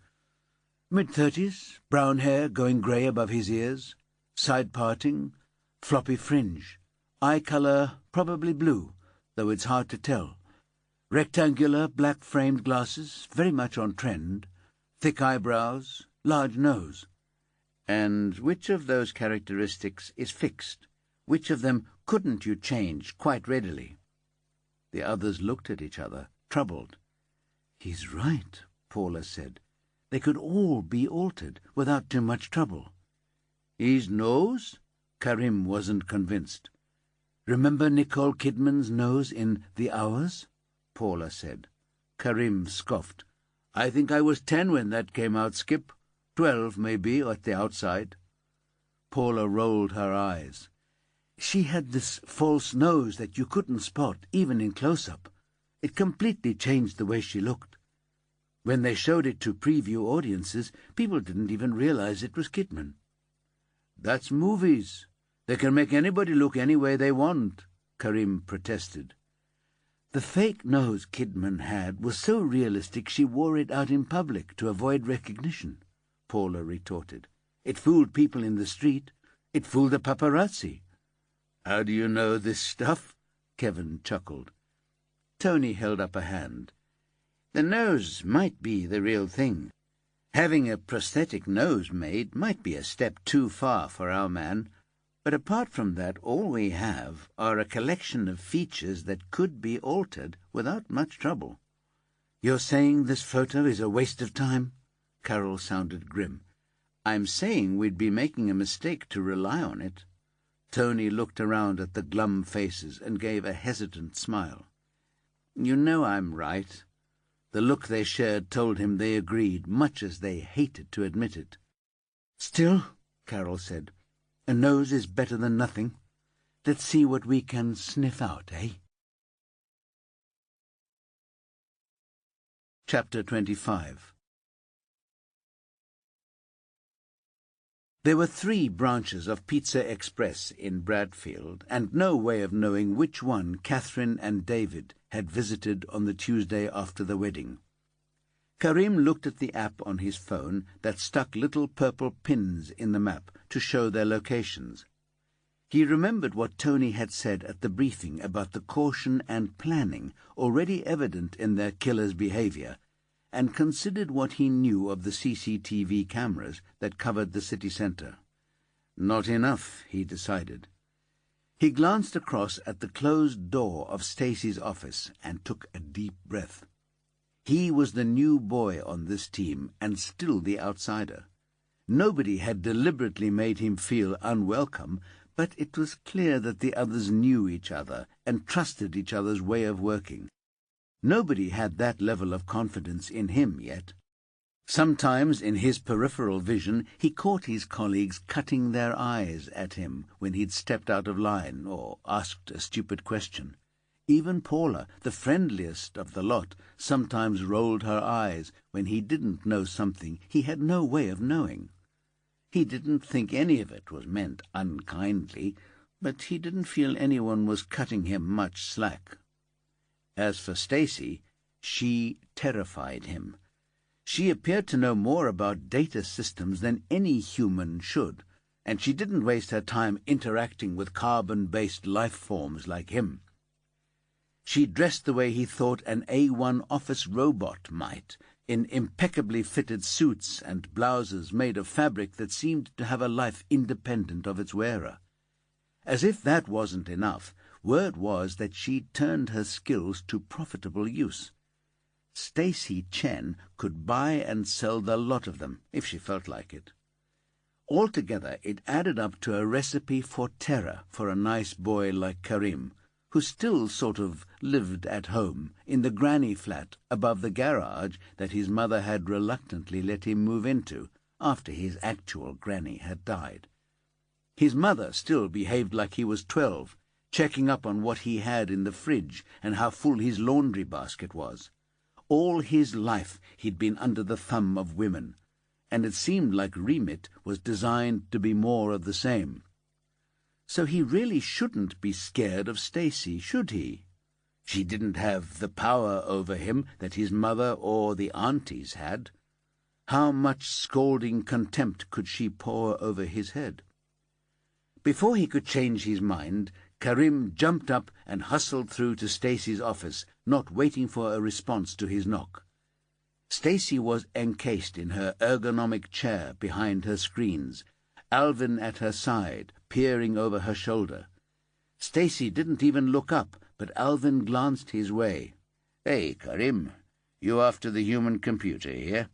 "Mid-30s, brown hair going grey above his ears, side parting, floppy fringe, eye colour probably blue, though it's hard to tell. Rectangular, black-framed glasses, very much on trend, thick eyebrows, large nose." "And which of those characteristics is fixed? Which of them couldn't you change quite readily?" The others looked at each other, troubled. "He's right," Paula said. "They could all be altered without too much trouble." "His nose?" Karim wasn't convinced. "Remember Nicole Kidman's nose in The Hours?" Paula said. Karim scoffed. "I think I was 10 when that came out, Skip. 12, maybe, at the outside." Paula rolled her eyes. "She had this false nose that you couldn't spot, even in close-up. It completely changed the way she looked. When they showed it to preview audiences, people didn't even realize it was Kidman." "That's movies. They can make anybody look any way they want," Karim protested. "The fake nose Kidman had was so realistic she wore it out in public to avoid recognition," Paula retorted. "It fooled people in the street. It fooled the paparazzi." "How do you know this stuff?" Kevin chuckled. Tony held up a hand. "The nose might be the real thing. Having a prosthetic nose made might be a step too far for our man. But apart from that, all we have are a collection of features that could be altered without much trouble." "You're saying this photo is a waste of time?" Carol sounded grim. "I'm saying we'd be making a mistake to rely on it." Tony looked around at the glum faces and gave a hesitant smile. "You know I'm right." The look they shared told him they agreed, much as they hated to admit it. "Still," Carol said, "a nose is better than nothing. Let's see what we can sniff out, eh?" Chapter 25. There were 3 branches of Pizza Express in Bradfield, and no way of knowing which one Catherine and David had visited on the Tuesday after the wedding. Karim looked at the app on his phone that stuck little purple pins in the map to show their locations. He remembered what Tony had said at the briefing about the caution and planning already evident in their killer's behavior, and considered what he knew of the CCTV cameras that covered the city centre. Not enough, he decided. He glanced across at the closed door of Stacy's office and took a deep breath. He was the new boy on this team and still the outsider. Nobody had deliberately made him feel unwelcome, but it was clear that the others knew each other and trusted each other's way of working. Nobody had that level of confidence in him yet. Sometimes in his peripheral vision he caught his colleagues cutting their eyes at him when he'd stepped out of line or asked a stupid question. Even Paula, the friendliest of the lot, sometimes rolled her eyes when he didn't know something he had no way of knowing. He didn't think any of it was meant unkindly, but he didn't feel anyone was cutting him much slack. As for Stacy, she terrified him. She appeared to know more about data systems than any human should, and she didn't waste her time interacting with carbon-based life forms like him. She dressed the way he thought an A1 office robot might, in impeccably fitted suits and blouses made of fabric that seemed to have a life independent of its wearer. As if that wasn't enough, word was that she'd turned her skills to profitable use. Stacy Chen could buy and sell the lot of them, if she felt like it. Altogether, it added up to a recipe for terror for a nice boy like Karim, who still sort of lived at home in the granny flat above the garage that his mother had reluctantly let him move into after his actual granny had died. His mother still behaved like he was 12, checking up on what he had in the fridge and how full his laundry basket was. All his life he'd been under the thumb of women, and it seemed like Remit was designed to be more of the same. So he really shouldn't be scared of Stacy, should he? She didn't have the power over him that his mother or the aunties had. How much scalding contempt could she pour over his head? Before he could change his mind, Karim jumped up and hustled through to Stacy's office, not waiting for a response to his knock. Stacy was encased in her ergonomic chair behind her screens, Alvin at her side, peering over her shoulder. Stacy didn't even look up, but Alvin glanced his way. "Hey, Karim, you after the human computer here?"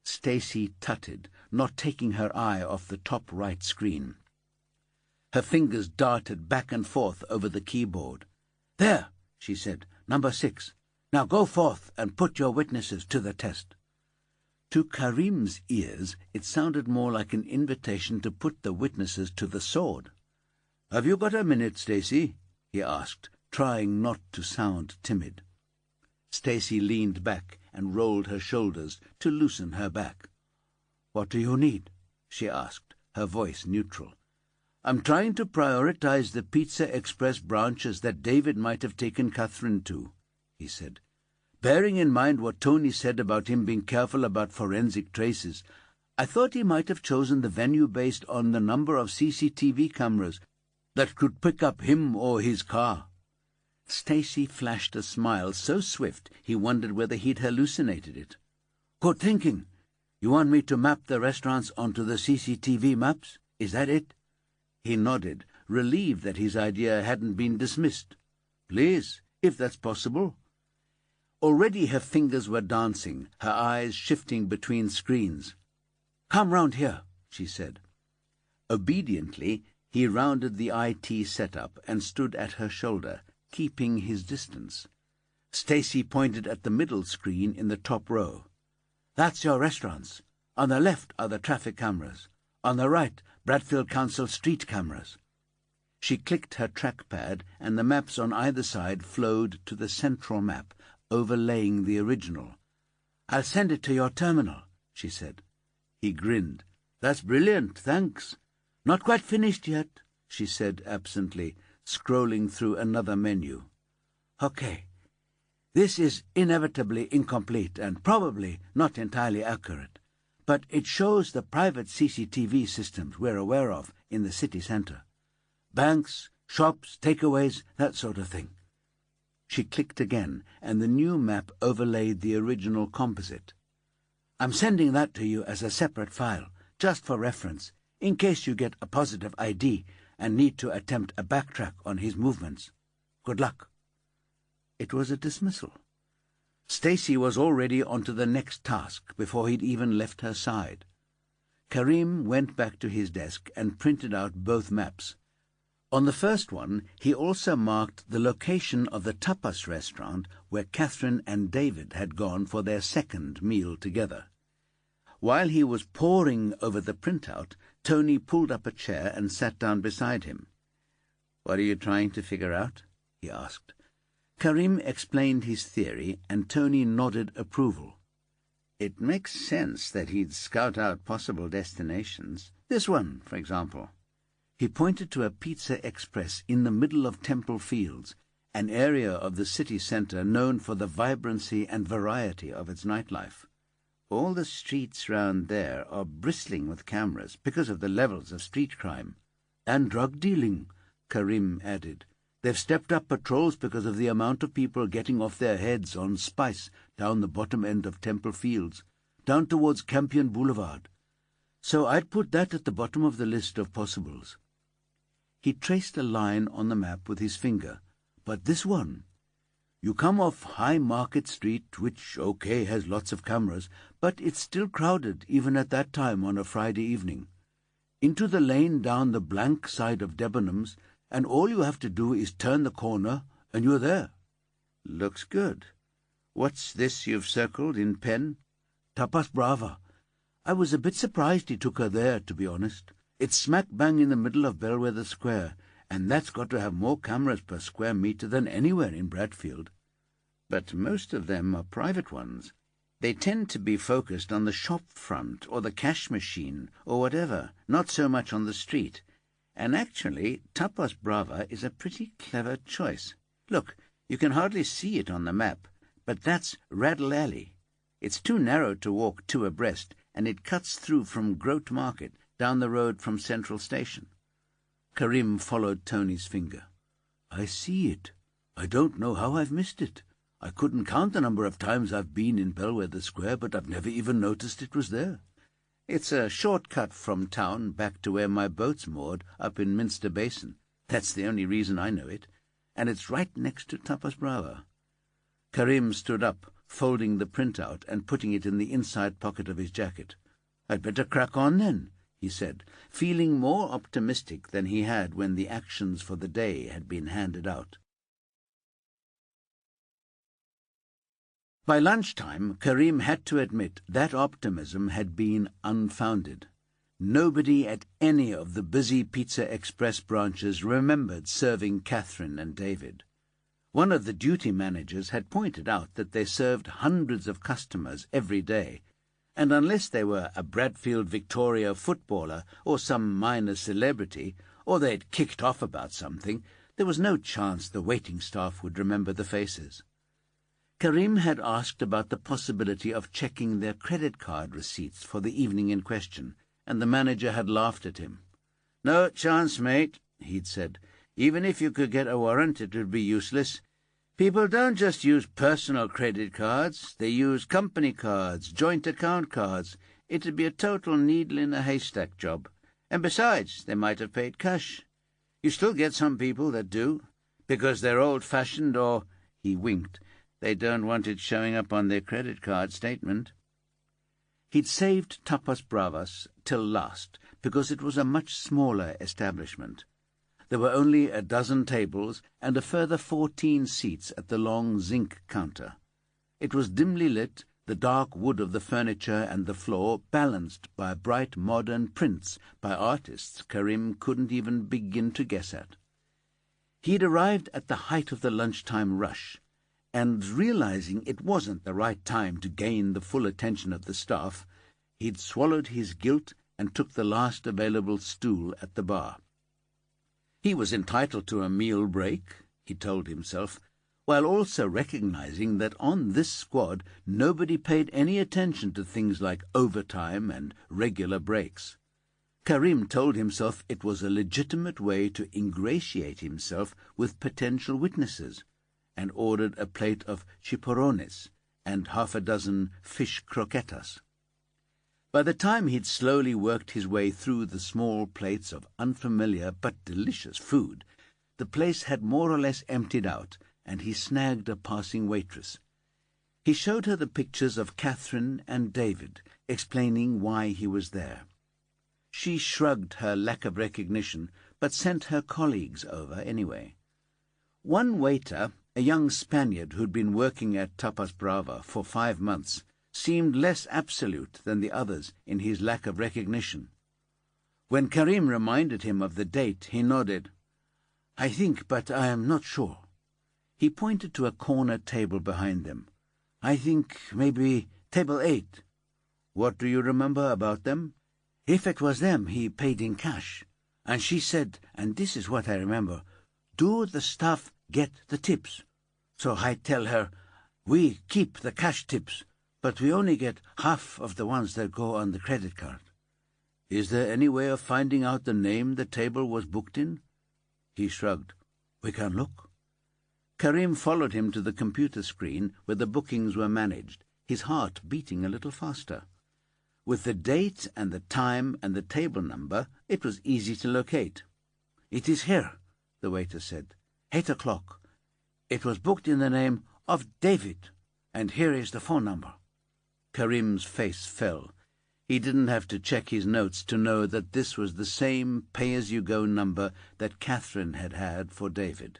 Stacy tutted, not taking her eye off the top right screen. Her fingers darted back and forth over the keyboard. "There," she said, "number 6. Now go forth and put your witnesses to the test." To Karim's ears, it sounded more like an invitation to put the witnesses to the sword. "Have you got a minute, Stacy?" he asked, trying not to sound timid. Stacy leaned back and rolled her shoulders to loosen her back. "What do you need?" she asked, her voice neutral. "I'm trying to prioritize the Pizza Express branches that David might have taken Catherine to," he said. "Bearing in mind what Tony said about him being careful about forensic traces, I thought he might have chosen the venue based on the number of CCTV cameras that could pick up him or his car." Stacy flashed a smile so swift he wondered whether he'd hallucinated it. "Good thinking. You want me to map the restaurants onto the CCTV maps? Is that it?" He nodded, relieved that his idea hadn't been dismissed. "Please, if that's possible." Already her fingers were dancing, her eyes shifting between screens. "Come round here," she said. Obediently, he rounded the IT setup and stood at her shoulder, keeping his distance. Stacy pointed at the middle screen in the top row. "That's your restaurants. On the left are the traffic cameras. On the right, Bradfield Council street cameras." She clicked her trackpad, and the maps on either side flowed to the central map, overlaying the original. "I'll send it to your terminal," she said. He grinned. "That's brilliant, thanks." "Not quite finished yet," she said absently, scrolling through another menu. "Okay. This is inevitably incomplete and probably not entirely accurate, but it shows the private CCTV systems we're aware of in the city centre. Banks, shops, takeaways, that sort of thing." She clicked again, and the new map overlaid the original composite. "I'm sending that to you as a separate file, just for reference, in case you get a positive ID and need to attempt a backtrack on his movements. Good luck." It was a dismissal. Stacy was already on to the next task before he'd even left her side. Karim went back to his desk and printed out both maps. On the first one, he also marked the location of the tapas restaurant where Catherine and David had gone for their second meal together. While he was poring over the printout, Tony pulled up a chair and sat down beside him. "What are you trying to figure out?" he asked. Karim explained his theory, and Tony nodded approval. "It makes sense that he'd scout out possible destinations. This one, for example." He pointed to a Pizza Express in the middle of Temple Fields, an area of the city centre known for the vibrancy and variety of its nightlife. "All the streets round there are bristling with cameras because of the levels of street crime. And drug dealing," Karim added. "They've stepped up patrols because of the amount of people getting off their heads on spice down the bottom end of Temple Fields, down towards Campion Boulevard. So I'd put that at the bottom of the list of possibles." He traced a line on the map with his finger. "But this one, You come off High Market Street, which, okay, has lots of cameras, but it's still crowded even at that time on a Friday evening. Into the lane down the blank side of Debenhams, and all you have to do is turn the corner, and you're there." "Looks good. What's this you've circled in pen?" "Tapas Brava. I was a bit surprised he took her there, to be honest. It's smack bang in the middle of Belvedere Square, and that's got to have more cameras per square metre than anywhere in Bradfield." "But most of them are private ones. They tend to be focused on the shop front or the cash machine or whatever, not so much on the street. And actually, Tapas Brava is a pretty clever choice. Look, you can hardly see it on the map, but that's Raddle Alley. It's too narrow to walk two abreast, and it cuts through from Grote Market, down the road from Central Station." Karim followed Tony's finger. "I see it. I don't know how I've missed it. I couldn't count the number of times I've been in Belvedere Square, but I've never even noticed it was there." "It's a short cut from town back to where my boat's moored, up in Minster Basin. That's the only reason I know it. And it's right next to Tapas Brava." Karim stood up, folding the printout and putting it in the inside pocket of his jacket. "I'd better crack on then," he said, feeling more optimistic than he had when the actions for the day had been handed out. By lunchtime, Karim had to admit that optimism had been unfounded. Nobody at any of the busy Pizza Express branches remembered serving Catherine and David. One of the duty managers had pointed out that they served hundreds of customers every day, and unless they were a Bradfield Victoria footballer or some minor celebrity, or they'd kicked off about something, there was no chance the waiting staff would remember the faces. Karim had asked about the possibility of checking their credit card receipts for the evening in question, and the manager had laughed at him. "No chance, mate," he'd said. "Even if you could get a warrant, it would be useless. People don't just use personal credit cards. They use company cards, joint account cards. It'd be a total needle in a haystack job. And besides, they might have paid cash. You still get some people that do, because they're old-fashioned or," he winked, "they don't want it showing up on their credit card statement." He'd saved Tapas Bravas till last, because it was a much smaller establishment. There were only a dozen tables and a further 14 seats at the long zinc counter. It was dimly lit, the dark wood of the furniture and the floor balanced by bright modern prints by artists Karim couldn't even begin to guess at. He'd arrived at the height of the lunchtime rush, and realizing it wasn't the right time to gain the full attention of the staff, he'd swallowed his guilt and took the last available stool at the bar. He was entitled to a meal break, he told himself, while also recognizing that on this squad nobody paid any attention to things like overtime and regular breaks. Karim told himself it was a legitimate way to ingratiate himself with potential witnesses, and ordered a plate of chiporones and half a dozen fish croquetas. By the time he'd slowly worked his way through the small plates of unfamiliar but delicious food, the place had more or less emptied out, and he snagged a passing waitress. He showed her the pictures of Catherine and David, explaining why he was there. She shrugged her lack of recognition, but sent her colleagues over anyway. One waiter, a young Spaniard who'd been working at Tapas Brava for 5 months, seemed less absolute than the others in his lack of recognition. When Karim reminded him of the date, he nodded. "I think, but I am not sure." He pointed to a corner table behind them. "I think maybe table 8. "What do you remember about them?" "If it was them, he paid in cash. And she said, and this is what I remember, 'Do the staff get the tips?' So I tell her, 'We keep the cash tips, but we only get half of the ones that go on the credit card.'" "Is there any way of finding out the name the table was booked in?" He shrugged. "We can look." Karim followed him to the computer screen where the bookings were managed, his heart beating a little faster. With the date and the time and the table number, it was easy to locate. "It is here," the waiter said. 8 o'clock. It was booked in the name Of David. And here is the phone number. Karim's face fell. He didn't have to check his notes to know that this was the same pay-as-you-go number that Catherine had had for David.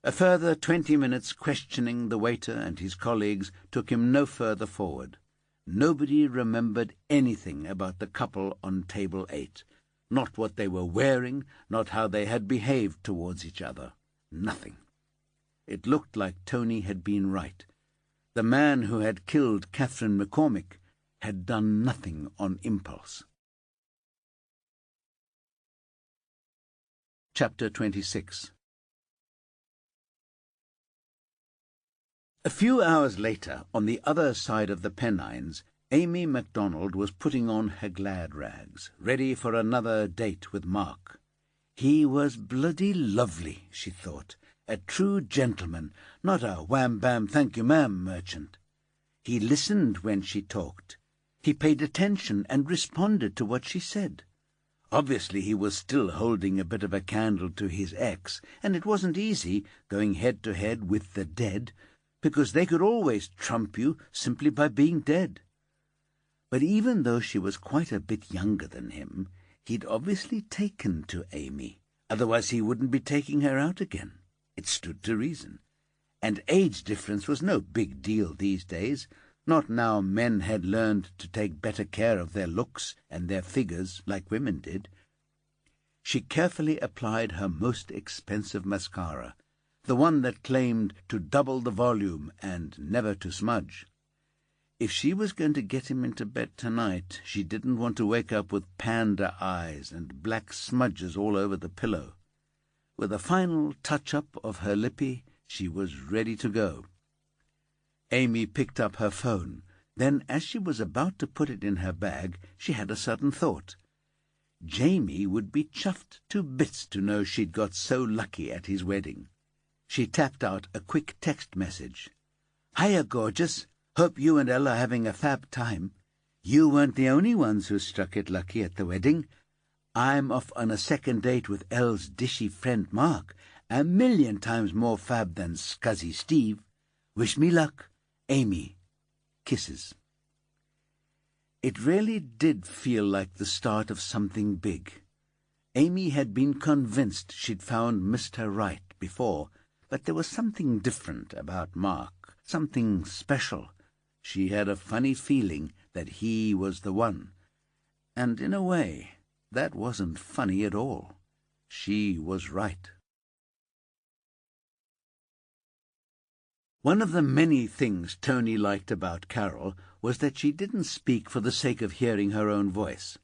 A further 20 minutes questioning the waiter and his colleagues took him no further forward. Nobody remembered anything about the couple on table 8. Not what they were wearing, not how they had behaved towards each other. Nothing. It looked like Tony had been right. The man who had killed Catherine McCormick had done nothing on impulse. Chapter 26. A few hours later, on the other side of the Pennines, Amy MacDonald was putting on her glad rags, ready for another date with Mark. He was bloody lovely, she thought, a true gentleman, not a wham-bam thank-you-ma'am merchant. He listened when she talked. He paid attention and responded to what she said. Obviously he was still holding a bit of a candle to his ex, and it wasn't easy going head-to-head with the dead, because they could always trump you simply by being dead. But even though she was quite a bit younger than him, he'd obviously taken to Amy. Otherwise he wouldn't be taking her out again. It stood to reason. And age difference was no big deal these days, not now men had learned to take better care of their looks and their figures like women did. She carefully applied her most expensive mascara, the one that claimed to double the volume and never to smudge. If she was going to get him into bed tonight, she didn't want to wake up with panda eyes and black smudges all over the pillow. With a final touch-up of her lippy, she was ready to go. Amy picked up her phone. Then, as she was about to put it in her bag, she had a sudden thought. Jamie would be chuffed to bits to know she'd got so lucky at his wedding. She tapped out a quick text message. "Hiya, gorgeous. Hope you and Elle are having a fab time. You weren't the only ones who struck it lucky at the wedding. I'm off on a second date with Elle's dishy friend Mark, 1,000,000 times more fab than Scuzzy Steve. Wish me luck. Amy." Kisses. It really did feel like the start of something big. Amy had been convinced she'd found Mr. Right before, but there was something different about Mark, something special. She had a funny feeling that he was the one. And in a way, that wasn't funny at all. She was right. One of the many things Tony liked about Carol was that she didn't speak for the sake of hearing her own voice.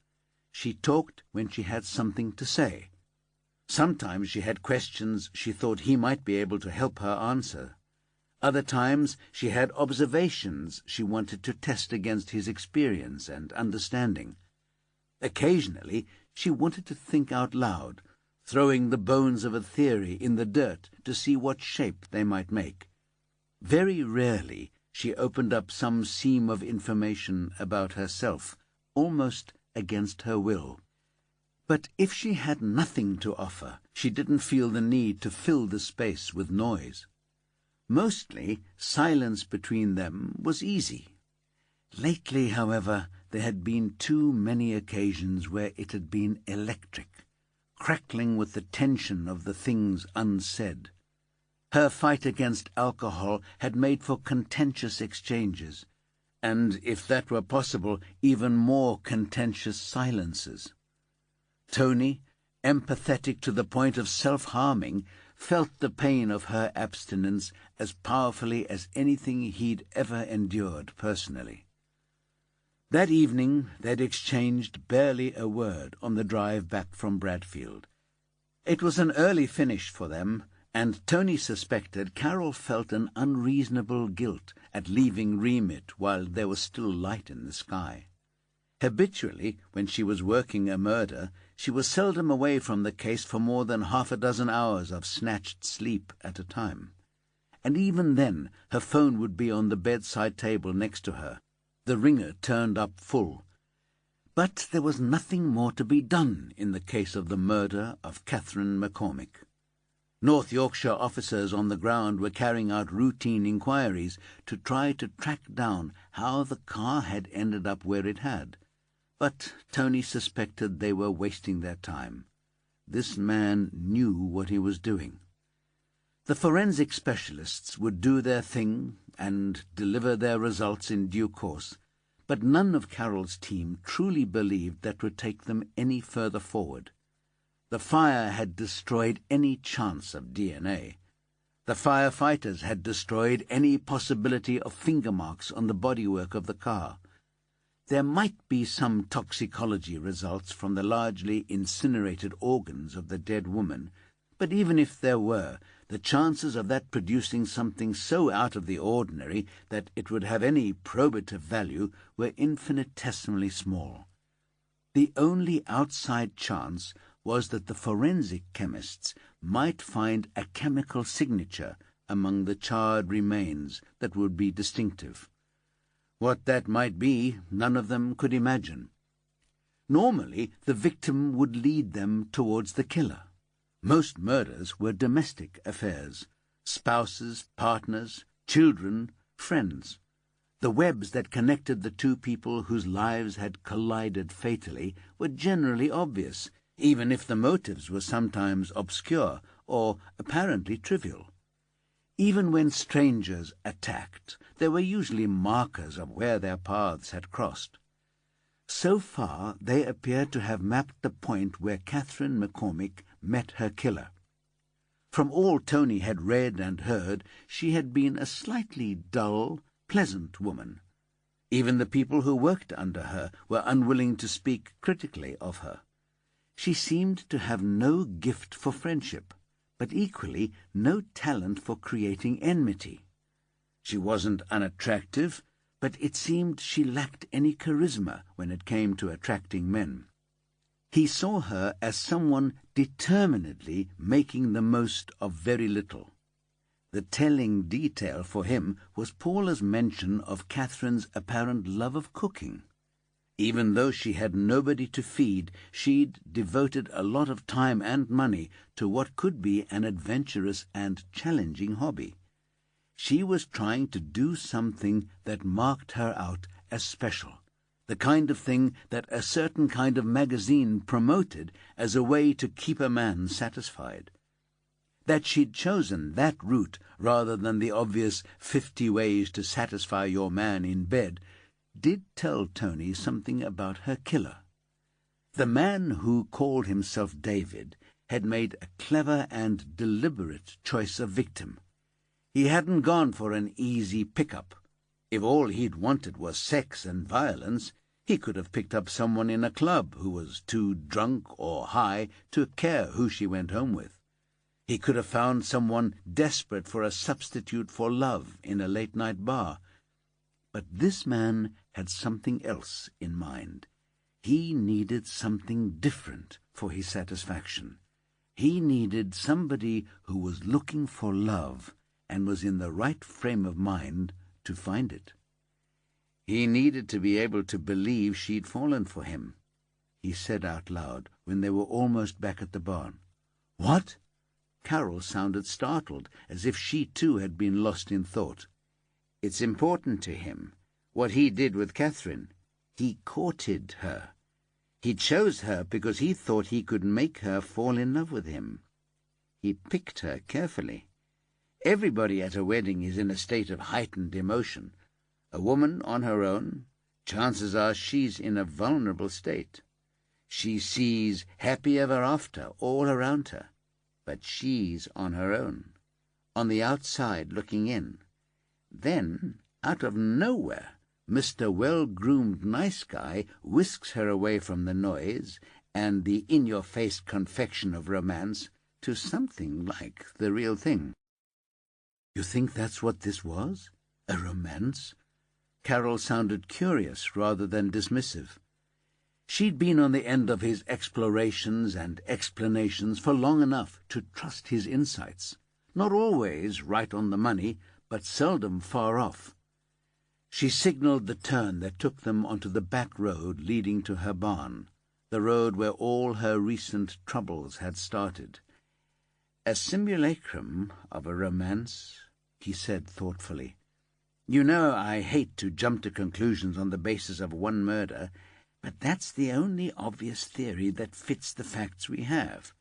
She talked when she had something to say. Sometimes she had questions she thought he might be able to help her answer. Other times she had observations she wanted to test against his experience and understanding. Occasionally she wanted to think out loud, throwing the bones of a theory in the dirt to see what shape they might make. Very rarely she opened up some seam of information about herself, almost against her will. But if she had nothing to offer, she didn't feel the need to fill the space with noise. Mostly, silence between them was easy. Lately, however, there had been too many occasions where it had been electric, crackling with the tension of the things unsaid. Her fight against alcohol had made for contentious exchanges, and, if that were possible, even more contentious silences. Tony, empathetic to the point of self-harming, felt the pain of her abstinence as powerfully as anything he'd ever endured personally. That evening they'd exchanged barely a word on the drive back from Bradfield. It was an early finish for them, and Tony suspected Carol felt an unreasonable guilt at leaving Remit while there was still light in the sky. Habitually, when she was working a murder, she was seldom away from the case for more than 6 hours of snatched sleep at a time. And even then her phone would be on the bedside table next to her, the ringer turned up full. But there was nothing more to be done in the case of the murder of Catherine McCormick. North Yorkshire officers on the ground were carrying out routine inquiries to try to track down how the car had ended up where it had. But Tony suspected they were wasting their time. This man knew what he was doing. The forensic specialists would do their thing and deliver their results in due course, but none of Carol's team truly believed that would take them any further forward. The fire had destroyed any chance of DNA. The firefighters had destroyed any possibility of finger marks on the bodywork of the car. There might be some toxicology results from the largely incinerated organs of the dead woman, but even if there were, the chances of that producing something so out of the ordinary that it would have any probative value were infinitesimally small. The only outside chance was that the forensic chemists might find a chemical signature among the charred remains that would be distinctive. What that might be, none of them could imagine. Normally, the victim would lead them towards the killer. Most murders were domestic affairs: spouses, partners, children, friends. The webs that connected the two people whose lives had collided fatally were generally obvious, even if the motives were sometimes obscure or apparently trivial. Even when strangers attacked, there were usually markers of where their paths had crossed. So far, they appeared to have mapped the point where Catherine McCormick met her killer. From all Tony had read and heard, she had been a slightly dull, pleasant woman. Even the people who worked under her were unwilling to speak critically of her. She seemed to have no gift for friendship, but equally no talent for creating enmity. She wasn't unattractive, but it seemed she lacked any charisma when it came to attracting men. He saw her as someone determinedly making the most of very little. The telling detail for him was Paula's mention of Catherine's apparent love of cooking. Even though she had nobody to feed, she'd devoted a lot of time and money to what could be an adventurous and challenging hobby. She was trying to do something that marked her out as special, the kind of thing that a certain kind of magazine promoted as a way to keep a man satisfied. That she'd chosen that route rather than the obvious 50 ways to satisfy your man in bed did tell Tony something about her killer. The man who called himself David had made a clever and deliberate choice of victim. He hadn't gone for an easy pickup. If all he'd wanted was sex and violence, he could have picked up someone in a club who was too drunk or high to care who she went home with. He could have found someone desperate for a substitute for love in a late-night bar. But this man had something else in mind. He needed something different for his satisfaction. He needed somebody who was looking for love and was in the right frame of mind to find it. He needed to be able to believe she'd fallen for him. He said out loud when they were almost back at the barn. "What?" Carol sounded startled, as if she too had been lost in thought. "It's important to him, what he did with Catherine. He courted her. He chose her because he thought he could make her fall in love with him. He picked her carefully. Everybody at a wedding is in a state of heightened emotion. A woman on her own, chances are she's in a vulnerable state. She sees happy ever after all around her, but she's on her own, on the outside looking in. Then, out of nowhere, Mr. Well-groomed nice guy whisks her away from the noise and the in-your-face confection of romance to something like the real thing." "You think that's what this was? A romance?" Carol sounded curious rather than dismissive. She'd been on the end of his explorations and explanations for long enough to trust his insights. Not always right on the money, but seldom far off. She signaled the turn that took them onto the back road leading to her barn, the road where all her recent troubles had started. "A simulacrum of a romance," he said thoughtfully. "You know I hate to jump to conclusions on the basis of one murder, but that's the only obvious theory that fits the facts we have.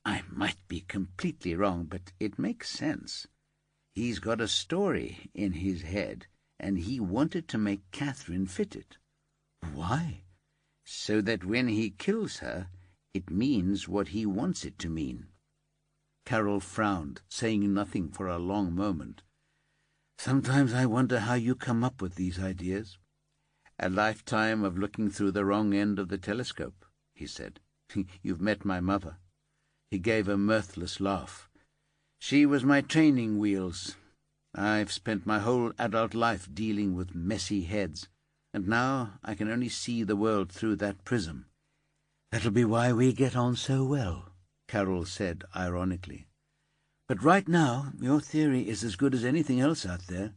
I might be completely wrong, but it makes sense. He's got a story in his head, and he wanted to make Catherine fit it." "Why?" "So that when he kills her, it means what he wants it to mean." Carol frowned, saying nothing for a long moment. "Sometimes I wonder how you come up with these ideas." "A lifetime of looking through the wrong end of the telescope," he said. "You've met my mother." He gave a mirthless laugh. "She was my training wheels. I've spent my whole adult life dealing with messy heads, and now I can only see the world through that prism." "That'll be why we get on so well," Carol said ironically. "But right now your theory is as good as anything else out there.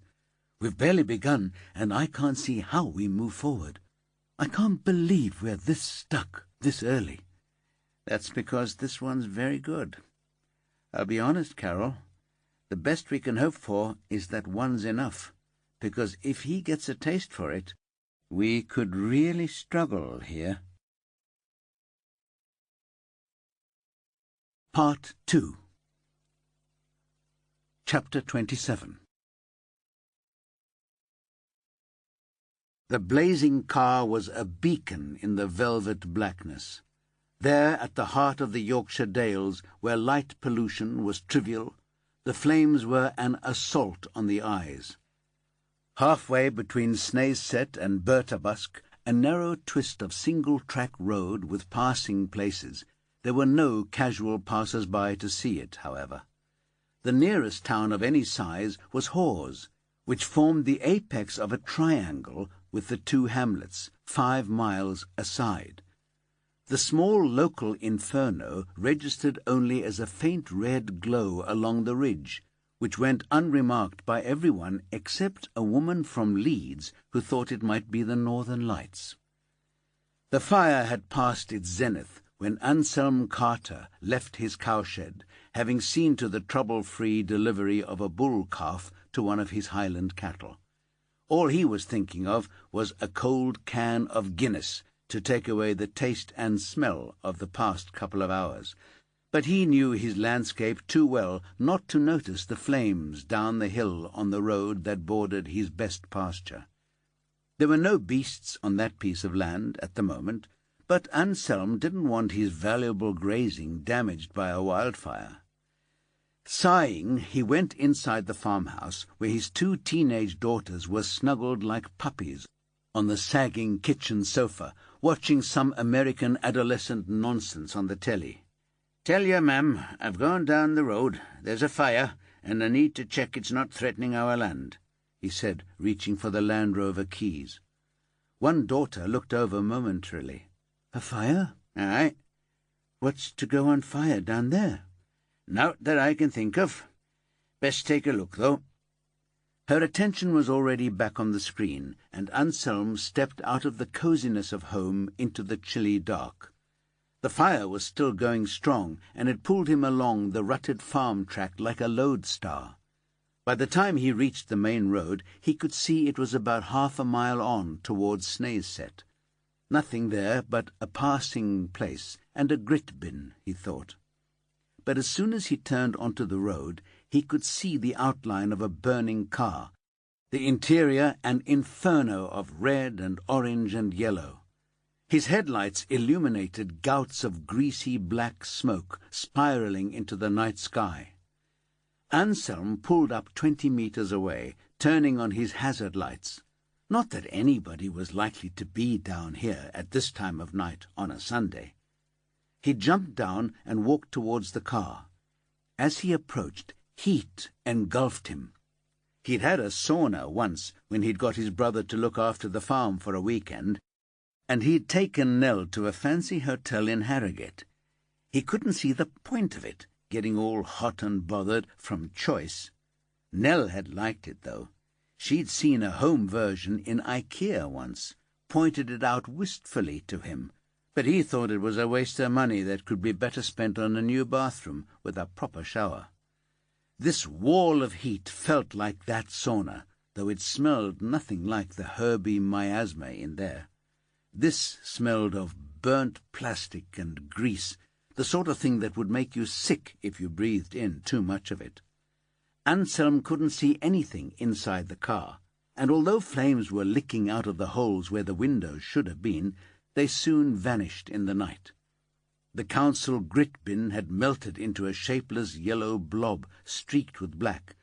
We've barely begun, and I can't see how we move forward. I can't believe we're this stuck this early." "That's because this one's very good. I'll be honest, Carol. The best we can hope for is that one's enough, because if he gets a taste for it, we could really struggle here." Part 2. Chapter 27. The blazing car was a beacon in the velvet blackness. There, at the heart of the Yorkshire Dales, where light pollution was trivial, the flames were an assault on the eyes. Halfway between Snaizset and Burtabusk, a narrow twist of single-track road with passing places. There were no casual passers-by to see it, however. The nearest town of any size was Hawes, which formed the apex of a triangle with the two hamlets, 5 miles aside. The small local inferno registered only as a faint red glow along the ridge, which went unremarked by everyone except a woman from Leeds who thought it might be the Northern Lights. The fire had passed its zenith when Anselm Carter left his cowshed, having seen to the trouble-free delivery of a bull calf to one of his Highland cattle. All he was thinking of was a cold can of Guinness to take away the taste and smell of the past couple of hours, but he knew his landscape too well not to notice the flames down the hill on the road that bordered his best pasture. There were no beasts on that piece of land at the moment, but Anselm didn't want his valuable grazing damaged by a wildfire. Sighing, he went inside the farmhouse, where his 2 teenage daughters were snuggled like puppies on the sagging kitchen sofa, watching some American adolescent nonsense on the telly. "Tell you, ma'am, I've gone down the road. There's a fire, and I need to check it's not threatening our land," he said, reaching for the Land Rover keys. One daughter looked over momentarily. "A fire?" "Aye." "What's to go on fire down there?" "Naught that I can think of. Best take a look, though." Her attention was already back on the screen, and Anselm stepped out of the coziness of home into the chilly dark. The fire was still going strong, and it pulled him along the rutted farm track like a lodestar. By the time he reached the main road, he could see it was about half a mile on towards Snaizset. Nothing there but a passing place and a grit bin, he thought. But as soon as he turned onto the road, he could see the outline of a burning car, the interior an inferno of red and orange and yellow. His headlights illuminated gouts of greasy black smoke spiraling into the night sky. Anselm pulled up 20 meters away, turning on his hazard lights. Not that anybody was likely to be down here at this time of night on a Sunday. He jumped down and walked towards the car. As he approached, heat engulfed him. He'd had a sauna once when he'd got his brother to look after the farm for a weekend, and he'd taken Nell to a fancy hotel in Harrogate. He couldn't see the point of it, getting all hot and bothered from choice. Nell had liked it, though. She'd seen a home version in IKEA once, pointed it out wistfully to him, but he thought it was a waste of money that could be better spent on a new bathroom with a proper shower. This wall of heat felt like that sauna, though it smelled nothing like the herby miasma in there. This smelled of burnt plastic and grease, the sort of thing that would make you sick if you breathed in too much of it. Anselm couldn't see anything inside the car, and although flames were licking out of the holes where the windows should have been, they soon vanished in the night. The council grit bin had melted into a shapeless yellow blob streaked with black,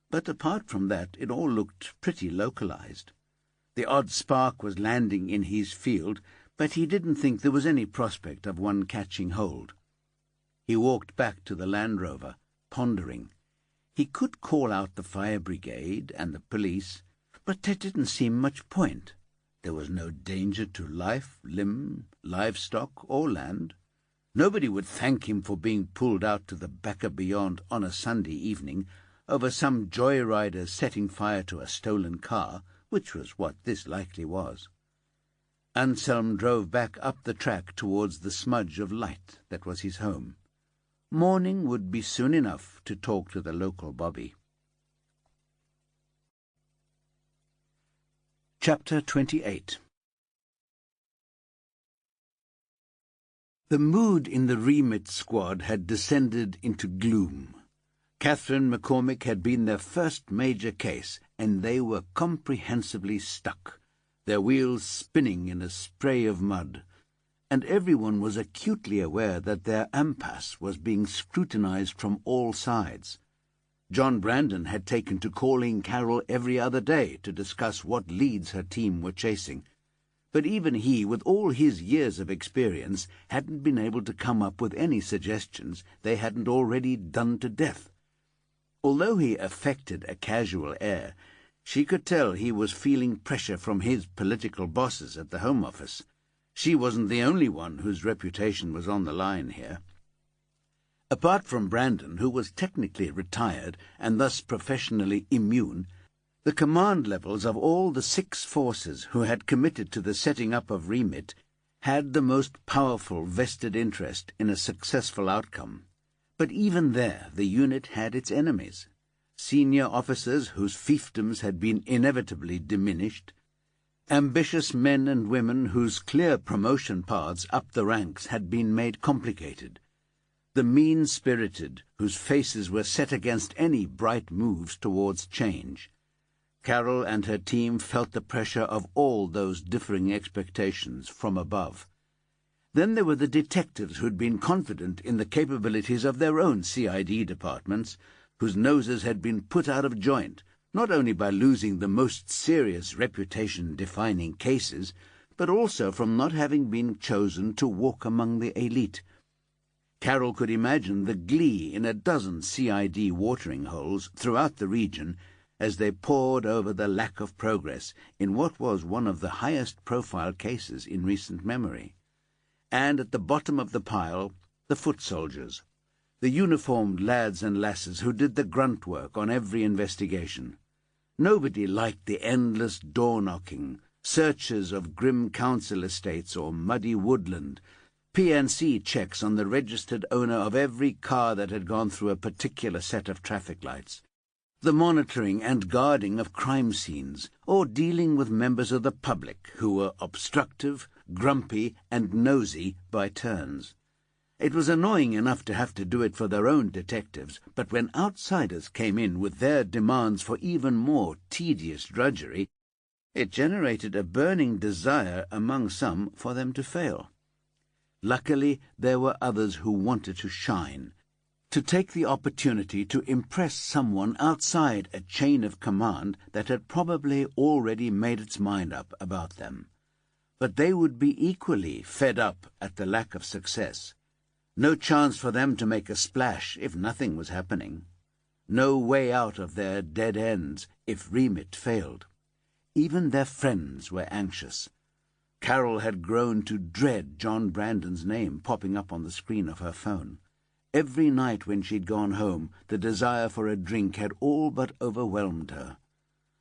but apart from that it all looked pretty localized. The odd spark was landing in his field, but he didn't think there was any prospect of one catching hold. He walked back to the Land Rover, pondering. He could call out the fire brigade and the police, but there didn't seem much point. There was no danger to life, limb, livestock, or land. Nobody would thank him for being pulled out to the back of beyond on a Sunday evening over some joyrider setting fire to a stolen car, which was what this likely was. Anselm drove back up the track towards the smudge of light that was his home. Morning would be soon enough to talk to the local bobby. Chapter 28. The mood in the remit squad had descended into gloom. Catherine McCormick had been their first major case, and they were comprehensively stuck, their wheels spinning in a spray of mud, and everyone was acutely aware that their impasse was being scrutinized from all sides. John Brandon had taken to calling Carol every other day to discuss what leads her team were chasing, but even he, with all his years of experience, hadn't been able to come up with any suggestions they hadn't already done to death. Although he affected a casual air, she could tell he was feeling pressure from his political bosses at the Home Office. She wasn't the only one whose reputation was on the line here. Apart from Brandon, who was technically retired and thus professionally immune, the command levels of all the 6 forces who had committed to the setting up of Remit had the most powerful vested interest in a successful outcome. But even there the unit had its enemies. Senior officers whose fiefdoms had been inevitably diminished, ambitious men and women whose clear promotion paths up the ranks had been made complicated, the mean-spirited whose faces were set against any bright moves towards change. Carol and her team felt the pressure of all those differing expectations from above. Then there were the detectives who'd been confident in the capabilities of their own CID departments, whose noses had been put out of joint, not only by losing the most serious reputation-defining cases, but also from not having been chosen to walk among the elite. Carol could imagine the glee in a dozen CID watering holes throughout the region as they pored over the lack of progress in what was one of the highest-profile cases in recent memory. And at the bottom of the pile, the foot soldiers, the uniformed lads and lasses who did the grunt work on every investigation. Nobody liked the endless door-knocking, searches of grim council estates or muddy woodland, P&C checks on the registered owner of every car that had gone through a particular set of traffic lights, the monitoring and guarding of crime scenes, or dealing with members of the public who were obstructive, grumpy, and nosy by turns. It was annoying enough to have to do it for their own detectives, but when outsiders came in with their demands for even more tedious drudgery, it generated a burning desire among some for them to fail. Luckily, there were others who wanted to shine, to take the opportunity to impress someone outside a chain of command that had probably already made its mind up about them. But they would be equally fed up at the lack of success. No chance for them to make a splash if nothing was happening. No way out of their dead ends if Remit failed. Even their friends were anxious. Carol had grown to dread John Brandon's name popping up on the screen of her phone. Every night when she'd gone home, the desire for a drink had all but overwhelmed her.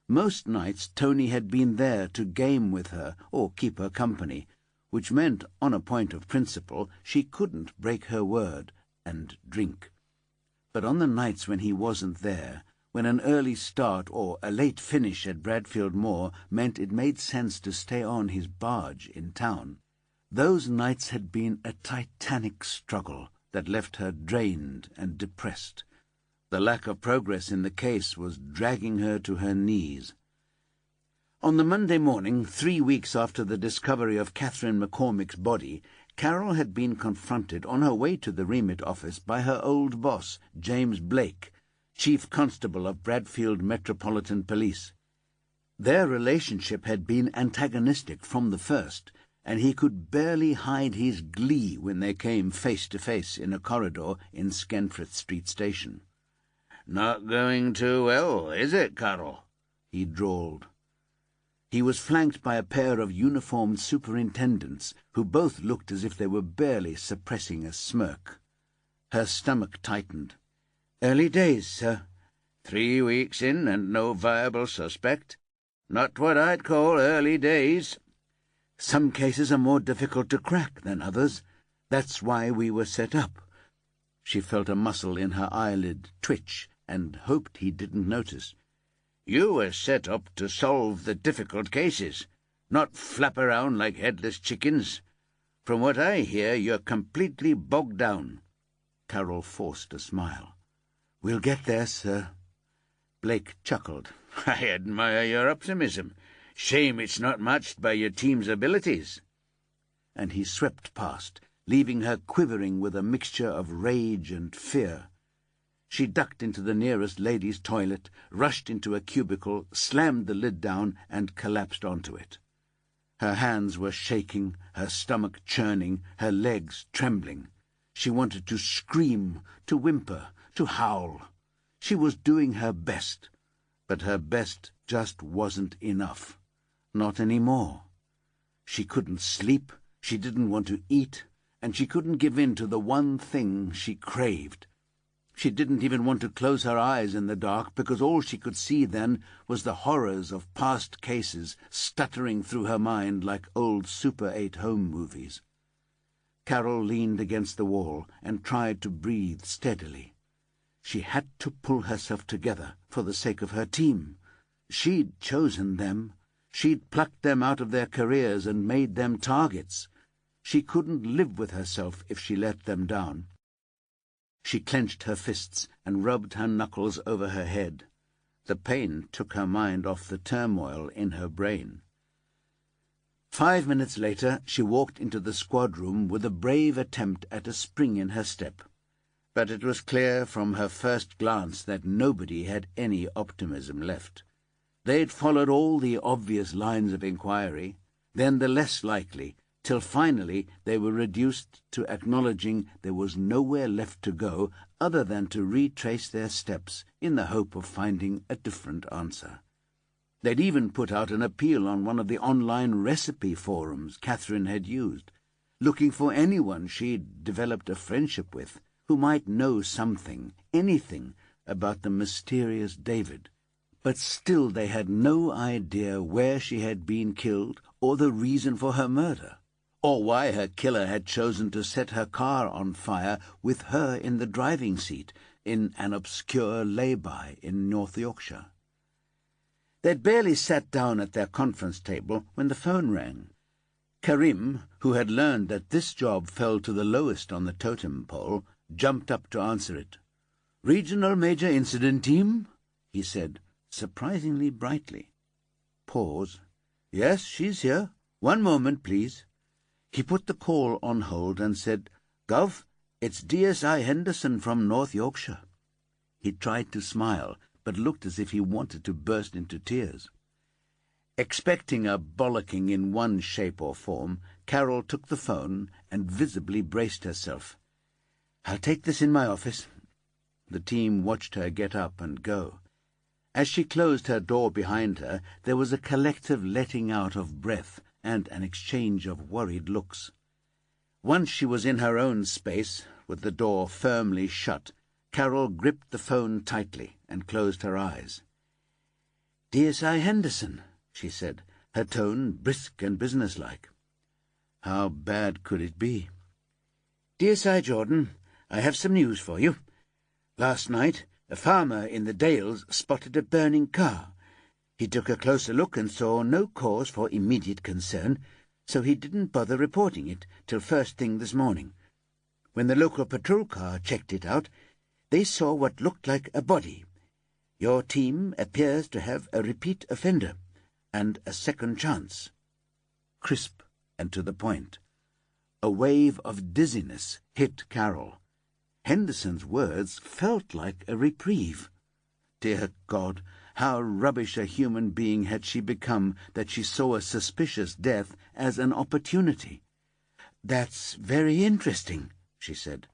Most nights Tony had been there to game with her or keep her company, which meant, on a point of principle, she couldn't break her word and drink. But on the nights when he wasn't there, when an early start or a late finish at Bradfield Moor meant it made sense to stay on his barge in town, those nights had been a titanic struggle that left her drained and depressed. The lack of progress in the case was dragging her to her knees. On the Monday morning, 3 weeks after the discovery of Catherine McCormick's body, Carol had been confronted on her way to the remit office by her old boss, James Blake, Chief Constable of Bradfield Metropolitan Police. Their relationship had been antagonistic from the first, and he could barely hide his glee when they came face to face in a corridor in Skenfrith Street Station. "Not going too well, is it, Carol?" he drawled. He was flanked by a pair of uniformed superintendents who both looked as if they were barely suppressing a smirk. Her stomach tightened. "Early days, sir." 3 weeks in and no viable suspect? Not what I'd call early days. "Some cases are more difficult to crack than others. That's why we were set up." She felt a muscle in her eyelid twitch and hoped he didn't notice. "You were set up to solve the difficult cases, not flap around like headless chickens. From what I hear, you're completely bogged down." Carol forced a smile. "We'll get there, sir." Blake chuckled. "I admire your optimism. Shame it's not matched by your team's abilities." And he swept past, leaving her quivering with a mixture of rage and fear. She ducked into the nearest ladies' toilet, rushed into a cubicle, slammed the lid down, and collapsed onto it. Her hands were shaking, her stomach churning, her legs trembling. She wanted to scream, to whimper, to howl. She was doing her best, but her best just wasn't enough. Not any more. She couldn't sleep, she didn't want to eat, and she couldn't give in to the one thing she craved. She didn't even want to close her eyes in the dark, because all she could see then was the horrors of past cases stuttering through her mind like old Super 8 home movies. Carol leaned against the wall and tried to breathe steadily. She had to pull herself together for the sake of her team. She'd chosen them. She'd plucked them out of their careers and made them targets. She couldn't live with herself if she let them down. She clenched her fists and rubbed her knuckles over her head. The pain took her mind off the turmoil in her brain. 5 minutes later, she walked into the squad room with a brave attempt at a spring in her step. But it was clear from her first glance that nobody had any optimism left. They'd followed all the obvious lines of inquiry, then the less likely, till finally they were reduced to acknowledging there was nowhere left to go other than to retrace their steps in the hope of finding a different answer. They'd even put out an appeal on one of the online recipe forums Catherine had used, looking for anyone she'd developed a friendship with who might know something, anything, about the mysterious David. But still they had no idea where she had been killed or the reason for her murder, or why her killer had chosen to set her car on fire with her in the driving seat in an obscure lay-by in North Yorkshire. They'd barely sat down at their conference table when the phone rang. Karim, who had learned that this job fell to the lowest on the totem pole, jumped up to answer it. "Regional Major Incident Team?" he said, surprisingly brightly. Pause. "Yes, she's here. One moment, please." He put the call on hold and said, "Gov, it's DSI Henderson from North Yorkshire." He tried to smile, but looked as if he wanted to burst into tears. Expecting a bollocking in one shape or form, Carol took the phone and visibly braced herself. "I'll take this in my office." The team watched her get up and go. As she closed her door behind her, there was a collective letting out of breath and an exchange of worried looks. Once she was in her own space, with the door firmly shut, Carol gripped the phone tightly and closed her eyes. "DSI Henderson," she said, her tone brisk and businesslike. How bad could it be? "DCI Jordan, I have some news for you. Last night, a farmer in the Dales spotted a burning car. He took a closer look and saw no cause for immediate concern, so he didn't bother reporting it till first thing this morning. When the local patrol car checked it out, they saw what looked like a body. Your team appears to have a repeat offender and a second chance." Crisp and to the point. A wave of dizziness hit Carol. Henderson's words felt like a reprieve. Dear God, how rubbish a human being had she become that she saw a suspicious death as an opportunity. "That's very interesting," she said.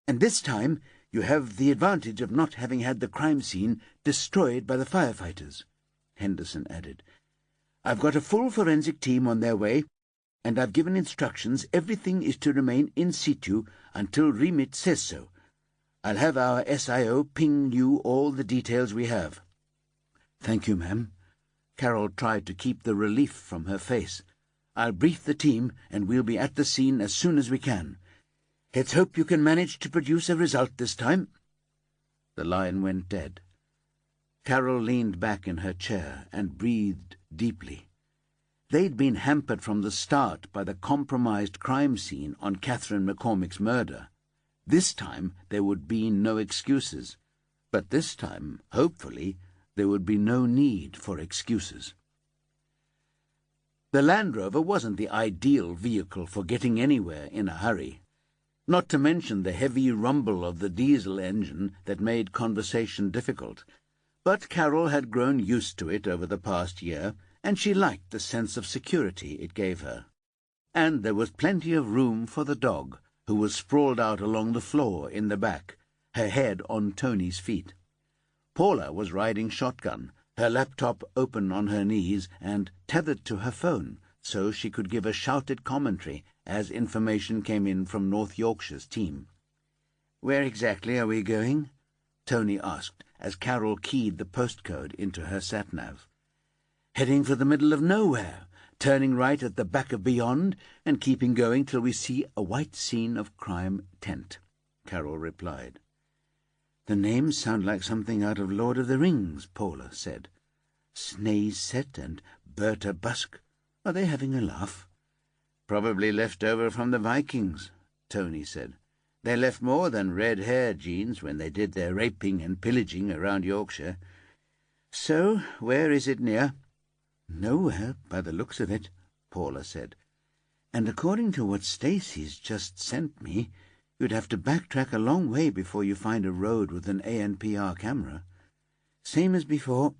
"And this time you have the advantage of not having had the crime scene destroyed by the firefighters," Henderson added. "I've got a full forensic team on their way, and I've given instructions everything is to remain in situ until remit says so. I'll have our SIO ping you all the details we have." "Thank you, ma'am." Carol tried to keep the relief from her face. "I'll brief the team, and we'll be at the scene as soon as we can. Let's hope you can manage to produce a result this time." The line went dead. Carol leaned back in her chair and breathed deeply. They'd been hampered from the start by the compromised crime scene on Catherine McCormick's murder. This time there would be no excuses. But this time, hopefully, there would be no need for excuses. The Land Rover wasn't the ideal vehicle for getting anywhere in a hurry, not to mention the heavy rumble of the diesel engine that made conversation difficult. But Carol had grown used to it over the past year, and she liked the sense of security it gave her. And there was plenty of room for the dog, who was sprawled out along the floor in the back, her head on Tony's feet. Paula was riding shotgun, her laptop open on her knees and tethered to her phone, so she could give a shouted commentary as information came in from North Yorkshire's team. "Where exactly are we going?" Tony asked, as Carol keyed the postcode into her sat-nav. "Heading for the middle of nowhere, turning right at the back of Beyond, and keeping going till we see a white scene of crime tent," Carol replied. "The names sound like something out of Lord of the Rings," Paula said. "Snaeset and Berta Busk. Are they having a laugh?" "Probably left over from the Vikings," Tony said. "They left more than red hair genes when they did their raping and pillaging around Yorkshire. So, where is it near?" "Nowhere, by the looks of it," Paula said. "And according to what Stacy's just sent me, you'd have to backtrack a long way before you find a road with an ANPR camera. Same as before,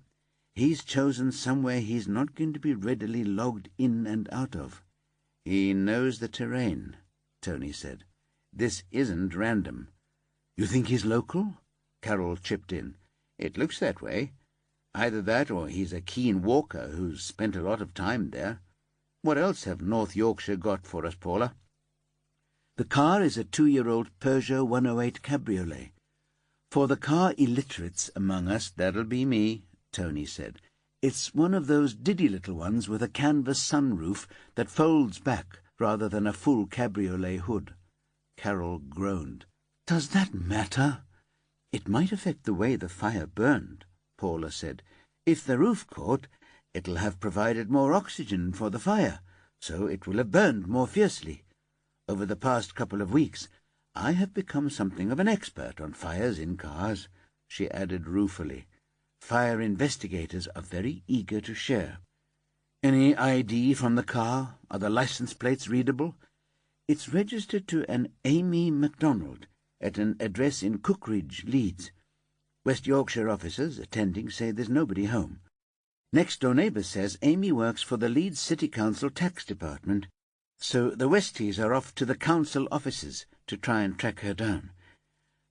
he's chosen somewhere he's not going to be readily logged in and out of." "He knows the terrain," Tony said. "This isn't random." "You think he's local?" Carol chipped in. "It looks that way. Either that or he's a keen walker who's spent a lot of time there. What else have North Yorkshire got for us, Paula?" "The car is a 2-year-old Peugeot 108 Cabriolet. For the car illiterates among us, that'll be me," Tony said. "It's one of those diddy little ones with a canvas sunroof that folds back rather than a full cabriolet hood." Carol groaned. "Does that matter?" "It might affect the way the fire burned," Paula said. "If the roof caught, it'll have provided more oxygen for the fire, so it will have burned more fiercely. Over the past couple of weeks, I have become something of an expert on fires in cars," she added ruefully. "Fire investigators are very eager to share." "Any ID from the car? Are the license plates readable?" "It's registered to an Amy MacDonald at an address in Cookridge, Leeds. West Yorkshire officers attending say there's nobody home. Next-door neighbour says Amy works for the Leeds City Council Tax Department, so the Westies are off to the council offices to try and track her down.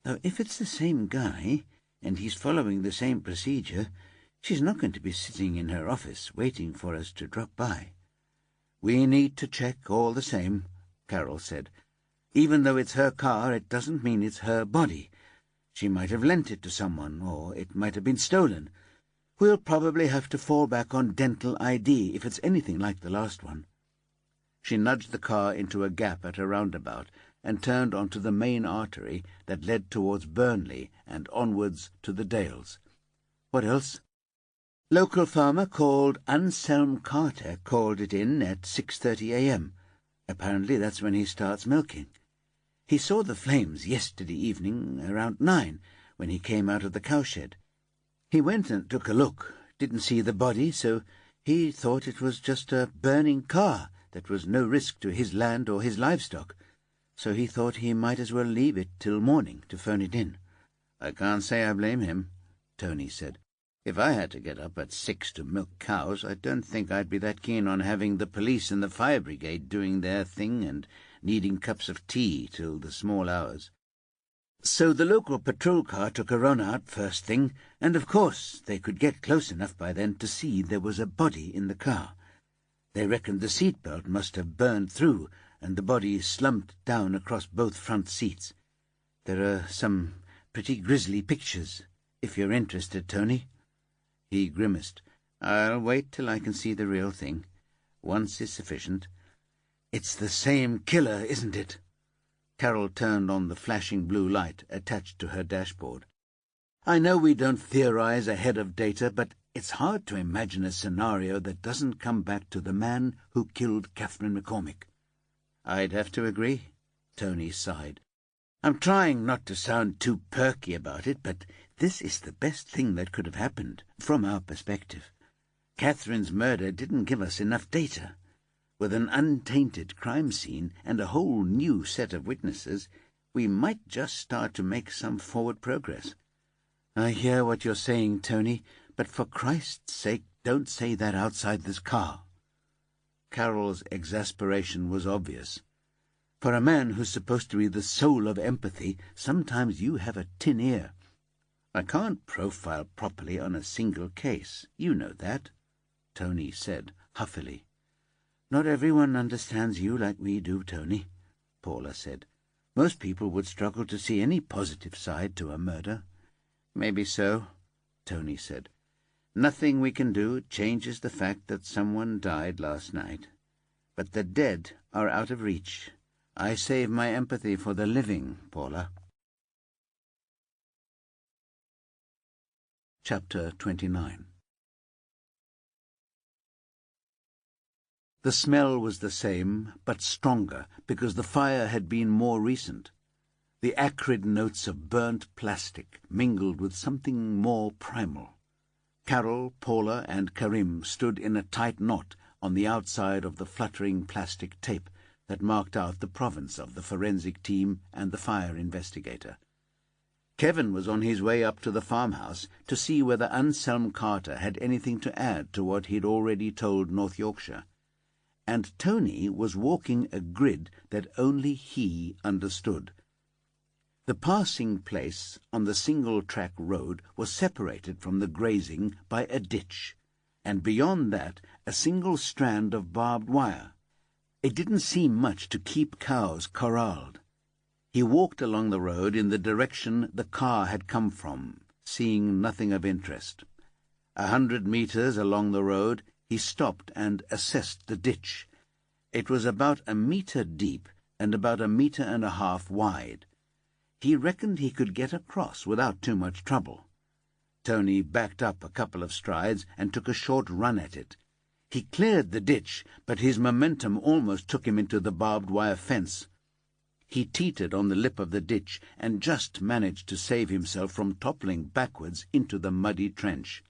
Though if it's the same guy, and he's following the same procedure, she's not going to be sitting in her office waiting for us to drop by." "We need to check all the same," Carol said. "Even though it's her car, it doesn't mean it's her body. She might have lent it to someone, or it might have been stolen. We'll probably have to fall back on dental ID if it's anything like the last one." She nudged the car into a gap at a roundabout and turned onto the main artery that led towards Burnley and onwards to the Dales. What else? Local farmer called Anselm Carter called it in at 6:30 a.m. Apparently that's when he starts milking. He saw the flames yesterday evening around 9 when he came out of the cowshed. He went and took a look, didn't see the body, so he thought it was just a burning car that was no risk to his land or his livestock, so he thought he might as well leave it till morning to phone it in. I can't say I blame him, Tony said. If I had to get up at 6 to milk cows, I don't think I'd be that keen on having the police and the fire brigade doing their thing and needing cups of tea till the small hours. So the local patrol car took a run out first thing, and of course they could get close enough by then to see there was a body in the car. They reckoned the seatbelt must have burned through, and the body slumped down across both front seats. There are some pretty grisly pictures, if you're interested, Tony. He grimaced. I'll wait till I can see the real thing. Once is sufficient. It's the same killer, isn't it? Carol turned on the flashing blue light attached to her dashboard. I know we don't theorize ahead of data, but it's hard to imagine a scenario that doesn't come back to the man who killed Catherine McCormick. I'd have to agree, Tony sighed. I'm trying not to sound too perky about it, but this is the best thing that could have happened, from our perspective. Catherine's murder didn't give us enough data. With an untainted crime scene and a whole new set of witnesses, we might just start to make some forward progress. I hear what you're saying, Tony, but for Christ's sake, don't say that outside this car. Carol's exasperation was obvious. For a man who's supposed to be the soul of empathy, sometimes you have a tin ear. I can't profile properly on a single case. You know that, Tony said huffily. Not everyone understands you like we do, Tony, Paula said. Most people would struggle to see any positive side to a murder. Maybe so, Tony said. Nothing we can do changes the fact that someone died last night. But the dead are out of reach. I save my empathy for the living, Paula. Chapter 29. The smell was the same, but stronger, because the fire had been more recent. The acrid notes of burnt plastic mingled with something more primal. Carol, Paula, and Karim stood in a tight knot on the outside of the fluttering plastic tape that marked out the province of the forensic team and the fire investigator. Kevin was on his way up to the farmhouse to see whether Anselm Carter had anything to add to what he'd already told North Yorkshire. And Tony was walking a grid that only he understood. The passing place on the single-track road was separated from the grazing by a ditch, and beyond that a single strand of barbed wire. It didn't seem much to keep cows corralled. He walked along the road in the direction the car had come from, seeing nothing of interest. 100 meters along the road, he stopped and assessed the ditch. It was about 1 meter deep and about 1.5 meters wide. He reckoned he could get across without too much trouble. Tony backed up a couple of strides and took a short run at it. He cleared the ditch, but his momentum almost took him into the barbed wire fence. He teetered on the lip of the ditch and just managed to save himself from toppling backwards into the muddy trench.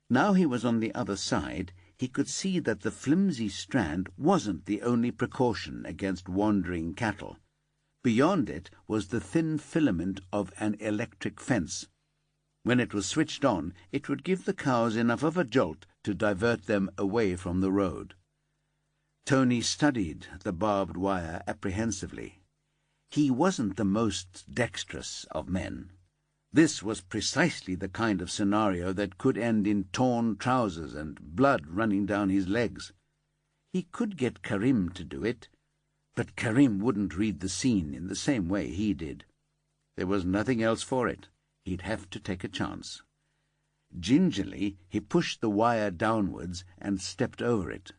Now he was on the other side, he could see that the flimsy strand wasn't the only precaution against wandering cattle. Beyond it was the thin filament of an electric fence. When it was switched on, it would give the cows enough of a jolt to divert them away from the road. Tony studied the barbed wire apprehensively. He wasn't the most dexterous of men. This was precisely the kind of scenario that could end in torn trousers and blood running down his legs. He could get Karim to do it, but Karim wouldn't read the scene in the same way he did. There was nothing else for it. He'd have to take a chance. Gingerly he pushed the wire downwards and stepped over it.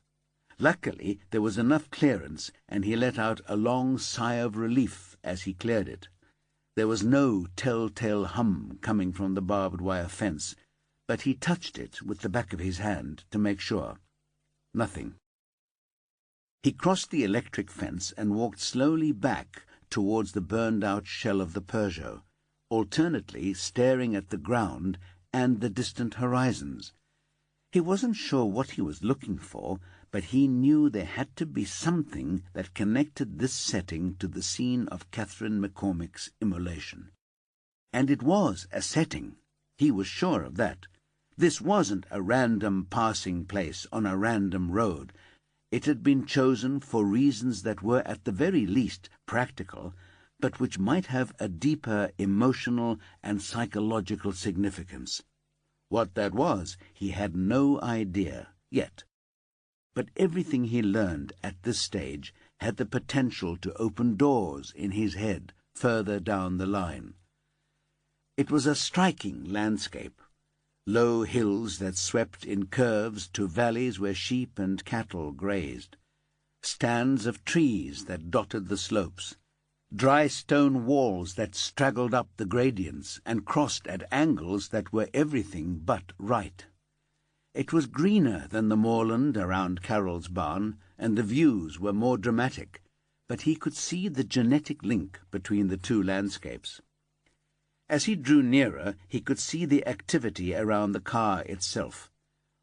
Luckily, there was enough clearance, and he let out a long sigh of relief as he cleared it. There was no telltale hum coming from the barbed wire fence, but he touched it with the back of his hand to make sure. Nothing. He crossed the electric fence and walked slowly back towards the burned-out shell of the Peugeot, alternately staring at the ground and the distant horizons. He wasn't sure what he was looking for, but he knew there had to be something that connected this setting to the scene of Catherine McCormick's immolation. And it was a setting. He was sure of that. This wasn't a random passing place on a random road. It had been chosen for reasons that were at the very least practical, but which might have a deeper emotional and psychological significance. What that was, he had no idea yet. But everything he learned at this stage had the potential to open doors in his head further down the line. It was a striking landscape. Low hills that swept in curves to valleys where sheep and cattle grazed, stands of trees that dotted the slopes, dry stone walls that straggled up the gradients and crossed at angles that were everything but right. It was greener than the moorland around Carol's barn, and the views were more dramatic, but he could see the genetic link between the two landscapes. As he drew nearer, he could see the activity around the car itself.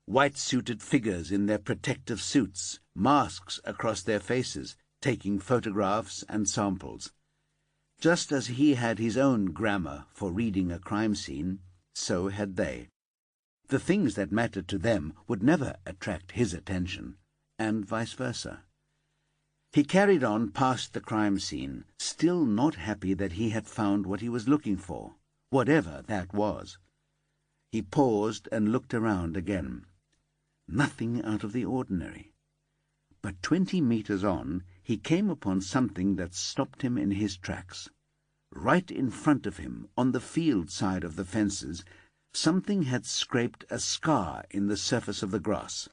White-suited figures in their protective suits, masks across their faces, taking photographs and samples. Just as he had his own grammar for reading a crime scene, so had they. The things that mattered to them would never attract his attention, and vice versa. He carried on past the crime scene, still not happy that he had found what he was looking for, whatever that was. He paused and looked around again. Nothing out of the ordinary. But 20 meters on, he came upon something that stopped him in his tracks. Right in front of him, on the field side of the fences, something had scraped a scar in the surface of the grass.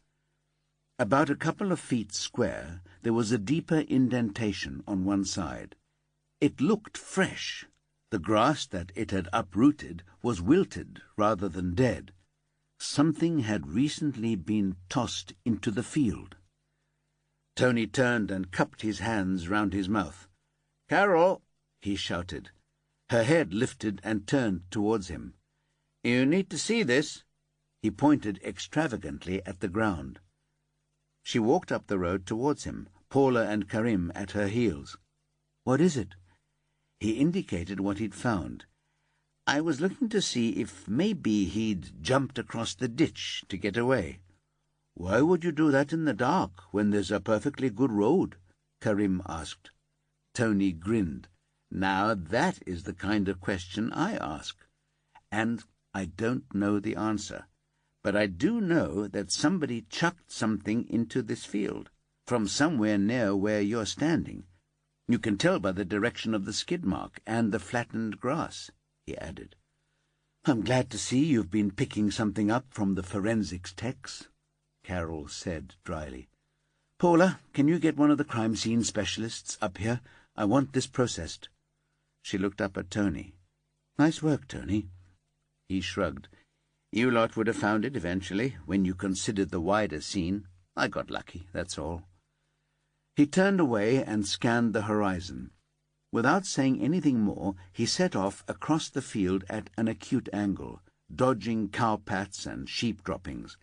About a couple of feet square, there was a deeper indentation on one side. It looked fresh. The grass that it had uprooted was wilted rather than dead. Something had recently been tossed into the field. Tony turned and cupped his hands round his mouth. "Carol!" he shouted. Her head lifted and turned towards him. "You need to see this." He pointed extravagantly at the ground. She walked up the road towards him, Paula and Karim at her heels. "What is it?" He indicated what he'd found. "I was looking to see if maybe he'd jumped across the ditch to get away." "Why would you do that in the dark, when there's a perfectly good road?" Karim asked. Tony grinned. "Now that is the kind of question I ask. And I don't know the answer. But I do know that somebody chucked something into this field, from somewhere near where you're standing. You can tell by the direction of the skid mark and the flattened grass," he added. "I'm glad to see you've been picking something up from the forensics techs," Carol said dryly. "Paula, can you get one of the crime scene specialists up here? I want this processed." She looked up at Tony. "Nice work, Tony." He shrugged. "You lot would have found it eventually, when you considered the wider scene. I got lucky, that's all." He turned away and scanned the horizon. Without saying anything more, he set off across the field at an acute angle, dodging cowpats and sheep droppings.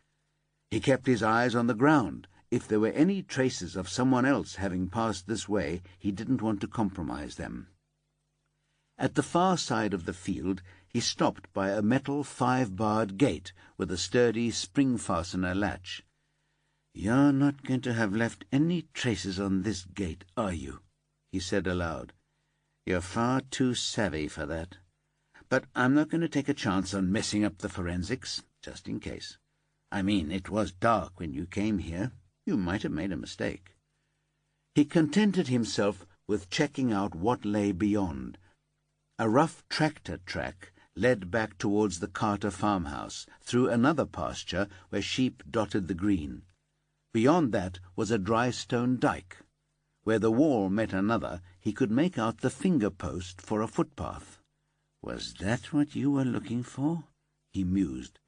He kept his eyes on the ground. If there were any traces of someone else having passed this way, he didn't want to compromise them. At the far side of the field, he stopped by a metal 5-barred gate with a sturdy spring-fastener latch. "You're not going to have left any traces on this gate, are you?" he said aloud. "You're far too savvy for that. But I'm not going to take a chance on messing up the forensics, just in case. I mean, it was dark when you came here. You might have made a mistake." He contented himself with checking out what lay beyond. A rough tractor track led back towards the Carter farmhouse, through another pasture where sheep dotted the green. Beyond that was a dry stone dike. Where the wall met another, he could make out the finger-post for a footpath. "Was that what you were looking for?" he mused.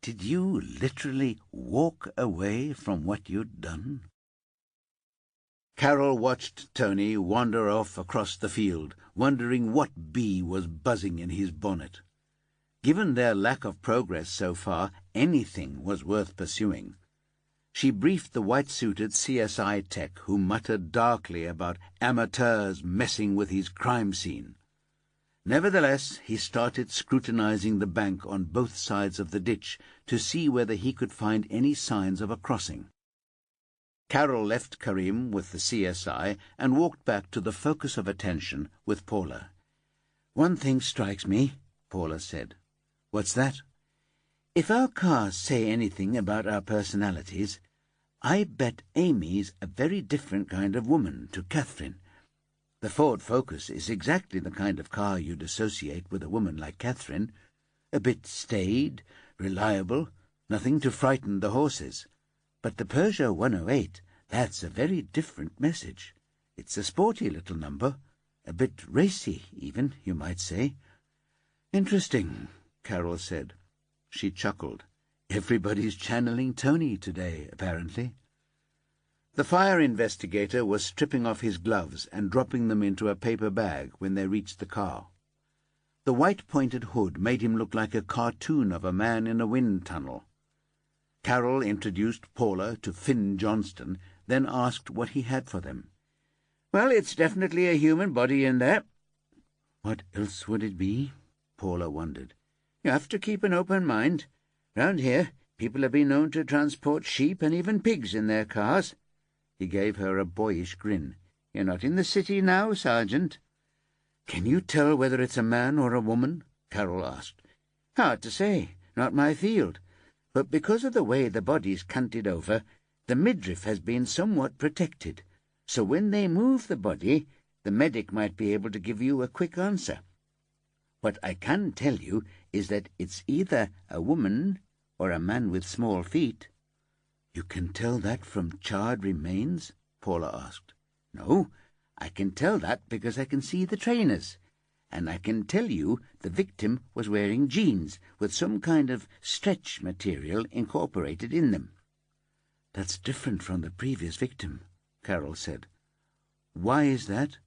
"Did you literally walk away from what you'd done?" Carol watched Tony wander off across the field, wondering what bee was buzzing in his bonnet. Given their lack of progress so far, anything was worth pursuing. She briefed the white-suited CSI tech, who muttered darkly about amateurs messing with his crime scene. Nevertheless, he started scrutinizing the bank on both sides of the ditch to see whether he could find any signs of a crossing. Carol left Karim with the CSI and walked back to the focus of attention with Paula. "One thing strikes me," Paula said. "What's that?" "If our cars say anything about our personalities, I bet Amy's a very different kind of woman to Catherine. The Ford Focus is exactly the kind of car you'd associate with a woman like Catherine. A bit staid, reliable, nothing to frighten the horses. But the Peugeot 108, that's a very different message. It's a sporty little number, a bit racy even, you might say." "Interesting," Carol said. She chuckled. "Everybody's channeling Tony today, apparently." The fire investigator was stripping off his gloves and dropping them into a paper bag when they reached the car. The white-pointed hood made him look like a cartoon of a man in a wind tunnel. Carol introduced Paula to Finn Johnston, then asked what he had for them. "Well, it's definitely a human body in there." "What else would it be?" Paula wondered. "You have to keep an open mind. Round here, people have been known to transport sheep and even pigs in their cars." He gave her a boyish grin. "You're not in the city now, Sergeant." "Can you tell whether it's a man or a woman?" Carol asked. "Hard to say. Not my field. But because of the way the body's canted over, the midriff has been somewhat protected. So when they move the body, the medic might be able to give you a quick answer. What I can tell you is that it's either a woman or a man with small feet." "You can tell that from charred remains?" Paula asked. "No, I can tell that because I can see the trainers. And I can tell you the victim was wearing jeans with some kind of stretch material incorporated in them." "That's different from the previous victim," Carol said. "Why is that?"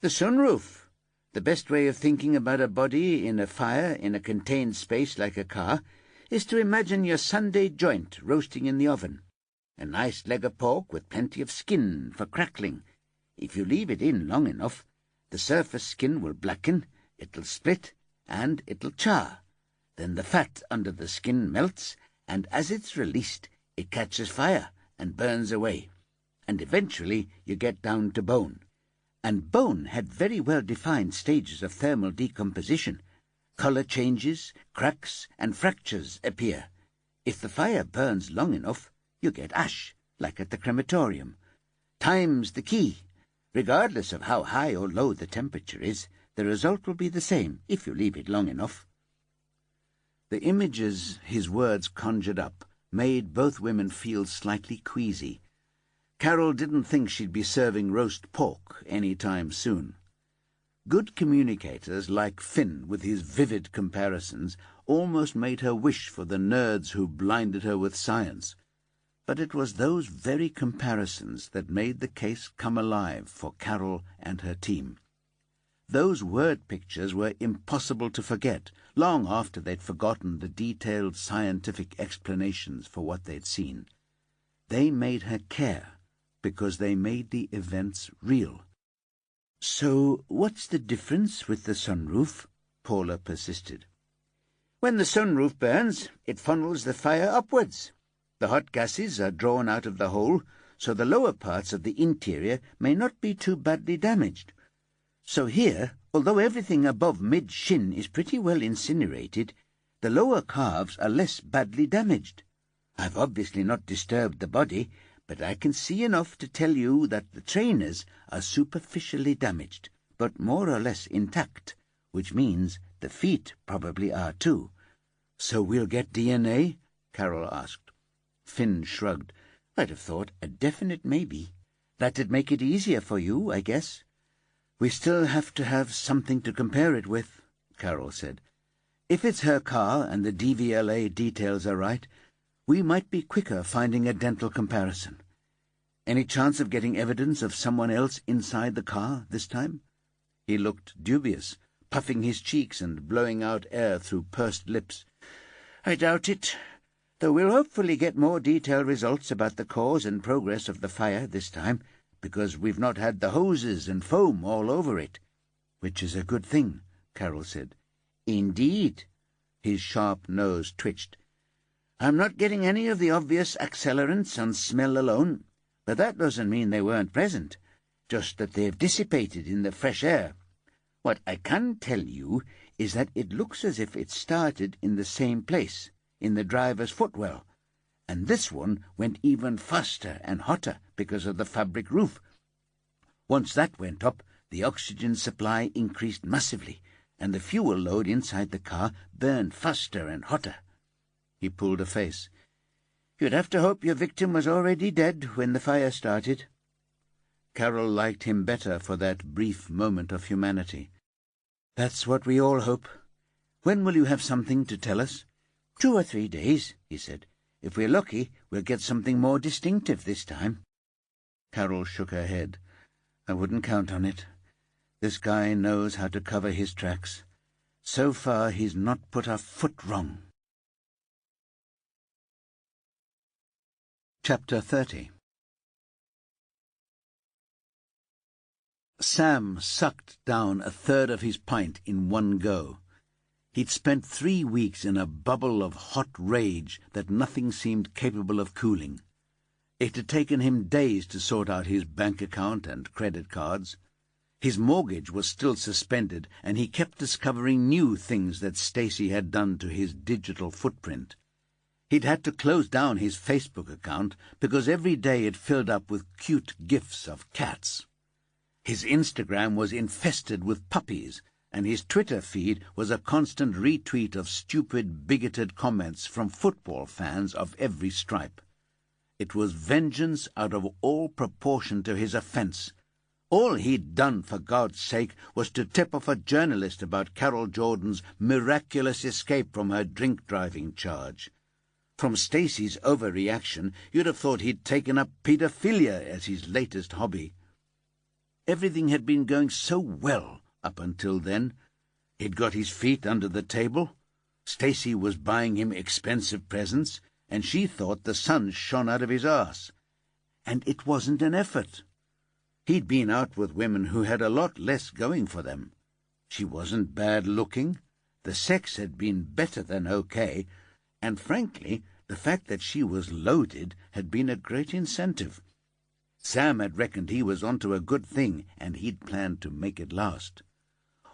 "The sunroof. The best way of thinking about a body in a fire in a contained space like a car is to imagine your Sunday joint roasting in the oven. A nice leg of pork with plenty of skin for crackling. If you leave it in long enough, the surface skin will blacken, it'll split, and it'll char. Then the fat under the skin melts, and as it's released, it catches fire and burns away. And eventually you get down to bone. And bone had very well-defined stages of thermal decomposition. Colour changes, cracks, and fractures appear. If the fire burns long enough, you get ash, like at the crematorium. Time's the key. Regardless of how high or low the temperature is, the result will be the same if you leave it long enough." The images his words conjured up made both women feel slightly queasy. Carol didn't think she'd be serving roast pork any time soon. Good communicators like Finn, with his vivid comparisons, almost made her wish for the nerds who blinded her with science. But it was those very comparisons that made the case come alive for Carol and her team. Those word pictures were impossible to forget, long after they'd forgotten the detailed scientific explanations for what they'd seen. They made her care, because they made the events real. "So what's the difference with the sunroof?" Paula persisted. "When the sunroof burns, it funnels the fire upwards. The hot gases are drawn out of the hole, so the lower parts of the interior may not be too badly damaged. So here, although everything above mid-shin is pretty well incinerated, the lower calves are less badly damaged. I've obviously not disturbed the body, but I can see enough to tell you that the trainers are superficially damaged, but more or less intact, which means the feet probably are too." "So we'll get DNA?" Carol asked. Finn shrugged. I'd have thought a definite maybe. That'd make it easier for you, I guess. We still have to have something to compare it with, Carol said. If it's her car and the DVLA details are right, we might be quicker finding a dental comparison. Any chance of getting evidence of someone else inside the car this time? He looked dubious, puffing his cheeks and blowing out air through pursed lips. I doubt it, though we'll hopefully get more detailed results about the cause and progress of the fire this time, because we've not had the hoses and foam all over it. Which is a good thing, Carol said. Indeed. His sharp nose twitched. I'm not getting any of the obvious accelerants on smell alone, but that doesn't mean they weren't present, just that they've dissipated in the fresh air. What I can tell you is that it looks as if it started in the same place, in the driver's footwell, and this one went even faster and hotter because of the fabric roof. Once that went up, the oxygen supply increased massively, and the fuel load inside the car burned faster and hotter. He pulled a face. You'd have to hope your victim was already dead when the fire started. Carol liked him better for that brief moment of humanity. That's what we all hope. When will you have something to tell us? 2 or 3 days, he said. If we're lucky, we'll get something more distinctive this time. Carol shook her head. I wouldn't count on it. This guy knows how to cover his tracks. So far, he's not put a foot wrong. Chapter 30. Sam sucked down a third of his pint in one go. He'd spent 3 weeks in a bubble of hot rage that nothing seemed capable of cooling. It had taken him days to sort out his bank account and credit cards. His mortgage was still suspended, and he kept discovering new things that Stacy had done to his digital footprint. He'd had to close down his Facebook account because every day it filled up with cute gifs of cats. His Instagram was infested with puppies, and his Twitter feed was a constant retweet of stupid, bigoted comments from football fans of every stripe. It was vengeance out of all proportion to his offence. All he'd done, for God's sake, was to tip off a journalist about Carol Jordan's miraculous escape from her drink-driving charge. From Stacy's overreaction, you'd have thought he'd taken up paedophilia as his latest hobby. Everything had been going so well up until then. He'd got his feet under the table. Stacy was buying him expensive presents, and she thought the sun shone out of his arse. And it wasn't an effort. He'd been out with women who had a lot less going for them. She wasn't bad-looking. The sex had been better than okay, and frankly, the fact that she was loaded had been a great incentive. Sam had reckoned he was onto a good thing, and he'd planned to make it last.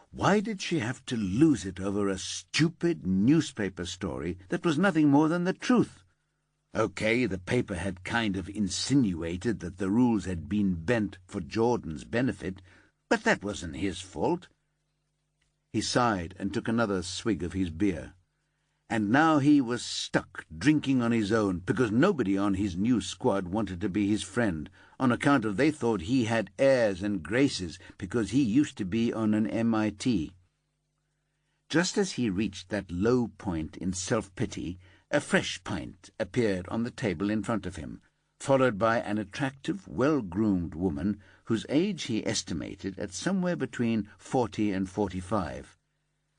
Why did she have to lose it over a stupid newspaper story that was nothing more than the truth? Okay, the paper had kind of insinuated that the rules had been bent for Jordan's benefit, but that wasn't his fault. He sighed and took another swig of his beer. And now he was stuck drinking on his own because nobody on his new squad wanted to be his friend, on account of they thought he had airs and graces because he used to be on an MIT. Just as he reached that low point in self-pity, a fresh pint appeared on the table in front of him, followed by an attractive, well-groomed woman whose age he estimated at somewhere between 40 and 45.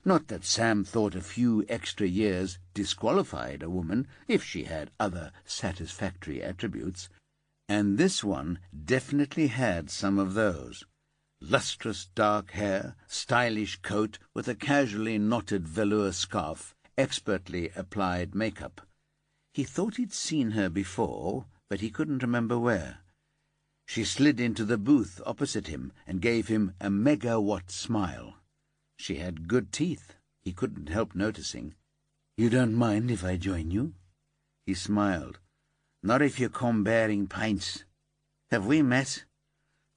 Not that Sam thought a few extra years disqualified a woman if she had other satisfactory attributes, and this one definitely had some of those. Lustrous dark hair, stylish coat with a casually knotted velour scarf, expertly applied makeup. He thought he'd seen her before, but he couldn't remember where. She slid into the booth opposite him and gave him a megawatt smile. She had good teeth, he couldn't help noticing. "You don't mind if I join you?" He smiled. "Not if you come bearing pints. Have we met?"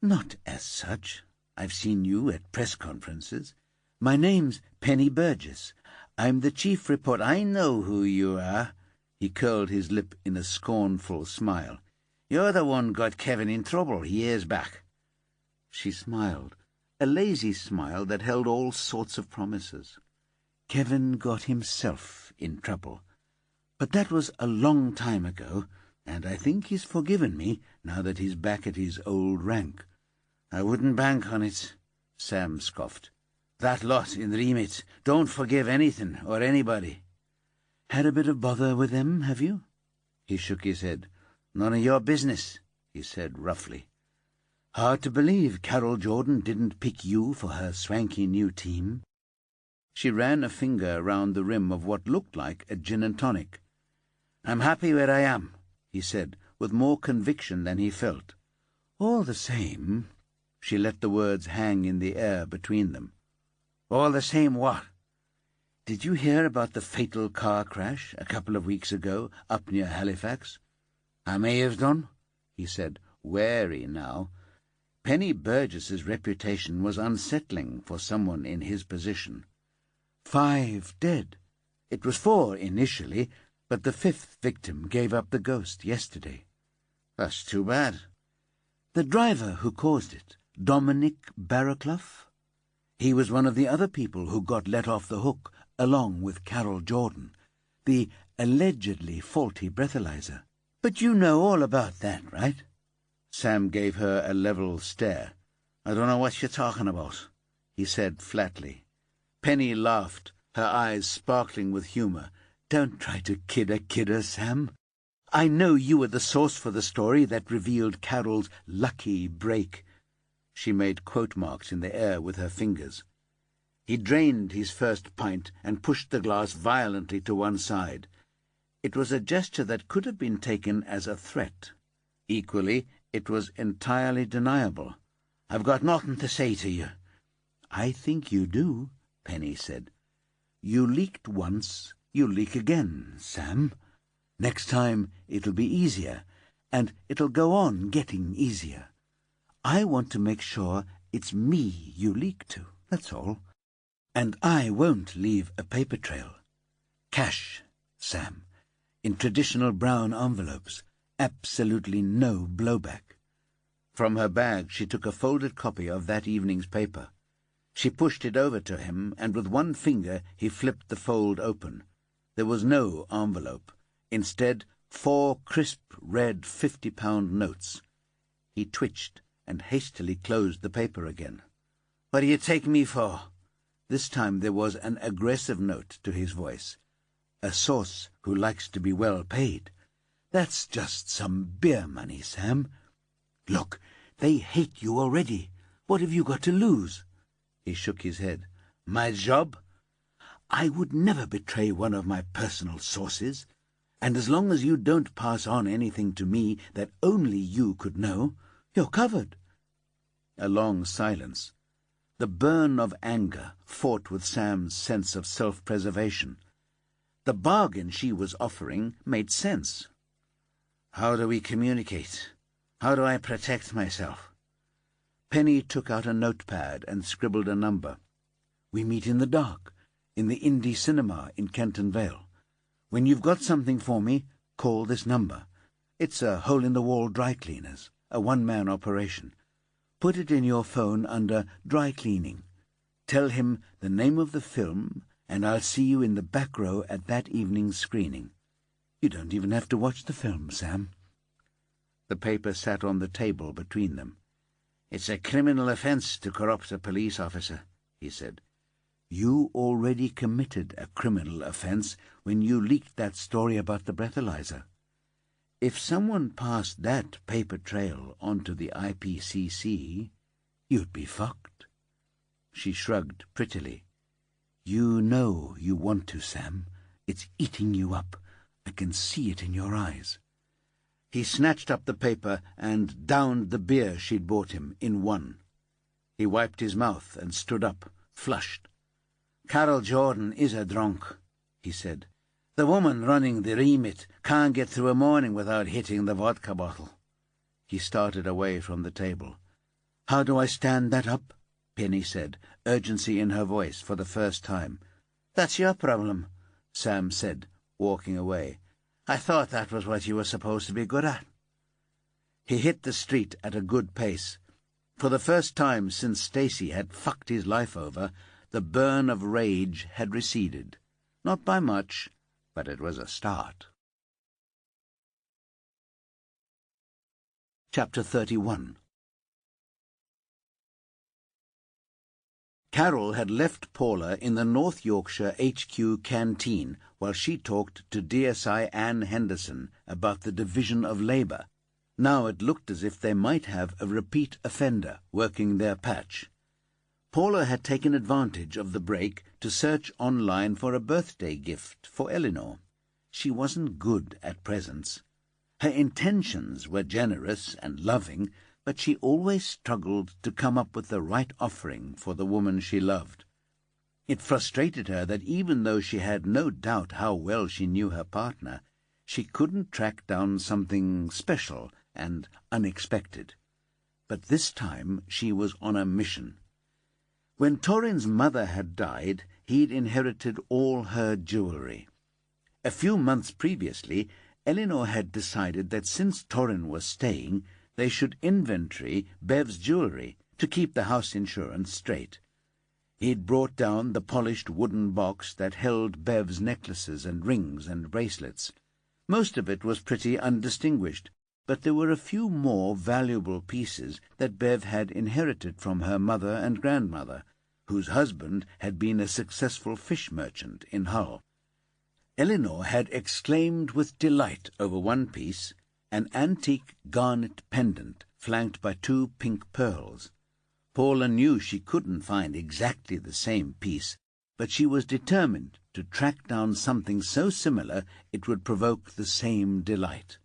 "Not as such. I've seen you at press conferences. My name's Penny Burgess. I'm the chief reporter." "I know who you are." He curled his lip in a scornful smile. You're the one got Kevin in trouble years back." She smiled, a lazy smile that held all sorts of promises. Kevin got himself in trouble. But that was a long time ago, and I think he's forgiven me now that he's back at his old rank. "I wouldn't bank on it," Sam scoffed. "That lot in remit don't forgive anything or anybody." "Had a bit of bother with them, have you?" He shook his head. "None of your business," he said roughly. "Hard to believe Carol Jordan didn't pick you for her swanky new team." She ran a finger around the rim of what looked like a gin and tonic. "I'm happy where I am," he said, with more conviction than he felt. "All the same—" She let the words hang in the air between them. "All the same what?" "Did you hear about the fatal car crash a couple of weeks ago up near Halifax?" "I may have done," he said, wary now. Penny Burgess's reputation was unsettling for someone in his position. 5 dead. It was 4 initially, but the 5th victim gave up the ghost yesterday. "That's too bad." The driver who caused it, Dominic Barraclough, he was one of the other people who got let off the hook along with Carol Jordan, the allegedly faulty breathalyzer. But you know all about that, right? Sam gave her a level stare. "I don't know what you're talking about," he said flatly. Penny laughed, her eyes sparkling with humour. "Don't try to kid a kidder, Sam. I know you were the source for the story that revealed Carol's lucky break." She made quote marks in the air with her fingers. He drained his first pint and pushed the glass violently to one side. It was a gesture that could have been taken as a threat. Equally, it was entirely deniable. "I've got nothing to say to you." "I think you do," Penny said. "You leaked once, you'll leak again, Sam. Next time it'll be easier, and it'll go on getting easier. I want to make sure it's me you leak to, that's all. And I won't leave a paper trail. Cash, Sam, in traditional brown envelopes. Absolutely no blowback." From her bag she took a folded copy of that evening's paper. She pushed it over to him, and with one finger he flipped the fold open. There was no envelope. Instead, 4 crisp red 50-pound notes. He twitched and hastily closed the paper again. "What do you take me for?" This time there was an aggressive note to his voice. "A source who likes to be well paid. That's just some beer money, Sam. Look, they hate you already. What have you got to lose?" He shook his head. "My job?" "I would never betray one of my personal sources. And as long as you don't pass on anything to me that only you could know, you're covered." A long silence. The burn of anger fought with Sam's sense of self-preservation. The bargain she was offering made sense. "How do we communicate? How do I protect myself?" Penny took out a notepad and scribbled a number. "We meet in the dark, in the Indie Cinema in Kenton Vale. When you've got something for me, call this number. It's a hole-in-the-wall dry cleaners, a one-man operation. Put it in your phone under dry cleaning. Tell him the name of the film, and I'll see you in the back row at that evening's screening. You don't even have to watch the film, Sam." The paper sat on the table between them. "It's a criminal offence to corrupt a police officer," he said. "You already committed a criminal offence when you leaked that story about the breathalyzer. If someone passed that paper trail onto the IPCC, you'd be fucked." She shrugged prettily. "You know you want to, Sam. It's eating you up. I can see it in your eyes." He snatched up the paper and downed the beer she'd bought him in one. He wiped his mouth and stood up, flushed. "Carol Jordan is a drunk," he said. "The woman running the remit can't get through a morning without hitting the vodka bottle." He started away from the table. "How do I stand that up?" Penny said, urgency in her voice for the first time. "That's your problem," Sam said, walking away. "I thought that was what you were supposed to be good at." He hit the street at a good pace. For the first time since Stacy had fucked his life over, the burn of rage had receded. Not by much, but it was a start. Chapter 31. Carol had left Paula in the North Yorkshire HQ canteen while she talked to DSI Anne Henderson about the division of labour. Now it looked as if they might have a repeat offender working their patch. Paula had taken advantage of the break to search online for a birthday gift for Eleanor. She wasn't good at presents. Her intentions were generous and loving, but she always struggled to come up with the right offering for the woman she loved. It frustrated her that even though she had no doubt how well she knew her partner, she couldn't track down something special and unexpected. But this time she was on a mission. When Torrin's mother had died, he'd inherited all her jewellery. A few months previously, Eleanor had decided that since Torrin was staying, they should inventory Bev's jewellery to keep the house insurance straight. He'd brought down the polished wooden box that held Bev's necklaces and rings and bracelets. Most of it was pretty undistinguished, but there were a few more valuable pieces that Bev had inherited from her mother and grandmother, whose husband had been a successful fish merchant in Hull. Eleanor had exclaimed with delight over one piece, an antique garnet pendant flanked by 2 pink pearls. Paula knew she couldn't find exactly the same piece, but she was determined to track down something so similar it would provoke the same delight.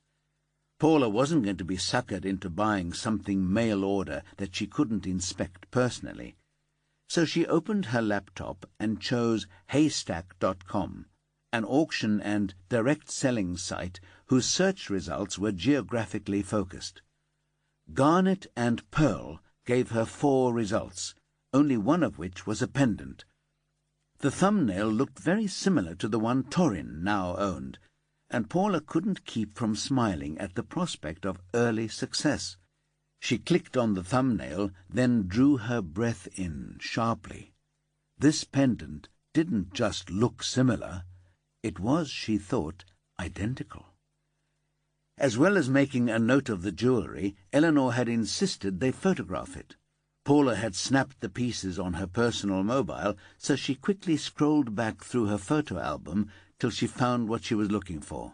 Paula wasn't going to be suckered into buying something mail-order that she couldn't inspect personally. So she opened her laptop and chose haystack.com, an auction and direct-selling site whose search results were geographically focused. Garnet and pearl gave her 4 results, only one of which was a pendant. The thumbnail looked very similar to the one Torrin now owned, and Paula couldn't keep from smiling at the prospect of early success. She clicked on the thumbnail, then drew her breath in sharply. This pendant didn't just look similar, it was, she thought, identical. As well as making a note of the jewellery, Eleanor had insisted they photograph it. Paula had snapped the pieces on her personal mobile, so she quickly scrolled back through her photo album till she found what she was looking for.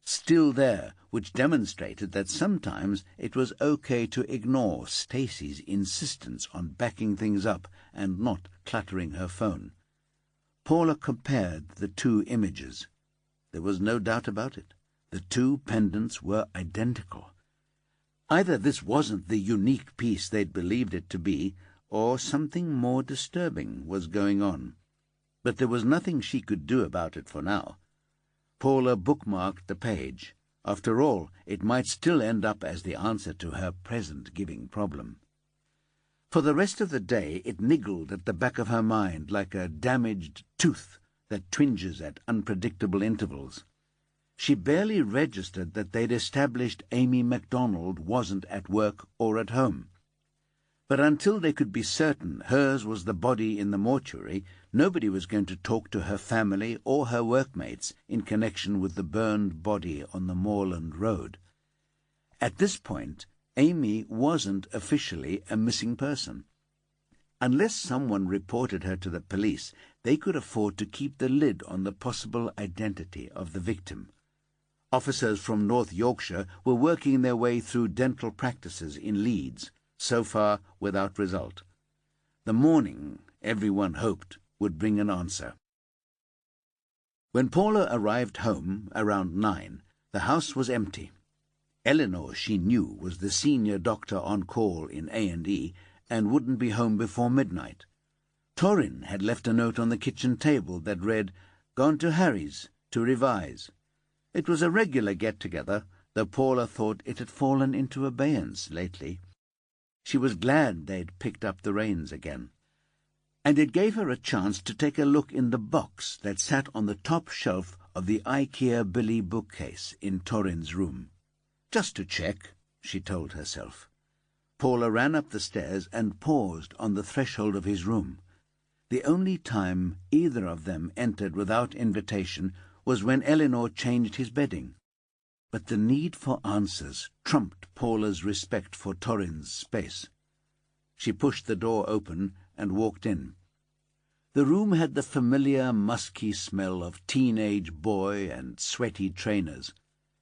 Still there, which demonstrated that sometimes it was okay to ignore Stacy's insistence on backing things up and not cluttering her phone. Paula compared the 2 images. There was no doubt about it. The 2 pendants were identical. Either this wasn't the unique piece they'd believed it to be, or something more disturbing was going on. But there was nothing she could do about it for now. Paula bookmarked the page. After all, it might still end up as the answer to her present giving problem. For the rest of the day it niggled at the back of her mind like a damaged tooth that twinges at unpredictable intervals. She barely registered that they'd established Amy MacDonald wasn't at work or at home. But until they could be certain hers was the body in the mortuary, nobody was going to talk to her family or her workmates in connection with the burned body on the moorland road. At this point, Amy wasn't officially a missing person. Unless someone reported her to the police, they could afford to keep the lid on the possible identity of the victim. Officers from North Yorkshire were working their way through dental practices in Leeds, so far without result. The morning, everyone hoped, would bring an answer. When Paula arrived home around 9, the house was empty. Eleanor, she knew, was the senior doctor on call in A&E and wouldn't be home before midnight. Torrin had left a note on the kitchen table that read, "Gone to Harry's to revise." It was a regular get-together, though Paula thought it had fallen into abeyance lately. She was glad they'd picked up the reins again. And it gave her a chance to take a look in the box that sat on the top shelf of the IKEA Billy bookcase in Torrin's room. Just to check, she told herself. Paula ran up the stairs and paused on the threshold of his room. The only time either of them entered without invitation was when Eleanor changed his bedding. But the need for answers trumped Paula's respect for Torrin's space. She pushed the door open and walked in. The room had the familiar musky smell of teenage boy and sweaty trainers.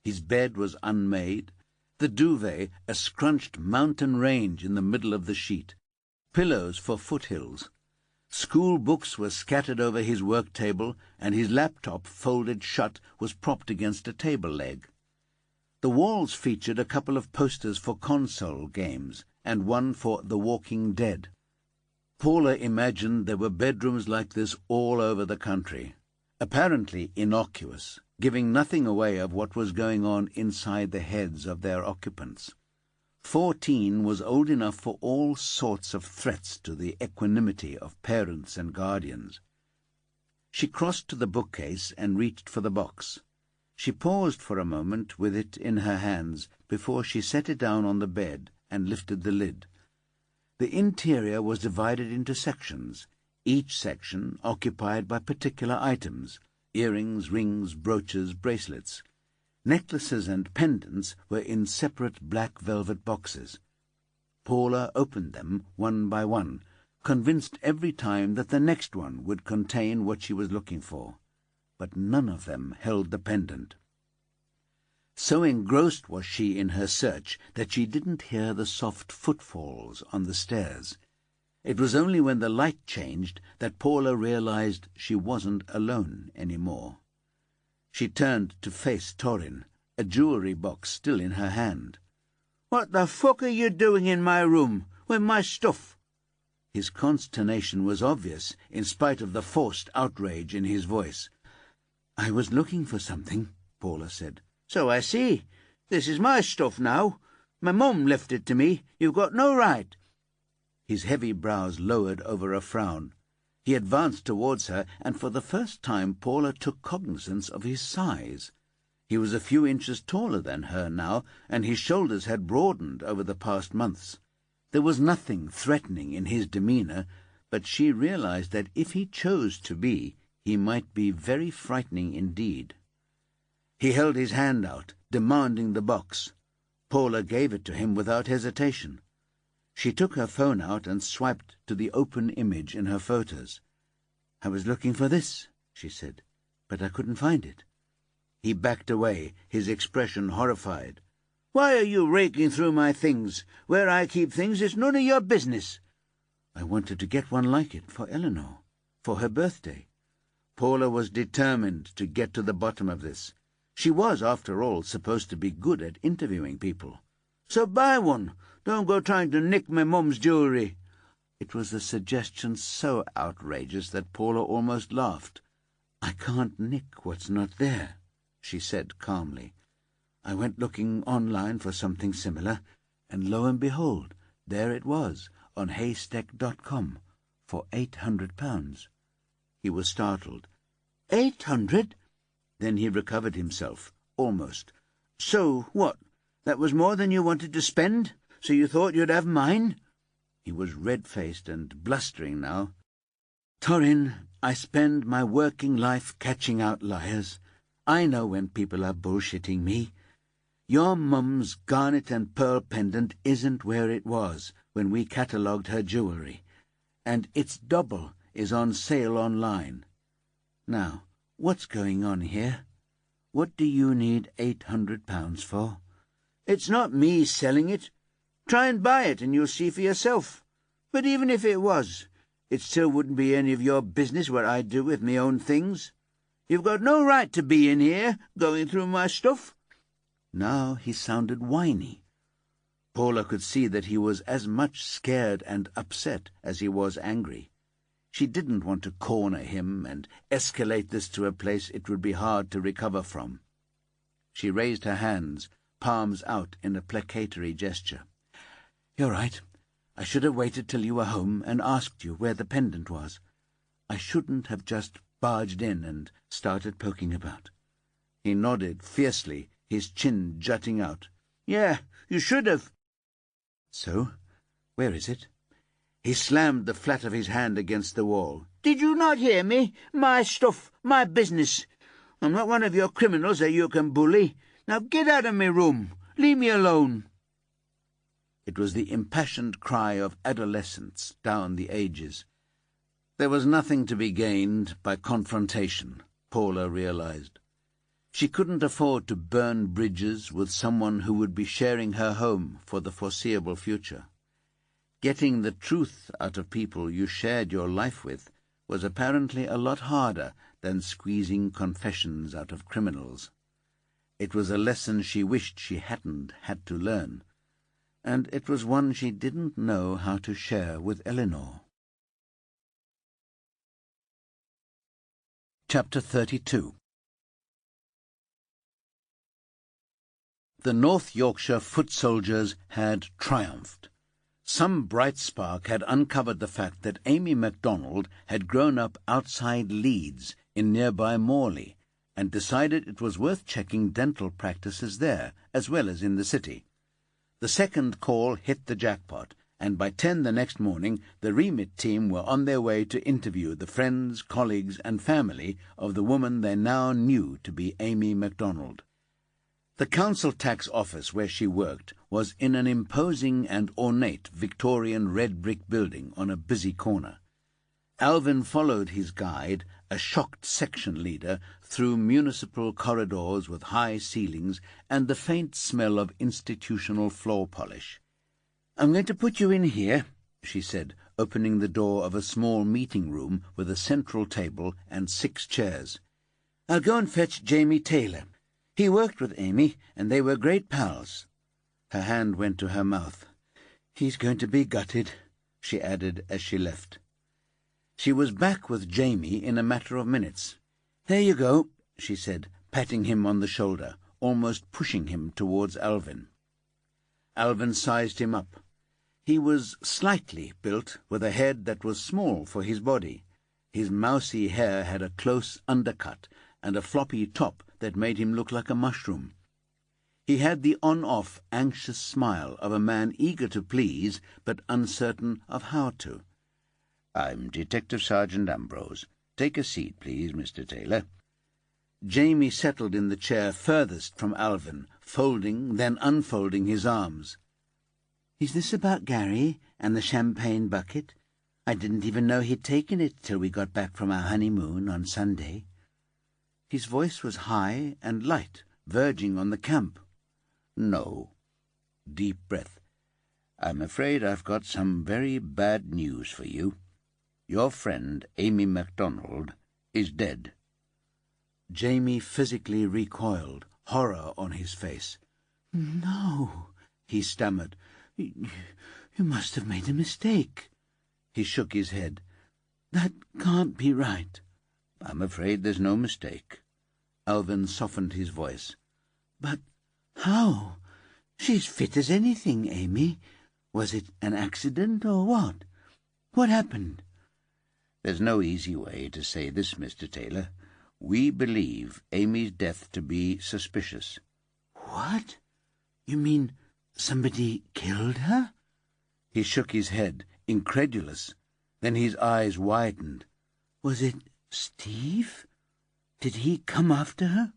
His bed was unmade, the duvet a scrunched mountain range in the middle of the sheet, pillows for foothills. School books were scattered over his work table, and his laptop, folded shut, was propped against a table leg. The walls featured a couple of posters for console games, and one for The Walking Dead. Paula imagined there were bedrooms like this all over the country, apparently innocuous, giving nothing away of what was going on inside the heads of their occupants. 14 was old enough for all sorts of threats to the equanimity of parents and guardians. She crossed to the bookcase and reached for the box. She paused for a moment with it in her hands before she set it down on the bed and lifted the lid. The interior was divided into sections, each section occupied by particular items: earrings, rings, brooches, bracelets. Necklaces and pendants were in separate black velvet boxes. Paula opened them one by one, convinced every time that the next one would contain what she was looking for. But none of them held the pendant. So engrossed was she in her search that she didn't hear the soft footfalls on the stairs. It was only when the light changed that Paula realized she wasn't alone anymore. She turned to face Torrin, a jewelry box still in her hand. "What the fuck are you doing in my room, with my stuff?" His consternation was obvious, in spite of the forced outrage in his voice. "I was looking for something," Paula said. "So I see. This is my stuff now. My mum left it to me. You've got no right." His heavy brows lowered over a frown. He advanced towards her, and for the first time Paula took cognizance of his size. He was a few inches taller than her now, and his shoulders had broadened over the past months. There was nothing threatening in his demeanour, but she realized that if he chose to be, he might be very frightening indeed. He held his hand out, demanding the box. Paula gave it to him without hesitation. She took her phone out and swiped to the open image in her photos. "I was looking for this," she said, "but I couldn't find it." He backed away, his expression horrified. "Why are you raking through my things? Where I keep things is none of your business." "I wanted to get one like it for Eleanor, for her birthday." Paula was determined to get to the bottom of this. She was, after all, supposed to be good at interviewing people. "So buy one. Don't go trying to nick my mum's jewellery." It was a suggestion so outrageous that Paula almost laughed. "I can't nick what's not there," she said calmly. "I went looking online for something similar, and lo and behold, there it was, on haystack.com, for £800. He was startled. "800? Then he recovered himself, almost. "So, what? That was more than you wanted to spend? So you thought you'd have mine?" He was red-faced and blustering now. "Torrin, I spend my working life catching out liars. I know when people are bullshitting me. Your mum's garnet and pearl pendant isn't where it was when we catalogued her jewellery, and its double is on sale online. Now, what's going on here? What do you need £800 for?" "It's not me selling it. Try and buy it and you'll see for yourself. But even if it was, it still wouldn't be any of your business what I do with me own things. You've got no right to be in here, going through my stuff." Now he sounded whiny. Paula could see that he was as much scared and upset as he was angry. She didn't want to corner him and escalate this to a place it would be hard to recover from. She raised her hands, palms out in a placatory gesture. "You're right. I should have waited till you were home and asked you where the pendant was. I shouldn't have just barged in and started poking about." He nodded fiercely, his chin jutting out. Yeah, you should have. So, where is it? He slammed the flat of his hand against the wall. Did you not hear me? My stuff, my business. I'm not one of your criminals that you can bully. Now get out of my room. Leave me alone. It was the impassioned cry of adolescence down the ages. There was nothing to be gained by confrontation, Paula realized. She couldn't afford to burn bridges with someone who would be sharing her home for the foreseeable future. Getting the truth out of people you shared your life with was apparently a lot harder than squeezing confessions out of criminals. It was a lesson she wished she hadn't had to learn, and it was one she didn't know how to share with Eleanor. Chapter 32. The North Yorkshire foot soldiers had triumphed. Some bright spark had uncovered the fact that Amy MacDonald had grown up outside Leeds in nearby Morley, and decided it was worth checking dental practices there, as well as in the city. The second call hit the jackpot, and by 10 the next morning the remit team were on their way to interview the friends, colleagues, and family of the woman they now knew to be Amy MacDonald. The council tax office where she worked was in an imposing and ornate Victorian red-brick building on a busy corner. Alvin followed his guide, a shocked section leader, through municipal corridors with high ceilings and the faint smell of institutional floor polish. "I'm going to put you in here," she said, opening the door of a small meeting room with a central table and 6 chairs. "I'll go and fetch Jamie Taylor. He worked with Amy, and they were great pals." Her hand went to her mouth. "He's going to be gutted," she added as she left. She was back with Jamie in a matter of minutes. "There you go," she said, patting him on the shoulder, almost pushing him towards Alvin. Alvin sized him up. He was slightly built, with a head that was small for his body. His mousy hair had a close undercut and a floppy top that made him look like a mushroom. He had the on-off, anxious smile of a man eager to please, but uncertain of how to. "I'm Detective Sergeant Ambrose. Take a seat, please, Mr. Taylor." Jamie settled in the chair furthest from Alvin, folding, then unfolding his arms. "Is this about Gary and the champagne bucket? I didn't even know he'd taken it till we got back from our honeymoon on Sunday." His voice was high and light, verging on the camp. "No." Deep breath. "I'm afraid I've got some very bad news for you. Your friend, Amy MacDonald, is dead." Jamie physically recoiled, horror on his face. "No," he stammered. You must have made a mistake." He shook his head. "That can't be right." "I'm afraid there's no mistake." Alvin softened his voice. "But how? She's fit as anything, Amy. Was it an accident or what? What happened?" "There's no easy way to say this, Mr. Taylor. We believe Amy's death to be suspicious." "What? You mean somebody killed her?" He shook his head, incredulous. Then his eyes widened. "Was it Steve? Did he come after her?"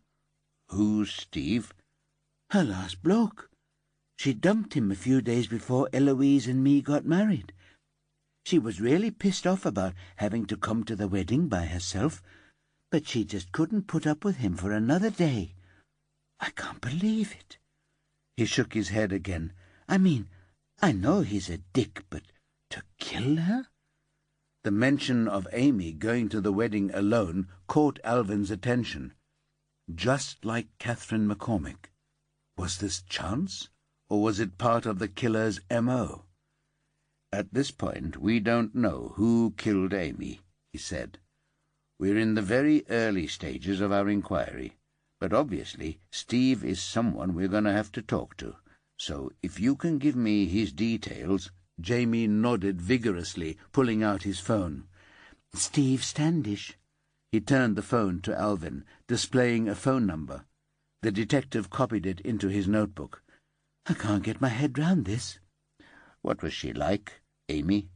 "Who's Steve?" "Her last bloke. She dumped him a few days before Eloise and me got married. She was really pissed off about having to come to the wedding by herself, but she just couldn't put up with him for another day. I can't believe it." He shook his head again. "I mean, I know he's a dick, but to kill her?" The mention of Amy going to the wedding alone caught Alvin's attention. Just like Catherine McCormick. Was this chance, or was it part of the killer's M.O.? "At this point, we don't know who killed Amy," he said. "We're in the very early stages of our inquiry, but obviously Steve is someone we're going to have to talk to. So if you can give me his details—" Jamie nodded vigorously, pulling out his phone. "Steve Standish." He turned the phone to Alvin, displaying a phone number. The detective copied it into his notebook. I can't get my head round this. What was she like, Amy?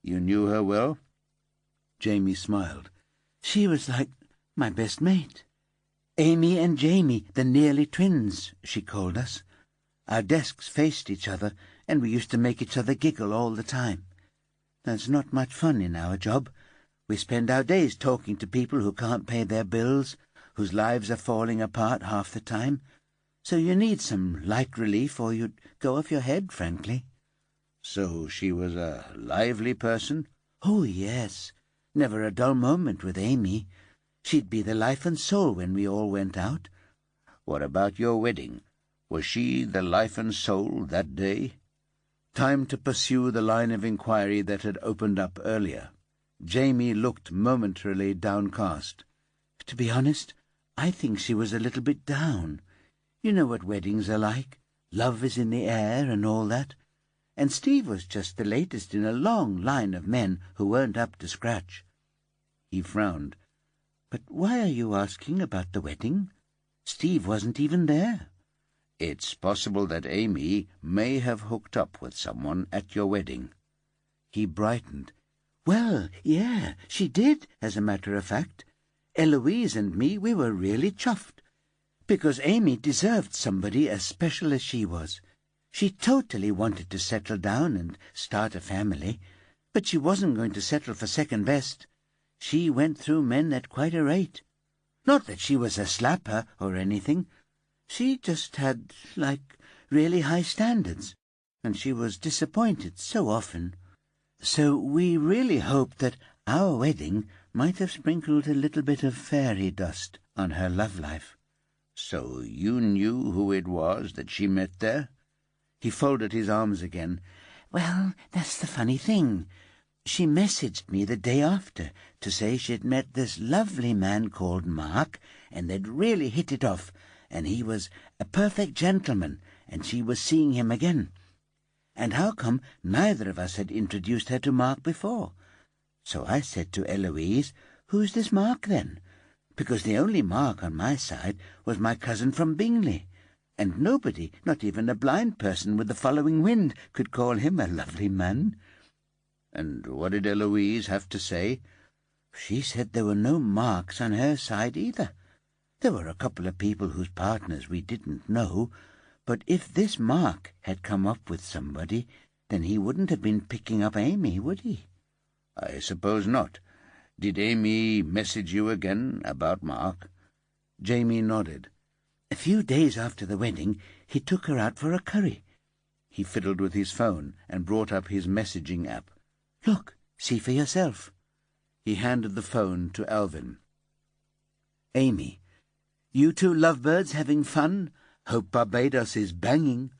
You knew her well? Jamie smiled. She was like my best mate. Amy and Jamie, the nearly twins, she called us. Our desks faced each other, and we used to make each other giggle all the time. There's not much fun in our job. We spend our days talking to people who can't pay their bills, whose lives are falling apart half the time. So you need some light relief, or you'd go off your head, frankly. So she was a lively person? Oh, yes. Never a dull moment with Amy. She'd be the life and soul when we all went out. What about your wedding? Was she the life and soul that day? Time to pursue the line of inquiry that had opened up earlier. Jamie looked momentarily downcast. To be honest, I think she was a little bit down. You know what weddings are like. Love is in the air and all that. And Steve was just the latest in a long line of men who weren't up to scratch. He frowned. But why are you asking about the wedding? Steve wasn't even there. It's possible that Amy may have hooked up with someone at your wedding. He brightened. Well, yeah, she did, as a matter of fact. Eloise and me, we were really chuffed. Because Amy deserved somebody as special as she was. She totally wanted to settle down and start a family, but she wasn't going to settle for second best. She went through men at quite a rate. Not that she was a slapper or anything. She just had, really high standards, and she was disappointed so often. So we really hoped that our wedding might have sprinkled a little bit of fairy dust on her love life. So you knew who it was that she met there? He folded his arms again. Well, that's the funny thing. She messaged me the day after to say she'd met this lovely man called Mark, and they'd really hit it off, and he was a perfect gentleman, and she was seeing him again. And how come neither of us had introduced her to Mark before? So I said to Eloise, "Who's this Mark, then?" Because the only Mark on my side was my cousin from Bingley, and nobody, not even a blind person with the following wind, could call him a lovely man. And what did Eloise have to say? She said there were no Marks on her side either. There were a couple of people whose partners we didn't know, but if this Mark had come up with somebody, then he wouldn't have been picking up Amy, would he? I suppose not. Did Amy message you again about Mark? Jamie nodded. A few days after the wedding, he took her out for a curry. He fiddled with his phone and brought up his messaging app. Look, see for yourself. He handed the phone to Alvin. Amy, you two lovebirds having fun? Hope Barbados is banging.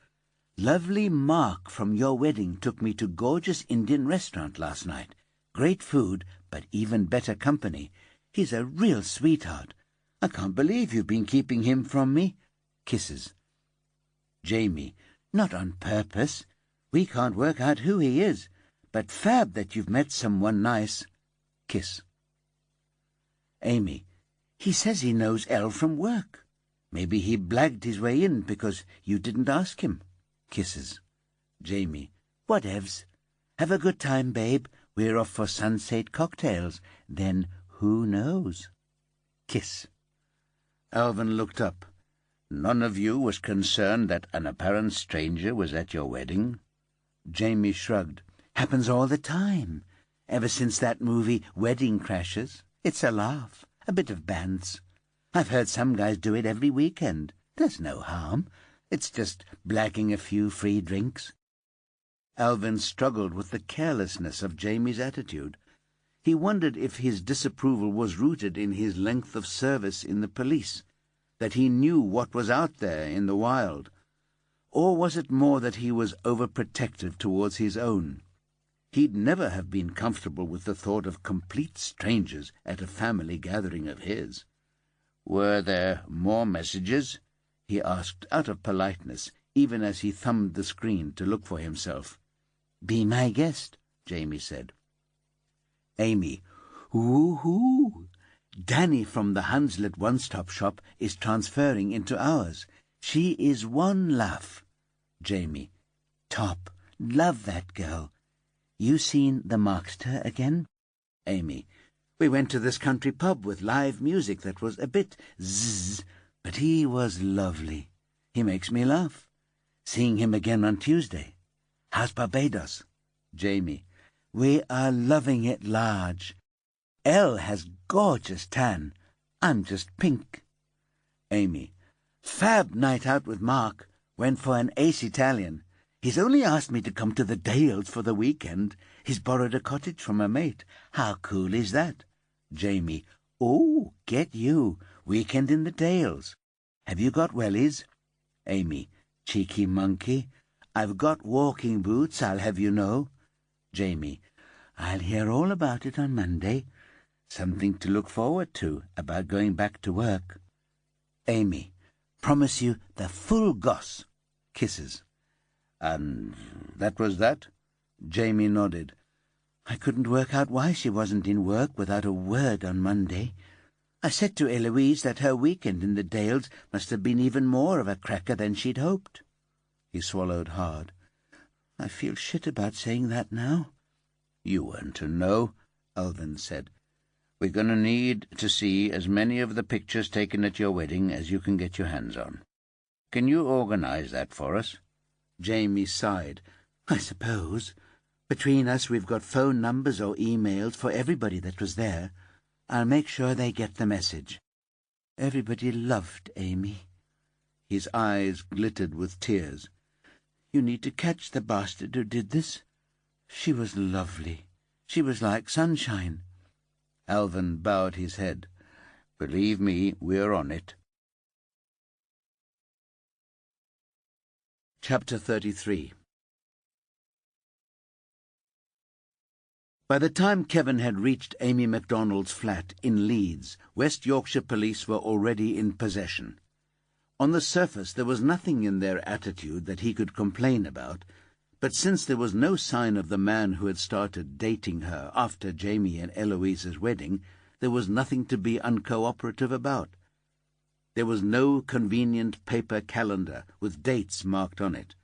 Lovely Mark from your wedding took me to gorgeous Indian restaurant last night. Great food, but even better company. He's a real sweetheart. I can't believe you've been keeping him from me. Kisses. Jamie, not on purpose. We can't work out who he is, but fab that you've met someone nice. Kiss. Amy, he says he knows Elle from work. Maybe he blagged his way in because you didn't ask him. Kisses. Jamie, whatevs. Have a good time, babe. We're off for sunset cocktails. Then who knows? Kiss. Alvin looked up. None of you was concerned that an apparent stranger was at your wedding? Jamie shrugged. Happens all the time. Ever since that movie Wedding Crashers. It's a laugh. A bit of bands. I've heard some guys do it every weekend. There's no harm. It's just blagging a few free drinks. Alvin struggled with the carelessness of Jamie's attitude. He wondered if his disapproval was rooted in his length of service in the police, that he knew what was out there in the wild, or was it more that he was overprotective towards his own? He'd never have been comfortable with the thought of complete strangers at a family gathering of his. Were there more messages? He asked out of politeness, even as he thumbed the screen to look for himself. Be my guest, Jamie said. Amy, woo-hoo! Danny from the Hunslet one-stop shop is transferring into ours. She is one laugh. Jamie. Top. Love that girl. You seen the Markster again? Amy. We went to this country pub with live music that was a bit zzz, but he was lovely. He makes me laugh. Seeing him again on Tuesday. How's Barbados? Jamie. We are loving it large. Elle has gorgeous tan. I'm just pink. Amy. Fab night out with Mark. Went for an ace Italian. He's only asked me to come to the Dales for the weekend. He's borrowed a cottage from a mate. How cool is that? Jamie. Oh, get you. Weekend in the Dales. Have you got wellies? Amy. Cheeky monkey. I've got walking boots, I'll have you know. Jamie. I'll hear all about it on Monday. Something to look forward to about going back to work. Amy. Promise you the full goss. Kisses. And that was that? Jamie nodded. I couldn't work out why she wasn't in work without a word on Monday. I said to Eloise that her weekend in the Dales must have been even more of a cracker than she'd hoped. He swallowed hard. I feel shit about saying that now. You weren't to know, Alvin said. We're going to need to see as many of the pictures taken at your wedding as you can get your hands on. Can you organize that for us? Jamie sighed. I suppose. Between us we've got phone numbers or emails for everybody that was there. I'll make sure they get the message. Everybody loved Amy. His eyes glittered with tears. You need to catch the bastard who did this. She was lovely. She was like sunshine. Alvin bowed his head. Believe me, we're on it. Chapter 33. By the time Kevin had reached Amy MacDonald's flat in Leeds, West Yorkshire police were already in possession. On the surface there was nothing in their attitude that he could complain about, but since there was no sign of the man who had started dating her after Jamie and Eloise's wedding, there was nothing to be uncooperative about. There was no convenient paper calendar with dates marked on it.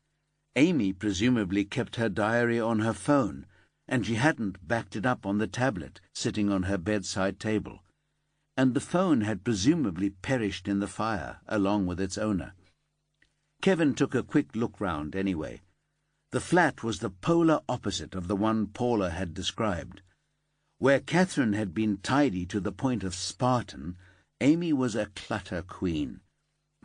Amy presumably kept her diary on her phone, and she hadn't backed it up on the tablet sitting on her bedside table. And the phone had presumably perished in the fire along with its owner. Kevin took a quick look round anyway. The flat was the polar opposite of the one Paula had described. Where Catherine had been tidy to the point of Spartan, Amy was a clutter queen.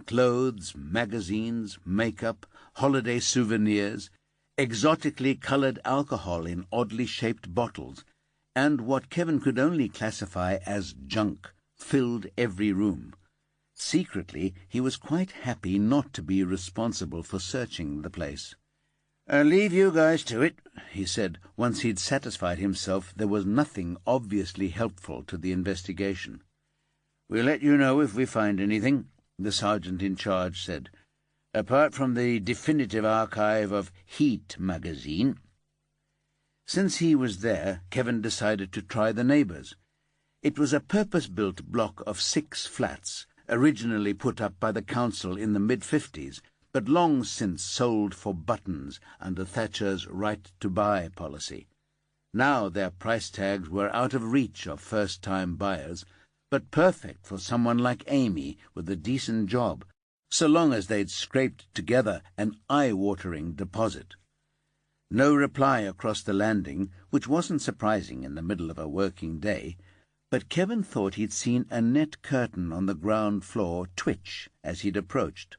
Clothes, magazines, makeup, holiday souvenirs, exotically coloured alcohol in oddly shaped bottles, and what Kevin could only classify as junk filled every room. Secretly, he was quite happy not to be responsible for searching the place. "I'll leave you guys to it," he said, once he'd satisfied himself there was nothing obviously helpful to the investigation. "We'll let you know if we find anything," the sergeant in charge said. "Apart from the definitive archive of Heat magazine." Since he was there, Kevin decided to try the neighbours. It was a purpose-built block of 6 flats, originally put up by the council in the mid-50s, but long since sold for buttons under Thatcher's right-to-buy policy. Now their price tags were out of reach of first-time buyers, but perfect for someone like Amy with a decent job, so long as they'd scraped together an eye-watering deposit. No reply across the landing, which wasn't surprising in the middle of a working day, but Kevin thought he'd seen a net curtain on the ground floor twitch as he'd approached.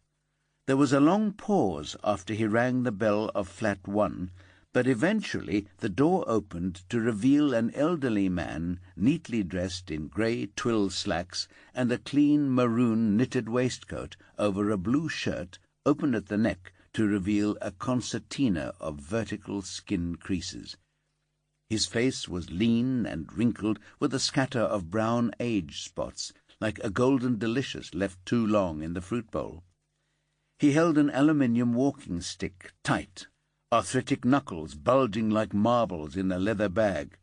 There was a long pause after he rang the bell of flat 1, but eventually the door opened to reveal an elderly man neatly dressed in grey twill slacks and a clean maroon knitted waistcoat over a blue shirt open at the neck to reveal a concertina of vertical skin creases. His face was lean and wrinkled with a scatter of brown age spots, like a golden delicious left too long in the fruit bowl. He held an aluminium walking stick tight, arthritic knuckles bulging like marbles in a leather bag.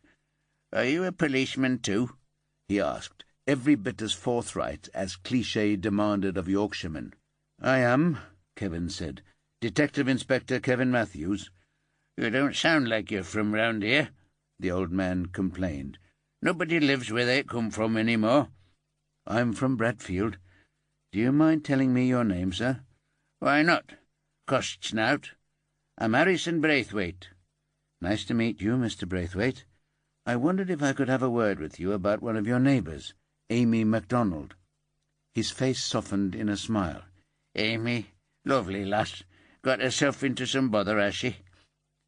"Are you a policeman too?" he asked, every bit as forthright as cliché demanded of Yorkshiremen. "I am," Kevin said. Detective Inspector Kevin Matthews. You don't sound like you're from round here, the old man complained. Nobody lives where they come from any more. I'm from Bradfield. Do you mind telling me your name, sir? Why not? Costs nowt. I'm Harrison Braithwaite. Nice to meet you, Mr. Braithwaite. I wondered if I could have a word with you about one of your neighbours, Amy MacDonald. His face softened in a smile. Amy, lovely lass. Got herself into some bother, has she?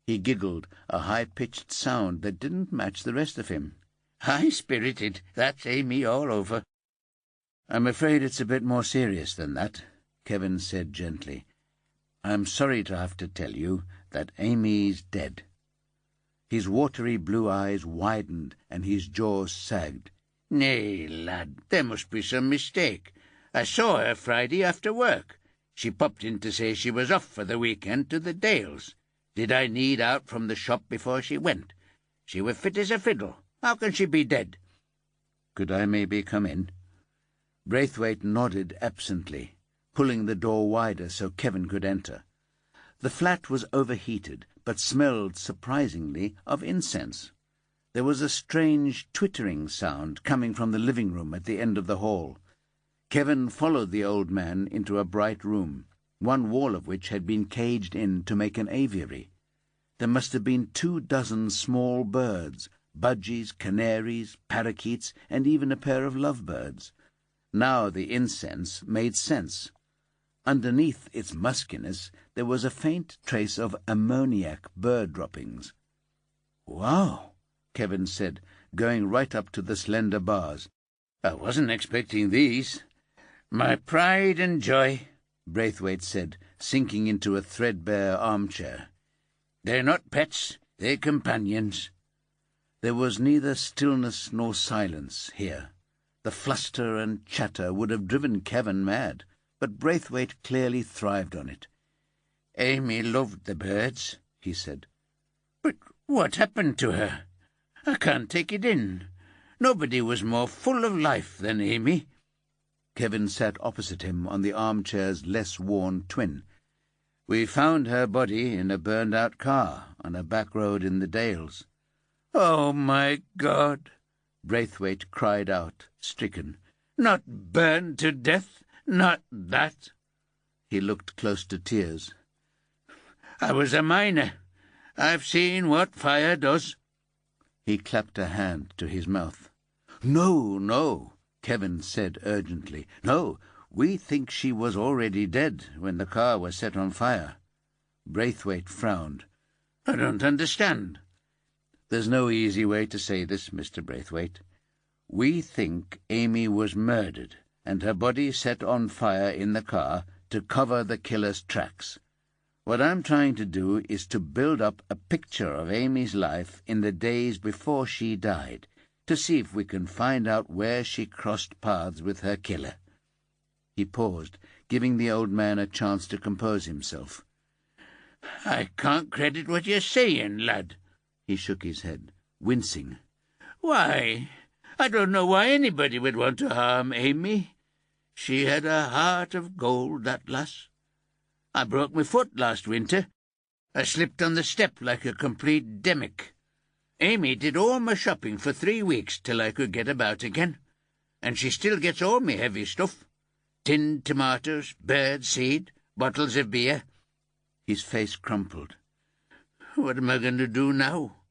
He giggled, a high-pitched sound that didn't match the rest of him. High-spirited, that's Amy all over. I'm afraid it's a bit more serious than that, Kevin said gently. I'm sorry to have to tell you that Amy's dead. His watery blue eyes widened and his jaws sagged. Nay, lad, there must be some mistake. I saw her Friday after work. She popped in to say she was off for the weekend to the Dales. Did I need out from the shop before she went? She were fit as a fiddle. How can she be dead? Could I maybe come in? Braithwaite nodded absently, pulling the door wider so Kevin could enter. The flat was overheated, but smelled surprisingly of incense. There was a strange twittering sound coming from the living room at the end of the hall. Kevin followed the old man into a bright room, one wall of which had been caged in to make an aviary. There must have been 24 small birds, budgies, canaries, parakeets, and even a pair of lovebirds. Now the incense made sense. Underneath its muskiness there was a faint trace of ammoniac bird droppings. "Wow," Kevin said, going right up to the slender bars. "I wasn't expecting these. My pride and joy," Braithwaite said, sinking into a threadbare armchair. "They're not pets, they're companions." There was neither stillness nor silence here. The fluster and chatter would have driven Kevin mad, but Braithwaite clearly thrived on it. "Amy loved the birds," he said. "But what happened to her? I can't take it in. Nobody was more full of life than Amy." Kevin sat opposite him on the armchair's less worn twin. "We found her body in a burned-out car on a back road in the Dales." "Oh, my God!" Braithwaite cried out, stricken. "Not burned to death? Not that?" He looked close to tears. "I was a miner. I've seen what fire does." He clapped a hand to his mouth. "No, no," Kevin said urgently. "No, we think she was already dead when the car was set on fire." Braithwaite frowned. "I don't understand." "There's no easy way to say this, Mr. Braithwaite. We think Amy was murdered and her body set on fire in the car to cover the killer's tracks. What I'm trying to do is to build up a picture of Amy's life in the days before she died, to see if we can find out where she crossed paths with her killer." He paused, giving the old man a chance to compose himself. "I can't credit what you're saying, lad." He shook his head, wincing. "Why? I don't know why anybody would want to harm Amy. She had a heart of gold, that lass. I broke my foot last winter. I slipped on the step like a complete demick. Amy did all my shopping for 3 weeks till I could get about again, and she still gets all me heavy stuff. Tinned tomatoes, bird seed, bottles of beer." His face crumpled. "What am I going to do now?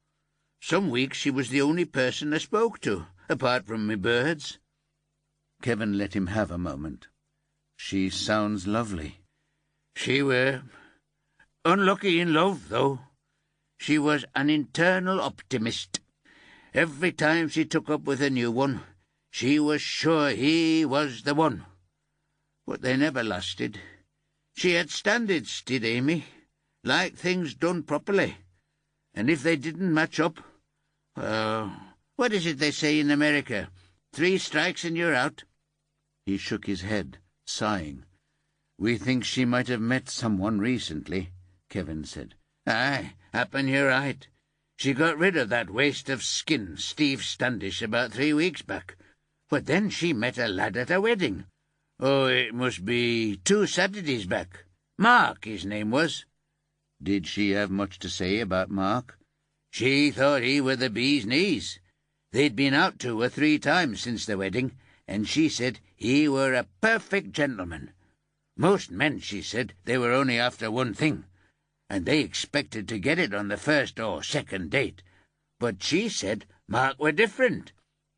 Some weeks she was the only person I spoke to, apart from me birds." Kevin let him have a moment. "She sounds lovely." "She were. Unlucky in love, though. She was an internal optimist. Every time she took up with a new one, she was sure he was the one. But they never lasted. She had standards, did Amy, like things done properly. And if they didn't match up, what is it they say in America? 3 strikes and you're out." He shook his head, sighing. "We think she might have met someone recently," Kevin said. "Aye, happen you're right. She got rid of that waste of skin, Steve Standish, about 3 weeks back. But then she met a lad at a wedding. Oh, it must be 2 Saturdays back. Mark, his name was. Did she have much to say about Mark? She thought he were the bee's knees. They'd been out 2 or 3 times since the wedding, and she said he were a perfect gentleman. Most men, she said, they were only after one thing, and they expected to get it on the first or second date. But she said Mark were different.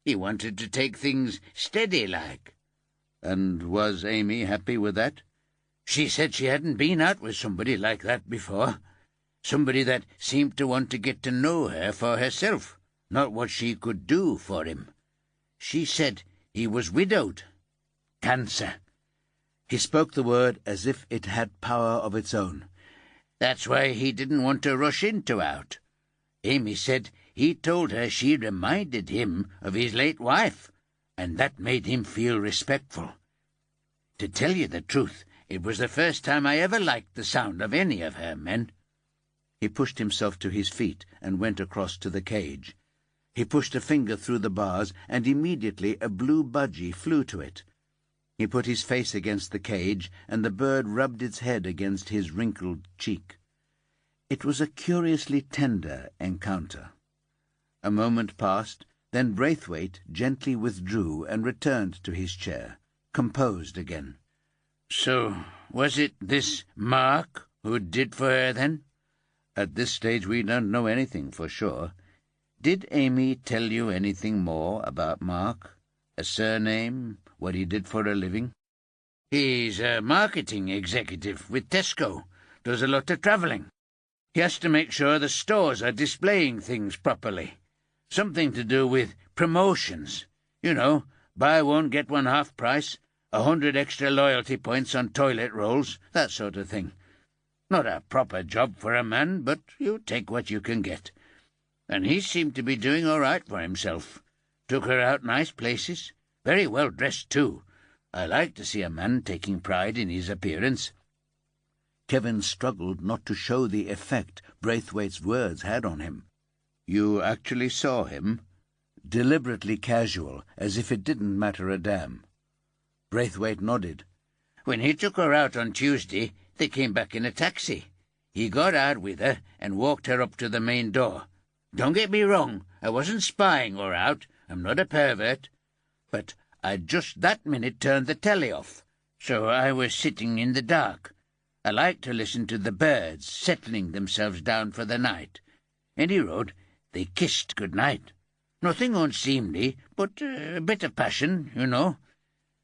He wanted to take things steady-like. And was Amy happy with that? She said she hadn't been out with somebody like that before. Somebody that seemed to want to get to know her for herself, not what she could do for him. She said he was widowed. Cancer. He spoke the word as if it had power of its own. That's why he didn't want to rush into out. Amy said he told her she reminded him of his late wife, and that made him feel respectful. To tell you the truth, it was the first time I ever liked the sound of any of her men. He pushed himself to his feet and went across to the cage. He pushed a finger through the bars, and immediately a blue budgie flew to it. He put his face against the cage, and the bird rubbed its head against his wrinkled cheek. It was a curiously tender encounter. A moment passed, then Braithwaite gently withdrew and returned to his chair, composed again. So, was it this Mark who did for her, then? At this stage we don't know anything for sure. Did Amy tell you anything more about Mark? A surname? What he did for a living? He's a marketing executive with Tesco. Does a lot of travelling. He has to make sure the stores are displaying things properly. Something to do with promotions. You know, buy one, get one half price, 100 extra loyalty points on toilet rolls, that sort of thing. Not a proper job for a man, but you take what you can get. And he seemed to be doing all right for himself. Took her out nice places. Very well dressed, too. I like to see a man taking pride in his appearance. Kevin struggled not to show the effect Braithwaite's words had on him. You actually saw him? Deliberately casual, as if it didn't matter a damn. Braithwaite nodded. When he took her out on Tuesday, they came back in a taxi. He got out with her and walked her up to the main door. Don't get me wrong, I wasn't spying her out. I'm not a pervert. But I'd just that minute turned the telly off, so I was sitting in the dark. I like to listen to the birds settling themselves down for the night. Any road, they kissed good night. Nothing unseemly, but a bit of passion, you know.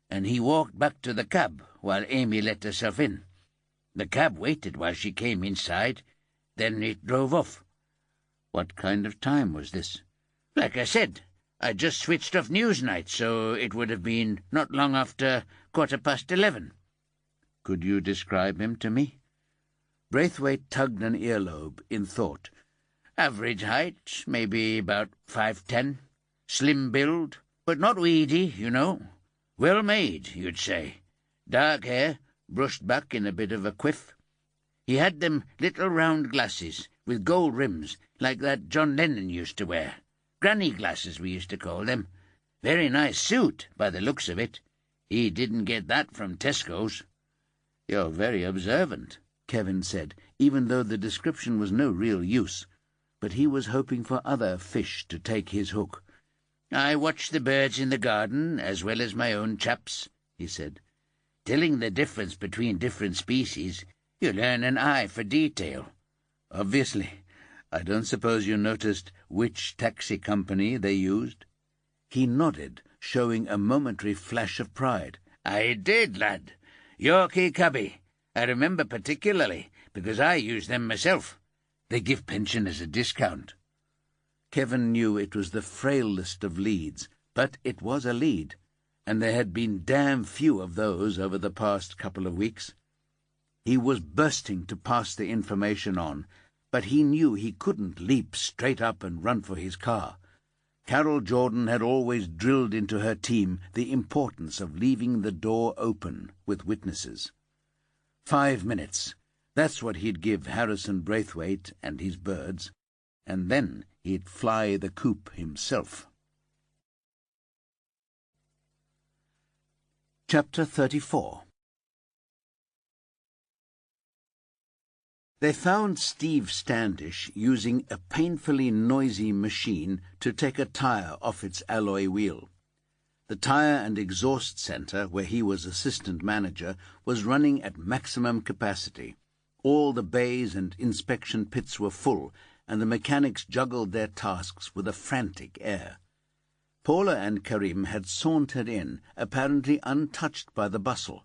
And he walked back to the cab while Amy let herself in. The cab waited while she came inside. Then it drove off. What kind of time was this? Like I said, I just switched off Newsnight, so it would have been not long after 11:15. Could you describe him to me? Braithwaite tugged an earlobe in thought. Average height, maybe about 5'10". Slim build, but not weedy, you know. Well made, you'd say. Dark hair, brushed back in a bit of a quiff. He had them little round glasses with gold rims, like that John Lennon used to wear. Granny glasses, we used to call them. Very nice suit, by the looks of it. He didn't get that from Tesco's. You're very observant, Kevin said, even though the description was no real use. But he was hoping for other fish to take his hook. I watch the birds in the garden as well as my own chaps, he said. Telling the difference between different species, you learn an eye for detail. Obviously. I don't suppose you noticed which taxi company they used? He nodded, showing a momentary flash of pride. I did, lad. Yorkie cabby. I remember particularly, because I use them myself. They give pensioners a discount. Kevin knew it was the frailest of leads, but it was a lead, and there had been damn few of those over the past couple of weeks. He was bursting to pass the information on, but he knew he couldn't leap straight up and run for his car. Carol Jordan had always drilled into her team the importance of leaving the door open with witnesses. 5 minutes. That's what he'd give Harrison Braithwaite and his birds, and then he'd fly the coop himself. Chapter 34 They found Steve Standish using a painfully noisy machine to take a tire off its alloy wheel. The tire and exhaust centre, where he was assistant manager, was running at maximum capacity. All the bays and inspection pits were full, and the mechanics juggled their tasks with a frantic air. Paula and Karim had sauntered in, apparently untouched by the bustle.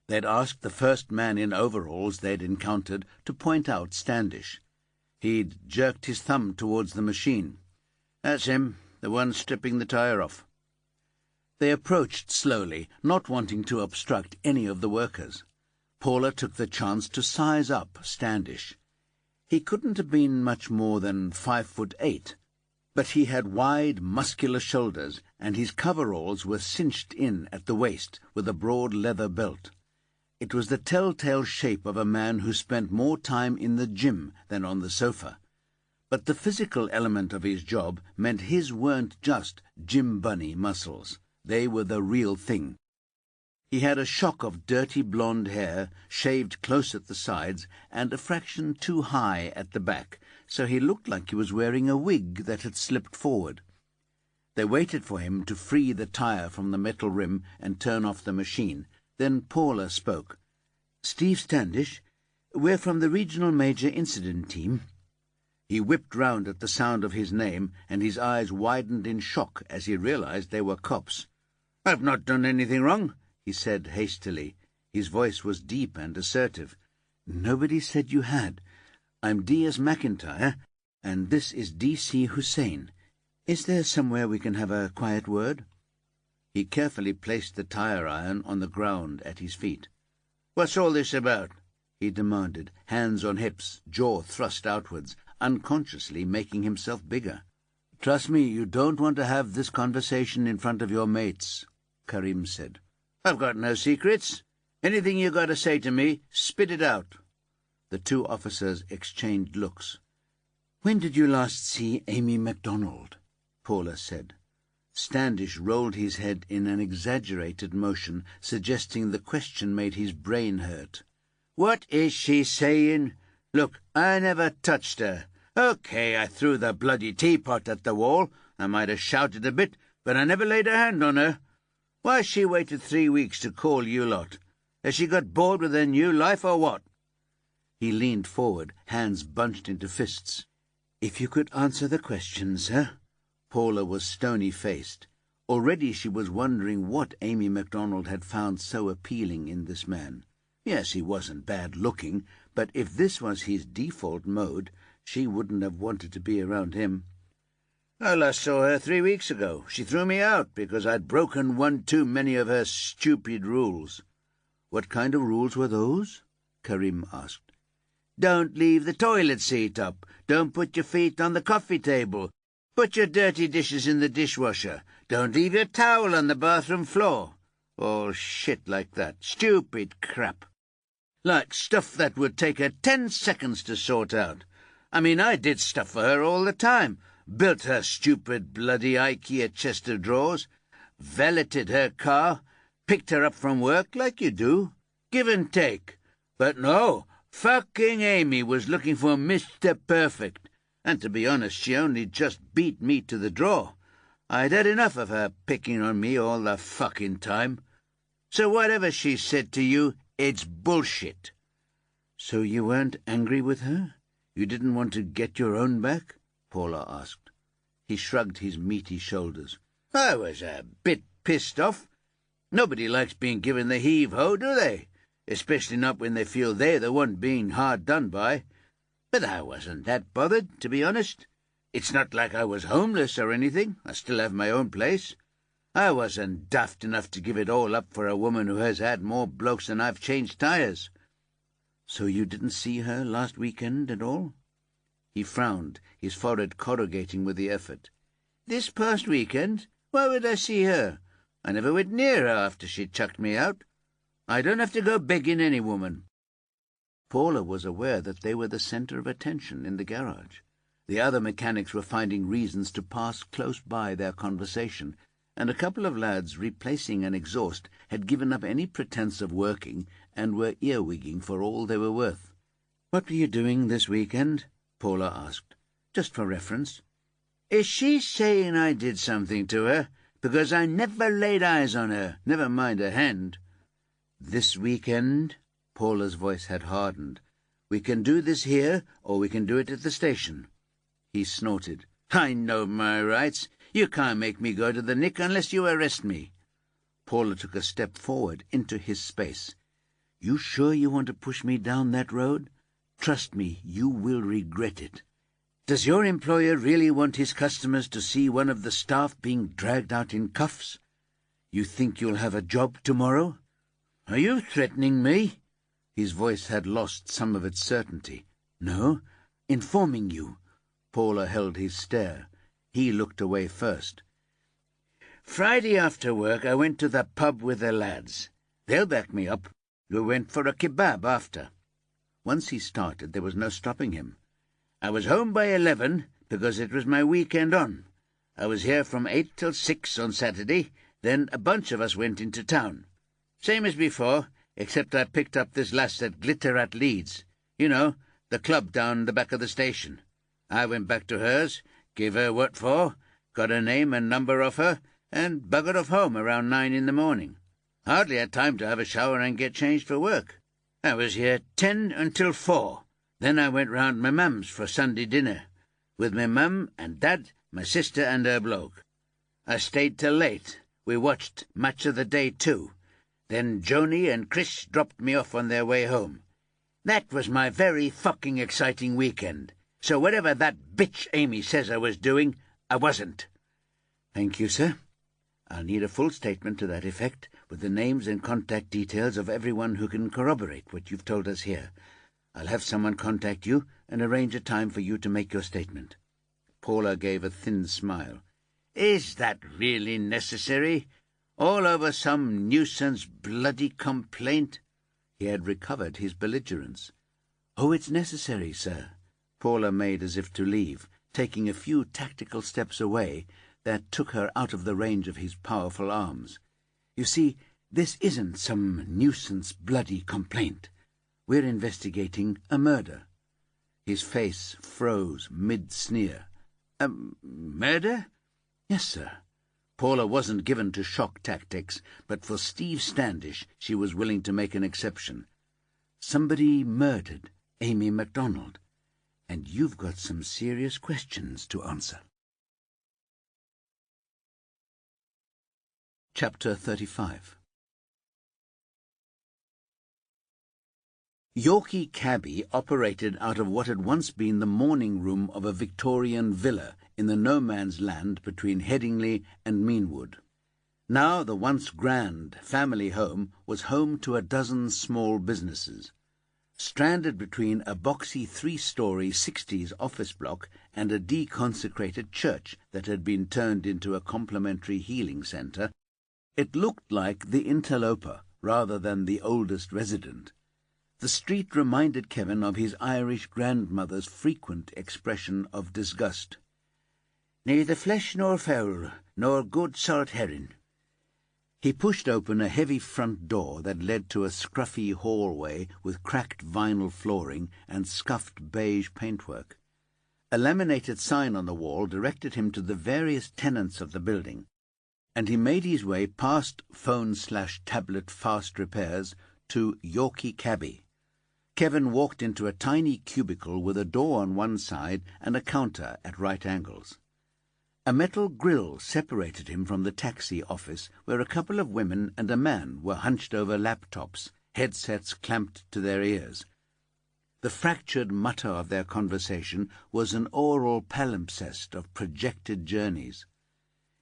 They'd asked the first man in overalls they'd encountered to point out Standish. He'd jerked his thumb towards the machine. "That's him, the one stripping the tire off." They approached slowly, not wanting to obstruct any of the workers. Paula took the chance to size up Standish. He couldn't have been much more than 5'8", but he had wide, muscular shoulders, and his coveralls were cinched in at the waist with a broad leather belt. It was the telltale shape of a man who spent more time in the gym than on the sofa. But the physical element of his job meant his weren't just gym bunny muscles. They were the real thing. He had a shock of dirty blonde hair, shaved close at the sides, and a fraction too high at the back, so he looked like he was wearing a wig that had slipped forward. They waited for him to free the tire from the metal rim and turn off the machine. Then Paula spoke. "Steve Standish, we're from the Regional Major Incident Team." He whipped round at the sound of his name, and his eyes widened in shock as he realized they were cops. "I've not done anything wrong," he said hastily. His voice was deep and assertive. "Nobody said you had. I'm D.S. McIntyre, and this is D.C. Hussein. Is there somewhere we can have a quiet word?" He carefully placed the tire iron on the ground at his feet. "What's all this about?" he demanded, hands on hips, jaw thrust outwards, unconsciously making himself bigger. "Trust me, you don't want to have this conversation in front of your mates," Karim said. "I've got no secrets. Anything you got to say to me, spit it out." The two officers exchanged looks. "When did you last see Amy MacDonald?" Paula said. Standish rolled his head in an exaggerated motion, suggesting the question made his brain hurt. "What is she saying? Look, I never touched her. Okay, I threw the bloody teapot at the wall. I might have shouted a bit, but I never laid a hand on her. Why she waited 3 weeks to call you lot? Has she got bored with her new life or what?" He leaned forward, hands bunched into fists. "If you could answer the question, sir." Paula was stony-faced. Already she was wondering what Amy MacDonald had found so appealing in this man. Yes, he wasn't bad-looking, but if this was his default mode, she wouldn't have wanted to be around him. "I last saw her 3 weeks ago. She threw me out because I'd broken one too many of her stupid rules." "What kind of rules were those?" Karim asked. "Don't leave the toilet seat up. Don't put your feet on the coffee table. Put your dirty dishes in the dishwasher. Don't leave your towel on the bathroom floor. All shit like that. Stupid crap. Like stuff that would take her 10 seconds to sort out. I mean, I did stuff for her all the time. Built her stupid bloody IKEA chest of drawers. Valeted her car. Picked her up from work like you do. Give and take. But no, fucking Amy was looking for Mr. Perfect. And to be honest, she only just beat me to the draw. I'd had enough of her picking on me all the fucking time. So whatever she said to you, it's bullshit." "So you weren't angry with her? You didn't want to get your own back?" Paula asked. He shrugged his meaty shoulders. "I was a bit pissed off. Nobody likes being given the heave-ho, do they? Especially not when they feel they're the one being hard done by. But I wasn't that bothered, to be honest. It's not like I was homeless or anything. I still have my own place. I wasn't daft enough to give it all up for a woman who has had more blokes than I've changed tires." "So you didn't see her last weekend at all?" He frowned, his forehead corrugating with the effort. "This past weekend? Why would I see her? I never went near her after she chucked me out. I don't have to go begging any woman." Paula was aware that they were the centre of attention in the garage. The other mechanics were finding reasons to pass close by their conversation, and a couple of lads replacing an exhaust had given up any pretence of working and were earwigging for all they were worth. "What were you doing this weekend?" Paula asked, just for reference. "Is she saying I did something to her? Because I never laid eyes on her, never mind a hand." "This weekend?" Paula's voice had hardened. "We can do this here, or we can do it at the station." He snorted. "I know my rights. You can't make me go to the Nick unless you arrest me." Paula took a step forward into his space. "You sure you want to push me down that road? Trust me, you will regret it. Does your employer really want his customers to see one of the staff being dragged out in cuffs? You think you'll have a job tomorrow? Are you threatening me?" His voice had lost some of its certainty. "No, informing you." Paula held his stare. He looked away first. "Friday after work I went to the pub with the lads. They'll back me up. We went for a kebab after." Once he started, there was no stopping him. "I was home by 11 because it was my weekend on. I was here from 8 till 6 on Saturday. Then a bunch of us went into town. Same as before, except I picked up this lass at Glitter at Leeds. You know, the club down the back of the station. I went back to hers, gave her what for, got her name and number off her, and buggered off home around 9 in the morning. Hardly had time to have a shower and get changed for work. I was here 10 until 4. Then I went round my mum's for Sunday dinner, with my mum and dad, my sister and her bloke. I stayed till late. We watched Match of the Day too. Then Joni and Chris dropped me off on their way home. That was my very fucking exciting weekend. So whatever that bitch Amy says I was doing, I wasn't." "Thank you, sir. I'll need a full statement to that effect, with the names and contact details of everyone who can corroborate what you've told us here. I'll have someone contact you and arrange a time for you to make your statement." Paula gave a thin smile. "Is that really necessary? All over some nuisance bloody complaint?" He had recovered his belligerence. "Oh, it's necessary, sir." Paula made as if to leave, taking a few tactical steps away that took her out of the range of his powerful arms. "You see, this isn't some nuisance bloody complaint. We're investigating a murder." His face froze mid-sneer. "A murder?" "Yes, sir." Paula wasn't given to shock tactics, but for Steve Standish she was willing to make an exception. "Somebody murdered Amy MacDonald, and you've got some serious questions to answer." Chapter 35. Yorkie Cabby operated out of what had once been the morning room of a Victorian villa in the no-man's land between Headingley and Meanwood. Now the once grand family home was home to a dozen small businesses. Stranded between a boxy 3-story 60s office block and a deconsecrated church that had been turned into a complimentary healing centre, it looked like the interloper rather than the oldest resident. The street reminded Kevin of his Irish grandmother's frequent expression of disgust. "Neither flesh nor fowl, nor good salt herring." He pushed open a heavy front door that led to a scruffy hallway with cracked vinyl flooring and scuffed beige paintwork. A laminated sign on the wall directed him to the various tenants of the building, and he made his way past phone/tablet fast repairs to Yorkie Cabby. Kevin walked into a tiny cubicle with a door on one side and a counter at right angles. A metal grill separated him from the taxi office, where a couple of women and a man were hunched over laptops, headsets clamped to their ears. The fractured mutter of their conversation was an oral palimpsest of projected journeys.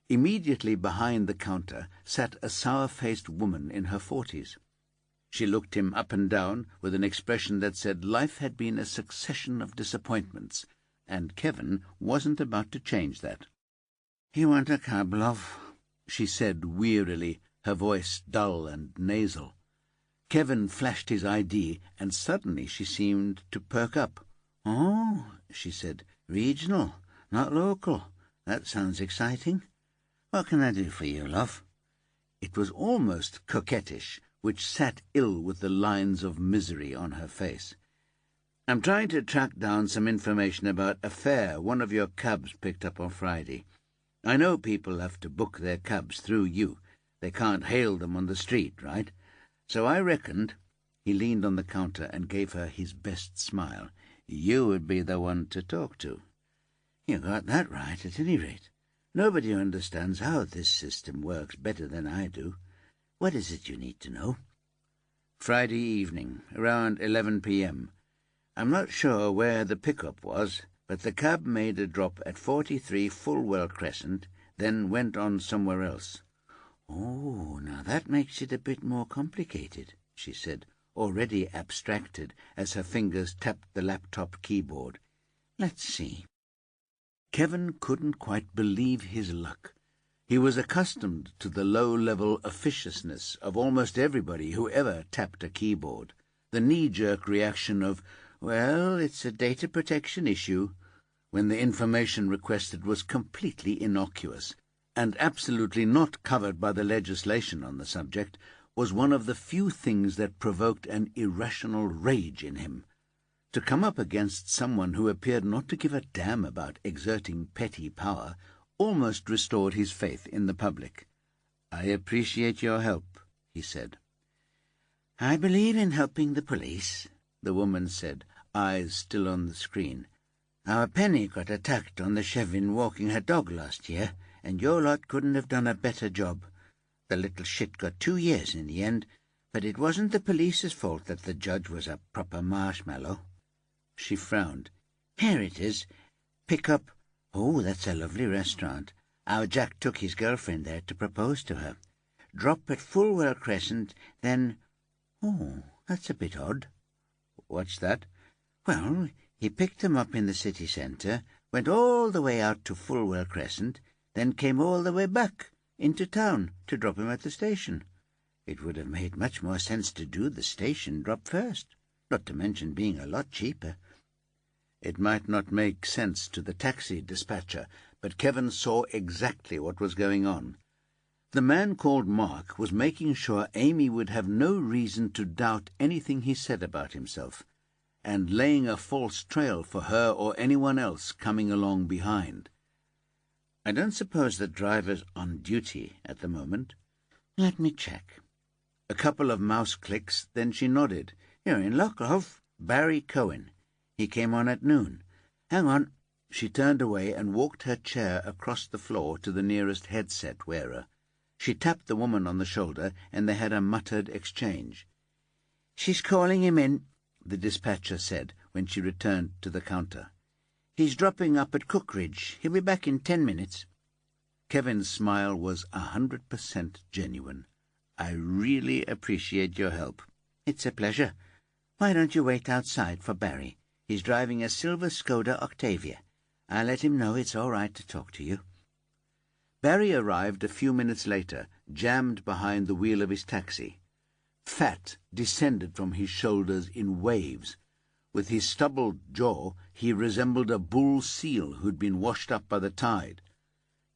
Immediately behind the counter sat a sour-faced woman in her 40s. She looked him up and down with an expression that said life had been a succession of disappointments, and Kevin wasn't about to change that. "You want a cab, love?" she said wearily, her voice dull and nasal. Kevin flashed his ID, and suddenly she seemed to perk up. "Oh," she said, "regional, not local. That sounds exciting. What can I do for you, love?" It was almost coquettish, which sat ill with the lines of misery on her face. I'm trying to track down some information about a fare one of your cabs picked up on Friday. I know people have to book their cabs through you. They can't hail them on the street, right? So I reckoned—" he leaned on the counter and gave her his best smile— "you would be the one to talk to." "You got that right, at any rate. Nobody understands how this system works better than I do. What is it you need to know?" "Friday evening, around 11 p.m. I'm not sure where the pickup was, but the cab made a drop at 43 Fulwell Crescent, then went on somewhere else." "Oh, now that makes it a bit more complicated," she said, already abstracted as her fingers tapped the laptop keyboard. "Let's see." Kevin couldn't quite believe his luck. He was accustomed to the low-level officiousness of almost everybody who ever tapped a keyboard, the knee-jerk reaction of, "Well, it's a data protection issue," when the information requested was completely innocuous and absolutely not covered by the legislation on the subject, was one of the few things that provoked an irrational rage in him. To come up against someone who appeared not to give a damn about exerting petty power almost restored his faith in the public. "I appreciate your help," he said. "I believe in helping the police," the woman said, eyes still on the screen. "Our Penny got attacked on the Chevin walking her dog last year, and your lot couldn't have done a better job. The little shit got 2 years in the end, but it wasn't the police's fault that the judge was a proper marshmallow." She frowned. "Here it is. Pick up. Oh, that's a lovely restaurant. Our Jack took his girlfriend there to propose to her. Drop at Fulwell Crescent, then— Oh, that's a bit odd." "What's that?" "Well, he picked them up in the city centre, went all the way out to Fulwell Crescent, then came all the way back into town to drop him at the station. It would have made much more sense to do the station drop first, not to mention being a lot cheaper." It might not make sense to the taxi dispatcher, but Kevin saw exactly what was going on. The man called Mark was making sure Amy would have no reason to doubt anything he said about himself, and laying a false trail for her or anyone else coming along behind. "I don't suppose the driver's on duty at the moment." "Let me check." A couple of mouse clicks, then she nodded. "You're in luck, love. Barry Cohen. He came on at noon. Hang on." She turned away and walked her chair across the floor to the nearest headset wearer. She tapped the woman on the shoulder, and they had a muttered exchange. "She's calling him in," the dispatcher said when she returned to the counter. "He's dropping up at Cookridge. He'll be back in 10 minutes. Kevin's smile was 100% genuine. "I really appreciate your help." "It's a pleasure. Why don't you wait outside for Barry? He's driving a silver Skoda Octavia. I'll let him know it's all right to talk to you." Barry arrived a few minutes later, jammed behind the wheel of his taxi. Fat descended from his shoulders in waves. With his stubbled jaw, he resembled a bull seal who'd been washed up by the tide.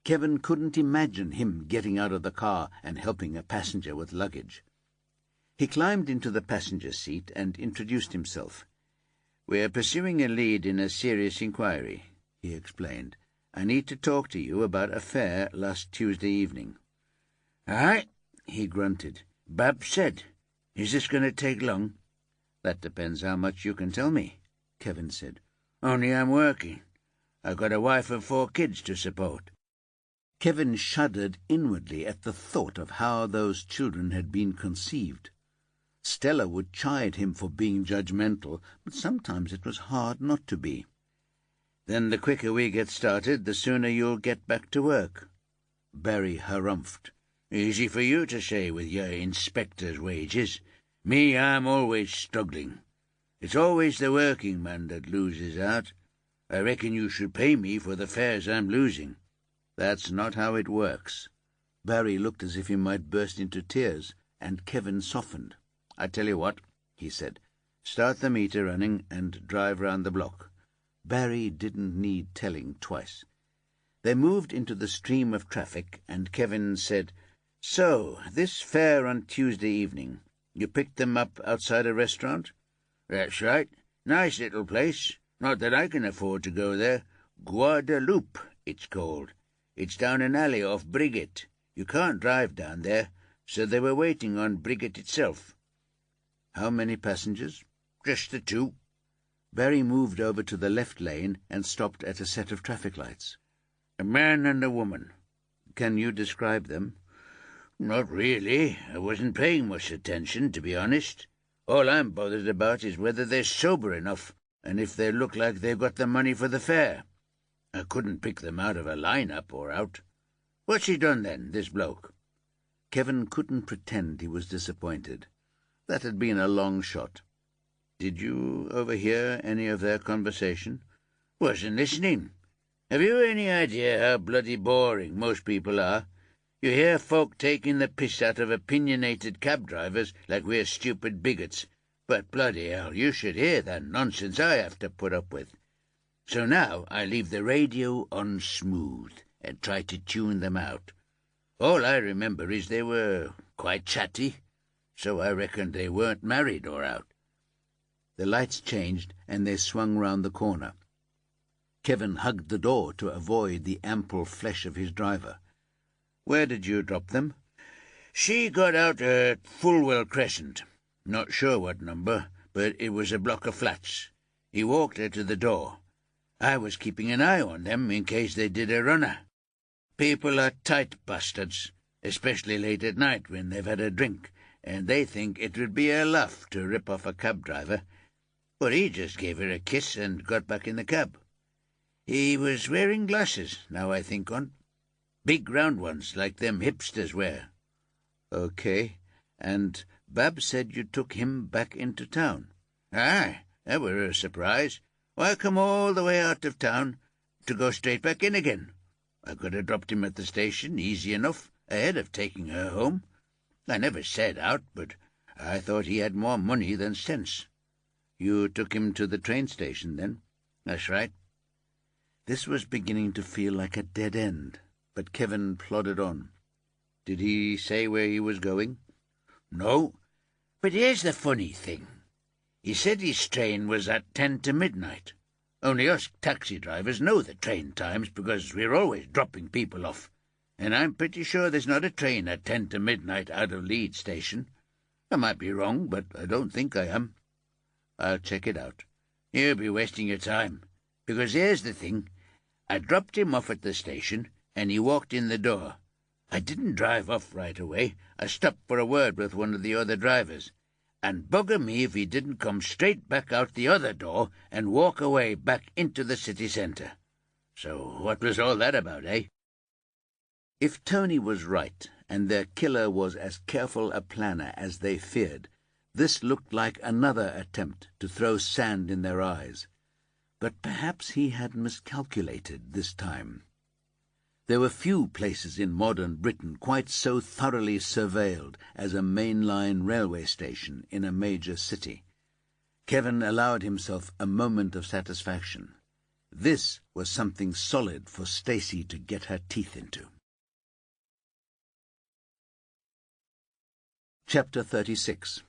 Kevin couldn't imagine him getting out of the car and helping a passenger with luggage. He climbed into the passenger seat and introduced himself. "We're pursuing a lead in a serious inquiry," he explained. "I need to talk to you about a fare last Tuesday evening." "Aye," he grunted. "Bab said. Is this going to take long?" "That depends how much you can tell me," Kevin said. "Only I'm working. I've got a wife and 4 kids to support." Kevin shuddered inwardly at the thought of how those children had been conceived. Stella would chide him for being judgmental, but sometimes it was hard not to be. "Then the quicker we get started, the sooner you'll get back to work." Barry harumphed. "Easy for you to say with your inspector's wages. Me, I'm always struggling. It's always the working man that loses out. I reckon you should pay me for the fares I'm losing." "That's not how it works." Barry looked as if he might burst into tears, and Kevin softened. "I tell you what," he said. "Start the meter running and drive round the block." Barry didn't need telling twice. They moved into the stream of traffic, and Kevin said, "So, this fare on Tuesday evening, you picked them up outside a restaurant?" "That's right. Nice little place. Not that I can afford to go there. Guadalupe, it's called. It's down an alley off Brigitte. You can't drive down there, so they were waiting on Brigitte itself. How many passengers? Just the two. Barry moved over to the left lane and stopped at a set of traffic lights. A man and a woman. Can you describe them? Not really. I wasn't paying much attention, to be honest. All I'm bothered about is whether they're sober enough, and if they look like they've got the money for the fare. I couldn't pick them out of a line-up or out. What's he done then, this bloke? Kevin couldn't pretend he was disappointed. That had been a long shot. Did you overhear any of their conversation? Wasn't listening. Have you any idea how bloody boring most people are? You hear folk taking the piss out of opinionated cab drivers like we're stupid bigots. But bloody hell, you should hear the nonsense I have to put up with. So now I leave the radio on smooth and try to tune them out. All I remember is they were quite chatty, so I reckoned they weren't married or out. The lights changed and they swung round the corner. Kevin hugged the door to avoid the ample flesh of his driver. Where did you drop them? She got out at Fulwell Crescent. Not sure what number, but it was a block of flats. He walked her to the door. I was keeping an eye on them in case they did a runner. People are tight bastards, especially late at night when they've had a drink, and they think it would be a laugh to rip off a cab driver. But he just gave her a kiss and got back in the cab. He was wearing glasses, now I think on. Big round ones, like them hipsters wear. Okay, and Bab said you took him back into town. Aye, that were a surprise. Why come all the way out of town to go straight back in again? I could have dropped him at the station easy enough, ahead of taking her home. I never said out, but I thought he had more money than sense. You took him to the train station, then? That's right. This was beginning to feel like a dead end, but Kevin plodded on. Did he say where he was going? No, but here's the funny thing. He said his train was at 10 to midnight. Only us taxi drivers know the train times because we're always dropping people off. And I'm pretty sure there's not a train at 10 to midnight out of Leeds Station. I might be wrong, but I don't think I am. I'll check it out. You'll be wasting your time, because here's the thing. I dropped him off at the station, and he walked in the door. I didn't drive off right away. I stopped for a word with one of the other drivers. And bugger me if he didn't come straight back out the other door and walk away back into the city centre. So what was all that about, eh? If Tony was right, and their killer was as careful a planner as they feared, this looked like another attempt to throw sand in their eyes. But perhaps he had miscalculated this time. There were few places in modern Britain quite so thoroughly surveilled as a mainline railway station in a major city. Kevin allowed himself a moment of satisfaction. This was something solid for Stacy to get her teeth into. Chapter 36.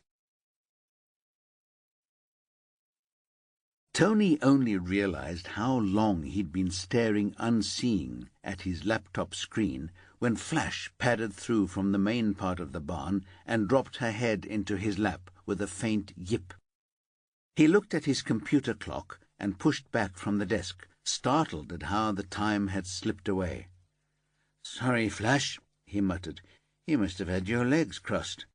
Tony only realized how long he'd been staring unseeing at his laptop screen when Flash padded through from the main part of the barn and dropped her head into his lap with a faint yip. He looked at his computer clock and pushed back from the desk, startled at how the time had slipped away. "Sorry, Flash," he muttered. "You must have had your legs crossed."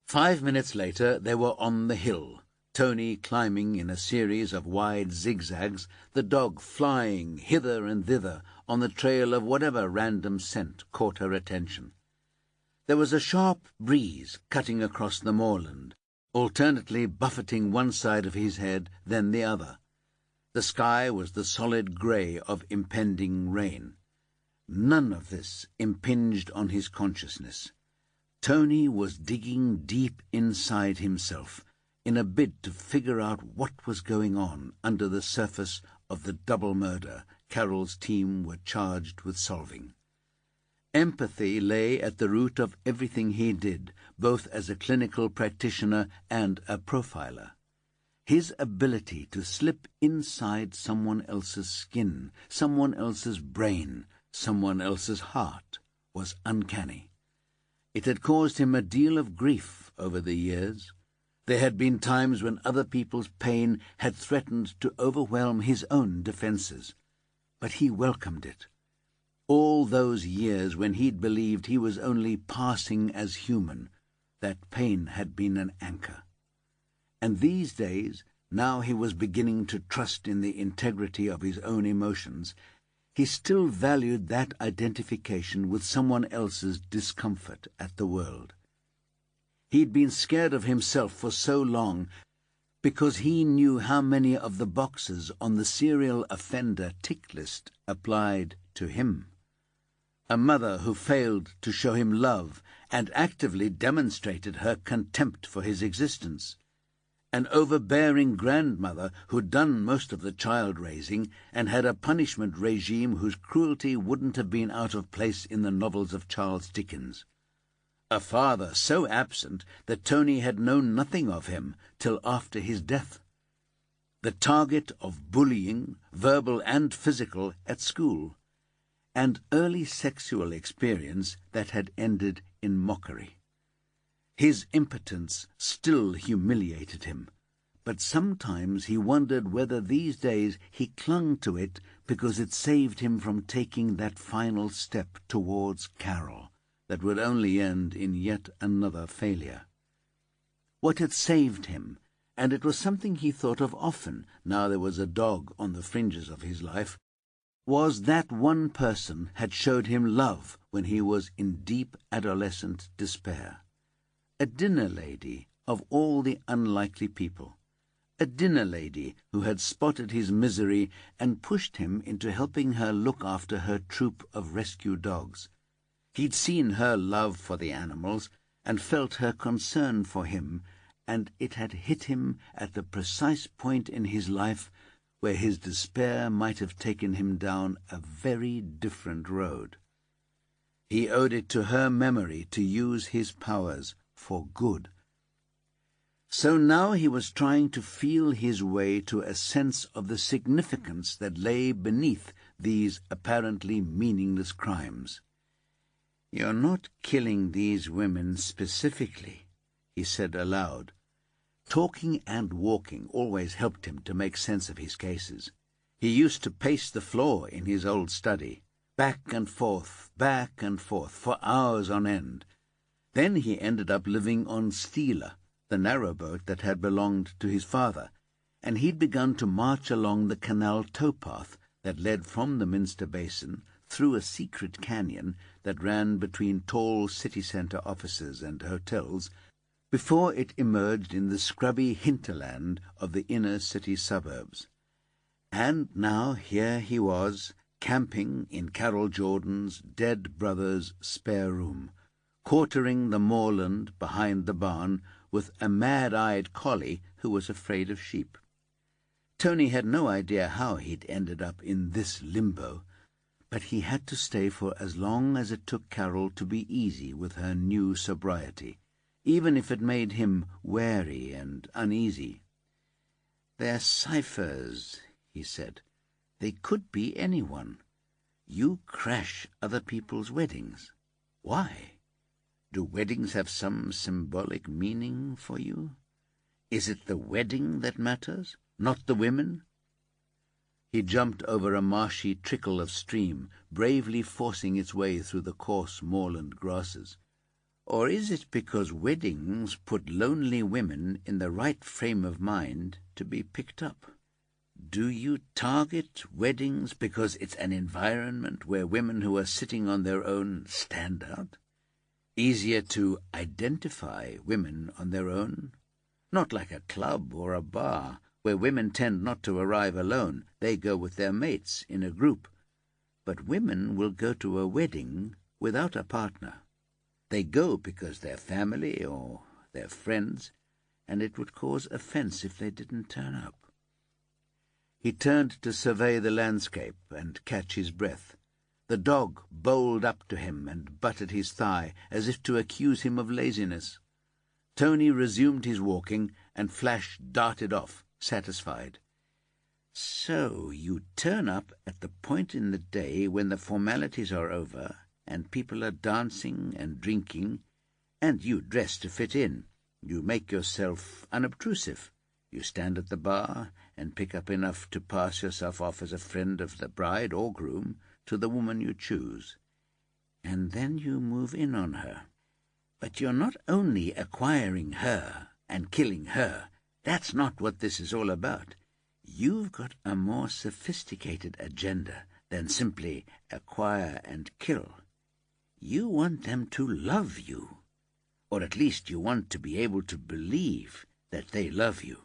5 minutes later they were on the hill, Tony climbing in a series of wide zigzags, the dog flying hither and thither on the trail of whatever random scent caught her attention. There was a sharp breeze cutting across the moorland, alternately buffeting one side of his head, then the other. The sky was the solid grey of impending rain. None of this impinged on his consciousness. Tony was digging deep inside himself, in a bid to figure out what was going on under the surface of the double murder Carol's team were charged with solving. Empathy lay at the root of everything he did, both as a clinical practitioner and a profiler. His ability to slip inside someone else's skin, someone else's brain, someone else's heart, was uncanny. It had caused him a deal of grief over the years. There had been times when other people's pain had threatened to overwhelm his own defenses, but he welcomed it. All those years when he'd believed he was only passing as human, that pain had been an anchor. And these days, now he was beginning to trust in the integrity of his own emotions, he still valued that identification with someone else's discomfort at the world. He'd been scared of himself for so long because he knew how many of the boxes on the serial offender tick list applied to him. A mother who failed to show him love and actively demonstrated her contempt for his existence. An overbearing grandmother who'd done most of the child-raising and had a punishment regime whose cruelty wouldn't have been out of place in the novels of Charles Dickens. A father so absent that Tony had known nothing of him till after his death. The target of bullying, verbal and physical, at school, and early sexual experience that had ended in mockery. His impotence still humiliated him, but sometimes he wondered whether these days he clung to it because it saved him from taking that final step towards Carol that would only end in yet another failure. What had saved him, and it was something he thought of often now there was a dog on the fringes of his life, was that one person had showed him love when he was in deep adolescent despair. A dinner lady of all the unlikely people. A dinner lady who had spotted his misery and pushed him into helping her look after her troop of rescue dogs. He'd seen her love for the animals and felt her concern for him, and it had hit him at the precise point in his life where his despair might have taken him down a very different road. He owed it to her memory to use his powers for good. So now he was trying to feel his way to a sense of the significance that lay beneath these apparently meaningless crimes. "You're not killing these women specifically," he said aloud. Talking and walking always helped him to make sense of his cases. He used to pace the floor in his old study, back and forth, for hours on end. Then he ended up living on Stila, the narrowboat that had belonged to his father, and he'd begun to march along the canal towpath that led from the Minster Basin through a secret canyon that ran between tall city centre offices and hotels before it emerged in the scrubby hinterland of the inner city suburbs. And now here he was, camping in Carol Jordan's dead brother's spare room, quartering the moorland behind the barn with a mad-eyed collie who was afraid of sheep. Tony had no idea how he'd ended up in this limbo, but he had to stay for as long as it took Carol to be easy with her new sobriety, even if it made him wary and uneasy. "They're ciphers," he said. "They could be anyone. You crash other people's weddings. Why? Do weddings have some symbolic meaning for you? Is it the wedding that matters, not the women?" He jumped over a marshy trickle of stream, bravely forcing its way through the coarse moorland grasses. Or is it because weddings put lonely women in the right frame of mind to be picked up? Do you target weddings because it's an environment where women who are sitting on their own stand out? Easier to identify women on their own? Not like a club or a bar, where women tend not to arrive alone. They go with their mates in a group. But women will go to a wedding without a partner. They go because they're family or they're friends, and it would cause offence if they didn't turn up. He turned to survey the landscape and catch his breath. The dog bowled up to him and butted his thigh as if to accuse him of laziness. Tony resumed his walking, and Flash darted off, satisfied. "So you turn up at the point in the day when the formalities are over and people are dancing and drinking, and you dress to fit in. You make yourself unobtrusive. You stand at the bar and pick up enough to pass yourself off as a friend of the bride or groom to the woman you choose. And then you move in on her. But you're not only acquiring her and killing her. That's not what this is all about. You've got a more sophisticated agenda than simply acquire and kill. You want them to love you, or at least you want to be able to believe that they love you.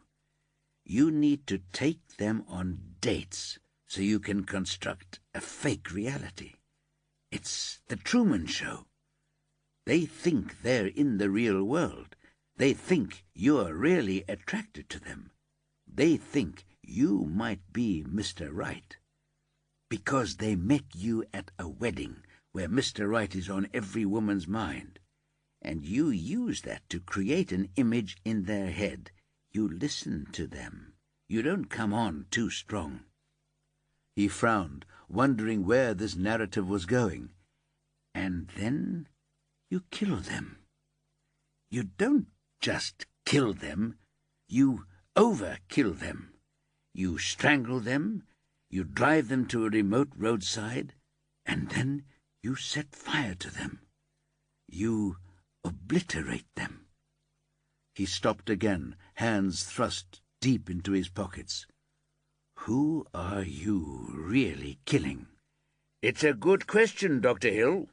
You need to take them on dates so you can construct a fake reality. It's the Truman Show. They think they're in the real world. They think you're really attracted to them. They think you might be Mr. Right, because they met you at a wedding where Mr. Right is on every woman's mind, and you use that to create an image in their head. You listen to them. You don't come on too strong." He frowned, wondering where this narrative was going. "And then you kill them. You don't just kill them, you overkill them. You strangle them, you drive them to a remote roadside, and then you set fire to them. You obliterate them." He stopped again, hands thrust deep into his pockets. "Who are you really killing?" "It's a good question, Dr. Hill."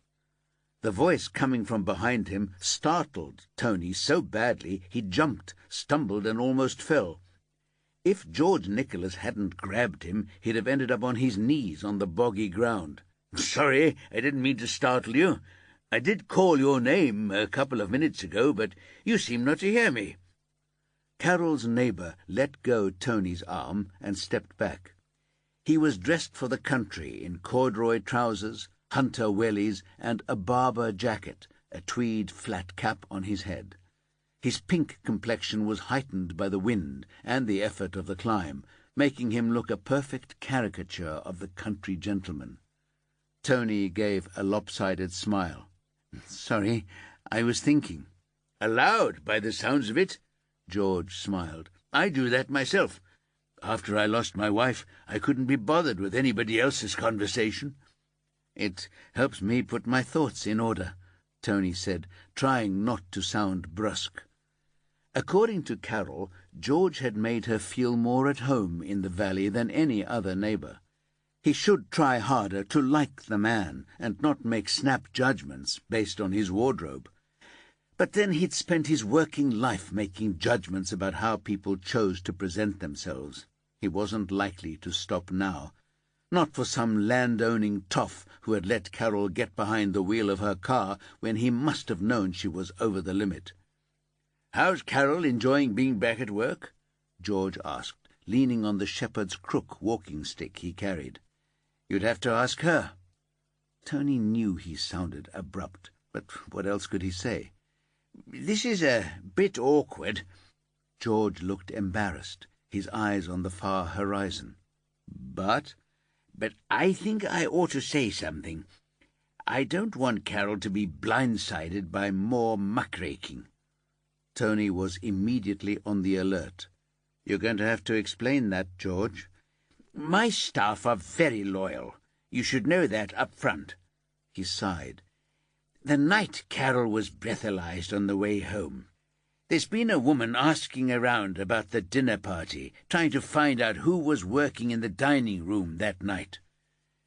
The voice coming from behind him startled Tony so badly he jumped, stumbled, and almost fell. If George Nicholas hadn't grabbed him, he'd have ended up on his knees on the boggy ground. "Sorry, I didn't mean to startle you. I did call your name a couple of minutes ago, but you seem not to hear me." Carol's neighbour let go Tony's arm and stepped back. He was dressed for the country in corduroy trousers, hunter wellies, and a Barber jacket, a tweed flat cap on his head. His pink complexion was heightened by the wind and the effort of the climb, making him look a perfect caricature of the country gentleman. Tony gave a lopsided smile. "Sorry, I was thinking." "Aloud, by the sounds of it." George smiled. "I do that myself. After I lost my wife, I couldn't be bothered with anybody else's conversation." "It helps me put my thoughts in order," Tony said, trying not to sound brusque. According to Carol, George had made her feel more at home in the valley than any other neighbour. He should try harder to like the man and not make snap judgments based on his wardrobe. But then he'd spent his working life making judgments about how people chose to present themselves. He wasn't likely to stop now. Not for some land-owning toff who had let Carol get behind the wheel of her car when he must have known she was over the limit. "How's Carol enjoying being back at work?" George asked, leaning on the shepherd's crook walking stick he carried. "You'd have to ask her." Tony knew he sounded abrupt, but what else could he say? "This is a bit awkward." George looked embarrassed, his eyes on the far horizon. But I think I ought to say something. I don't want Carol to be blindsided by more muckraking." Tony was immediately on the alert. "You're going to have to explain that, George." "My staff are very loyal. You should know that up front." He sighed. "The night Carol was breathalyzed on the way home, there's been a woman asking around about the dinner party, trying to find out who was working in the dining room that night.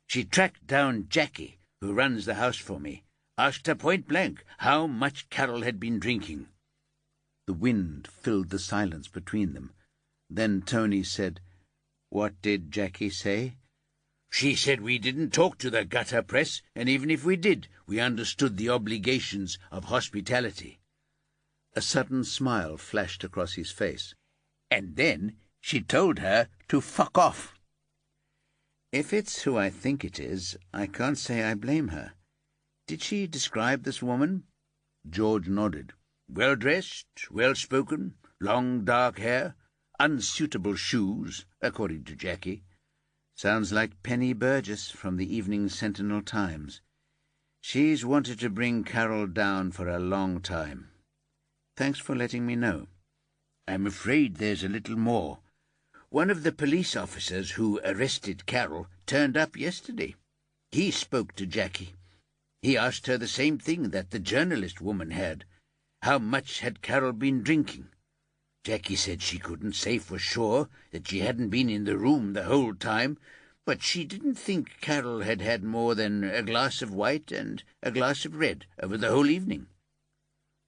She tracked down Jackie, who runs the house for me, asked her point blank how much Carol had been drinking." The wind filled the silence between them. Then Tony said, "What did Jackie say?" "She said we didn't talk to the gutter press, and even if we did, we understood the obligations of hospitality." A sudden smile flashed across his face. "And then she told her to fuck off." "If it's who I think it is, I can't say I blame her. Did she describe this woman?" George nodded. "Well-dressed, well-spoken, long dark hair, unsuitable shoes, according to Jackie. Sounds like Penny Burgess from the Evening Sentinel-Times. She's wanted to bring Carol down for a long time. Thanks for letting me know. I'm afraid there's a little more. One of the police officers who arrested Carol turned up yesterday. He spoke to Jackie. He asked her the same thing that the journalist woman had. How much had Carol been drinking? Jackie said she couldn't say for sure, that she hadn't been in the room the whole time, but she didn't think Carol had had more than a glass of white and a glass of red over the whole evening.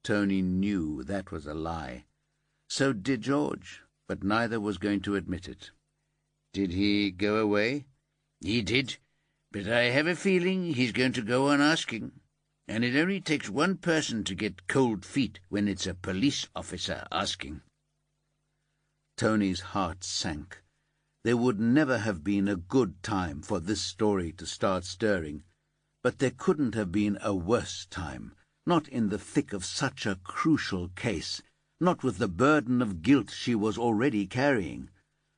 Tony knew that was a lie. So did George, but neither was going to admit it. Did he go away? He did, but I have a feeling he's going to go on asking. And it only takes one person to get cold feet when it's a police officer asking. Tony's heart sank. There would never have been a good time for this story to start stirring, but there couldn't have been a worse time, not in the thick of such a crucial case, not with the burden of guilt she was already carrying,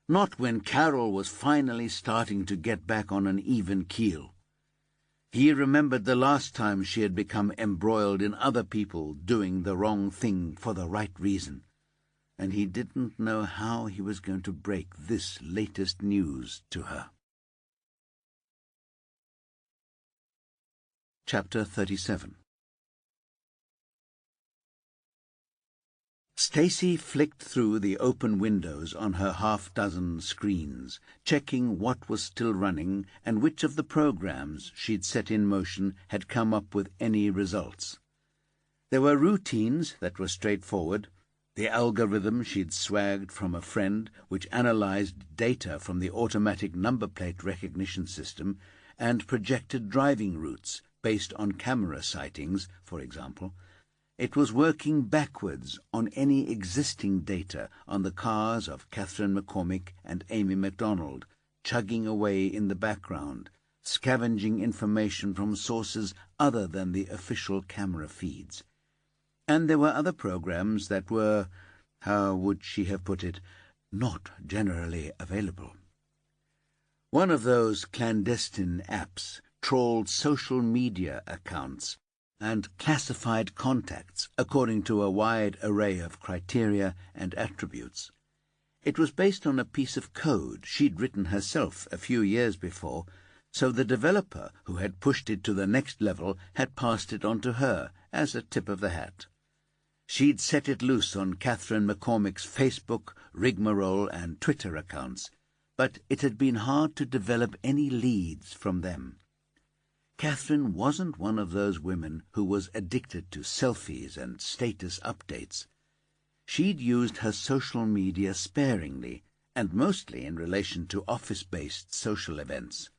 not when Carol was finally starting to get back on an even keel. He remembered the last time she had become embroiled in other people doing the wrong thing for the right reason, and he didn't know how he was going to break this latest news to her. Chapter 37. Stacy flicked through the open windows on her half-dozen screens, checking what was still running and which of the programs she'd set in motion had come up with any results. There were routines that were straightforward, the algorithm she'd swagged from a friend, which analyzed data from the automatic number plate recognition system and projected driving routes based on camera sightings, for example. It was working backwards on any existing data on the cars of Catherine McCormick and Amy MacDonald, chugging away in the background, scavenging information from sources other than the official camera feeds. And there were other programs that were, how would she have put it, not generally available. One of those clandestine apps trawled social media accounts and classified contacts according to a wide array of criteria and attributes. It was based on a piece of code she'd written herself a few years before, so the developer who had pushed it to the next level had passed it on to her as a tip of the hat. She'd set it loose on Catherine McCormick's Facebook, rigmarole, and Twitter accounts, but it had been hard to develop any leads from them. Catherine wasn't one of those women who was addicted to selfies and status updates. She'd used her social media sparingly, and mostly in relation to office-based social events.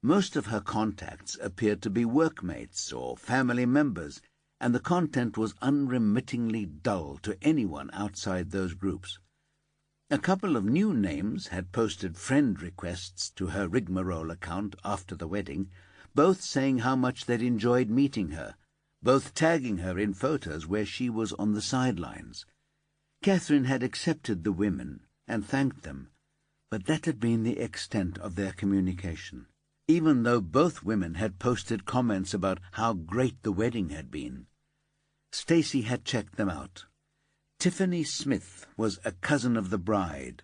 Most of her contacts appeared to be workmates or family members, and the content was unremittingly dull to anyone outside those groups. A couple of new names had posted friend requests to her rigmarole account after the wedding, both saying how much they'd enjoyed meeting her, both tagging her in photos where she was on the sidelines. Catherine had accepted the women and thanked them, but that had been the extent of their communication, even though both women had posted comments about how great the wedding had been. Stacy had checked them out. Tiffany Smith was a cousin of the bride.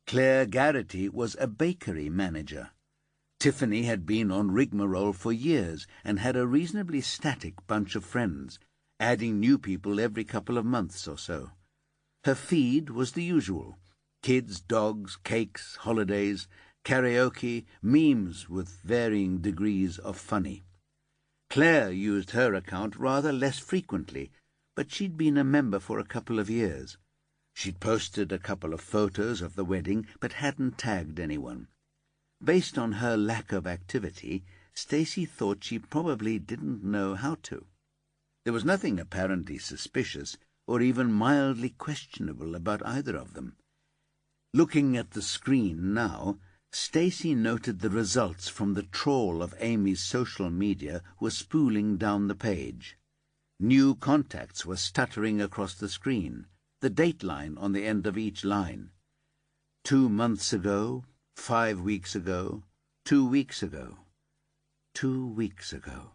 Claire Garrity was a bakery manager. Tiffany had been on rigmarole for years and had a reasonably static bunch of friends, adding new people every couple of months or so. Her feed was the usual: kids, dogs, cakes, holidays, karaoke, memes with varying degrees of funny. Claire used her account rather less frequently, but she'd been a member for a couple of years. She'd posted a couple of photos of the wedding, but hadn't tagged anyone. Based on her lack of activity, Stacy thought she probably didn't know how to. There was nothing apparently suspicious or even mildly questionable about either of them. Looking at the screen now, Stacy noted the results from the trawl of Amy's social media were spooling down the page. New contacts were stuttering across the screen, the date line on the end of each line. 2 months ago, 5 weeks ago, 2 weeks ago, 2 weeks ago,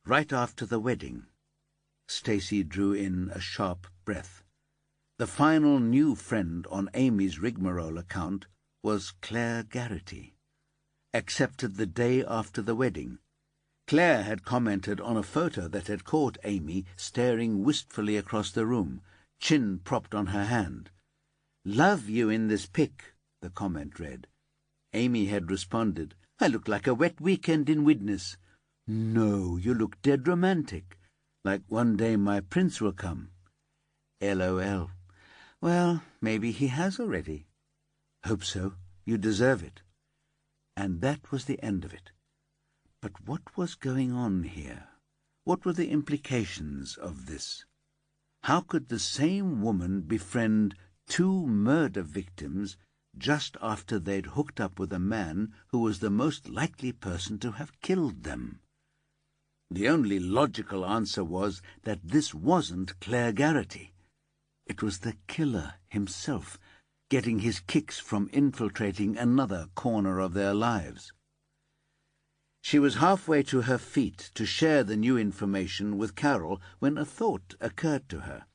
right after the wedding. Stacy drew in a sharp breath. The final new friend on Amy's rigmarole account was Claire Garrity. Accepted the day after the wedding. Claire had commented on a photo that had caught Amy staring wistfully across the room, chin propped on her hand. "Love you in this pic," the comment read. Amy had responded, "I look like a wet weekend in Widnes." "No, you look dead romantic, like one day my prince will come." LOL. "Well, maybe he has already." "Hope so. You deserve it." And that was the end of it. But what was going on here? What were the implications of this? How could the same woman befriend 2 murder victims just after they'd hooked up with a man who was the most likely person to have killed them? The only logical answer was that this wasn't Claire Garrity. It was the killer himself, getting his kicks from infiltrating another corner of their lives. She was halfway to her feet to share the new information with Carol when a thought occurred to her.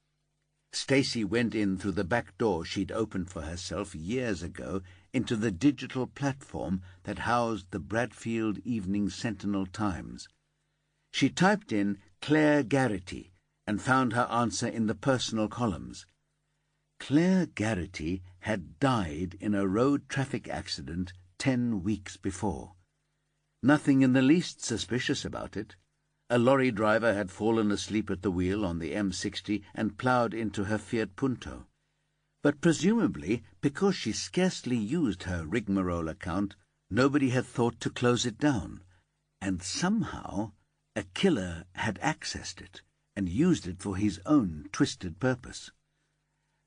Stacy went in through the back door she'd opened for herself years ago into the digital platform that housed the Bradfield Evening Sentinel-Times. She typed in Claire Garrity and found her answer in the personal columns. Claire Garrity had died in a road traffic accident 10 weeks before. Nothing in the least suspicious about it. A lorry driver had fallen asleep at the wheel on the M60 and ploughed into her Fiat Punto. But presumably, because she scarcely used her rigmarole account, nobody had thought to close it down. And somehow a killer had accessed it and used it for his own twisted purpose.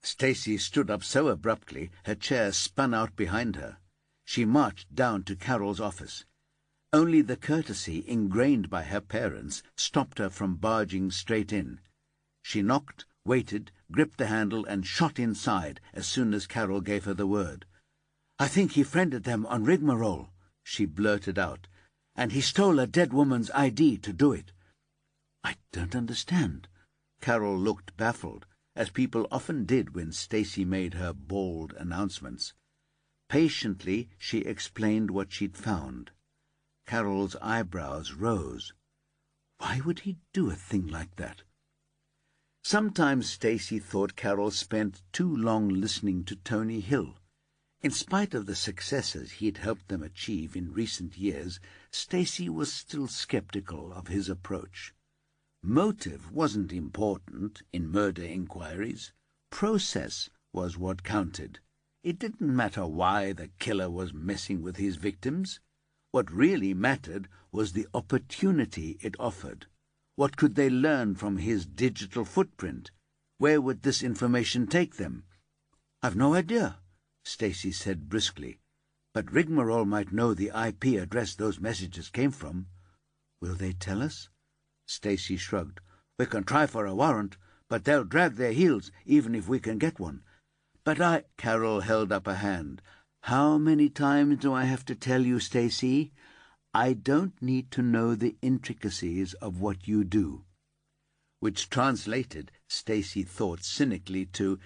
Stacy stood up so abruptly her chair spun out behind her. She marched down to Carol's office. Only the courtesy ingrained by her parents stopped her from barging straight in. She knocked, waited, gripped the handle, and shot inside as soon as Carol gave her the word. "I think he friended them on rigmarole," she blurted out, "and he stole a dead woman's ID to do it." "I don't understand." Carol looked baffled, as people often did when Stacy made her bald announcements. Patiently she explained what she'd found. Carol's eyebrows rose. Why would he do a thing like that? Sometimes Stacy thought Carol spent too long listening to Tony Hill. In spite of the successes he'd helped them achieve in recent years, Stacy was still skeptical of his approach. Motive wasn't important in murder inquiries. Process was what counted. It didn't matter why the killer was messing with his victims. What really mattered was the opportunity it offered. What could they learn from his digital footprint? Where would this information take them? "I've no idea," Stacy said briskly, "but rigmarole might know the IP address those messages came from." "Will they tell us?" Stacy shrugged. "We can try for a warrant, but they'll drag their heels even if we can get one." "But Carol held up a hand. "How many times do I have to tell you, Stacy? I don't need to know the intricacies of what you do." Which translated, Stacy thought cynically, to,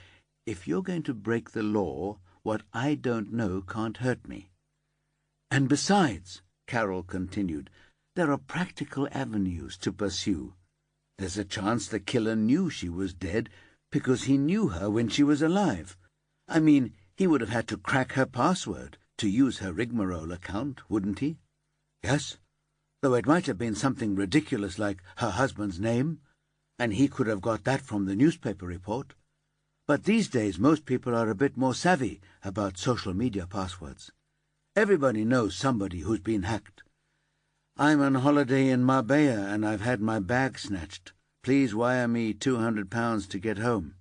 "If you're going to break the law, what I don't know can't hurt me." "And besides," Carol continued, "there are practical avenues to pursue. There's a chance the killer knew she was dead because he knew her when she was alive. I mean, he would have had to crack her password to use her rigmarole account, wouldn't he?" "Yes, though it might have been something ridiculous like her husband's name, and he could have got that from the newspaper report. But these days most people are a bit more savvy about social media passwords. Everybody knows somebody who's been hacked. I'm on holiday in Marbella and I've had my bag snatched. Please wire me £200 to get home."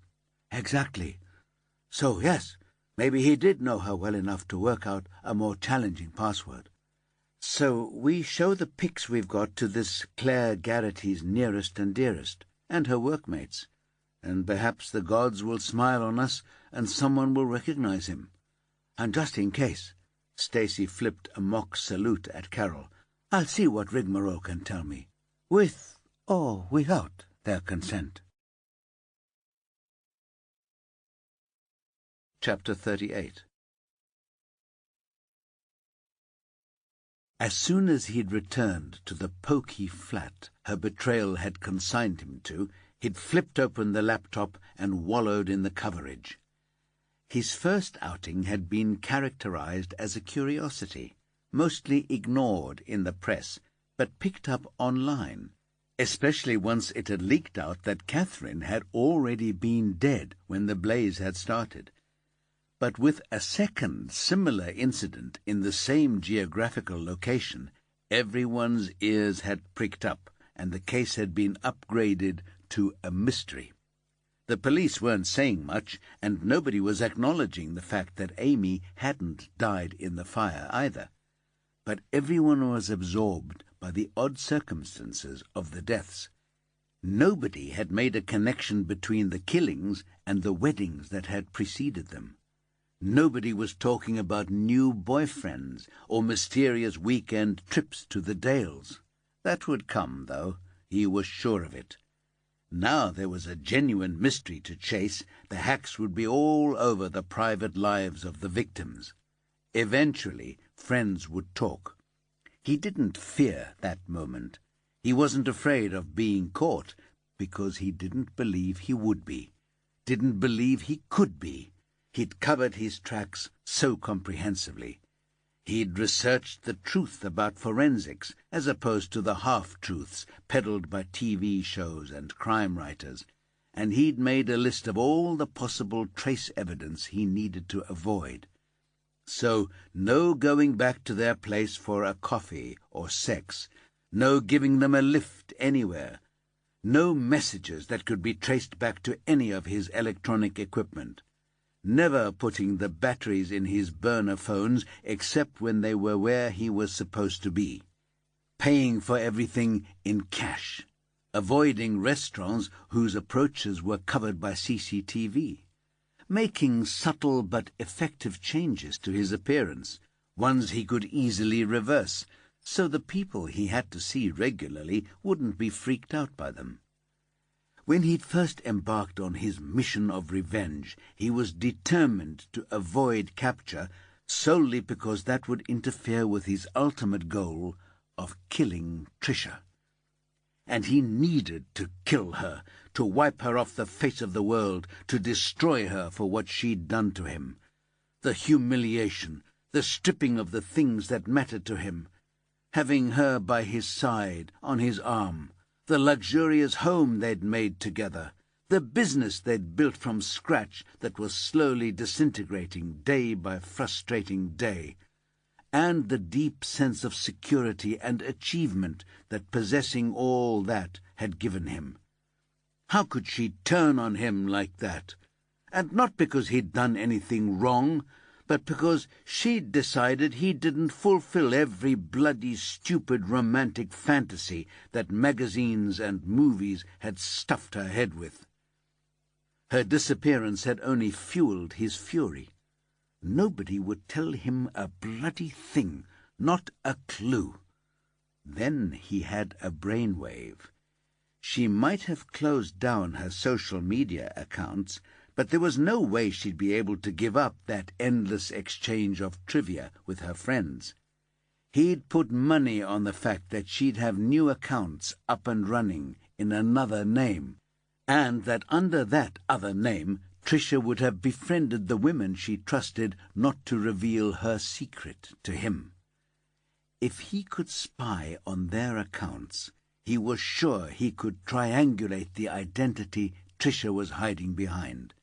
"Exactly. So, yes, maybe he did know her well enough to work out a more challenging password." "So we show the pics we've got to this Claire Garrity's nearest and dearest, and her workmates, and perhaps the gods will smile on us and someone will recognize him. And just in case, Stacy flipped a mock salute at Carol. I'll see what rigmarole can tell me, with or without their consent. Chapter 38. As soon as he'd returned to the poky flat her betrayal had consigned him to, he'd flipped open the laptop and wallowed in the coverage. His first outing had been characterized as a curiosity, mostly ignored in the press, but picked up online, especially once it had leaked out that Catherine had already been dead when the blaze had started. But with a second similar incident in the same geographical location, everyone's ears had pricked up, and the case had been upgraded to a mystery. The police weren't saying much, and nobody was acknowledging the fact that Amy hadn't died in the fire either. But everyone was absorbed by the odd circumstances of the deaths. Nobody had made a connection between the killings and the weddings that had preceded them. Nobody was talking about new boyfriends or mysterious weekend trips to the Dales. That would come, though. He was sure of it. Now there was a genuine mystery to chase. The hacks would be all over the private lives of the victims. Eventually, friends would talk. He didn't fear that moment. He wasn't afraid of being caught, because he didn't believe he would be. Didn't believe he could be. He'd covered his tracks so comprehensively. He'd researched the truth about forensics, as opposed to the half-truths peddled by TV shows and crime writers, and he'd made a list of all the possible trace evidence he needed to avoid. So no going back to their place for a coffee or sex, no giving them a lift anywhere, no messages that could be traced back to any of his electronic equipment. Never putting the batteries in his burner phones except when they were where he was supposed to be. Paying for everything in cash. Avoiding restaurants whose approaches were covered by CCTV. Making subtle but effective changes to his appearance, ones he could easily reverse, so the people he had to see regularly wouldn't be freaked out by them. When he'd first embarked on his mission of revenge, he was determined to avoid capture solely because that would interfere with his ultimate goal of killing Tricia. And he needed to kill her, to wipe her off the face of the world, to destroy her for what she'd done to him. The humiliation, the stripping of the things that mattered to him. Having her by his side, on his arm. The luxurious home they'd made together, the business they'd built from scratch that was slowly disintegrating day by frustrating day, and the deep sense of security and achievement that possessing all that had given him. How could she turn on him like that? And not because he'd done anything wrong, but because she'd decided he didn't fulfill every bloody, stupid romantic fantasy that magazines and movies had stuffed her head with. Her disappearance had only fueled his fury. Nobody would tell him a bloody thing, not a clue. Then he had a brainwave. She might have closed down her social media accounts, but there was no way she'd be able to give up that endless exchange of trivia with her friends. He'd put money on the fact that she'd have new accounts up and running in another name, and that under that other name Tricia would have befriended the women she trusted not to reveal her secret to him. If he could spy on their accounts, he was sure he could triangulate the identity Tricia was hiding behind.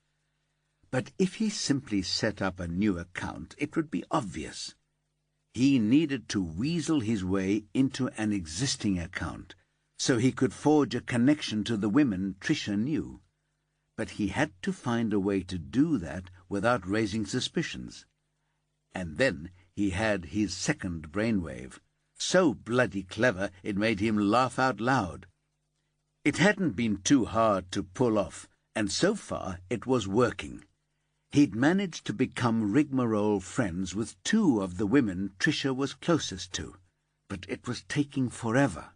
But if he simply set up a new account, it would be obvious. He needed to weasel his way into an existing account, so he could forge a connection to the women Tricia knew. But he had to find a way to do that without raising suspicions. And then he had his second brainwave, so bloody clever it made him laugh out loud. It hadn't been too hard to pull off, and so far it was working. He'd managed to become rigmarole friends with 2 of the women Tricia was closest to, but it was taking forever.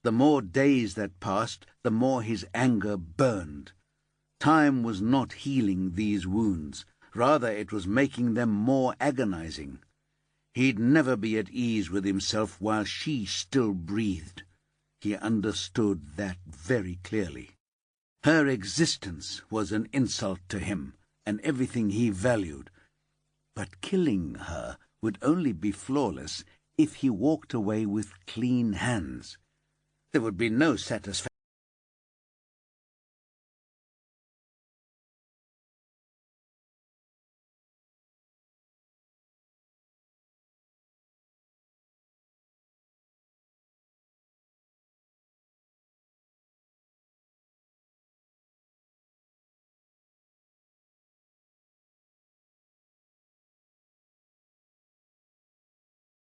The more days that passed, the more his anger burned. Time was not healing these wounds. Rather, it was making them more agonizing. He'd never be at ease with himself while she still breathed. He understood that very clearly. Her existence was an insult to him and everything he valued. But killing her would only be flawless if he walked away with clean hands. There would be no satisfaction